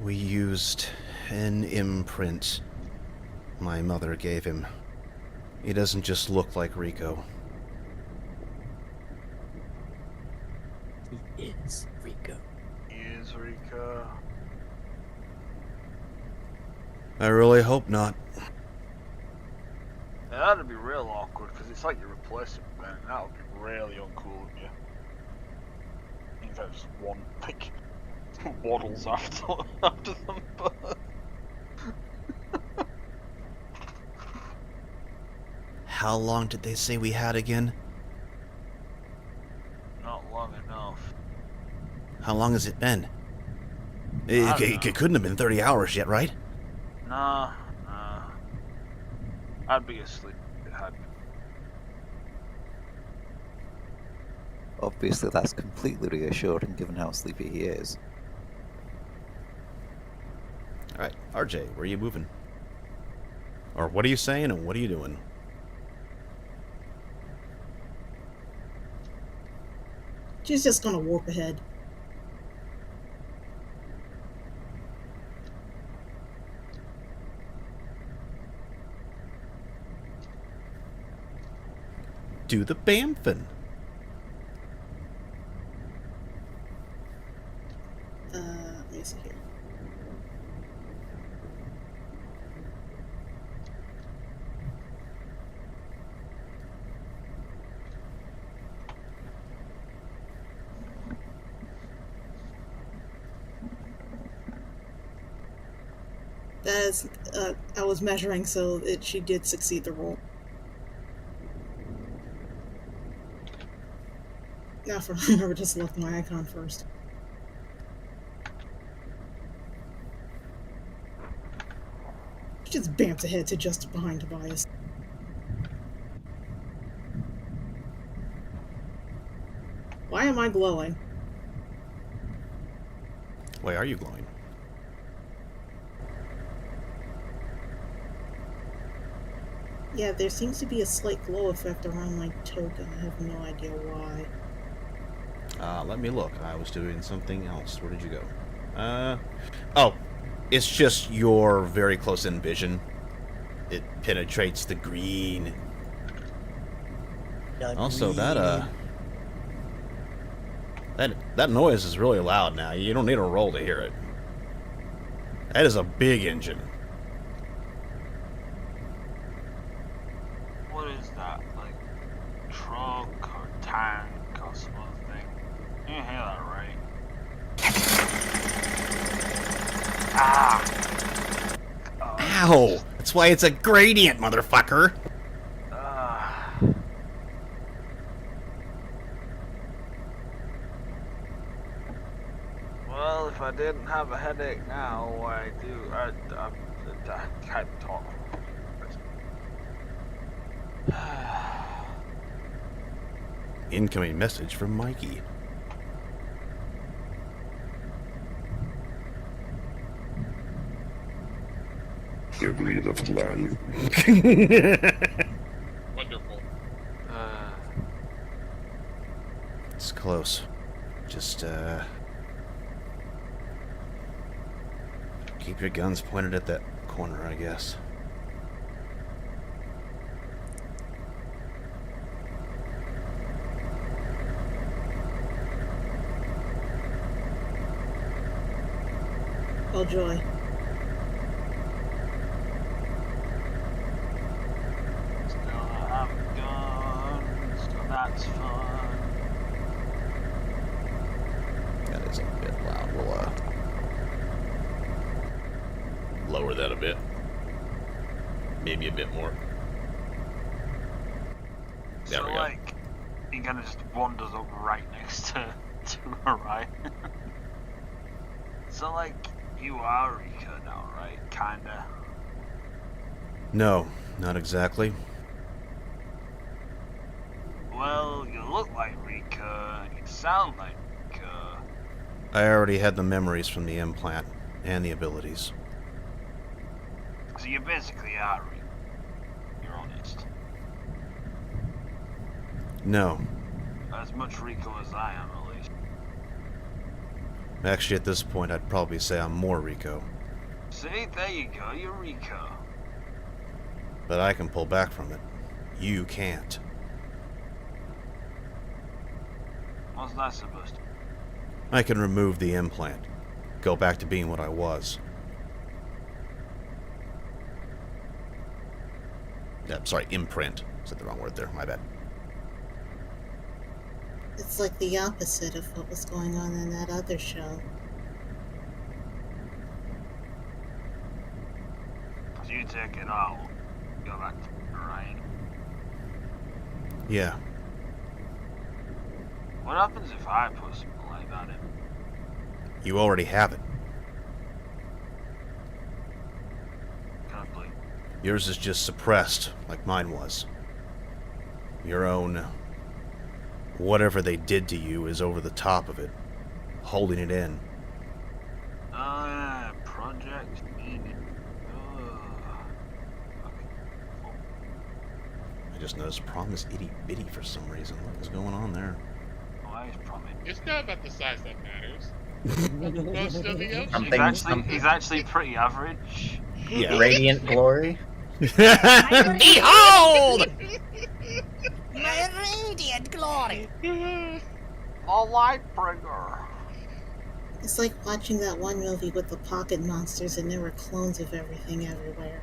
We used an imprint my mother gave him. He doesn't just look like Rico. He is Rico. He is Rika. I really hope not. Yeah, that'd be real awkward, because it's like you're replacing Ben. That would be really uncool of you. In fact, just one, like, waddles after them, but... How long did they say we had again? Not long enough. How long has it been? I don't It couldn't have been 30 hours yet, right? Nah. I'd be asleep if it had been. Obviously, that's completely reassuring given how sleepy he is. Alright, RJ, where are you moving? Or what are you saying and what are you doing? She's just gonna warp ahead. Do the bamfin. Let me see here. That is, I was measuring, so she did succeed the roll. Now for I just left my icon first. She just bamps ahead to just behind Tobias. Why am I glowing? Why are you glowing? Yeah, there seems to be a slight glow effect around my token. I have no idea why. Let me look. I was doing something else. Where did you go? Oh, it's just your very close in vision. It penetrates the green. Also, that noise is really loud now. You don't need a roll to hear it. That is a big engine. What is that? Like, truck or tank or some other thing? You didn't hear that, right? Ah! Ow! That's why it's a gradient, motherfucker! Well, if I didn't have a headache now, I do. I can't talk. Incoming message from Mikey. Give me the plan. Wonderful. It's close. Just, keep your guns pointed at that corner, I guess. Oh joy. Still have a gun, so that's fun. That is a bit loud. We'll, lower that a bit. Maybe a bit more. There So we go. like, he kind of just wanders up right next to Orion. So like, you are Rika now, right? Kinda. No, not exactly. Well, you look like Rika, and you sound like Rika. I already had the memories from the implant and the abilities. So you basically are Rika. You're honest. No. As much Rico as I am, at least. Actually, at this point, I'd probably say I'm more Rico. See, there you go, you're Rico. But I can pull back from it. You can't. What's that supposed to be? I can remove the implant. Go back to being what I was. Sorry, imprint. Said the wrong word there, my bad. It's like the opposite of what was going on in that other show. So you take it all, go back to Orion. Yeah. What happens if I put something like that in? You already have it. Can't believe. Yours is just suppressed, like mine was. Your own... whatever they did to you is over the top of it, holding it in. Oh yeah, Project Meaning. I just noticed Prom is itty-bitty for some reason. What is going on there? Why is Prom itty? It's not about the size that matters. Most of the ocean. He's actually pretty average. Yeah. Radiant glory. Behold! My radiant glory! The Lightbringer. It's like watching that one movie with the pocket monsters and there were clones of everything everywhere.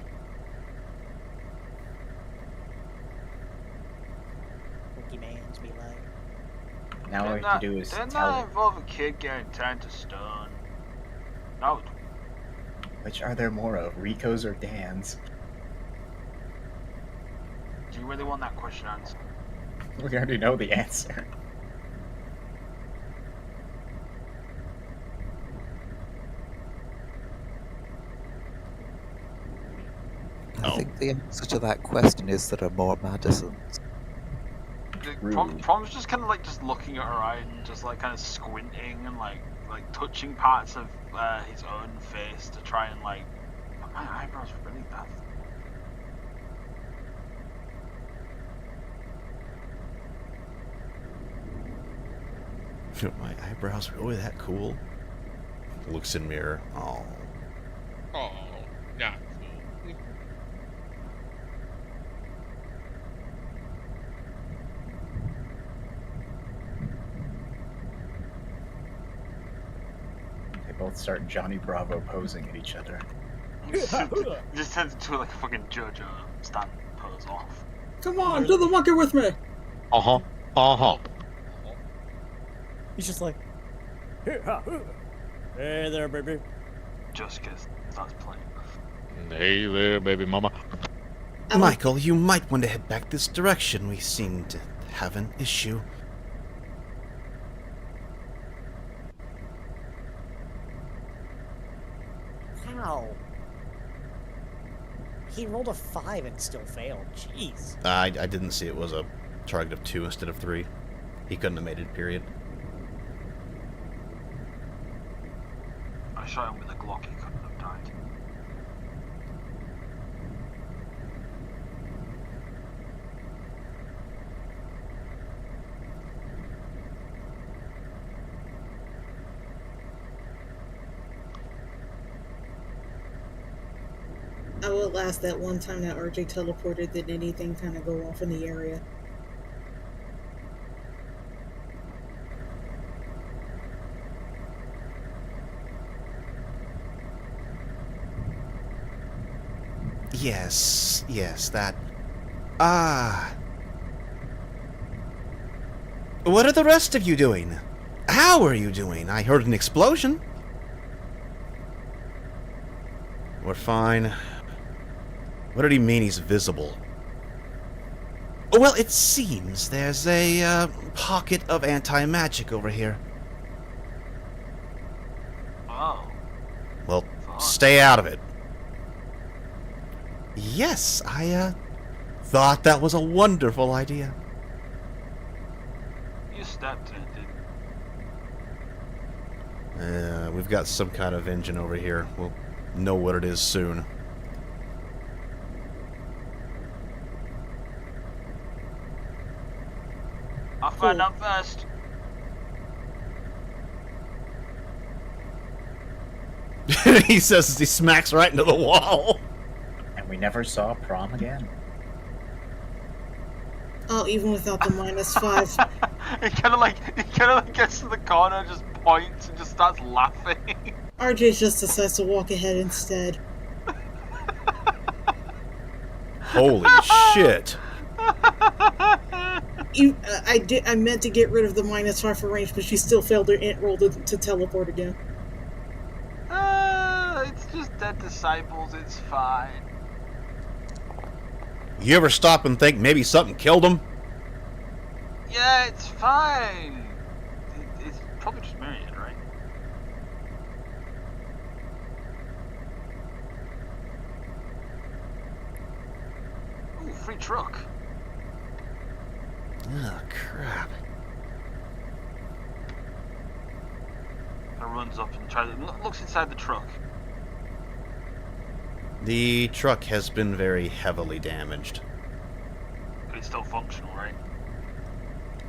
Pokemon's be like. Now what we have to do is Didn't tell that them. involve a kid getting turned to stone? No. Which are there more of, Ricos or Dans? Do you really want that question answered? We already know the answer. I think the answer to that question is there are more Madisons. Prom's just kind of like just looking at Orion, just like kind of squinting and like touching parts of his own face to try and like. My eyebrows are really bad. My eyebrows are really that cool? Looks in mirror. Oh. Oh, not cool. They both start Johnny Bravo posing at each other. Just turns into like a fucking JoJo stand pose off. Come on, do the monkey with me! Uh-huh. Uh-huh. He's just like, hey there, baby. Just because that's playing. Hey there, baby mama. Michael, you might want to head back this direction. We seem to have an issue. How? He rolled a 5 and still failed. Jeez. I didn't see it was a target of 2 instead of 3. He couldn't have made it, period. I shot him with a Glock, he couldn't have died. I will ask that one time that RJ teleported, did anything kind of go off in the area? Yes, that. What are the rest of you doing? How are you doing? I heard an explosion. We're fine. What did he mean he's visible? Well, it seems there's a pocket of anti-magic over here. Oh. Well, stay out of it. Yes, I thought that was a wonderful idea. You stepped in it, didn't We've got some kind of engine over here. We'll know what it is soon. I'll find out first. He says as he smacks right into the wall. And we never saw prom again. Oh, even without the -5. He kind of like gets to the corner, just points, and just starts laughing. RJ just decides to walk ahead instead. Holy shit. I meant to get rid of the -5 for range, but she still failed her int roll to teleport again. It's just dead disciples, it's fine. You ever stop and think maybe something killed him? Yeah, it's fine. It's probably just Myriad, right? Ooh, free truck. Oh, crap. Kind of runs up and looks inside the truck. The truck has been very heavily damaged. But it's still functional, right?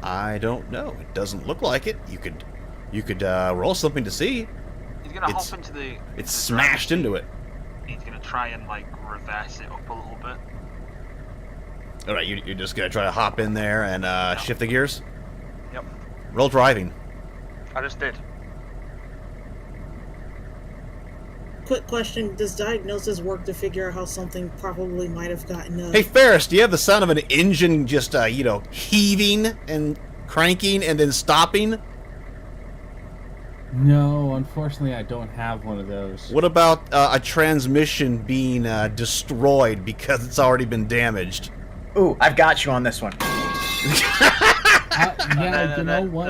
I don't know. It doesn't look like it. You could roll something to see. He's gonna hop into the. It's smashed into it. He's gonna try and like reverse it up a little bit. All right, you're just gonna try to hop in there and shift the gears. Yep. Roll driving. I just did. Quick question, does diagnosis work to figure out how something probably might have gotten Hey Ferris, do you have the sound of an engine just heaving and cranking and then stopping? No, unfortunately, I don't have one of those. What about a transmission being destroyed because it's already been damaged? Ooh, I've got you on this one. Yeah, you know what?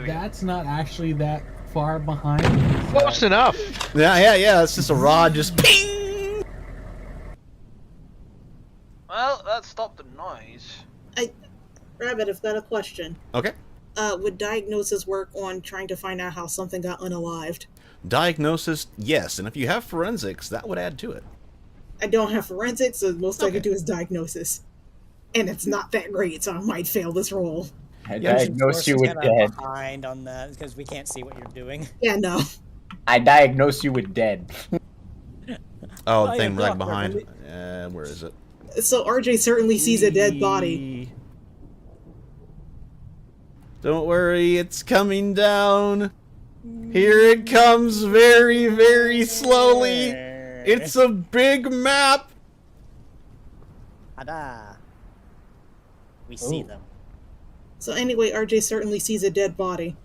That's not actually that far behind. Close enough. Yeah. It's just a rod just ping. Well, that stopped the noise. Rabbit, I've got a question. Okay. Would diagnosis work on trying to find out how something got unalived? Diagnosis, yes, and if you have forensics, that would add to it. I don't have forensics, so the most I could do is diagnosis. And it's not that great, so I might fail this roll. I diagnose you with dead. Behind on that because we can't see what you're doing. Yeah, no. I diagnose you with dead. Oh, the thing right behind. Where is it? So RJ certainly sees a dead body. Don't worry, it's coming down. Here it comes very, very slowly. It's a big map. Tada. We see them. So anyway, RJ certainly sees a dead body.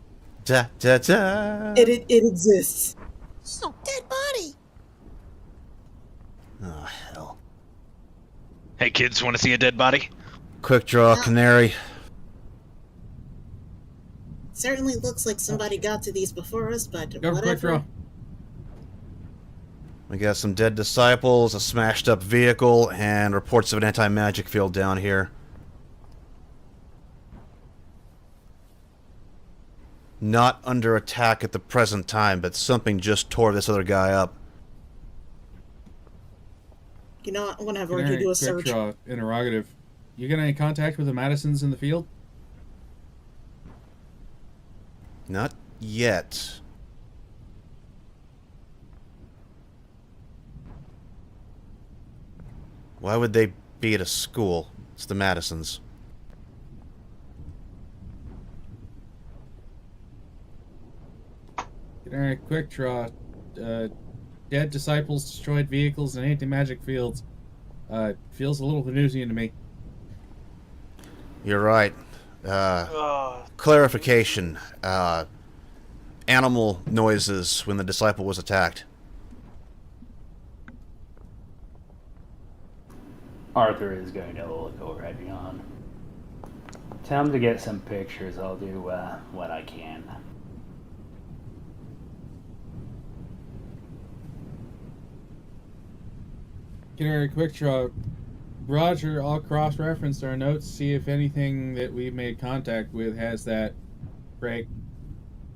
Da da da. It exists. So dead body. Oh hell. Hey kids, want to see a dead body? Quick draw, canary. Certainly looks like somebody got to these before us, but Go for quick draw. We got some dead disciples, a smashed up vehicle, and reports of an anti-magic field down here. Not under attack at the present time, but something just tore this other guy up. You know what? I'm gonna have RJ do a search. Interrogative. You get any contact with the Madisons in the field? Not yet. Why would they be at a school? It's the Madisons. Generic quick draw. Dead disciples, destroyed vehicles, and anti-magic fields. Feels a little Venusian to me. You're right. Clarification. Animal noises when the disciple was attacked. Arthur is going to look over at John. Tell him to get some pictures. I'll do what I can. Generic quick draw. Roger, I'll cross-reference our notes, see if anything that we've made contact with has that. Break.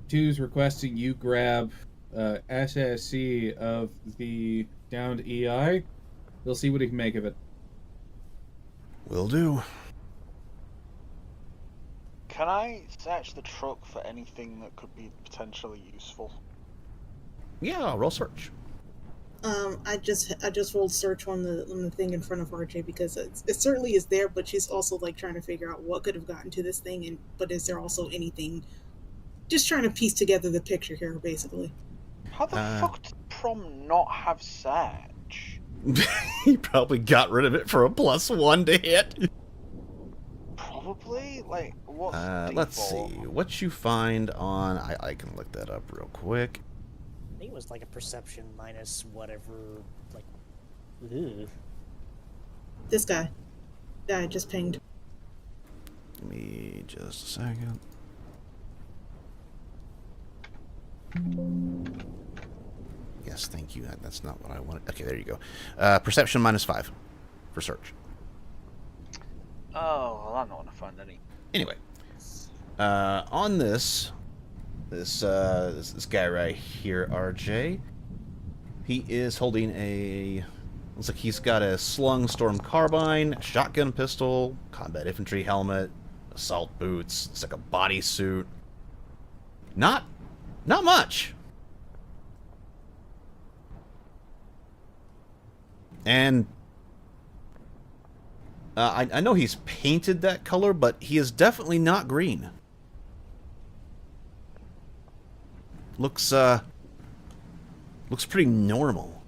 2's requesting you grab SSC of the downed EI. We'll see what he can make of it. Will do. Can I search the truck for anything that could be potentially useful? Yeah, roll search. I just rolled search on the thing in front of RJ because it certainly is there, but she's also like trying to figure out what could have gotten to this thing, but is there also anything? Just trying to piece together the picture here, basically. How the fuck did Prom not have search? He probably got rid of it for a +1 to hit. Probably? Like, what's let's see. What you find on... I can look that up real quick. I think it was like a perception minus whatever, like, ugh. This guy. Guy I just pinged. Give me just a second. Yes, thank you. That's not what I wanted. Okay, there you go. Perception -5 for search. Oh, well, I'm not gonna find any. Anyway, on this guy right here, RJ, he is holding a... Looks like he's got a slung storm carbine, a shotgun pistol, combat infantry helmet, assault boots. It's like a bodysuit. Not much. And I know he's painted that color, but he is definitely not green. Looks pretty normal.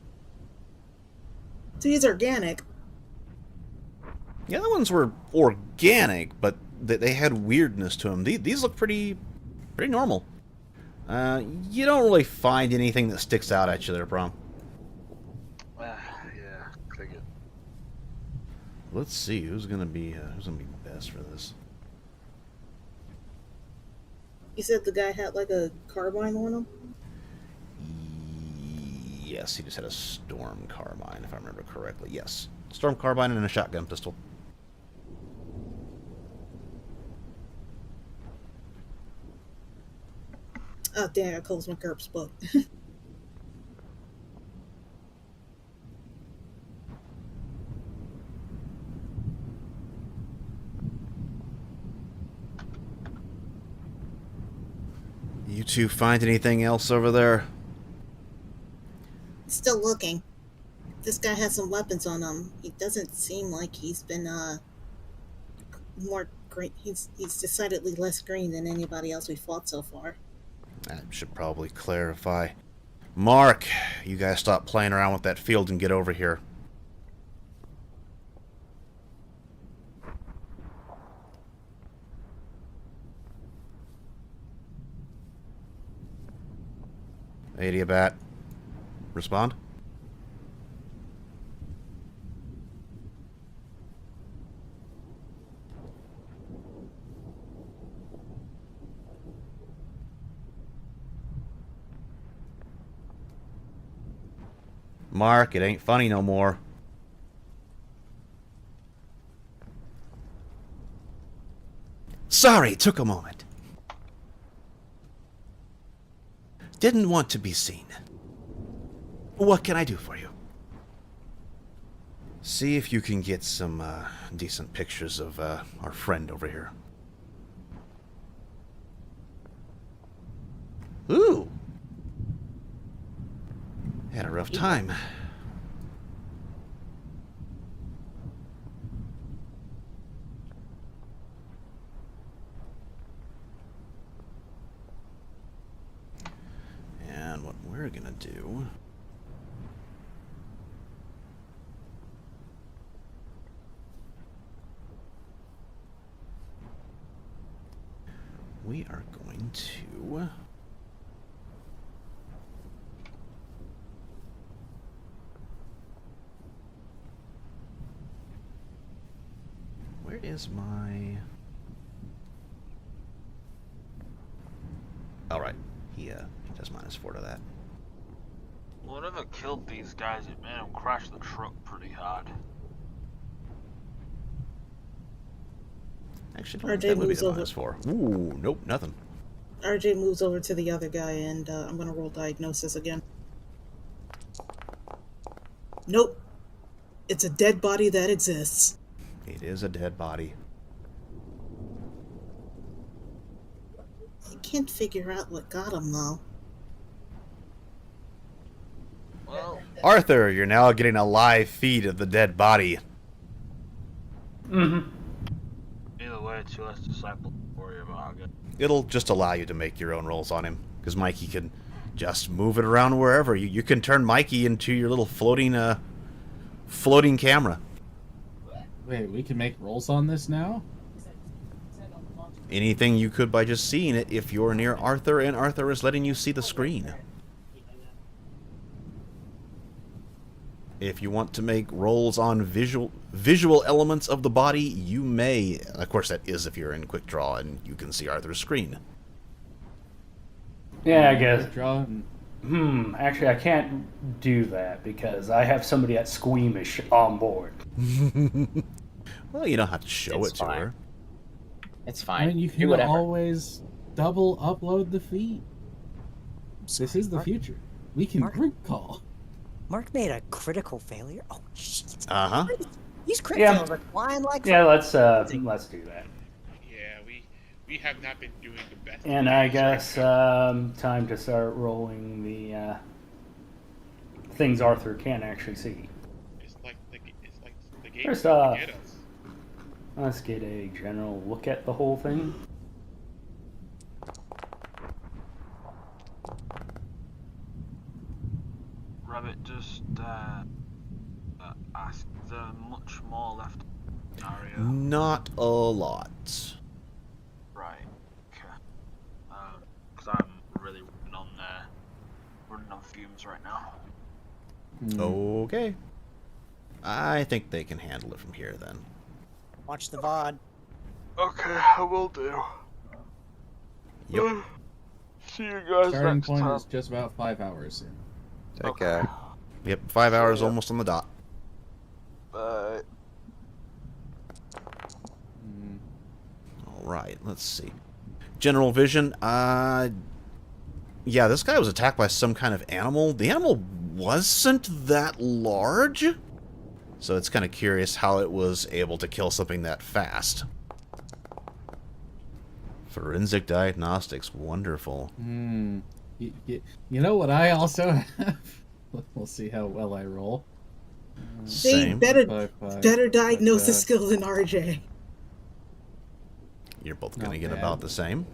So he's organic. The other ones were organic, but they had weirdness to them. These look pretty normal. You don't really find anything that sticks out at you there, Prom. Yeah, click it. Let's see who's gonna be best for this. You said the guy had like a carbine on him? Yes, he just had a storm carbine, if I remember correctly. Yes, storm carbine and a shotgun pistol. Oh, damn, I closed my GURPS book. You two find anything else over there? Still looking. This guy has some weapons on him. He doesn't seem like he's been more green. He's decidedly less green than anybody else we've fought so far. I should probably clarify. Mark, you guys stop playing around with that field and get over here. Adiabat, respond. Mark, it ain't funny no more. Sorry, took a moment. Didn't want to be seen. What can I do for you? See if you can get some decent pictures of our friend over here. Ooh! Had a rough time. gonna do... we are going to... where is my... alright, he does -4 to that. Whatever killed these guys, it made them crash the truck pretty hard. Actually, RJ that would be moves the over. -4. Ooh, nope, nothing. RJ moves over to the other guy, and I'm gonna roll diagnosis again. Nope. It's a dead body that exists. It is a dead body. I can't figure out what got him, though. Well, Arthur, you're now getting a live feed of the dead body. either way, it's your last disciple to worry about, I guess. It'll just allow you to make your own rolls on him, because Mikey can just move it around wherever. You can turn Mikey into your little floating camera. Wait, we can make rolls on this now? Anything you could by just seeing it if you're near Arthur and Arthur is letting you see the screen. If you want to make rolls on visual elements of the body, you may. Of course, that is if you're in Quick Draw and you can see Arthur's screen. Yeah, I guess. Draw. Actually, I can't do that because I have somebody at Squeamish on board. Well, you don't have to show it to her. It's fine. I mean, you Do can whatever. always double upload the feed. This is the future. We can group call. Mark made a critical failure. Oh shit! Uh-huh. These crit Yeah. fails are flying like. Yeah, let's do that. Yeah, we have not been doing the best. And I guess time to start rolling the things Arthur can't actually see. It's like the game First trying off, to get us. let's get a general look at the whole thing. Rabbit, just ask, is there much more left in the area? Not a lot. Right, okay. Because I'm really running on fumes right now. Okay. I think they can handle it from here then. Watch the VOD. Okay, I will do. Yep. See you guys Starting next point time. is just about 5 hours in. Take care. Yep, 5 hours almost on the dot. Bye. Alright, let's see. General vision, yeah, this guy was attacked by some kind of animal. The animal wasn't that large, so it's kind of curious how it was able to kill something that fast. Forensic diagnostics, wonderful. You know what I also have? We'll see how well I roll. See, better diagnosis skill than RJ. You're both going to Not get bad. about the same,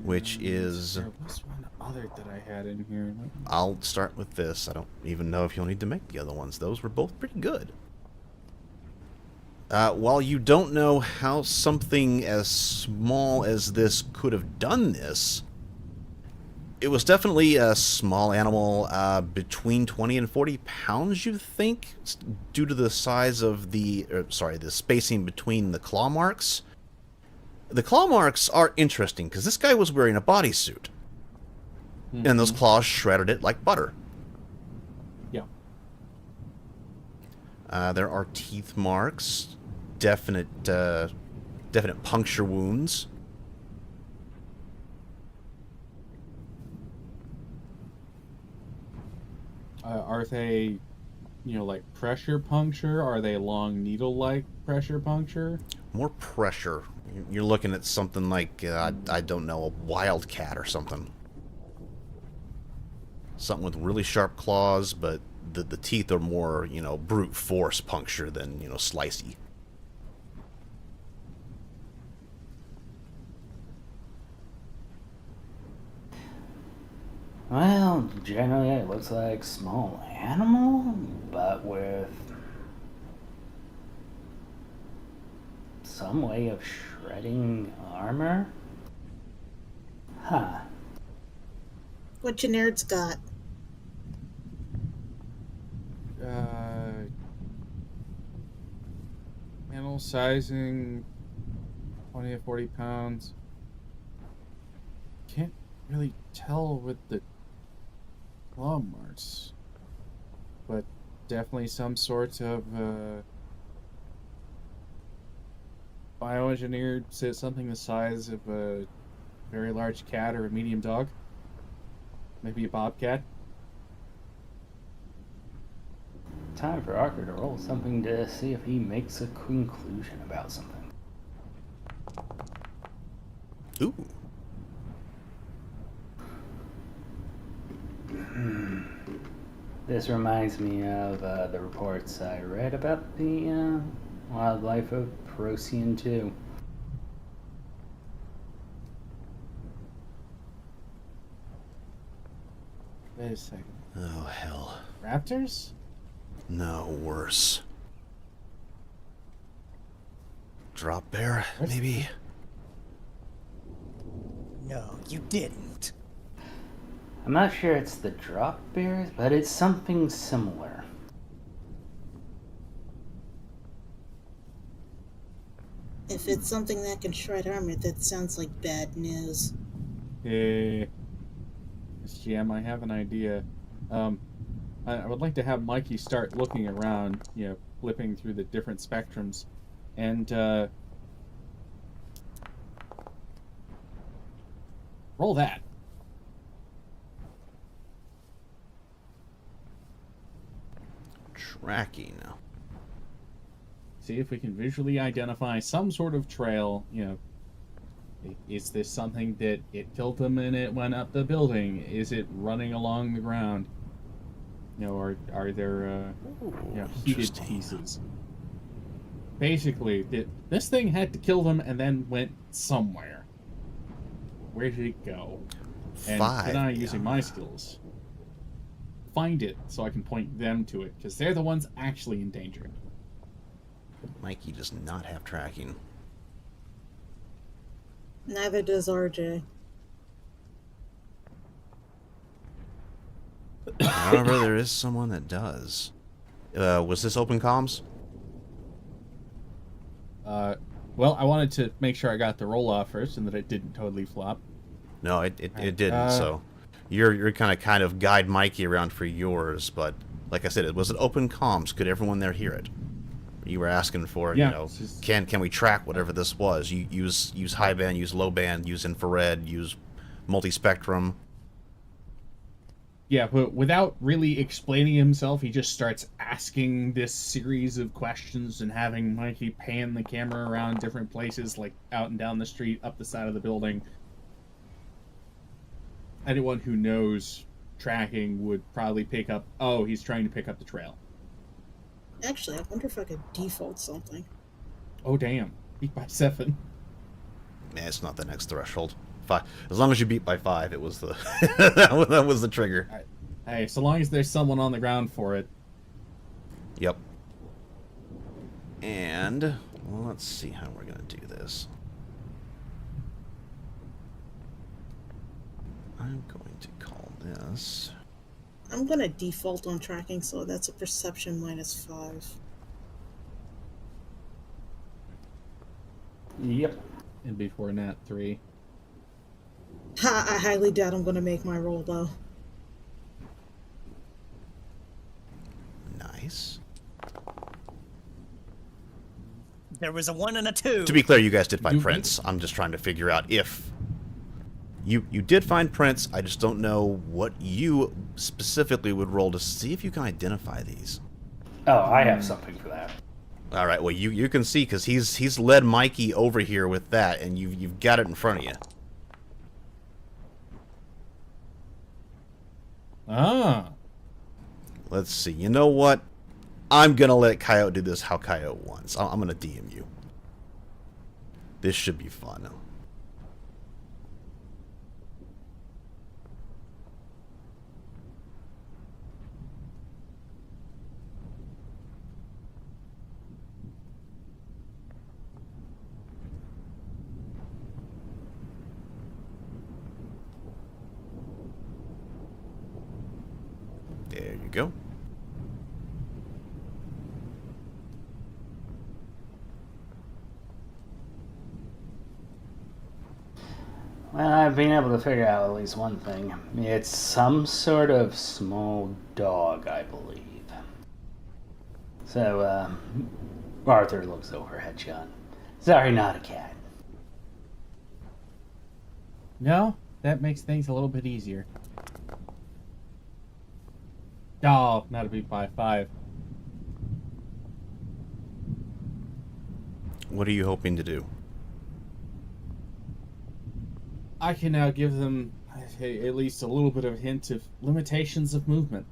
which is... There was one other that I had in here. I'll start with this. I don't even know if you'll need to make the other ones. Those were both pretty good. While you don't know how something as small as this could have done this, it was definitely a small animal, between 20 and 40 pounds, you think, due to the size of the spacing between the claw marks. The claw marks are interesting, because this guy was wearing a bodysuit. And those claws shredded it like butter. Yeah. There are teeth marks, definite puncture wounds. Are they, like pressure puncture? Are they long needle-like pressure puncture? More pressure. You're looking at something like, I don't know, a wildcat or something. Something with really sharp claws, but the teeth are more, brute force puncture than, slicey. Well, Well, generally it looks like small animal, but with some way of shredding armor? Huh. What your nerds got? Animal sizing 20 to 40 pounds. Can't really tell with the claw marks, but definitely some sort of bioengineered, say something the size of a very large cat or a medium dog. Maybe a bobcat. Time for Arthur to roll something to see if he makes a conclusion about something. Ooh. This reminds me of the reports I read about the wildlife of Procyon 2. Wait a second. Oh, hell. Raptors? No, worse. Drop bear, maybe? No, you didn't. I'm not sure it's the drop bears, but it's something similar. If it's something that can shred armor, that sounds like bad news. Hey, GM, I have an idea. I would like to have Mikey start looking around, flipping through the different spectrums, and roll that. Tracking. See if we can visually identify some sort of trail. Is this something that it killed them and it went up the building? Is it running along the ground? Or are there heated pieces? Basically, this thing had to kill them and then went somewhere. Where did it go? And can I, using my skills, find it so I can point them to it? Because they're the ones actually in danger. Mikey does not have tracking. Neither does RJ. However, there is someone that does. Was this open comms? Well, I wanted to make sure I got the roll off first and that it didn't totally flop. No, it didn't. So you're kind of guide Mikey around for yours, but like I said, it was an open comms. Could everyone there hear it? You were asking for, can we track whatever this was? You use high band, use low band, use infrared, use multispectrum. Yeah, but without really explaining himself, he just starts asking this series of questions and having Mikey pan the camera around different places, like out and down the street, up the side of the building. Anyone who knows tracking would probably pick up, oh, he's trying to pick up the trail. Actually, I wonder if I could default something. Oh, damn. Beat by 7. Man, it's not the next threshold. 5. As long as you beat by 5, it was the that was the trigger. Right. Hey, so long as there's someone on the ground for it. Yep. And well, let's see how we're gonna do this. I'm going to call this. I'm gonna default on tracking, so that's a perception -5. Yep. And before Nat 3. Ha! I highly doubt I'm gonna make my roll though. Nice. There was a 1 and a 2. To be clear, you guys did find prints. I'm just trying to figure out if you did find prints. I just don't know what you specifically would roll to see if you can identify these. Oh, I have something for that. All right. Well, you can see because he's led Mikey over here with that, and you've got it in front of you. Ah. Let's see. You know what? I'm gonna let Coyote do this how Coyote wants. I'm gonna DM you. This should be fun. you go. Well, I've been able to figure out at least one thing. It's some sort of small dog, I believe. So, Arthur looks over at John. Sorry, not a cat. No, that makes things a little bit easier. Oh, not a beat by 5. What are you hoping to do? I can now give them at least a little bit of a hint of limitations of movement.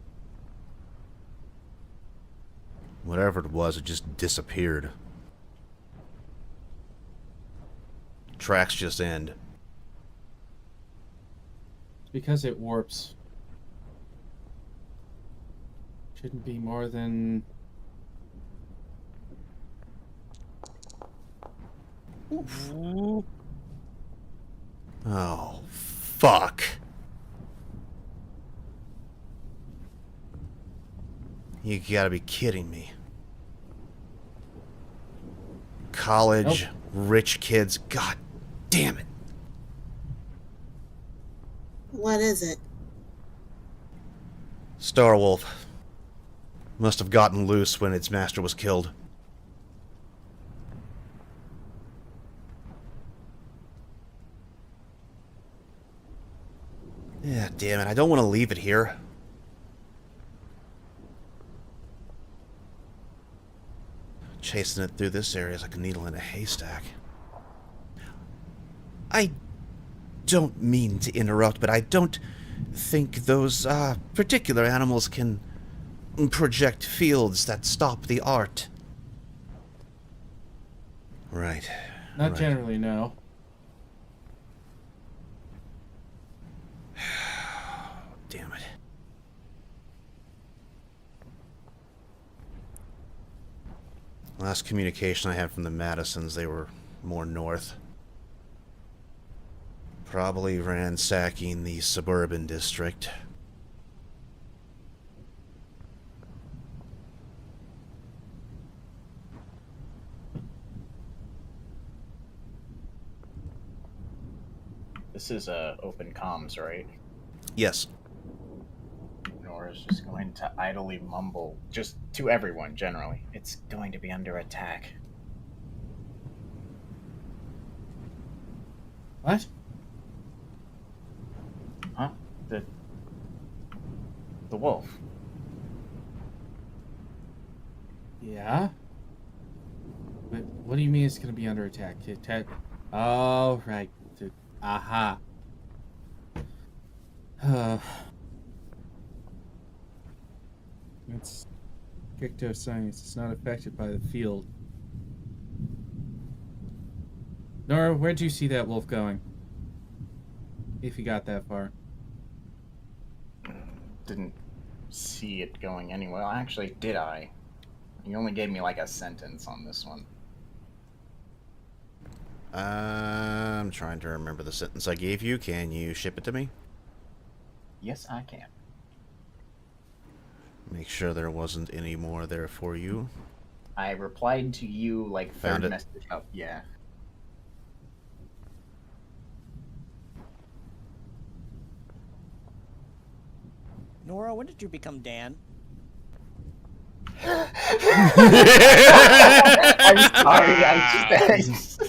Whatever it was, it just disappeared. Tracks just end. Because it warps. Shouldn't be more than... Oh, fuck. You gotta be kidding me. College, rich kids, god damn it. What is it? Starwolf. Must have gotten loose when its master was killed. Yeah, damn it. I don't want to leave it here. Chasing it through this area is like a needle in a haystack. I don't mean to interrupt, but I don't think those particular animals can project fields that stop the art. Right. Not right. generally, no. Damn it. Last communication I had from the Madisons, they were more north. Probably ransacking the suburban district. This is open comms, right? Yes. Nora's just going to idly mumble, just to everyone generally. It's going to be under attack. What? Huh? The wolf. Yeah? But what do you mean it's going to be under attack? Oh, right. Aha. It's cryptoscience. It's not affected by the field. Nora, where'd you see that wolf going? If you got that far. Didn't see it going anywhere. Well, actually, did I? You only gave me like a sentence on this one. I'm trying to remember the sentence I gave you. Can you ship it to me? Yes, I can. Make sure there wasn't any more there for you. I replied to you like Found third it. message up. Yeah. Nora, when did you become Dan? I'm sorry, I just...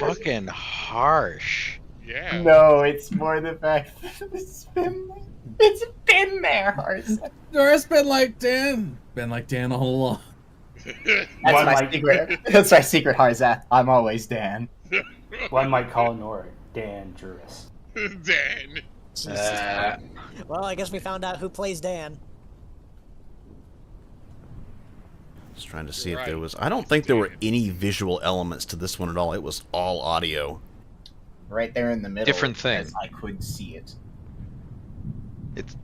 Fucking harsh. Yeah. No, it's more the fact that it's been there, Hars. Nora's been like Dan. Been like Dan all along. One might- That's my secret, Harzat. I'm always Dan. One might call Nora dangerous. Dan. Well, I guess we found out who plays Dan. Just trying to see if there was... I don't think there were any visual elements to this one at all. It was all audio. Right there in the middle. Different thing. I could see it. It's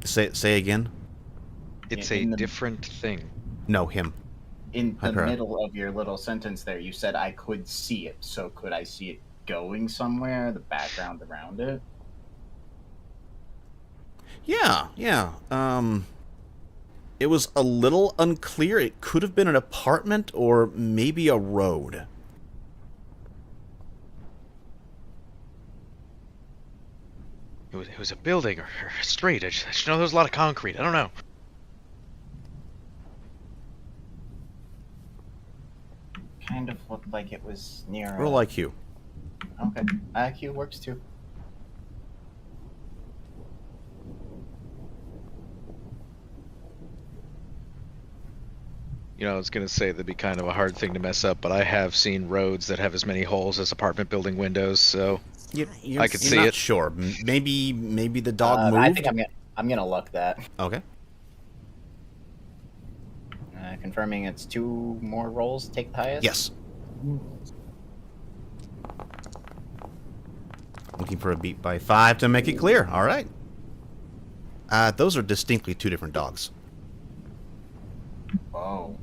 Say again? it's In a the- different thing. No, him. In the Hyper. middle of your little sentence there, you said I could see it. So could I see it going somewhere? The background around it? Yeah. It was a little unclear. It could have been an apartment or maybe a road. It was a building or a street. I just know there was a lot of concrete. I don't know. Kind of looked like it was near. Roll IQ. Okay, IQ works too. You know, I was gonna say that'd be kind of a hard thing to mess up, but I have seen roads that have as many holes as apartment building windows, so I could see not it. Sure. Maybe the dog moved. I think I'm gonna look that. Okay. Confirming it's 2 more rolls. Take the highest. Yes. Looking for a beat by 5 to make it clear. All right. Those are distinctly 2 different dogs. Oh.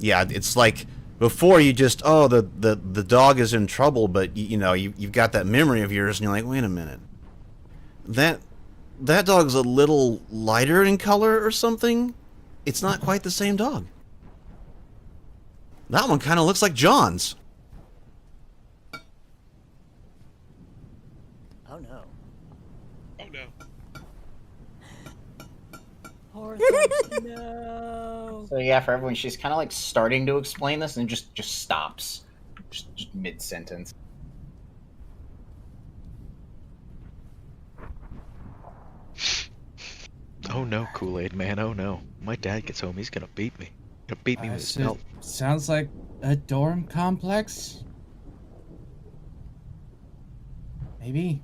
Yeah, it's like before you just, oh, the dog is in trouble, but you've got that memory of yours, and you're like, wait a minute, that dog's a little lighter in color or something. It's not quite the same dog. That one kind of looks like John's. Oh no. Oh no. No. So yeah, for everyone, she's kind of like starting to explain this and just stops, just mid sentence. Oh no, Kool-Aid man, oh no. My dad gets home, he's gonna beat me. He'll beat me with his belt. Sounds like a dorm complex? Maybe?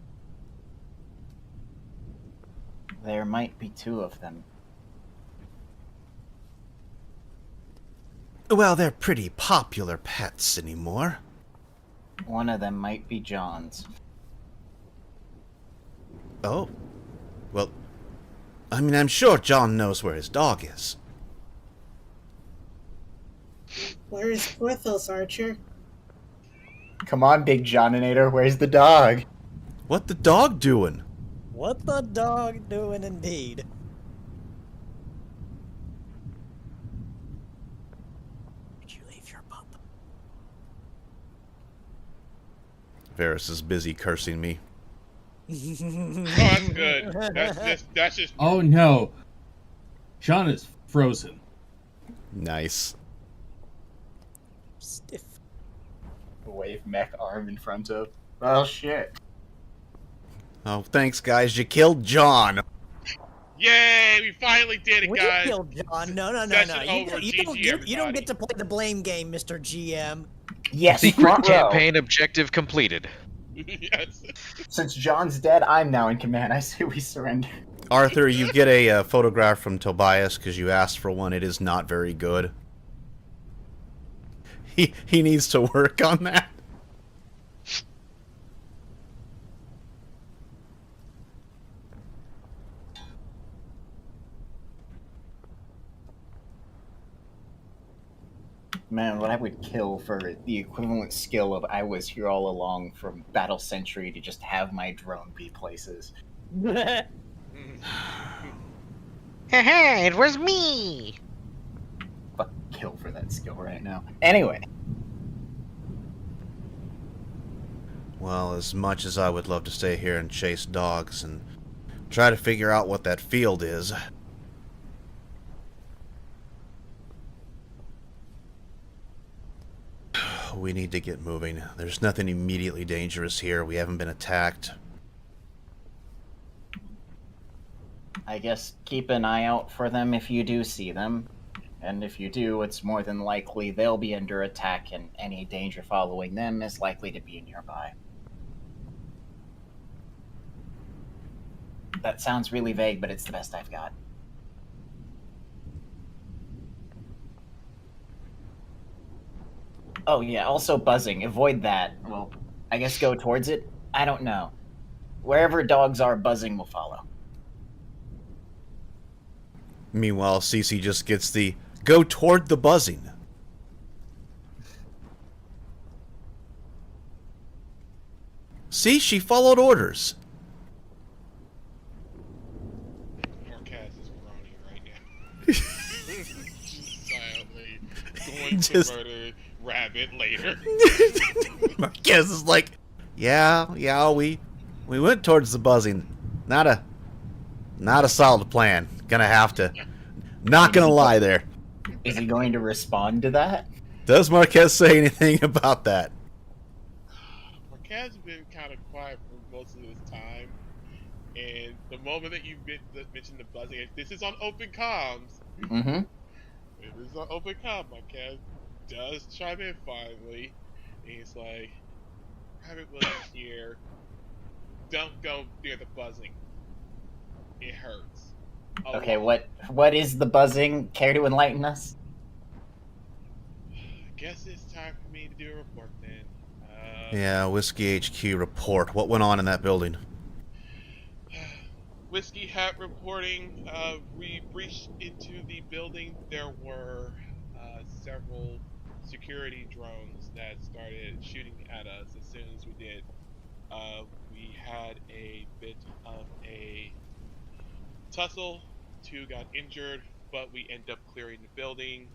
There might be 2 of them. Well, they're pretty popular pets anymore. One of them might be John's. Oh. Well, I mean, I'm sure John knows where his dog is. Where is Porthos, Archer? Come on, Big Johninator, where's the dog? What the dog doing? What the dog doing indeed? Did you leave your pup? Varys is busy cursing me. Oh, that's good. That's just. Oh no. John is frozen. Nice. Stiff. Wave mech arm in front of. Well, shit. Oh, thanks, guys. You killed John. Yay! We finally did it, We guys. killed John. No. Session You over. you don't get to play the blame game, Mr. GM. Yes, Secret front row. campaign objective completed. Yes. Since John's dead, I'm now in command. I say we surrender. Arthur, you get a photograph from Tobias because you asked for one. It is not very good. He needs to work on that. Man, what I would kill for the equivalent skill of I was here all along from Battle Century to just have my drone be places. Haha, it was me! Fuck, kill for that skill right now. Anyway. Well, as much as I would love to stay here and chase dogs and try to figure out what that field is, we need to get moving. There's nothing immediately dangerous here. We haven't been attacked. I guess keep an eye out for them if you do see them. And if you do, it's more than likely they'll be under attack, and any danger following them is likely to be nearby. That sounds really vague, but it's the best I've got. Oh yeah, also buzzing. Avoid that. Well, I guess go towards it? I don't know. Wherever dogs are, buzzing will follow. Meanwhile, Cece just gets the go toward the buzzing. See, she followed orders. Just- to murder Rabbit later. Marquez is like, yeah, we went towards the buzzing. Not a solid plan. Gonna have to. Not gonna lie there. Is he going to respond to that? Does Marquez say anything about that? Marquez has been kind of quiet for most of this time, and the moment that you mentioned the buzzing, this is on open comms. Mm-hmm. It is on open comm. Marquez does chime in finally. And he's like, Rabbit was here. Don't go near the buzzing. It hurts. Okay, what is the buzzing? Care to enlighten us? I guess it's time for me to do a report then. Yeah, Whiskey HQ report. What went on in that building? Whiskey Hat reporting, we breached into the building. There were several security drones that started shooting at us as soon as we did. We had a bit of a tussle. 2 got injured, but we ended up clearing the building.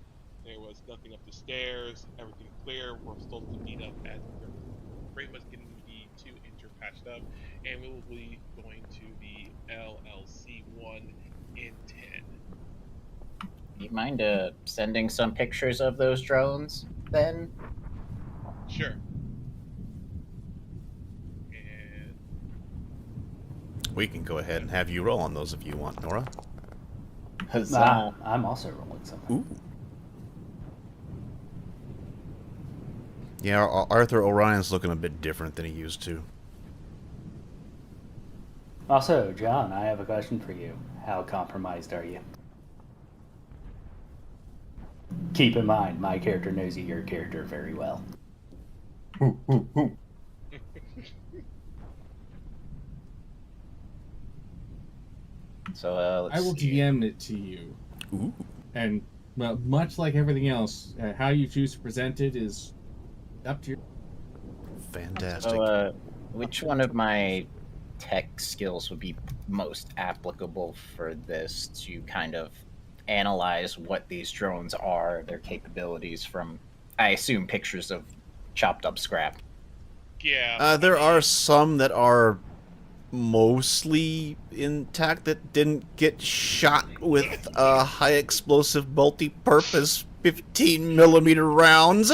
There was nothing up the stairs. Everything clear. We're supposed to meet up at pretty much getting the 2 injured patched up, and we will be going to the LLC1 in 10. You mind sending some pictures of those drones then? Sure. We can go ahead and have you roll on those if you want, Nora. I'm also rolling something. Ooh. Yeah, Arthur Orion's looking a bit different than he used to. Also, John, I have a question for you. How compromised are you? Keep in mind, my character knows your character very well. So I will DM it to you. Ooh. And well, much like everything else, how you choose to present it is up to you. Fantastic. So, which one of my tech skills would be most applicable for this to kind of analyze what these drones are, their capabilities from, I assume, pictures of chopped up scrap? Yeah. There are some that are mostly intact that didn't get shot with high explosive multi-purpose 15mm rounds.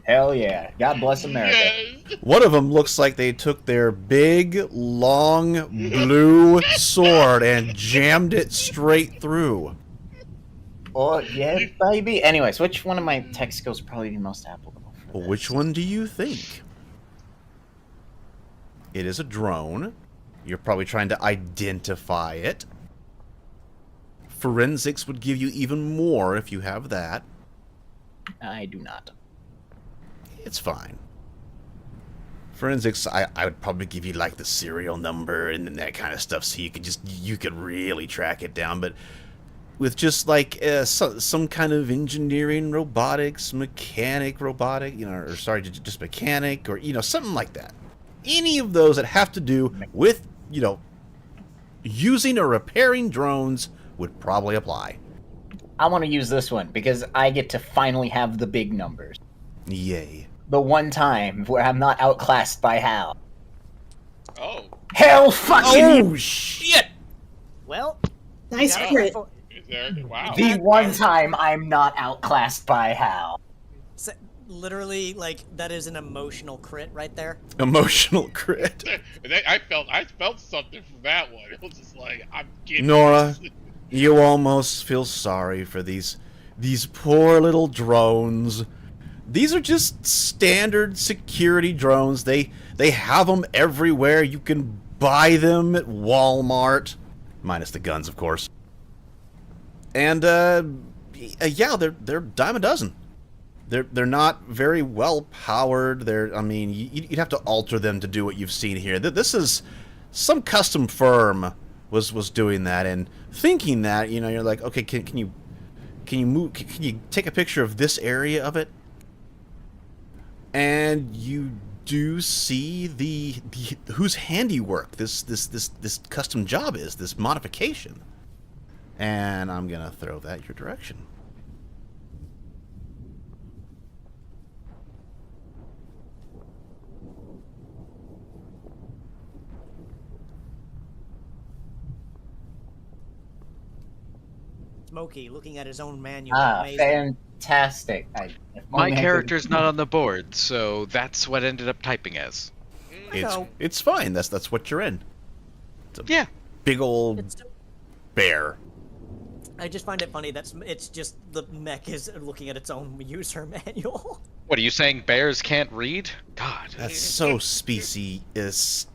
Hell yeah. God bless America. Yes. One of them looks like they took their big, long, blue sword and jammed it straight through. Oh, yeah, baby. Anyways, which one of my tech skills would probably be most applicable for this? Which one do you think? It is a drone. You're probably trying to identify it. Forensics would give you even more if you have that. I do not. It's fine. Forensics, I would probably give you like the serial number and that kind of stuff, so you could really track it down. But with just like some kind of engineering, robotics, mechanic, robotic, or sorry, just mechanic, or something like that. Any of those that have to do with using or repairing drones would probably apply. I want to use this one because I get to finally have the big numbers. Yay. The one time where I'm not outclassed by Hal. Oh. Hell fucking Oh, shit! Well, Nice gotta crit. careful- Is there? Wow. The one time I'm not outclassed by Hal. literally, like, that is an emotional crit right there. Emotional crit. I felt something from that one. It was just like, I'm getting Nora, you almost feel sorry for these poor little drones. These are just standard security drones. They have them everywhere. You can buy them at Walmart, minus the guns, of course. And yeah, they're dime a dozen. They're not very well powered. You'd have to alter them to do what you've seen here. This is some custom firm was doing that and thinking that you're like, okay, can you take a picture of this area of it? And you do see the whose handiwork this custom job is, this modification. And I'm gonna throw that your direction. Smokey looking at his own manual. Ah, Amazing. fantastic. My character's not on the board, so that's what I ended up typing as. It's fine. That's what you're in. It's a yeah. Big old bear. I just find it funny that it's just the mech is looking at its own user manual. What are you saying? Bears can't read? God, that's so speciesist.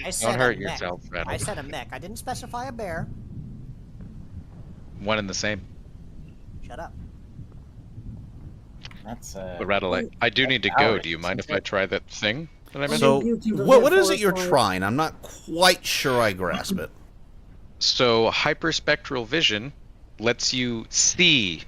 I said Don't hurt a mech. yourself, Rattle. I said a mech. I didn't specify a bear. One and the same. Shut up. That's But Rattle, I do need to go. Do you mind if I try that thing that I mentioned? So, what is it you're trying? I'm not quite sure I grasp it. So, hyperspectral vision lets you see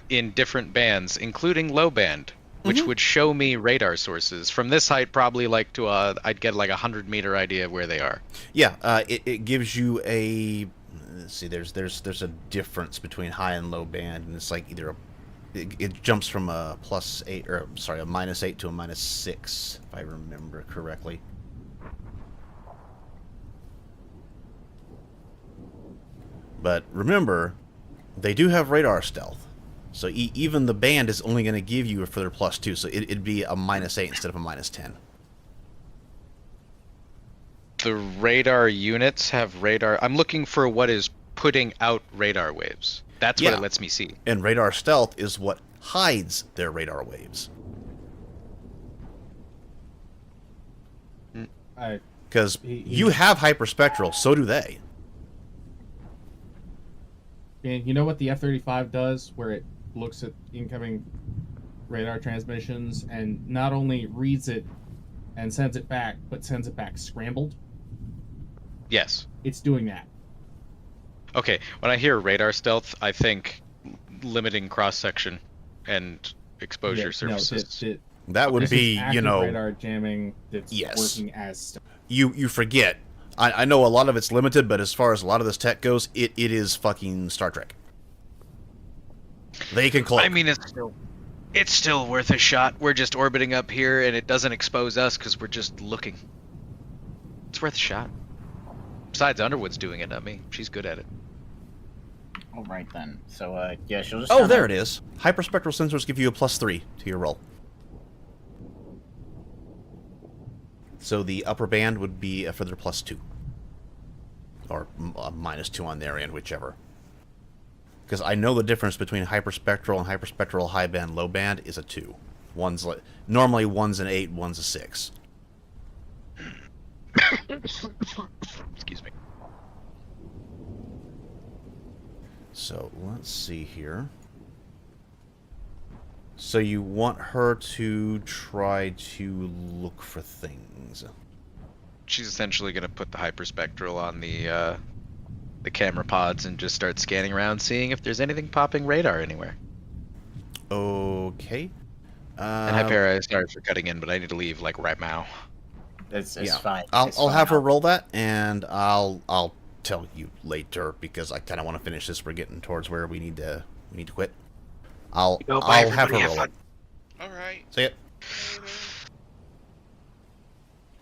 in different bands, including low band, which would show me radar sources. From this height, probably like to I'd get like 100-meter idea of where they are. Yeah, it gives you a. Let's see, there's a difference between high and low band, and it's like either it jumps from a +8 or sorry, a -8 to a -6, if I remember correctly. But remember, they do have radar stealth, so even the band is only going to give you a further +2, so it'd be a -8 instead of a -10. The radar units have radar. I'm looking for what is putting out radar waves. That's what it lets me see. And radar stealth is what hides their radar waves. Because you have hyperspectral, so do they. And you know what the F-35 does, where it looks at incoming radar transmissions and not only reads it and sends it back, but sends it back scrambled? Yes. It's doing that. Okay, when I hear radar stealth, I think limiting cross-section and exposure surfaces. That would this be, is active you know... radar jamming that's working as stealth. You forget. I know a lot of it's limited, but as far as a lot of this tech goes, it is fucking Star Trek. They can cloak. I mean, it's still worth a shot. We're just orbiting up here, and it doesn't expose us because we're just looking. It's worth a shot. Besides, Underwood's doing it, not me. She's good at it. All right then. So yeah, she'll just. Oh, there it is. Hyperspectral sensors give you a +3 to your roll. So the upper band would be a further +2. Or a -2 on their end, whichever. Because I know the difference between hyperspectral and hyperspectral high band, low band is a 2. Normally one's an 8, one's a 6. Excuse me. So let's see here. So you want her to try to look for things. She's essentially going to put the hyperspectral on the camera pods and just start scanning around, seeing if there's anything popping radar anywhere. Okay. And Hypera, sorry for cutting in, but I need to leave like right now. It's fine. I'll have her roll that, and I'll tell you later because I kind of want to finish this. We're getting towards where we need to quit. I'll have her roll it. All right. See it.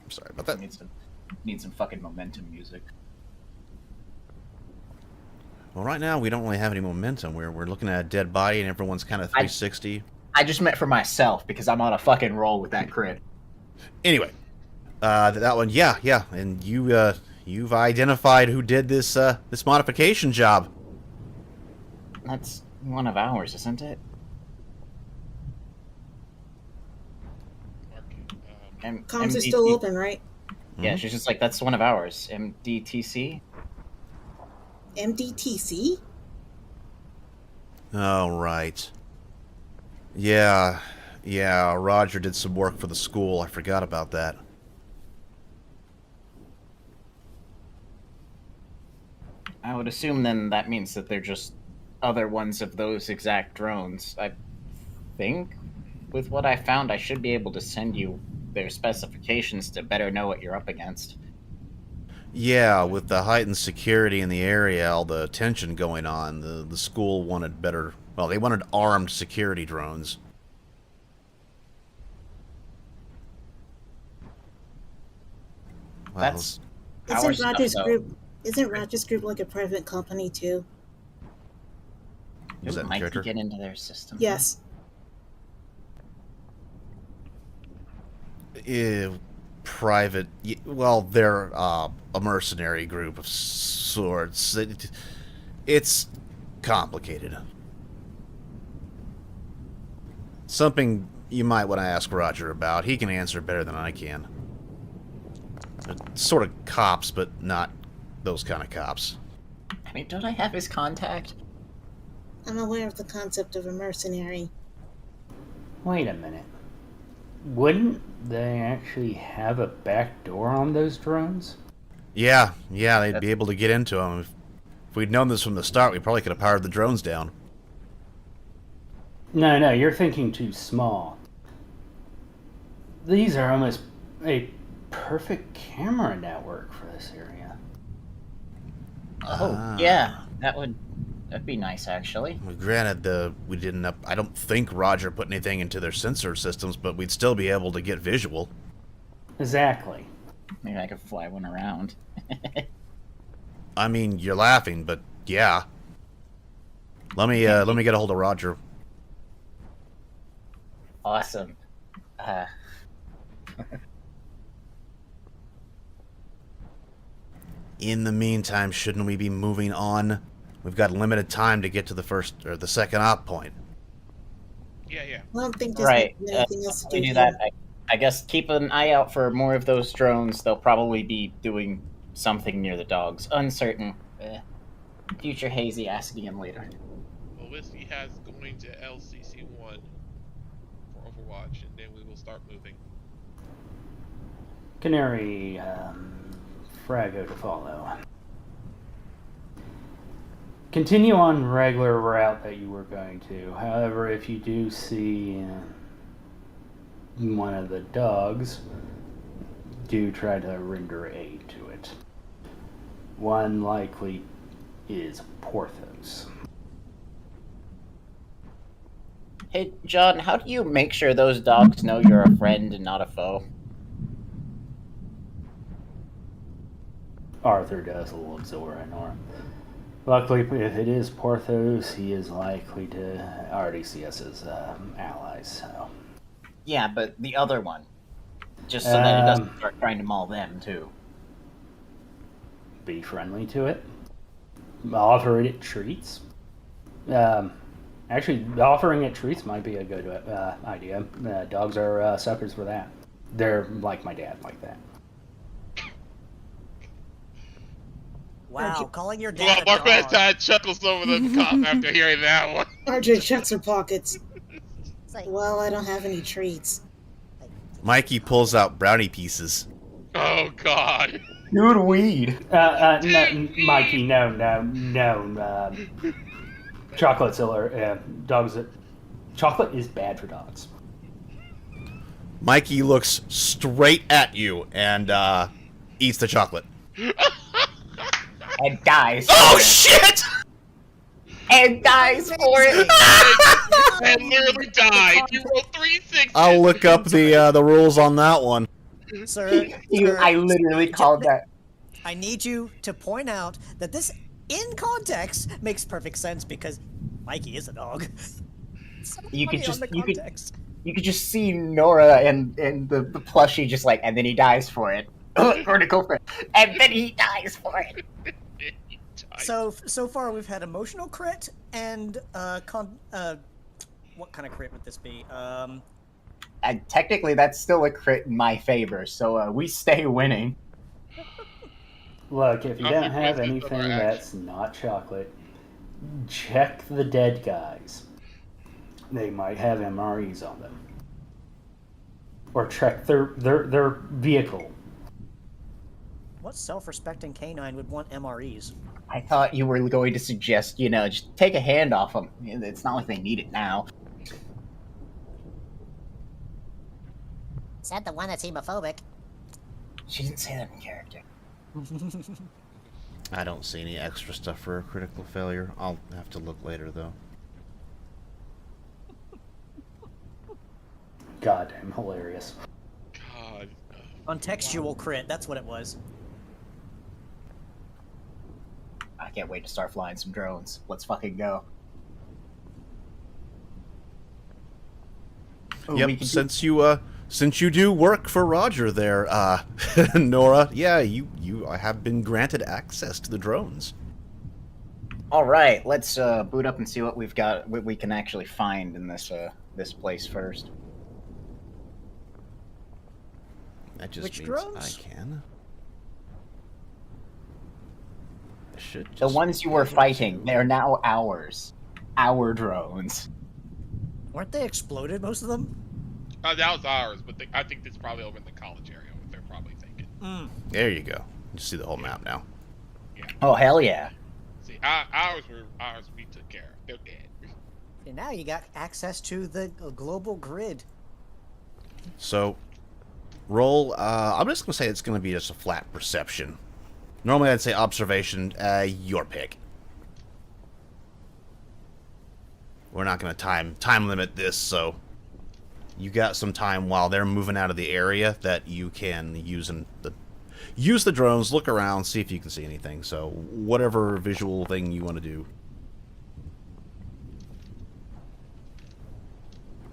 I'm sorry about that. Need some fucking momentum music. Well, right now we don't really have any momentum. We're looking at a dead body, and everyone's kind of 360. I just meant for myself because I'm on a fucking roll with that crit. Anyway, that one, yeah, and you've identified who did this this modification job. That's one of ours, isn't it? Comms is still open, right? Yeah, she's just like, that's one of ours. MDTC? MDTC? Oh, right. Yeah, Roger did some work for the school. I forgot about that. I would assume then that means that they're just other ones of those exact drones. I think with what I found, I should be able to send you their specifications to better know what you're up against. Yeah, with the heightened security in the area, all the tension going on, the school wanted better... Well, they wanted armed security drones. That's It's in Roger's group. Isn't Roger's group like a private company too? Was that in Might character? get into their system. Yes. Private. Well, they're a mercenary group of sorts. It's complicated. Something you might want to ask Roger about. He can answer better than I can. Sort of cops, but not those kind of cops. I mean, don't I have his contact? I'm aware of the concept of a mercenary. Wait a minute. Wouldn't they actually have a back door on those drones? Yeah, they'd be able to get into them. If we'd known this from the start, we probably could have powered the drones down. No, you're thinking too small. These are almost a perfect camera network for this area. Oh, yeah. That'd be nice, actually. Well, granted, we didn't. I don't think Roger put anything into their sensor systems, but we'd still be able to get visual. Exactly. Maybe I could fly one around. I mean, you're laughing, but yeah. Let me get a hold of Roger. Awesome. In the meantime, shouldn't we be moving on? We've got limited time to get to the second op point. Yeah. I don't think there's Right. anything else to We do do here. that. I guess keep an eye out for more of those drones. They'll probably be doing something near the dogs. Uncertain. Future Hazy asking him later. Well, Whiskey has going to LCC1 for Overwatch, and then we will start moving. Canary, Frago to follow. Continue on regular route that you were going to. However, if you do see one of the dogs, do try to render aid to it. One likely is Porthos. Hey, John, how do you make sure those dogs know you're a friend and not a foe? Arthur does a little Zoranor. Luckily, if it is Porthos, he is likely to already see us as allies. So. Yeah, but the other one. Just so that it doesn't start trying to maul them, too. Be friendly to it. Offer it treats. Actually, offering it treats might be a good idea. Dogs are suckers for that. They're like my dad, like that. Wow, calling your Well, dad a Mark dog. Side chuckles over the cop after hearing that one. RJ checks her pockets. like, Well, I don't have any treats. Mikey pulls out brownie pieces. Oh, God. Dude, weed. No, Mikey, no. Chocolate's dogs. Chocolate is bad for dogs. Mikey looks straight at you and eats the chocolate. And dies. Oh shit! And dies for it. And literally died. You rolled 3 6. I'll look up the rules on that one. Sir, I literally called that. I need you to point out that this, in context, makes perfect sense because Mikey is a dog. So You could funny just on the context. you could just see Nora and the plushie just like, and then he dies for it. Critical fit. And then he dies for it. So far we've had emotional crit and what kind of crit would this be? And technically, that's still a crit in my favor, so we stay winning. Look, if you don't have anything that's not chocolate, check the dead guys. They might have MREs on them. Or check their vehicle. What self-respecting canine would want MREs? I thought you were going to suggest, just take a hand off them. It's not like they need it now. Said the one that's hemophobic. She didn't say that in character. I don't see any extra stuff for a critical failure. I'll have to look later, though. Goddamn hilarious. God. Contextual crit, that's what it was. can't wait to start flying some drones. Let's fucking go. Oh, Yep, since you do work for Roger there, Nora, yeah, you have been granted access to the drones. All right, let's boot up and see what we've got, what we can actually find in this this place first. That just Which means drones? I can. I should The just ones you were fighting, they're now ours. Our drones. Weren't they exploded, most of them? That was ours, but I think it's probably over in the college area. What they're probably thinking. There you go. You see the whole map now. Oh hell yeah! See, ours we took care of. They're dead. And now you got access to the global grid. So, roll. I'm just gonna say it's gonna be just a flat perception. Normally, I'd say observation. Your pick. We're not gonna time limit this, so you got some time while they're moving out of the area that you can use the drones, look around, see if you can see anything. So whatever visual thing you want to do.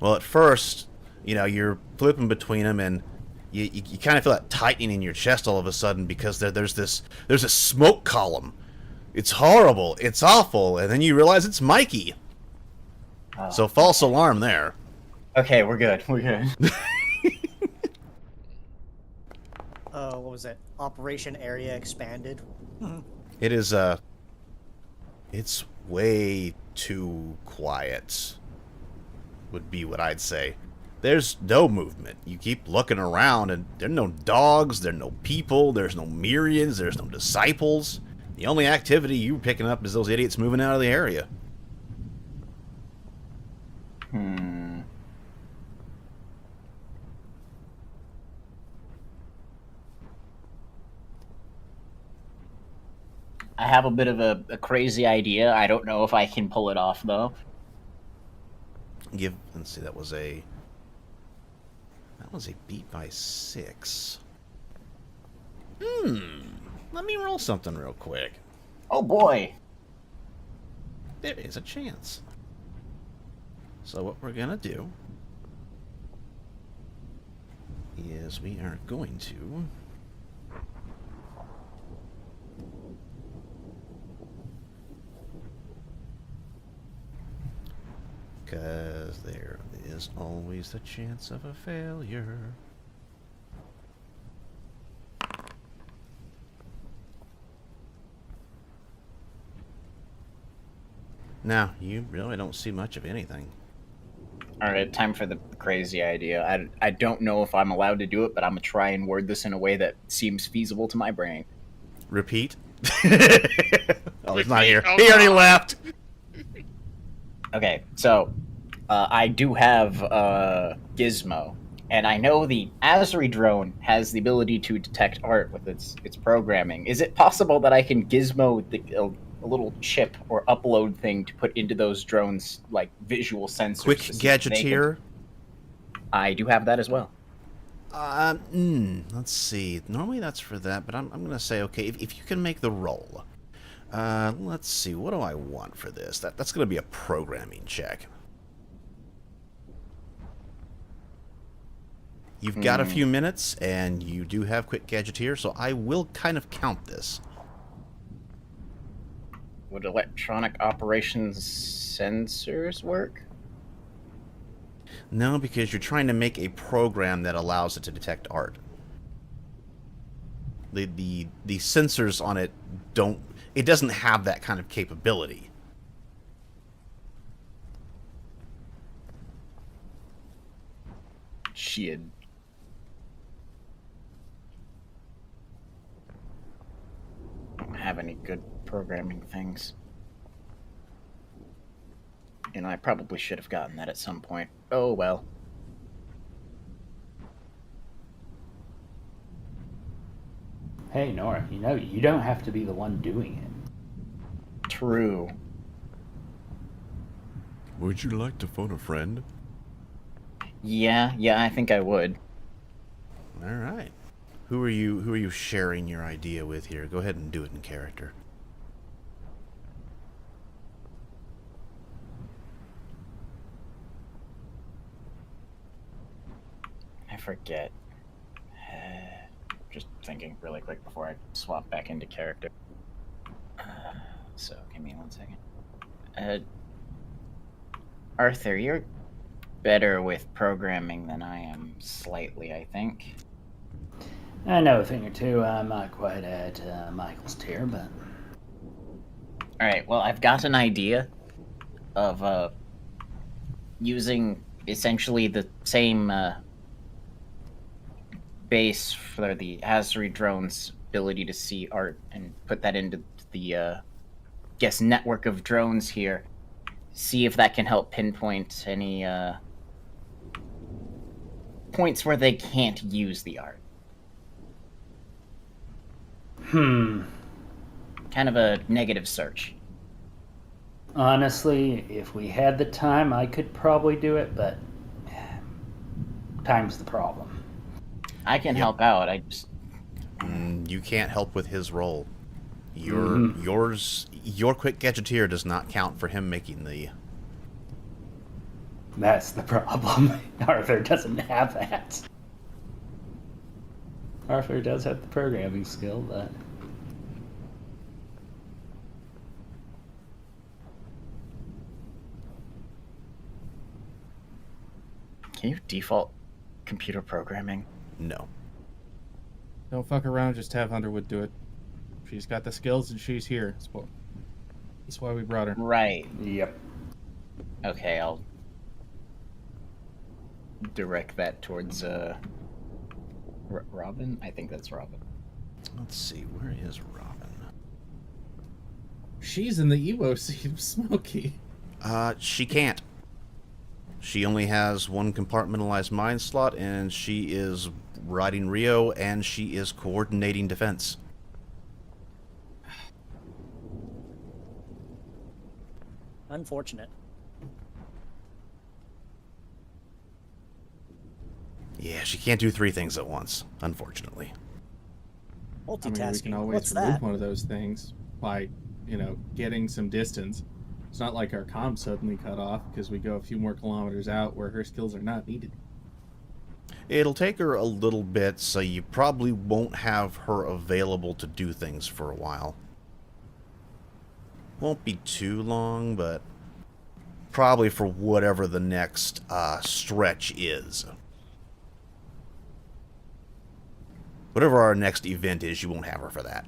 Well, at first, you know, you're flipping between them, and you kind of feel that tightening in your chest all of a sudden because there's a smoke column. It's horrible. It's awful. And then you realize it's Mikey. Oh. So false alarm there. Okay, we're good. We're good. What was it? Operation Area Expanded. It is, it's way too quiet, would be what I'd say. There's no movement. You keep looking around, and there are no dogs, there are no people, there's no Myriads, there's no disciples. The only activity you're picking up is those idiots moving out of the area. I have a bit of a crazy idea. I don't know if I can pull it off, though. Let's see, that was a beat by 6. Let me roll something real quick. Oh boy. There is a chance. So what we're gonna do is we are going to because there is always the chance of a failure. Now, you really don't see much of anything. Alright, time for the crazy idea. I don't know if I'm allowed to do it, but I'm gonna try and word this in a way that seems feasible to my brain. Repeat. Oh, he's not here. He already left. Okay, so I do have Gizmo, and I know the Azri drone has the ability to detect art with its programming. Is it possible that I can Gizmo a little chip or upload thing to put into those drones, like visual sensors? Quick gadgeteer. I do have that as well. Let's see. Normally that's for that, but I'm gonna say, okay, if you can make the roll. Let's see. What do I want for this? That's gonna be a programming check. You've got a few minutes, and you do have quick gadgeteer, so I will kind of count this. Would electronic operations sensors work? No, because you're trying to make a program that allows it to detect art. The sensors on it it doesn't have that kind of capability. Shit. I don't have any good programming things. And I probably should have gotten that at some point. Oh well. Hey, Nora, you know, you don't have to be the one doing it. True. Would you like to phone a friend? Yeah, I think I would. All right. Who are you sharing your idea with here? Go ahead and do it in character. forget. Just thinking really quick before I swap back into character. So, give me 1 second. Arthur, you're better with programming than I am, slightly, I think. I know a thing or two. I'm not quite at Michael's tier, but... Alright, well, I've got an idea of using essentially the same base for the Hazard drone's ability to see art and put that into the network of drones here. See if that can help pinpoint any points where they can't use the art. Kind of a negative search. Honestly, if we had the time, I could probably do it, but time's the problem. I can help out. I just you can't help with his role. Your quick gadgeteer does not count for him making the. That's the problem. Arthur doesn't have that. Arthur does have the programming skill, but. Can you default computer programming? No. Don't fuck around, just have Underwood do it. She's got the skills and she's here. That's why we brought her. Right. Yep. Okay, I'll direct that towards Robin? I think that's Robin. Let's see, where is Robin? She's in the Evo seat of Smokey. She can't. She only has one compartmentalized mind slot, and she is riding Rio, and she is coordinating defense. Unfortunate. Yeah, she can't do 3 things at once, unfortunately. Multitasking. I mean, we can always What's remove that? one of those things by, getting some distance. It's not like our comms suddenly cut off because we go a few more kilometers out where her skills are not needed. It'll take her a little bit, so you probably won't have her available to do things for a while. Won't be too long, but probably for whatever the next stretch is. Whatever our next event is, you won't have her for that.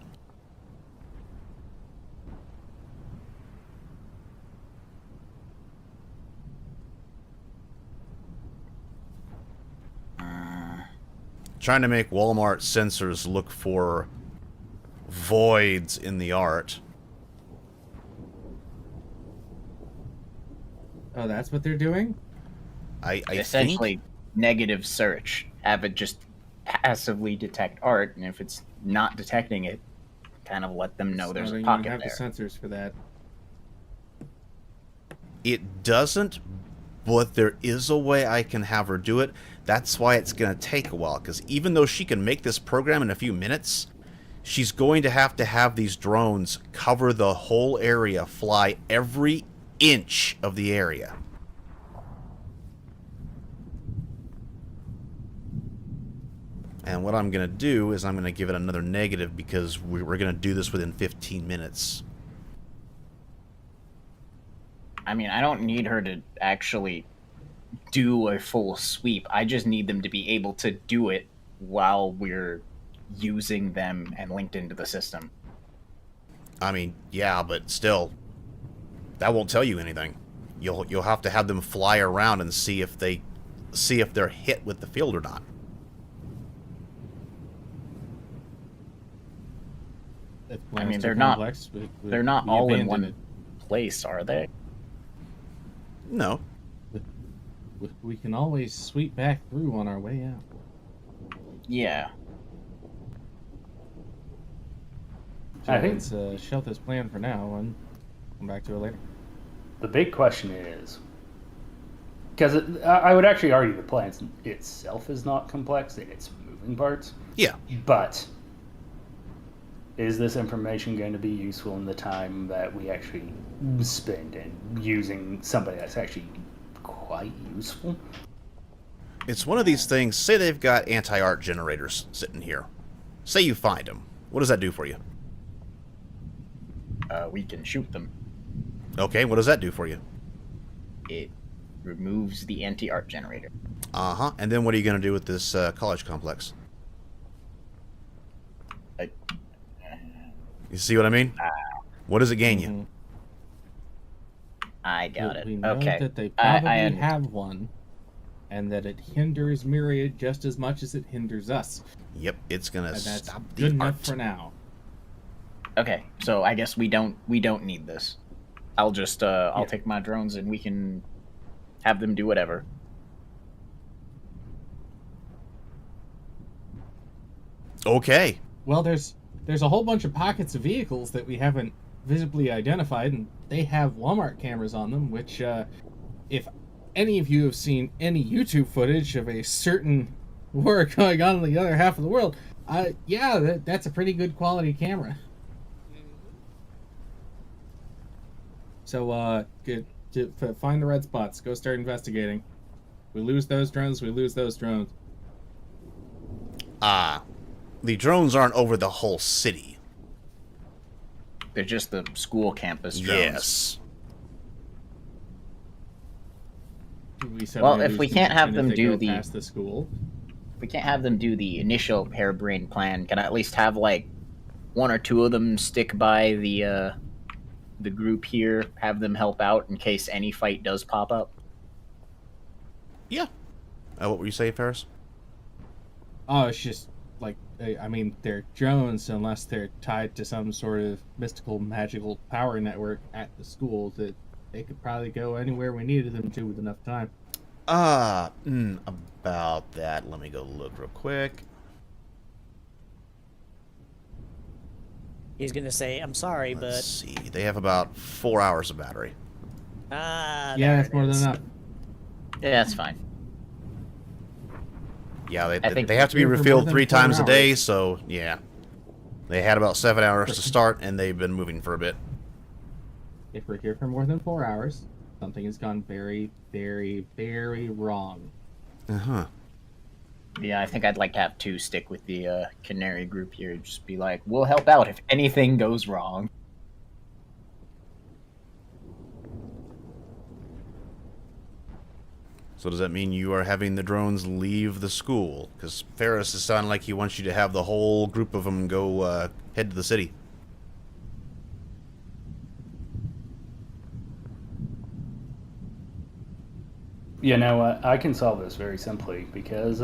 Trying to make Walmart sensors look for voids in the art. Oh, that's what they're doing? I Essentially, think negative search. Have it just passively detect art, and if it's not detecting it, kind of let them know there's a pocket have there. the sensors for that. it doesn't, but there is a way I can have her do it. That's why it's going to take a while, because even though she can make this program in a few minutes, she's going to have these drones cover the whole area, fly every inch of the area. And what I'm going to do is I'm going to give it another negative, because we're going to do this within 15 minutes. I mean, I don't need her to actually do a full sweep. I just need them to be able to do it while we're using them and linked into the system. I mean, yeah, but still, that won't tell you anything. You'll have to have them fly around and see if they're hit with the field or not. I mean, they're not all in one place, are they? No. We can always sweep back through on our way out. Yeah. So I think let's shelf this plan for now and come back to it later. the big question is, because I would actually argue the plan itself is not complex in its moving parts. Yeah. But is this information going to be useful in the time that we actually spend in using somebody that's actually quite useful? It's one of these things. Say they've got anti-art generators sitting here. Say you find them. What does that do for you? We can shoot them. Okay, what does that do for you? It removes the anti-art generator. Uh-huh. And then what are you going to do with this college complex? You see what I mean? What does it gain you? I got it. We know Okay. that they probably I have one, and that it hinders Myriad just as much as it hinders us. Yep, it's going to And that's stop good the enough art. for now. Okay, so I guess we don't need this. I'll just I'll take my drones and we can have them do whatever. Okay. Well, there's a whole bunch of pockets of vehicles that we haven't visibly identified, and they have Walmart cameras on them, which, if any of you have seen any YouTube footage of a certain war going on in the other half of the world, yeah, that's a pretty good quality camera. So, find the red spots. Go start investigating. We lose those drones, we lose those drones. The drones aren't over the whole city. They're just the school campus drones. Yes. Well, if we can't have them do past the school, if we can't have them do the initial harebrained plan, can I at least have like one or two of them stick by the group here, have them help out in case any fight does pop up? Yeah. What were you saying, Ferris? Oh, it's just like, I mean, they're drones unless they're tied to some sort of mystical, magical power network at the school that they could probably go anywhere we needed them to with enough time. About that, let me go look real quick. He's gonna say, "I'm sorry, Let's but." see, they have about 4 hours of battery. Ah, yeah, there that's it more is. than enough. Yeah, that's fine. Yeah, I think they have to be for more refilled than 3 4 times a day, hours. so yeah. They had about 7 hours to start, and they've been moving for a bit. If we're here for more than 4 hours, something has gone very, very, very wrong. Uh-huh. Yeah, I think I'd like to have two stick with the Canary group here. Just be like, we'll help out if anything goes wrong. So does that mean you are having the drones leave the school? Because Ferris is sounding like he wants you to have the whole group of them go head to the city. You know what? I can solve this very simply because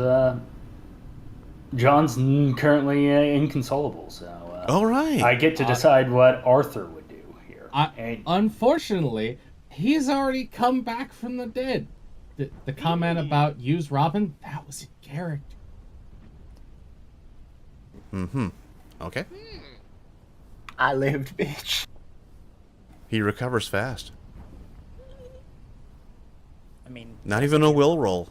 John's currently inconsolable. So all right, I get to decide what Arthur would do here. Unfortunately, he's already come back from the dead. The comment about use Robin, that was in character. Mm-hmm. Okay. I lived, bitch. He recovers fast. I mean, Not even a will roll.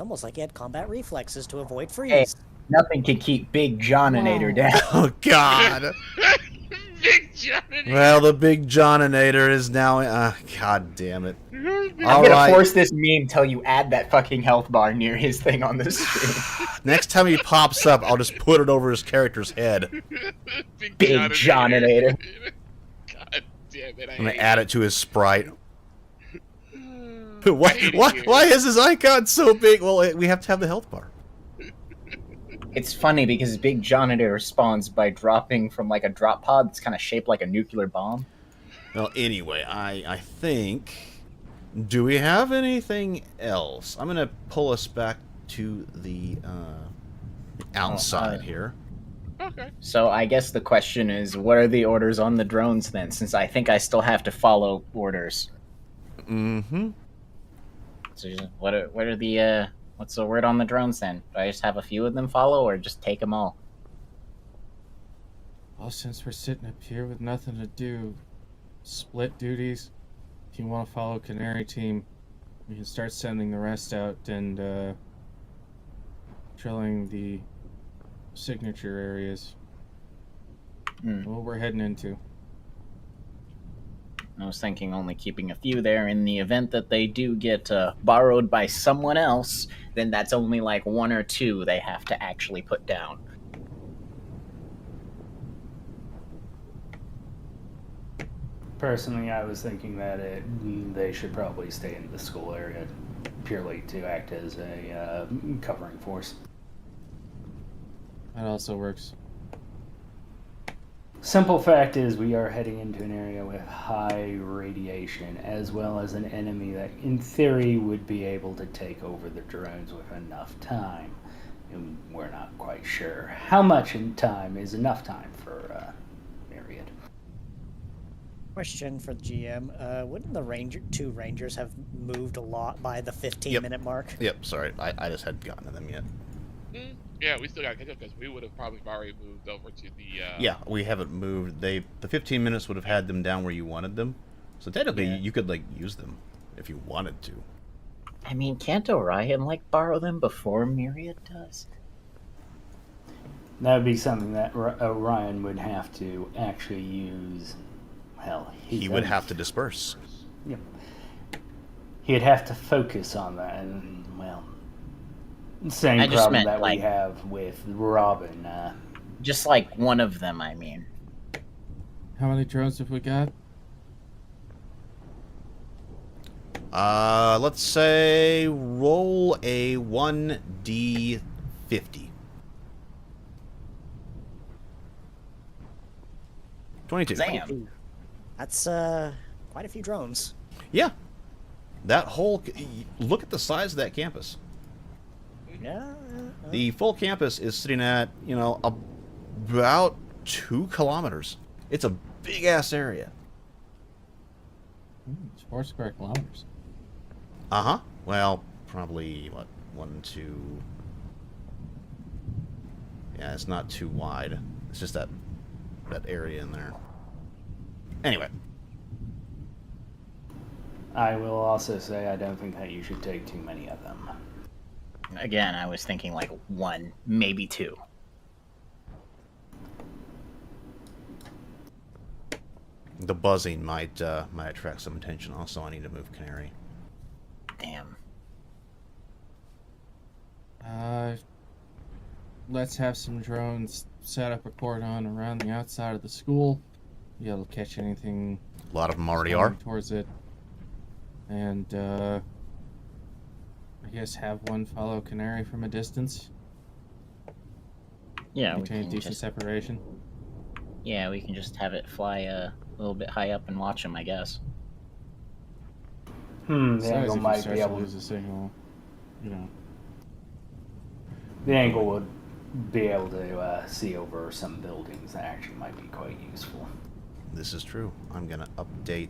it's almost like he had combat reflexes to avoid freeze. Hey, nothing can keep Big Johninator down. Oh, God. Big Johninator. Well, the big Johninator is now... God damn it. I'm gonna force this meme till you add that fucking health bar near his thing on the screen. Next time he pops up, I'll just put it over his character's head. Big Johninator. God damn it! I'm gonna add it to his sprite. Why is his icon so big? Well, we have to have the health bar. It's funny because Big Johninator responds by dropping from like a drop pod that's kind of shaped like a nuclear bomb. Well, anyway, I think... Do we have anything else? I'm gonna pull us back to the outside here. Okay. So I guess the question is, what are the orders on the drones then? Since I think I still have to follow orders. Mm-hmm. So what are the what's the word on the drones then? Do I just have a few of them follow, or just take them all? Well, since we're sitting up here with nothing to do, split duties. If you want to follow Canary Team, we can start sending the rest out and drilling the signature areas. What we're heading into. I was thinking only keeping a few there in the event that they do get borrowed by someone else, then that's only like 1 or 2 they have to actually put down. Personally, I was thinking that they should probably stay in the school area purely to act as a covering force. That also works. Simple fact is we are heading into an area with high radiation, as well as an enemy that in theory would be able to take over the drones with enough time. And we're not quite sure how much in time is enough time for Myriad. Question for the GM. Wouldn't the two rangers have moved a lot by the 15-minute mark? Yep, sorry. I just hadn't gotten to them yet. Yeah, we still got to catch up because we would have probably already moved over to the... Yeah, we haven't moved. The 15 minutes would have had them down where you wanted them. So technically, you could, like, use them if you wanted to. I mean, can't Orion, like, borrow them before Myriad does? That would be something that Orion would have to actually use. Hell, he would have to disperse. Yep. He'd have to focus on that, and, well... Same problem that we have with Robin. Just like one of them, I mean. How many drones have we got? Let's say roll a 1d50. 22. Damn. That's quite a few drones. Yeah. That whole... Look at the size of that campus. Yeah. The full campus is sitting at, you know, about 2 kilometers. It's a big-ass area. It's 4 square kilometers. Uh-huh. Well, probably, what, 1, 2... Yeah, it's not too wide. It's just that area in there. Anyway. I will also say I don't think that you should take too many of them. Again, I was thinking like 1, maybe 2. The buzzing might attract some attention. Also, I need to move Canary. Damn. Let's have some drones set up a cordon around the outside of the school. Be able to catch anything. A lot of them already are. Towards it. And, I guess have one follow Canary from a distance. Yeah, maintain decent separation. Yeah, we can just have it fly a little bit high up and watch him, I guess. The angle might be able to lose a signal. You know. The angle would be able to see over some buildings that actually might be quite useful. This is true. I'm gonna update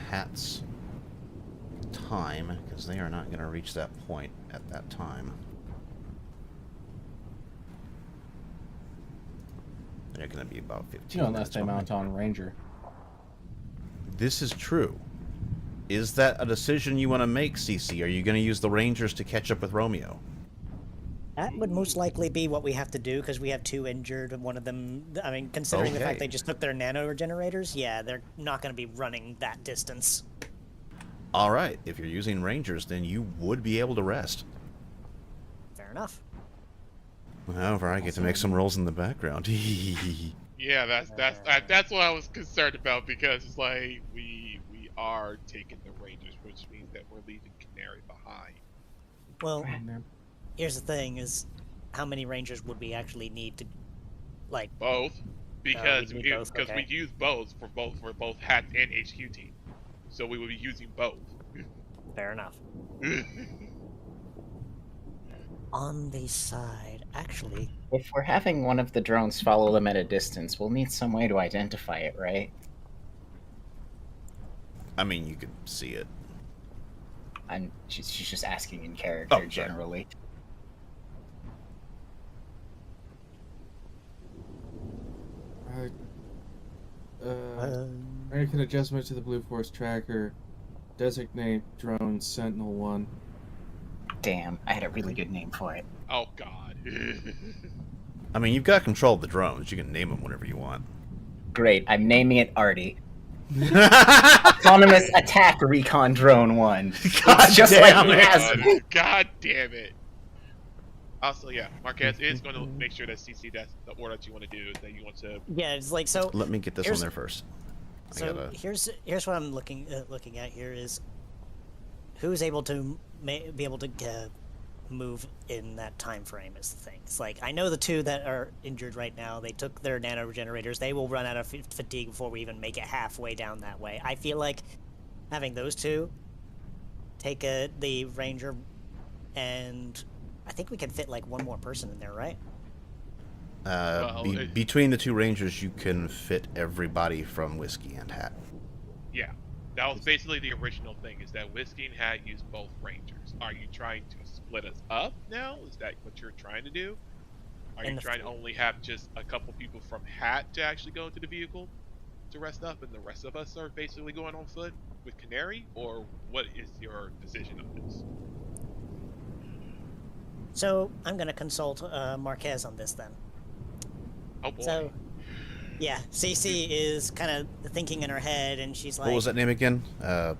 Hat's time, because they are not going to reach that point at that time. They're going to be about 15 unless they mount on Ranger. This is true. Is that a decision you want to make, CC? Are you going to use the Rangers to catch up with Romeo? That would most likely be what we have to do, because we have 2 injured, and one of them, I mean, considering the fact they just took their nano regenerators, yeah, they're not going to be running that distance. Alright, if you're using Rangers, then you would be able to rest. Fair enough. However, I get to make some rolls in the background. Yeah, that's what I was concerned about, because it's like we are taking the Rangers, which means that we're leaving Canary behind. Well, here's the thing: is how many Rangers would we actually need to, like? Both, because we use both for both Hat and HQ team, so we would be using both. Fair enough. On the side, actually. If we're having one of the drones follow them at a distance, we'll need some way to identify it, right? I mean, you could see it. She's just asking in character, generally. Make an adjustment to the Blue Force tracker. Designate drone Sentinel-1. Damn, I had a really good name for it. Oh, God. I mean, you've got control of the drones. You can name them whatever you want. Great, I'm naming it Artie. Autonomous attack recon drone 1. God It's just damn like it. Hazard. God damn it. Also, yeah, Marquez is going to make sure that CC, that's the order that you want to do, is that you want to... Yeah, it's like, so... Let me get this one there first. So here's what I'm looking at here is who's able to be able to move in that time frame is the thing. It's like, I know the two that are injured right now, they took their nano regenerators, they will run out of fatigue before we even make it halfway down that way. I feel like having those two take the ranger, and I think we can fit like one more person in there, right? Between the two rangers, you can fit everybody from Whiskey and Hat. Yeah, that was basically the original thing, is that Whiskey and Hat use both rangers. Are you trying to split us up now? Is that what you're trying to do? Are you trying to only have just a couple people from Hat to actually go into the vehicle to rest up, and the rest of us are basically going on foot with Canary? Or what is your decision on this? So I'm going to consult Marquez on this then. Oh boy. So, yeah, Cece is kind of thinking in her head, and she's like... What was that name again?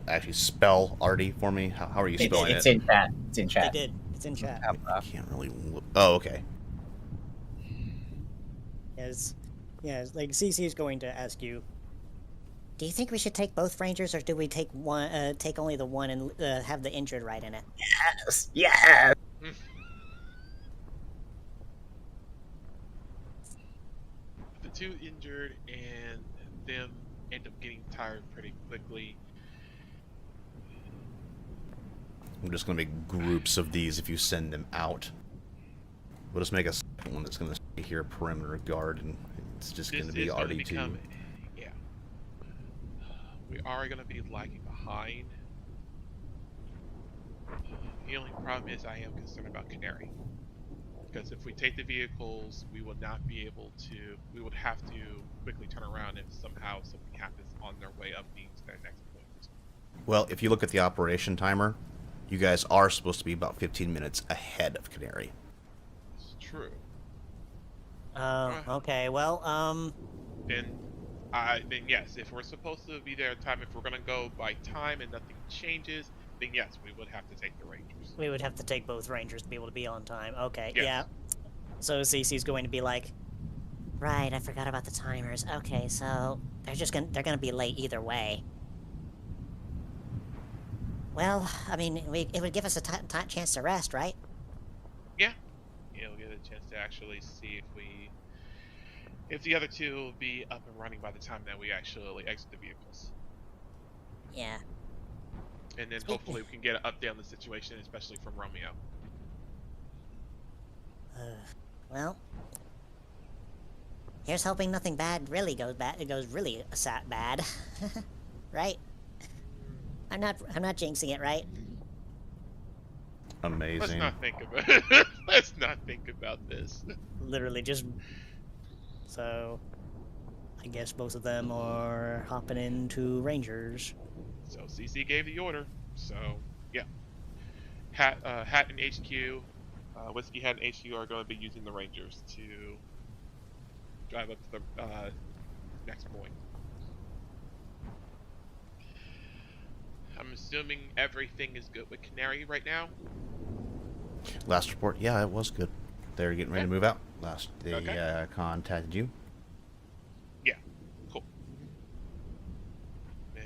Actually, spell Artie for me. How are you spelling it? It's in chat. It's in chat. They did. It's in chat. I can't really... Oh, okay. Yes, like Cece is going to ask you, do you think we should take both rangers, or do we take one, take only the one and have the injured right in it? Yes! Yes! The two injured and them end up getting tired pretty quickly. I'm just going to make groups of these if you send them out. We'll just make a second one that's going to stay here, perimeter guard, and it's just going to be RD2. Yeah. We are going to be lagging behind. The only problem is I am concerned about Canary. Because if we take the vehicles, we will not be able to... We would have to quickly turn around if somehow something happens on their way up to their next point. Well, if you look at the operation timer, you guys are supposed to be about 15 minutes ahead of Canary. It's true. Okay, well, Then yes, if we're supposed to be there in time, if we're going to go by time and nothing changes, then yes, we would have to take the Rangers. We would have to take both rangers to be able to be on time. Okay, Yes. yeah. So Cece's going to be like, right, I forgot about the timers. Okay, so they're gonna be late either way. Well, I mean, it would give us a chance to rest, right? Yeah. Yeah, we'll get a chance to actually see if the other two will be up and running by the time that we actually exit the vehicles. Yeah. And then hopefully we can get an update on the situation, especially from Romeo. Well, here's hoping nothing bad really goes bad. It goes really bad, right? I'm not jinxing it, right? Amazing. Let's not think about it. Let's not think about this. Literally just... So, I guess both of them are hopping into Rangers. So CC gave the order. So yeah, Hat and HQ, Whiskey Hat and HQ are going to be using the Rangers to drive up to the next point. I'm assuming everything is good with Canary right now. Last report, yeah, it was good. They're getting ready to move out. They contacted you. Yeah, cool.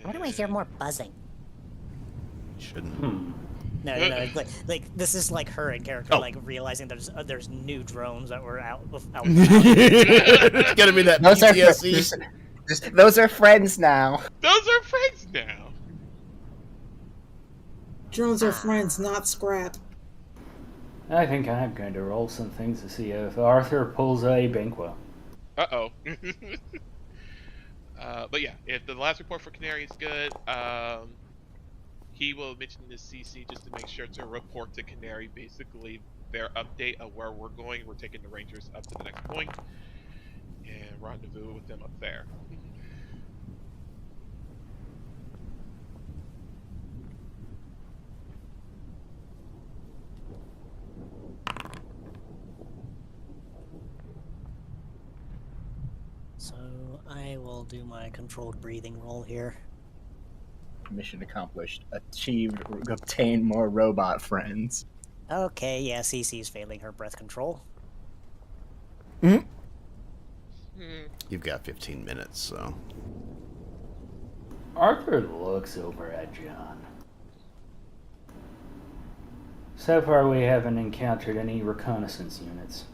Why do I hear more buzzing? Shouldn't. No, like this is like her in character, like realizing there's new drones that were out. It's gonna be that PTSD. Those are friends now. Those are friends now. Drones are friends, not scrap. I think I'm going to roll some things to see if Arthur pulls a Banquo. Uh-oh. But yeah, if the last report for Canary is good, he will mention to CC just to make sure to report to Canary basically their update of where we're going. We're taking the Rangers up to the next point and rendezvous with them up there. So I will do my controlled breathing roll here. Mission accomplished. Achieved. Obtain more robot friends. Okay, yeah, Cece's failing her breath control. You've got 15 minutes, so. Arthur looks over at John. So far, we haven't encountered any reconnaissance units.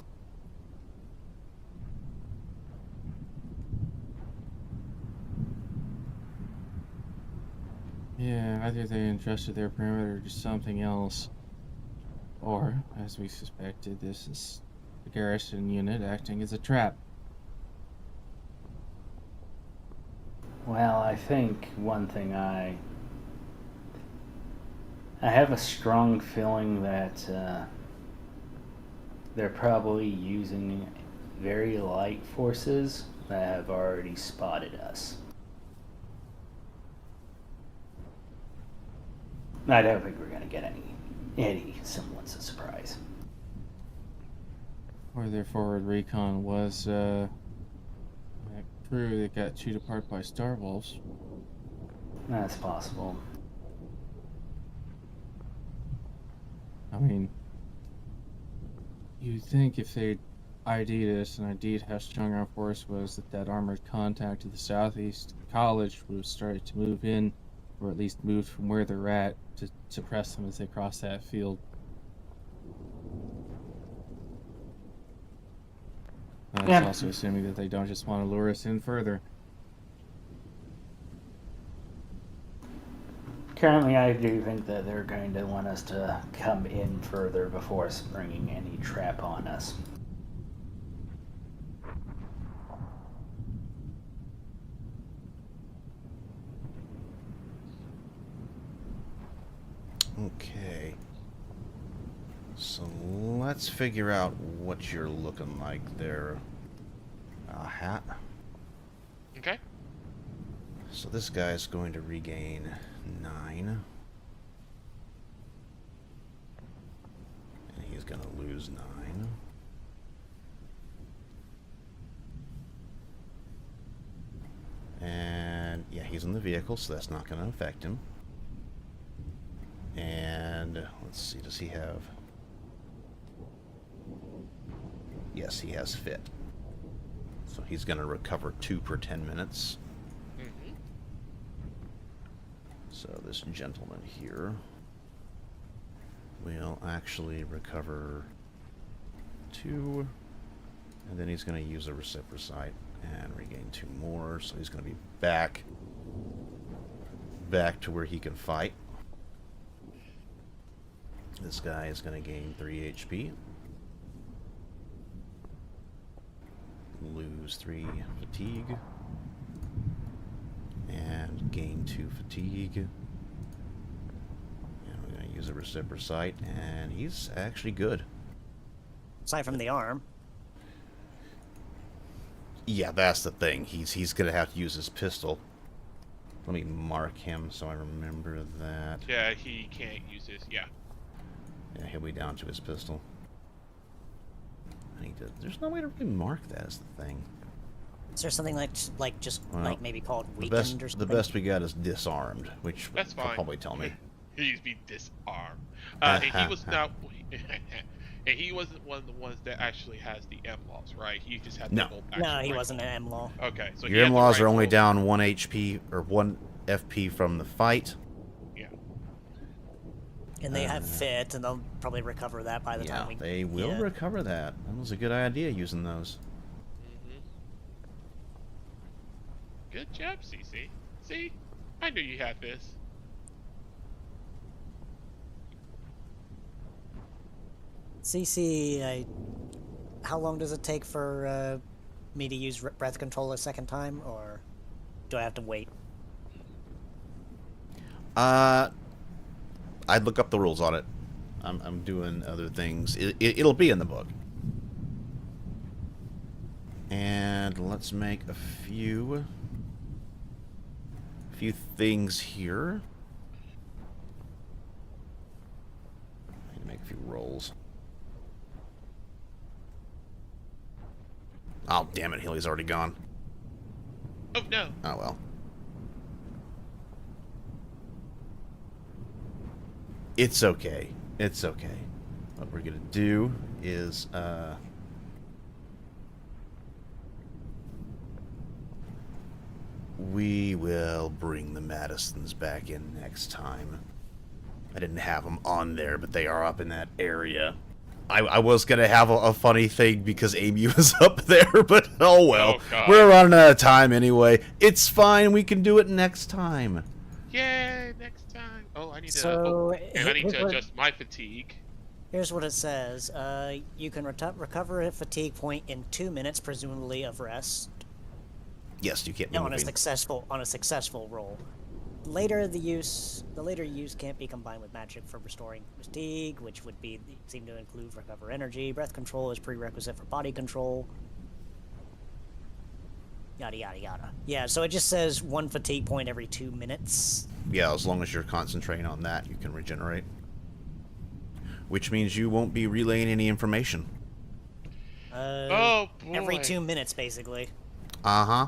Yeah, either they adjusted their perimeter to something else, or, as we suspected, this is the garrison unit acting as a trap. Well, I think one thing I have a strong feeling that they're probably using very light forces that have already spotted us. I don't think we're gonna get any semblance of surprise. Or their forward recon was that crew that got chewed apart by Star Wolves. That's possible. I mean, you'd think if they ID'd us and ID'd how strong our force was, that armored contact to the southeast college would have started to move in, or at least moved from where they're at to suppress them as they cross that field. That's also assuming that they don't just want to lure us in further. Currently, I do think that they're going to want us to come in further before springing any trap on us. Okay. So let's figure out what you're looking like there. A hat. Okay. So this guy's going to regain 9. And he's going to lose 9. And yeah, he's in the vehicle, so that's not going to affect him. And let's see, does he have... Yes, he has fit. So he's going to recover 2 per 10 minutes. So this gentleman here will actually recover 2, and then he's going to use a reciprocite and regain 2 more. So he's going to be back to where he can fight. This guy is going to gain 3 HP. Lose 3 fatigue. And gain 2 fatigue. And we're going to use a reciprocite, and he's actually good. Aside from the arm. Yeah, that's the thing. He's going to have to use his pistol. Let me mark him so I remember that. Yeah, he can't use his, yeah. Yeah, he'll be down to his pistol. I need to, there's no way to really mark that as the thing. Is there something like maybe called weakened or something? The best we got is disarmed, which that's fine. Will probably tell me. He's be disarmed. And he was not... and he wasn't one of the ones that actually has the M-laws, right? He just had the whole No, he wasn't an M-law. Okay, so your M-laws are only down 1 HP or 1 FP from the fight. Yeah. And they have fit, and they'll probably recover that by the time we... they will recover that. That was a good idea, using those. Good job, CC. See? I knew you had this. CC, how long does it take for me to use breath control a second time, or do I have to wait? I'd look up the rules on it. I'm doing other things. It'll be in the book. And let's make a few things here. I need to make a few rolls. Oh, damn it, Hilly's already gone. Oh no. Oh well. It's okay. It's okay. What we're gonna do is we will bring the Madisons back in next time. I didn't have them on there, but they are up in that area. I was gonna have a funny thing because Amy was up there, but oh well. Oh, we're running out of time anyway. It's fine. We can do it next time. Yay, next time. Oh, I need to. So, and I need to here's what- adjust my fatigue. Here's what it says. You can recover a fatigue point in 2 minutes, presumably of rest. Yes, you can't be On a moving. successful roll. The later use can't be combined with magic for restoring fatigue, which would seem to include recover energy. Breath control is prerequisite for body control. Yada yada yada. Yeah, so it just says 1 fatigue point every 2 minutes. Yeah, as long as you're concentrating on that, you can regenerate. Which means you won't be relaying any information. Oh boy. Every 2 minutes, basically. Uh-huh.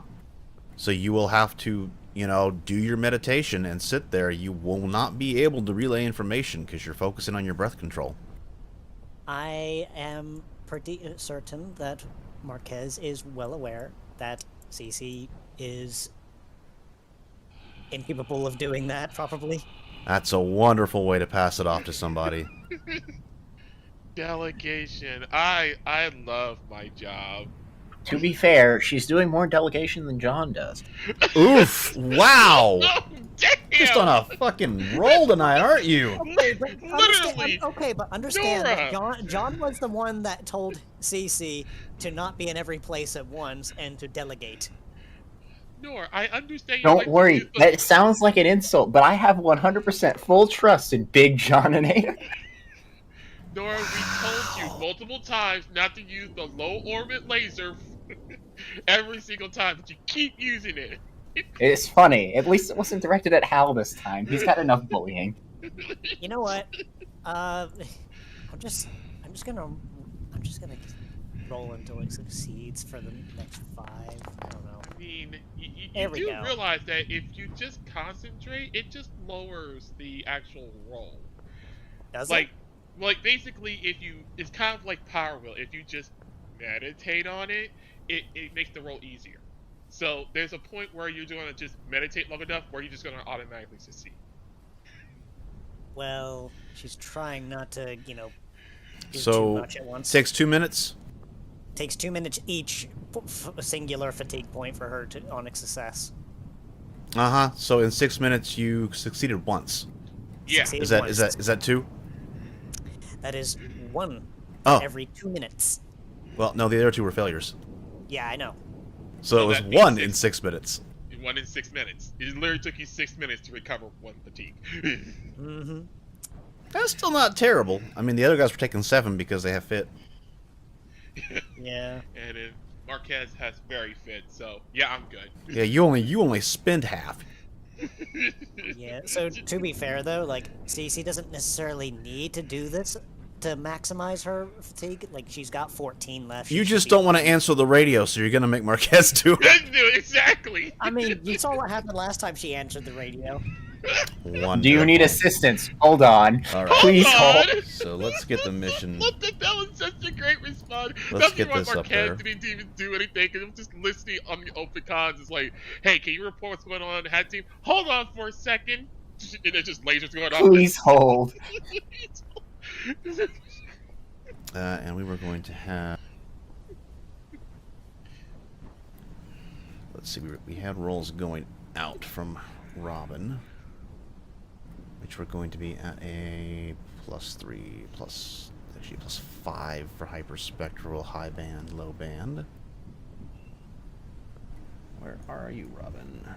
So you will have to, you know, do your meditation and sit there. You will not be able to relay information because you're focusing on your breath control. I am pretty certain that Marquez is well aware that Cece is incapable of doing that, probably. That's a wonderful way to pass it off to somebody. Delegation. I love my job. To be fair, she's doing more delegation than John does. Oof! Wow! Oh, damn! Just on a fucking roll tonight, aren't you? Okay, but Literally. understand that Nora. John was the one that told Cece to not be in every place at once and to delegate. Nor, I understand. You Don't like to worry, use the- that sounds like an insult, but I have 100% full trust in Big John and Ada. Nora, we told you multiple times not to use the low orbit laser every single time, but you keep using it. It's funny. At least it wasn't directed at Hal this time. He's got enough bullying. You know what? I'm just gonna roll until it succeeds for the next 5. I don't know. I mean, you There we do go. realize that if you just concentrate, it just lowers the actual roll. Does Like basically, it's kind of like Power Wheel. If you just meditate on it, it makes the roll easier. So there's a point where you're going to just meditate long enough where you're just going to automatically succeed. Well, she's trying not to, do too So, much at once. takes 2 minutes? Takes 2 minutes each singular fatigue point for her to on a success. Uh-huh. So in 6 minutes, you succeeded once. Yeah. Is that 2? That is 1 Oh. every 2 minutes. Well, no, the other 2 were failures. Yeah, I know. So it was that means 1 in 6 minutes. 1 in 6 minutes. It literally took you 6 minutes to recover 1 fatigue. Mm-hmm. That's still not terrible. I mean, the other guys were taking 7 because they have fit. Yeah. And then Marquez has very fit, so yeah, I'm good. Yeah, you only spend half. Yeah, so to be fair though, like, Cece doesn't necessarily need to do this to maximize her fatigue. Like, she's got 14 left. You just don't want to answer the radio, so you're gonna make Marquez do it. Exactly. I mean, you saw what happened last time she answered the radio. Do you need assistance? Hold on. All right. Please hold. So let's get the mission. That was such a great response. Let's Nothing get why this up Marquez there. didn't even do anything, because it was just listening on the open cons. It's like, hey, can you report what's going on in the hat team? Hold on for a second. And there's just lasers going off. Please hold. And we were going to have. Let's see. We had rolls going out from Robin, which were going to be at a +3, actually +5 for hyperspectral, high band, low band. Where are you, Robin?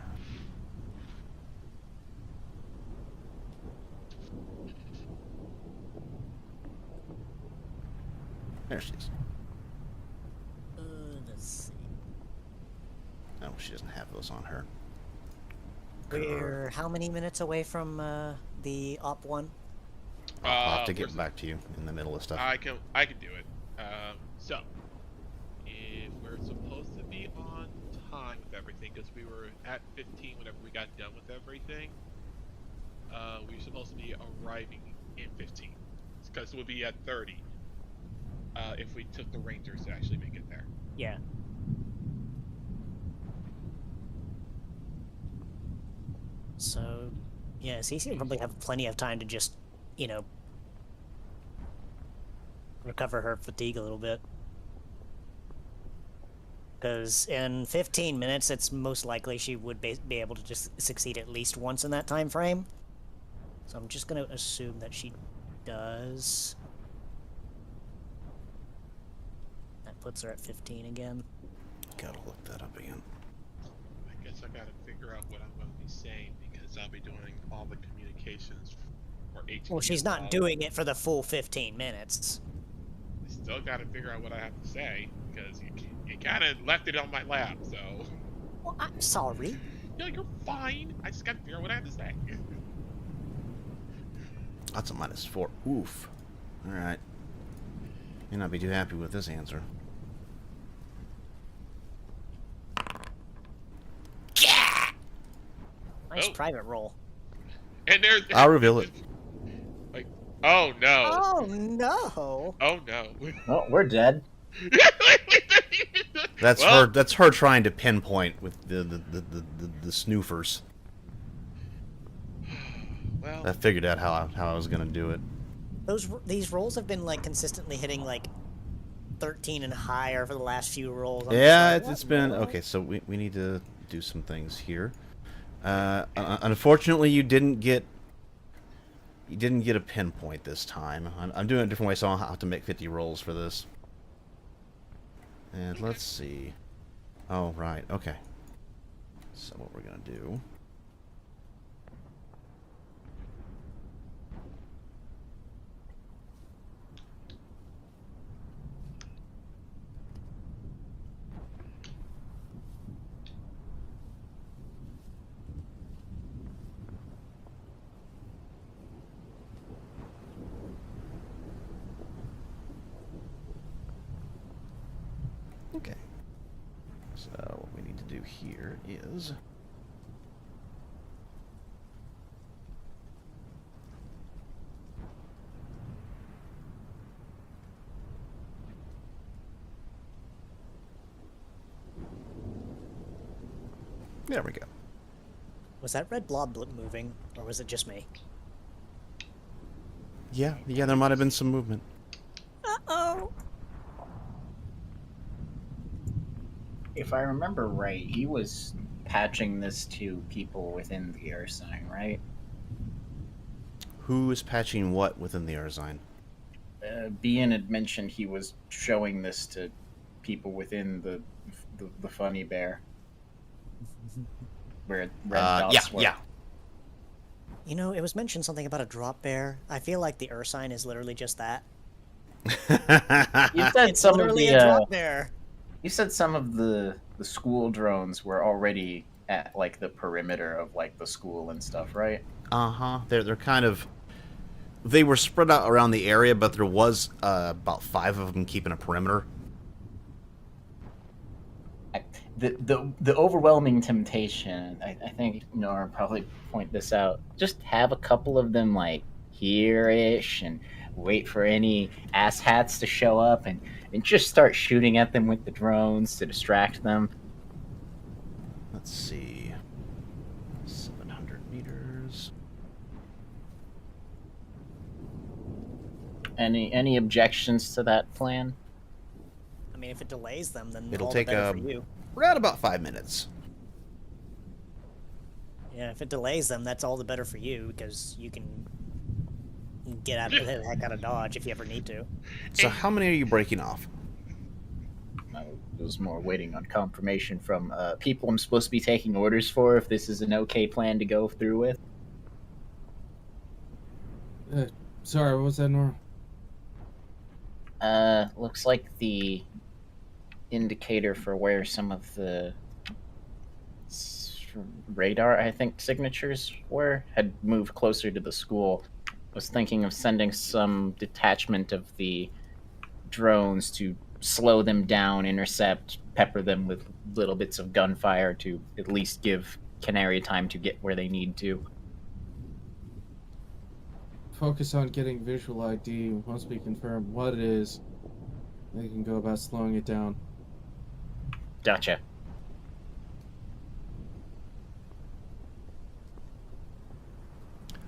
There she is. Let's see. No, she doesn't have those on her. We're how many minutes away from the Op 1? I'll have to get back to you in the middle of stuff. I can do it. So, if we're supposed to be on time with everything because we were at 15 whenever we got done with everything. We were supposed to be arriving in 15 because we'll be at 30 if we took the Rangers to actually make it there. Yeah. So, yeah, Cece will probably have plenty of time to just, you know, recover her fatigue a little bit. Because in 15 minutes, it's most likely she would be able to just succeed at least once in that time frame. So I'm just going to assume that she does. That puts her at 15 again. Gotta look that up again. I guess I gotta figure out what I'm going to be saying because I'll be doing all the communications for 18. Well, she's not doing it for the full 15 minutes. I still gotta figure out what I have to say because you kind of left it on my lap, so. Well, I'm sorry. No, you're fine. I just gotta figure out what I have to say. That's a -4. Oof. Alright. May not be too happy with this answer. Nice private roll. And there's. I'll reveal it. Like, oh no. Oh no. Oh no. Oh, we're dead. That's Well- her. That's her trying to pinpoint with the snoofers. Well, I figured out how I was gonna do it. These rolls have been like consistently hitting like 13 and higher for the last few rolls. I'm Yeah, just like, it's been okay. So we need to do some things here. Unfortunately, you didn't get a pinpoint this time. I'm doing it a different way, so I'll have to make 50 rolls for this. And let's see. Oh, right. Okay. So what we're gonna do? Okay. So what we need to do here is there we go. Was that red blob moving, or was it just me? Yeah, there might have been some movement. Uh-oh. If I remember right, he was patching this to people within the air sign, right? Who is patching what within the Arzine? Bean had mentioned he was showing this to people within the funny bear. Where red dots were. Yeah. You know, it was mentioned something about a drop bear. I feel like the Ursine is literally just that. You said It's some of literally the a drop bear. you said some of the school drones were already at like the perimeter of like the school and stuff, right? Uh-huh. They're kind of... They were spread out around the area, but there was about 5 of them keeping a perimeter. The overwhelming temptation, I think Nora probably point this out, just have a couple of them like here-ish and wait for any asshats to show up and just start shooting at them with the drones to distract them. Let's see. 700 meters. Any objections to that plan? I mean, if it delays them, then It'll all take the better for you. around about 5 minutes. Yeah, if it delays them, that's all the better for you, because you can get out of the heck out of Dodge if you ever need to. So how many are you breaking off? I was more waiting on confirmation from people I'm supposed to be taking orders for if this is an okay plan to go through with. Sorry, what was that, Nora? Looks like the indicator for where some of the radar, I think, signatures had moved closer to the school. Was thinking of sending some detachment of the drones to slow them down, intercept, pepper them with little bits of gunfire to at least give Canary time to get where they need to. Focus on getting visual ID. Once we confirm what it is, they can go about slowing it down. Gotcha.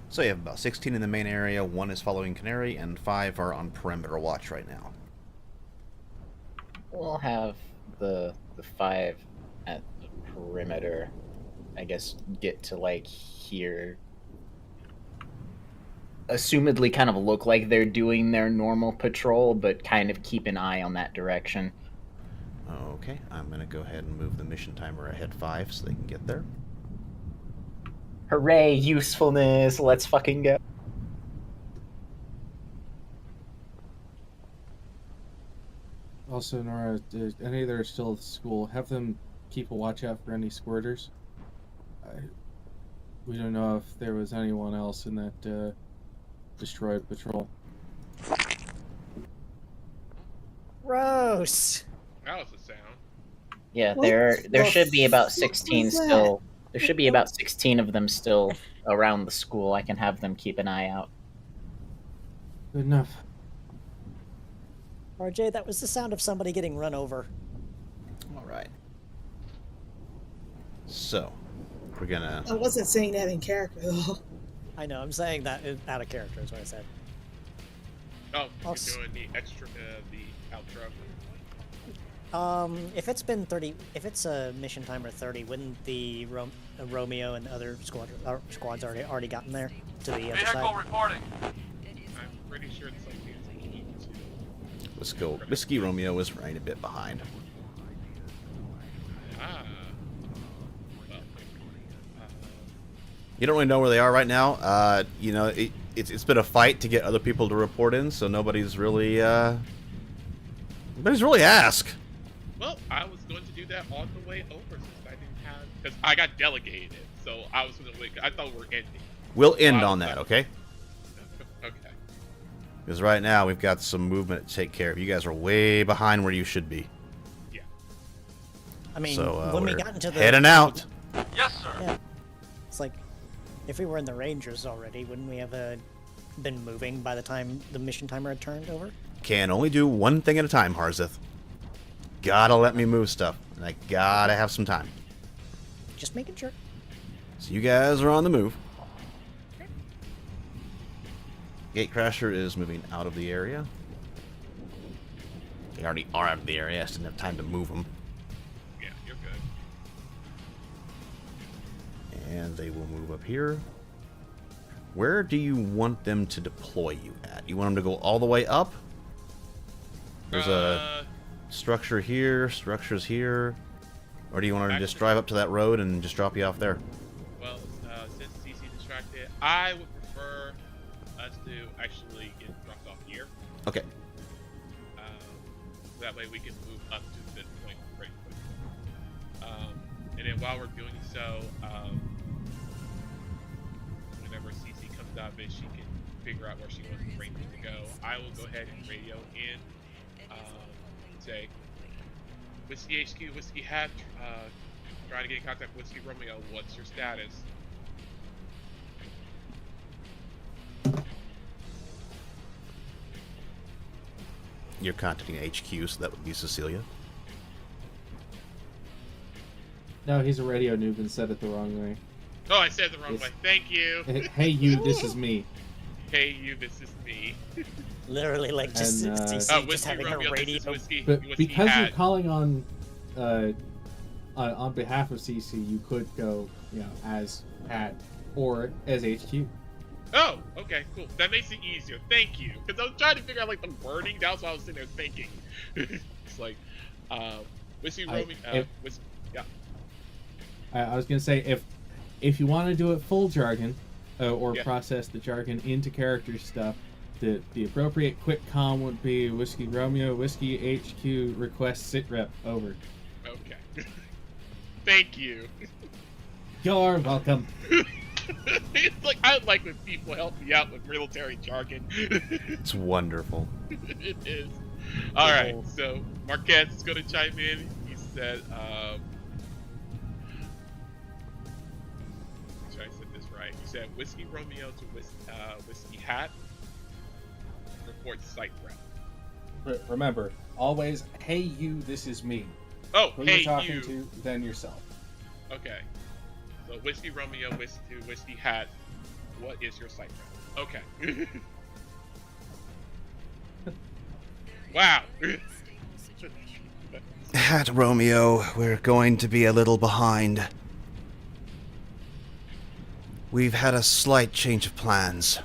So you have about 16 in the main area, 1 is following Canary, and 5 are on perimeter watch right now. We'll have the 5 at the perimeter, I guess, get to like here. Assumedly kind of look like they're doing their normal patrol, but kind of keep an eye on that direction. Okay, I'm going to go ahead and move the mission timer ahead 5 so they can get there. Hooray, usefulness, let's fucking go. Also, Nora, if any that are still at school, have them keep a watch out for any squirters. We don't know if there was anyone else in that destroyed patrol. Gross. That was a sound. Yeah, What there the should be about fuck 16 was that? still. There should be about 16 of them still around the school. I can have them keep an eye out. Good enough. RJ, that was the sound of somebody getting run over. All right. So, we're going to... I wasn't saying that in character, though. I know, I'm saying that out of character is what I said. Oh, I'll you're doing the extra, the outro. If it's been 30, if it's a mission timer 30, wouldn't the Romeo and the other squads already gotten there to the other side? Reporting. I'm pretty sure it's like Let's go. Whiskey Romeo is right a bit behind. You don't really know where they are right now. You know, it's been a fight to get other people to report in, so nobody's really asked. Well, I was going to do that on the way over since I didn't have, because I got delegated, so I was going to wait. I thought we were ending. We'll end on that, okay? Okay. Because right now we've got some movement to take care of. You guys are way behind where you should be. Yeah. I mean, so, when we we're got into the heading out. Yes, sir. Yeah. It's like, if we were in the Rangers already, wouldn't we have been moving by the time the mission timer had turned over? Can only do one thing at a time, Harzith. Gotta let me move stuff, and I gotta have some time. Just making sure. So you guys are on the move. Gatecrasher is moving out of the area. They already are out of the area. I just didn't have time to move them. Yeah, you're good. And they will move up here. Where do you want them to deploy you at? You want them to go all the way up? There's a structure here, structures here. Or do you want them to just drive up to that road and just drop you off there? Well, since CC distracted, I would prefer us to actually get dropped off here. Okay. That way we can move up to this point pretty quickly. And then while we're doing so, whenever CC comes out of it, she can figure out where she wants the Rangers to go. I will go ahead and radio in, say, Whiskey HQ, Whiskey Hat, trying to get in contact with Whiskey Romeo. What's your status? You're contacting HQ, so that would be Cecilia. No, he's a radio noob and said it the wrong way. Oh, I said it the wrong way. Thank you. Hey, you, this is me. Hey, you, this is me. Literally, like, just, And, just having a radio. But because you're calling on behalf of CC, you could go, you know, as Pat or as HQ. Oh, okay, cool. That makes it easier. Thank you. Because I was trying to figure out, like, the wording. That's why I was sitting there thinking. It's like, Whiskey Romeo, yeah. I was gonna say, if you want to do it full jargon, or Yeah. process the jargon into character stuff, the appropriate quick comm would be Whiskey Romeo, Whiskey HQ, request sitrep, over. Okay. Thank you. You're welcome. It's like, I like when people help me out with military jargon. It's wonderful. It is. All right, so Marquez is going to chime in. He said, should I set this right? He said, Whiskey Romeo to Whiskey Hat. Report site rep. Remember, always, hey you, this is me. Oh, Who hey you're talking you. to, then yourself. Okay. So Whiskey Romeo, Whiskey Hat. What is your site rep? Okay. Wow. Hat Romeo, we're going to be a little behind. We've had a slight change of plans.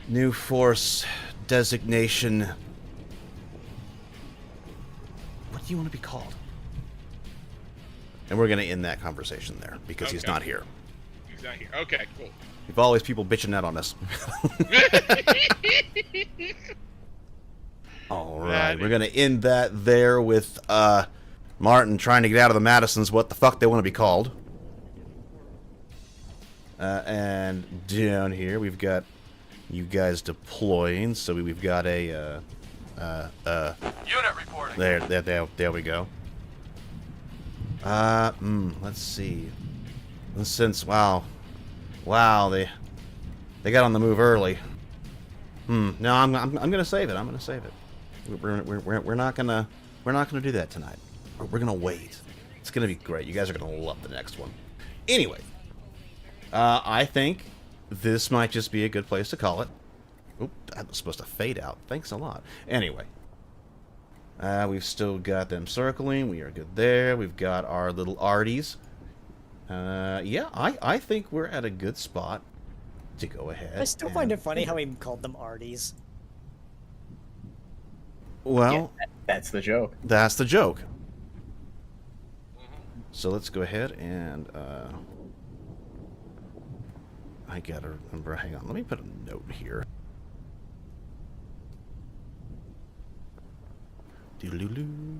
New force designation. What do you want to be called? And we're going to end that conversation there because he's not here. He's not here. Okay, cool. We've always people bitching out on us. All right, we're going to end that there with Martin trying to get out of the Madisons what the fuck they want to be called. And down here we've got you guys deploying, so we've got a unit reporting. There we go. Let's see. Since wow, they got on the move early. No, I'm gonna save it. I'm gonna save it. We're not gonna do that tonight. We're gonna wait. It's gonna be great. You guys are gonna love the next one. Anyway, I think this might just be a good place to call it. Oop, that was supposed to fade out. Thanks a lot. Anyway, we've still got them circling. We are good there. We've got our little arties. Yeah, I think we're at a good spot to go ahead. I still find it funny how he called them arties. Well, Yeah, that's the joke. That's the joke. So let's go ahead and I gotta remember. Hang on, let me put a note here. Doodaloo.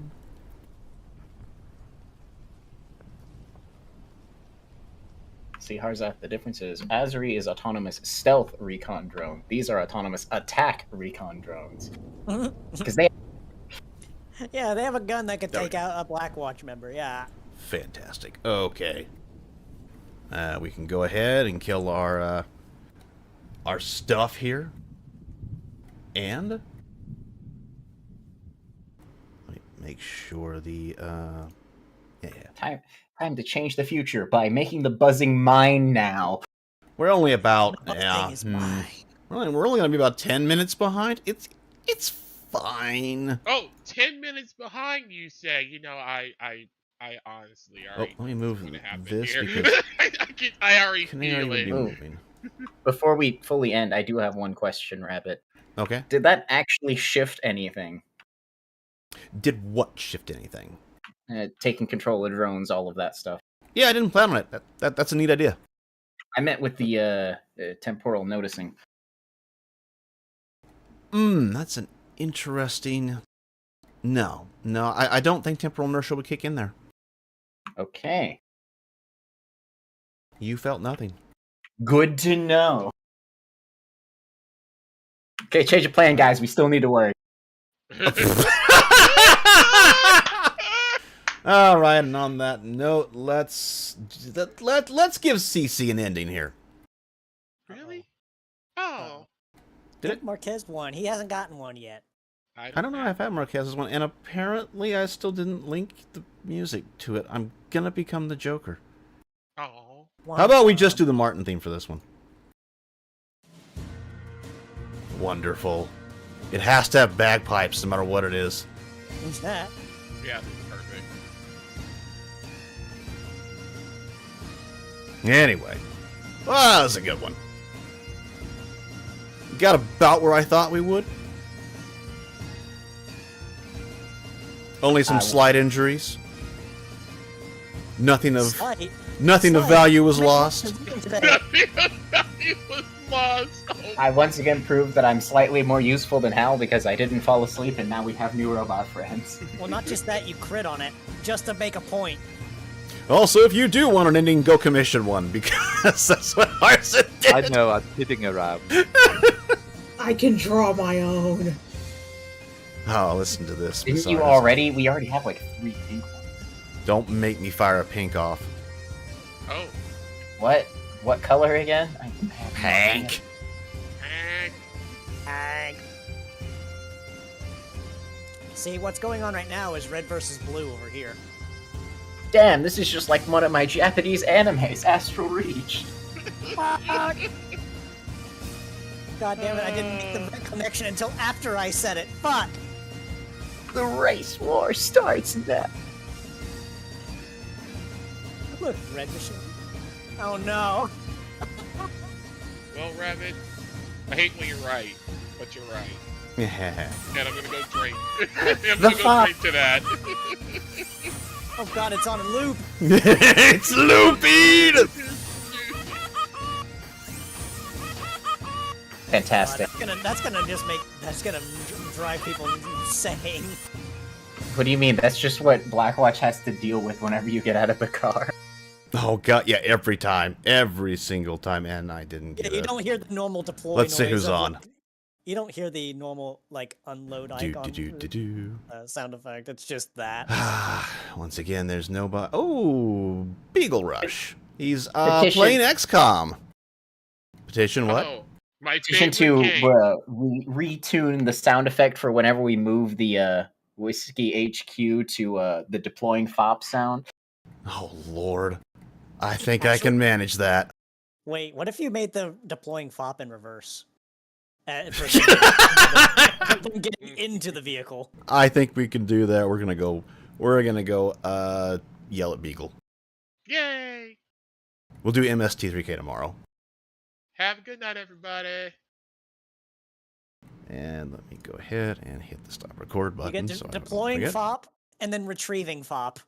See, Harzak, the difference is Azri is autonomous stealth recon drone. These are autonomous attack recon drones. Because they... Yeah, they have a gun that could take out a Black Watch member, yeah. Fantastic. Okay. We can go ahead and kill our stuff here. And let me make sure the Time to change the future by making the buzzing mine now. We're only about we're only gonna be about 10 minutes behind. It's fine. Oh, 10 minutes behind, you say. You know, I honestly already. Oh, let me move this here. because I already can feel even it. be moving. Before we fully end, I do have one question, Rabbit. Okay. Did that actually shift anything? Did what shift anything? Taking control of drones, all of that stuff. Yeah, I didn't plan on it. That's a neat idea. I meant with the temporal noticing. That's an interesting... No, I don't think temporal inertia would kick in there. Okay. You felt nothing. Good to know. Okay, change of plan, guys. We still need to work. All right, and on that note, let's give CC an ending here. Really? Oh. Did Marquez one? He hasn't gotten one yet. I don't know if I've had Marquez's one, and apparently I still didn't link the music to it. I'm gonna become the Joker. Oh. How about we just do the Martin theme for this one? Wonderful. It has to have bagpipes no matter what it is. Who's that? Yeah, this is perfect. Anyway. Well, that was a good one. Got about where I thought we would. Only some slight injuries. Nothing of value was lost. I once again proved that I'm slightly more useful than Hal because I didn't fall asleep and now we have new robot friends. Well, not just that, you crit on it, just to make a point. Also, if you do want an ending, go commission one, because that's what Arson did. I know, I'm kidding around. I can draw my own. Oh, listen to this. Didn't you misogynist. already? We already have like 3 pink ones. Don't make me fire a pink off. Oh. What? What color again? Hank. See, what's going on right now is red versus blue over here. Damn, this is just like one of my Japanese animes, Astral Reach. God damn it, I didn't make the red connection until after I said it. Fuck! The race war starts now. Look, red machine. Oh no. Well, Rabbit, I hate when you're right, but you're right. Yeah. And I'm gonna go drink. I'm The gonna go fop. drink to that. Oh god, it's on a loop. It's looping! Fantastic. That's gonna drive people insane. What do you mean? That's just what Blackwatch has to deal with whenever you get out of the car. Oh god, yeah, every time. Every single time, and I didn't Yeah, get you it. don't hear the normal deploy Let's see noise who's of, on. like- you don't hear the normal, like, unload icon sound effect. It's just that. Once again, there's nobody. Oh, Beagle Rush. He's Petition. playing XCOM. Petition what? Oh, my Petition favorite to game. retune the sound effect for whenever we move the Whiskey HQ to the deploying FOP sound. Oh, Lord. I think I can manage that. Wait, what if you made the deploying FOP in reverse? For them getting into the vehicle. I think we can do that. We're gonna go yell at Beagle. Yay! We'll do MST3K tomorrow. Have a good night, everybody. And let me go ahead and hit the stop record You button. get so I don't deploying forget. FOP and then retrieving FOP.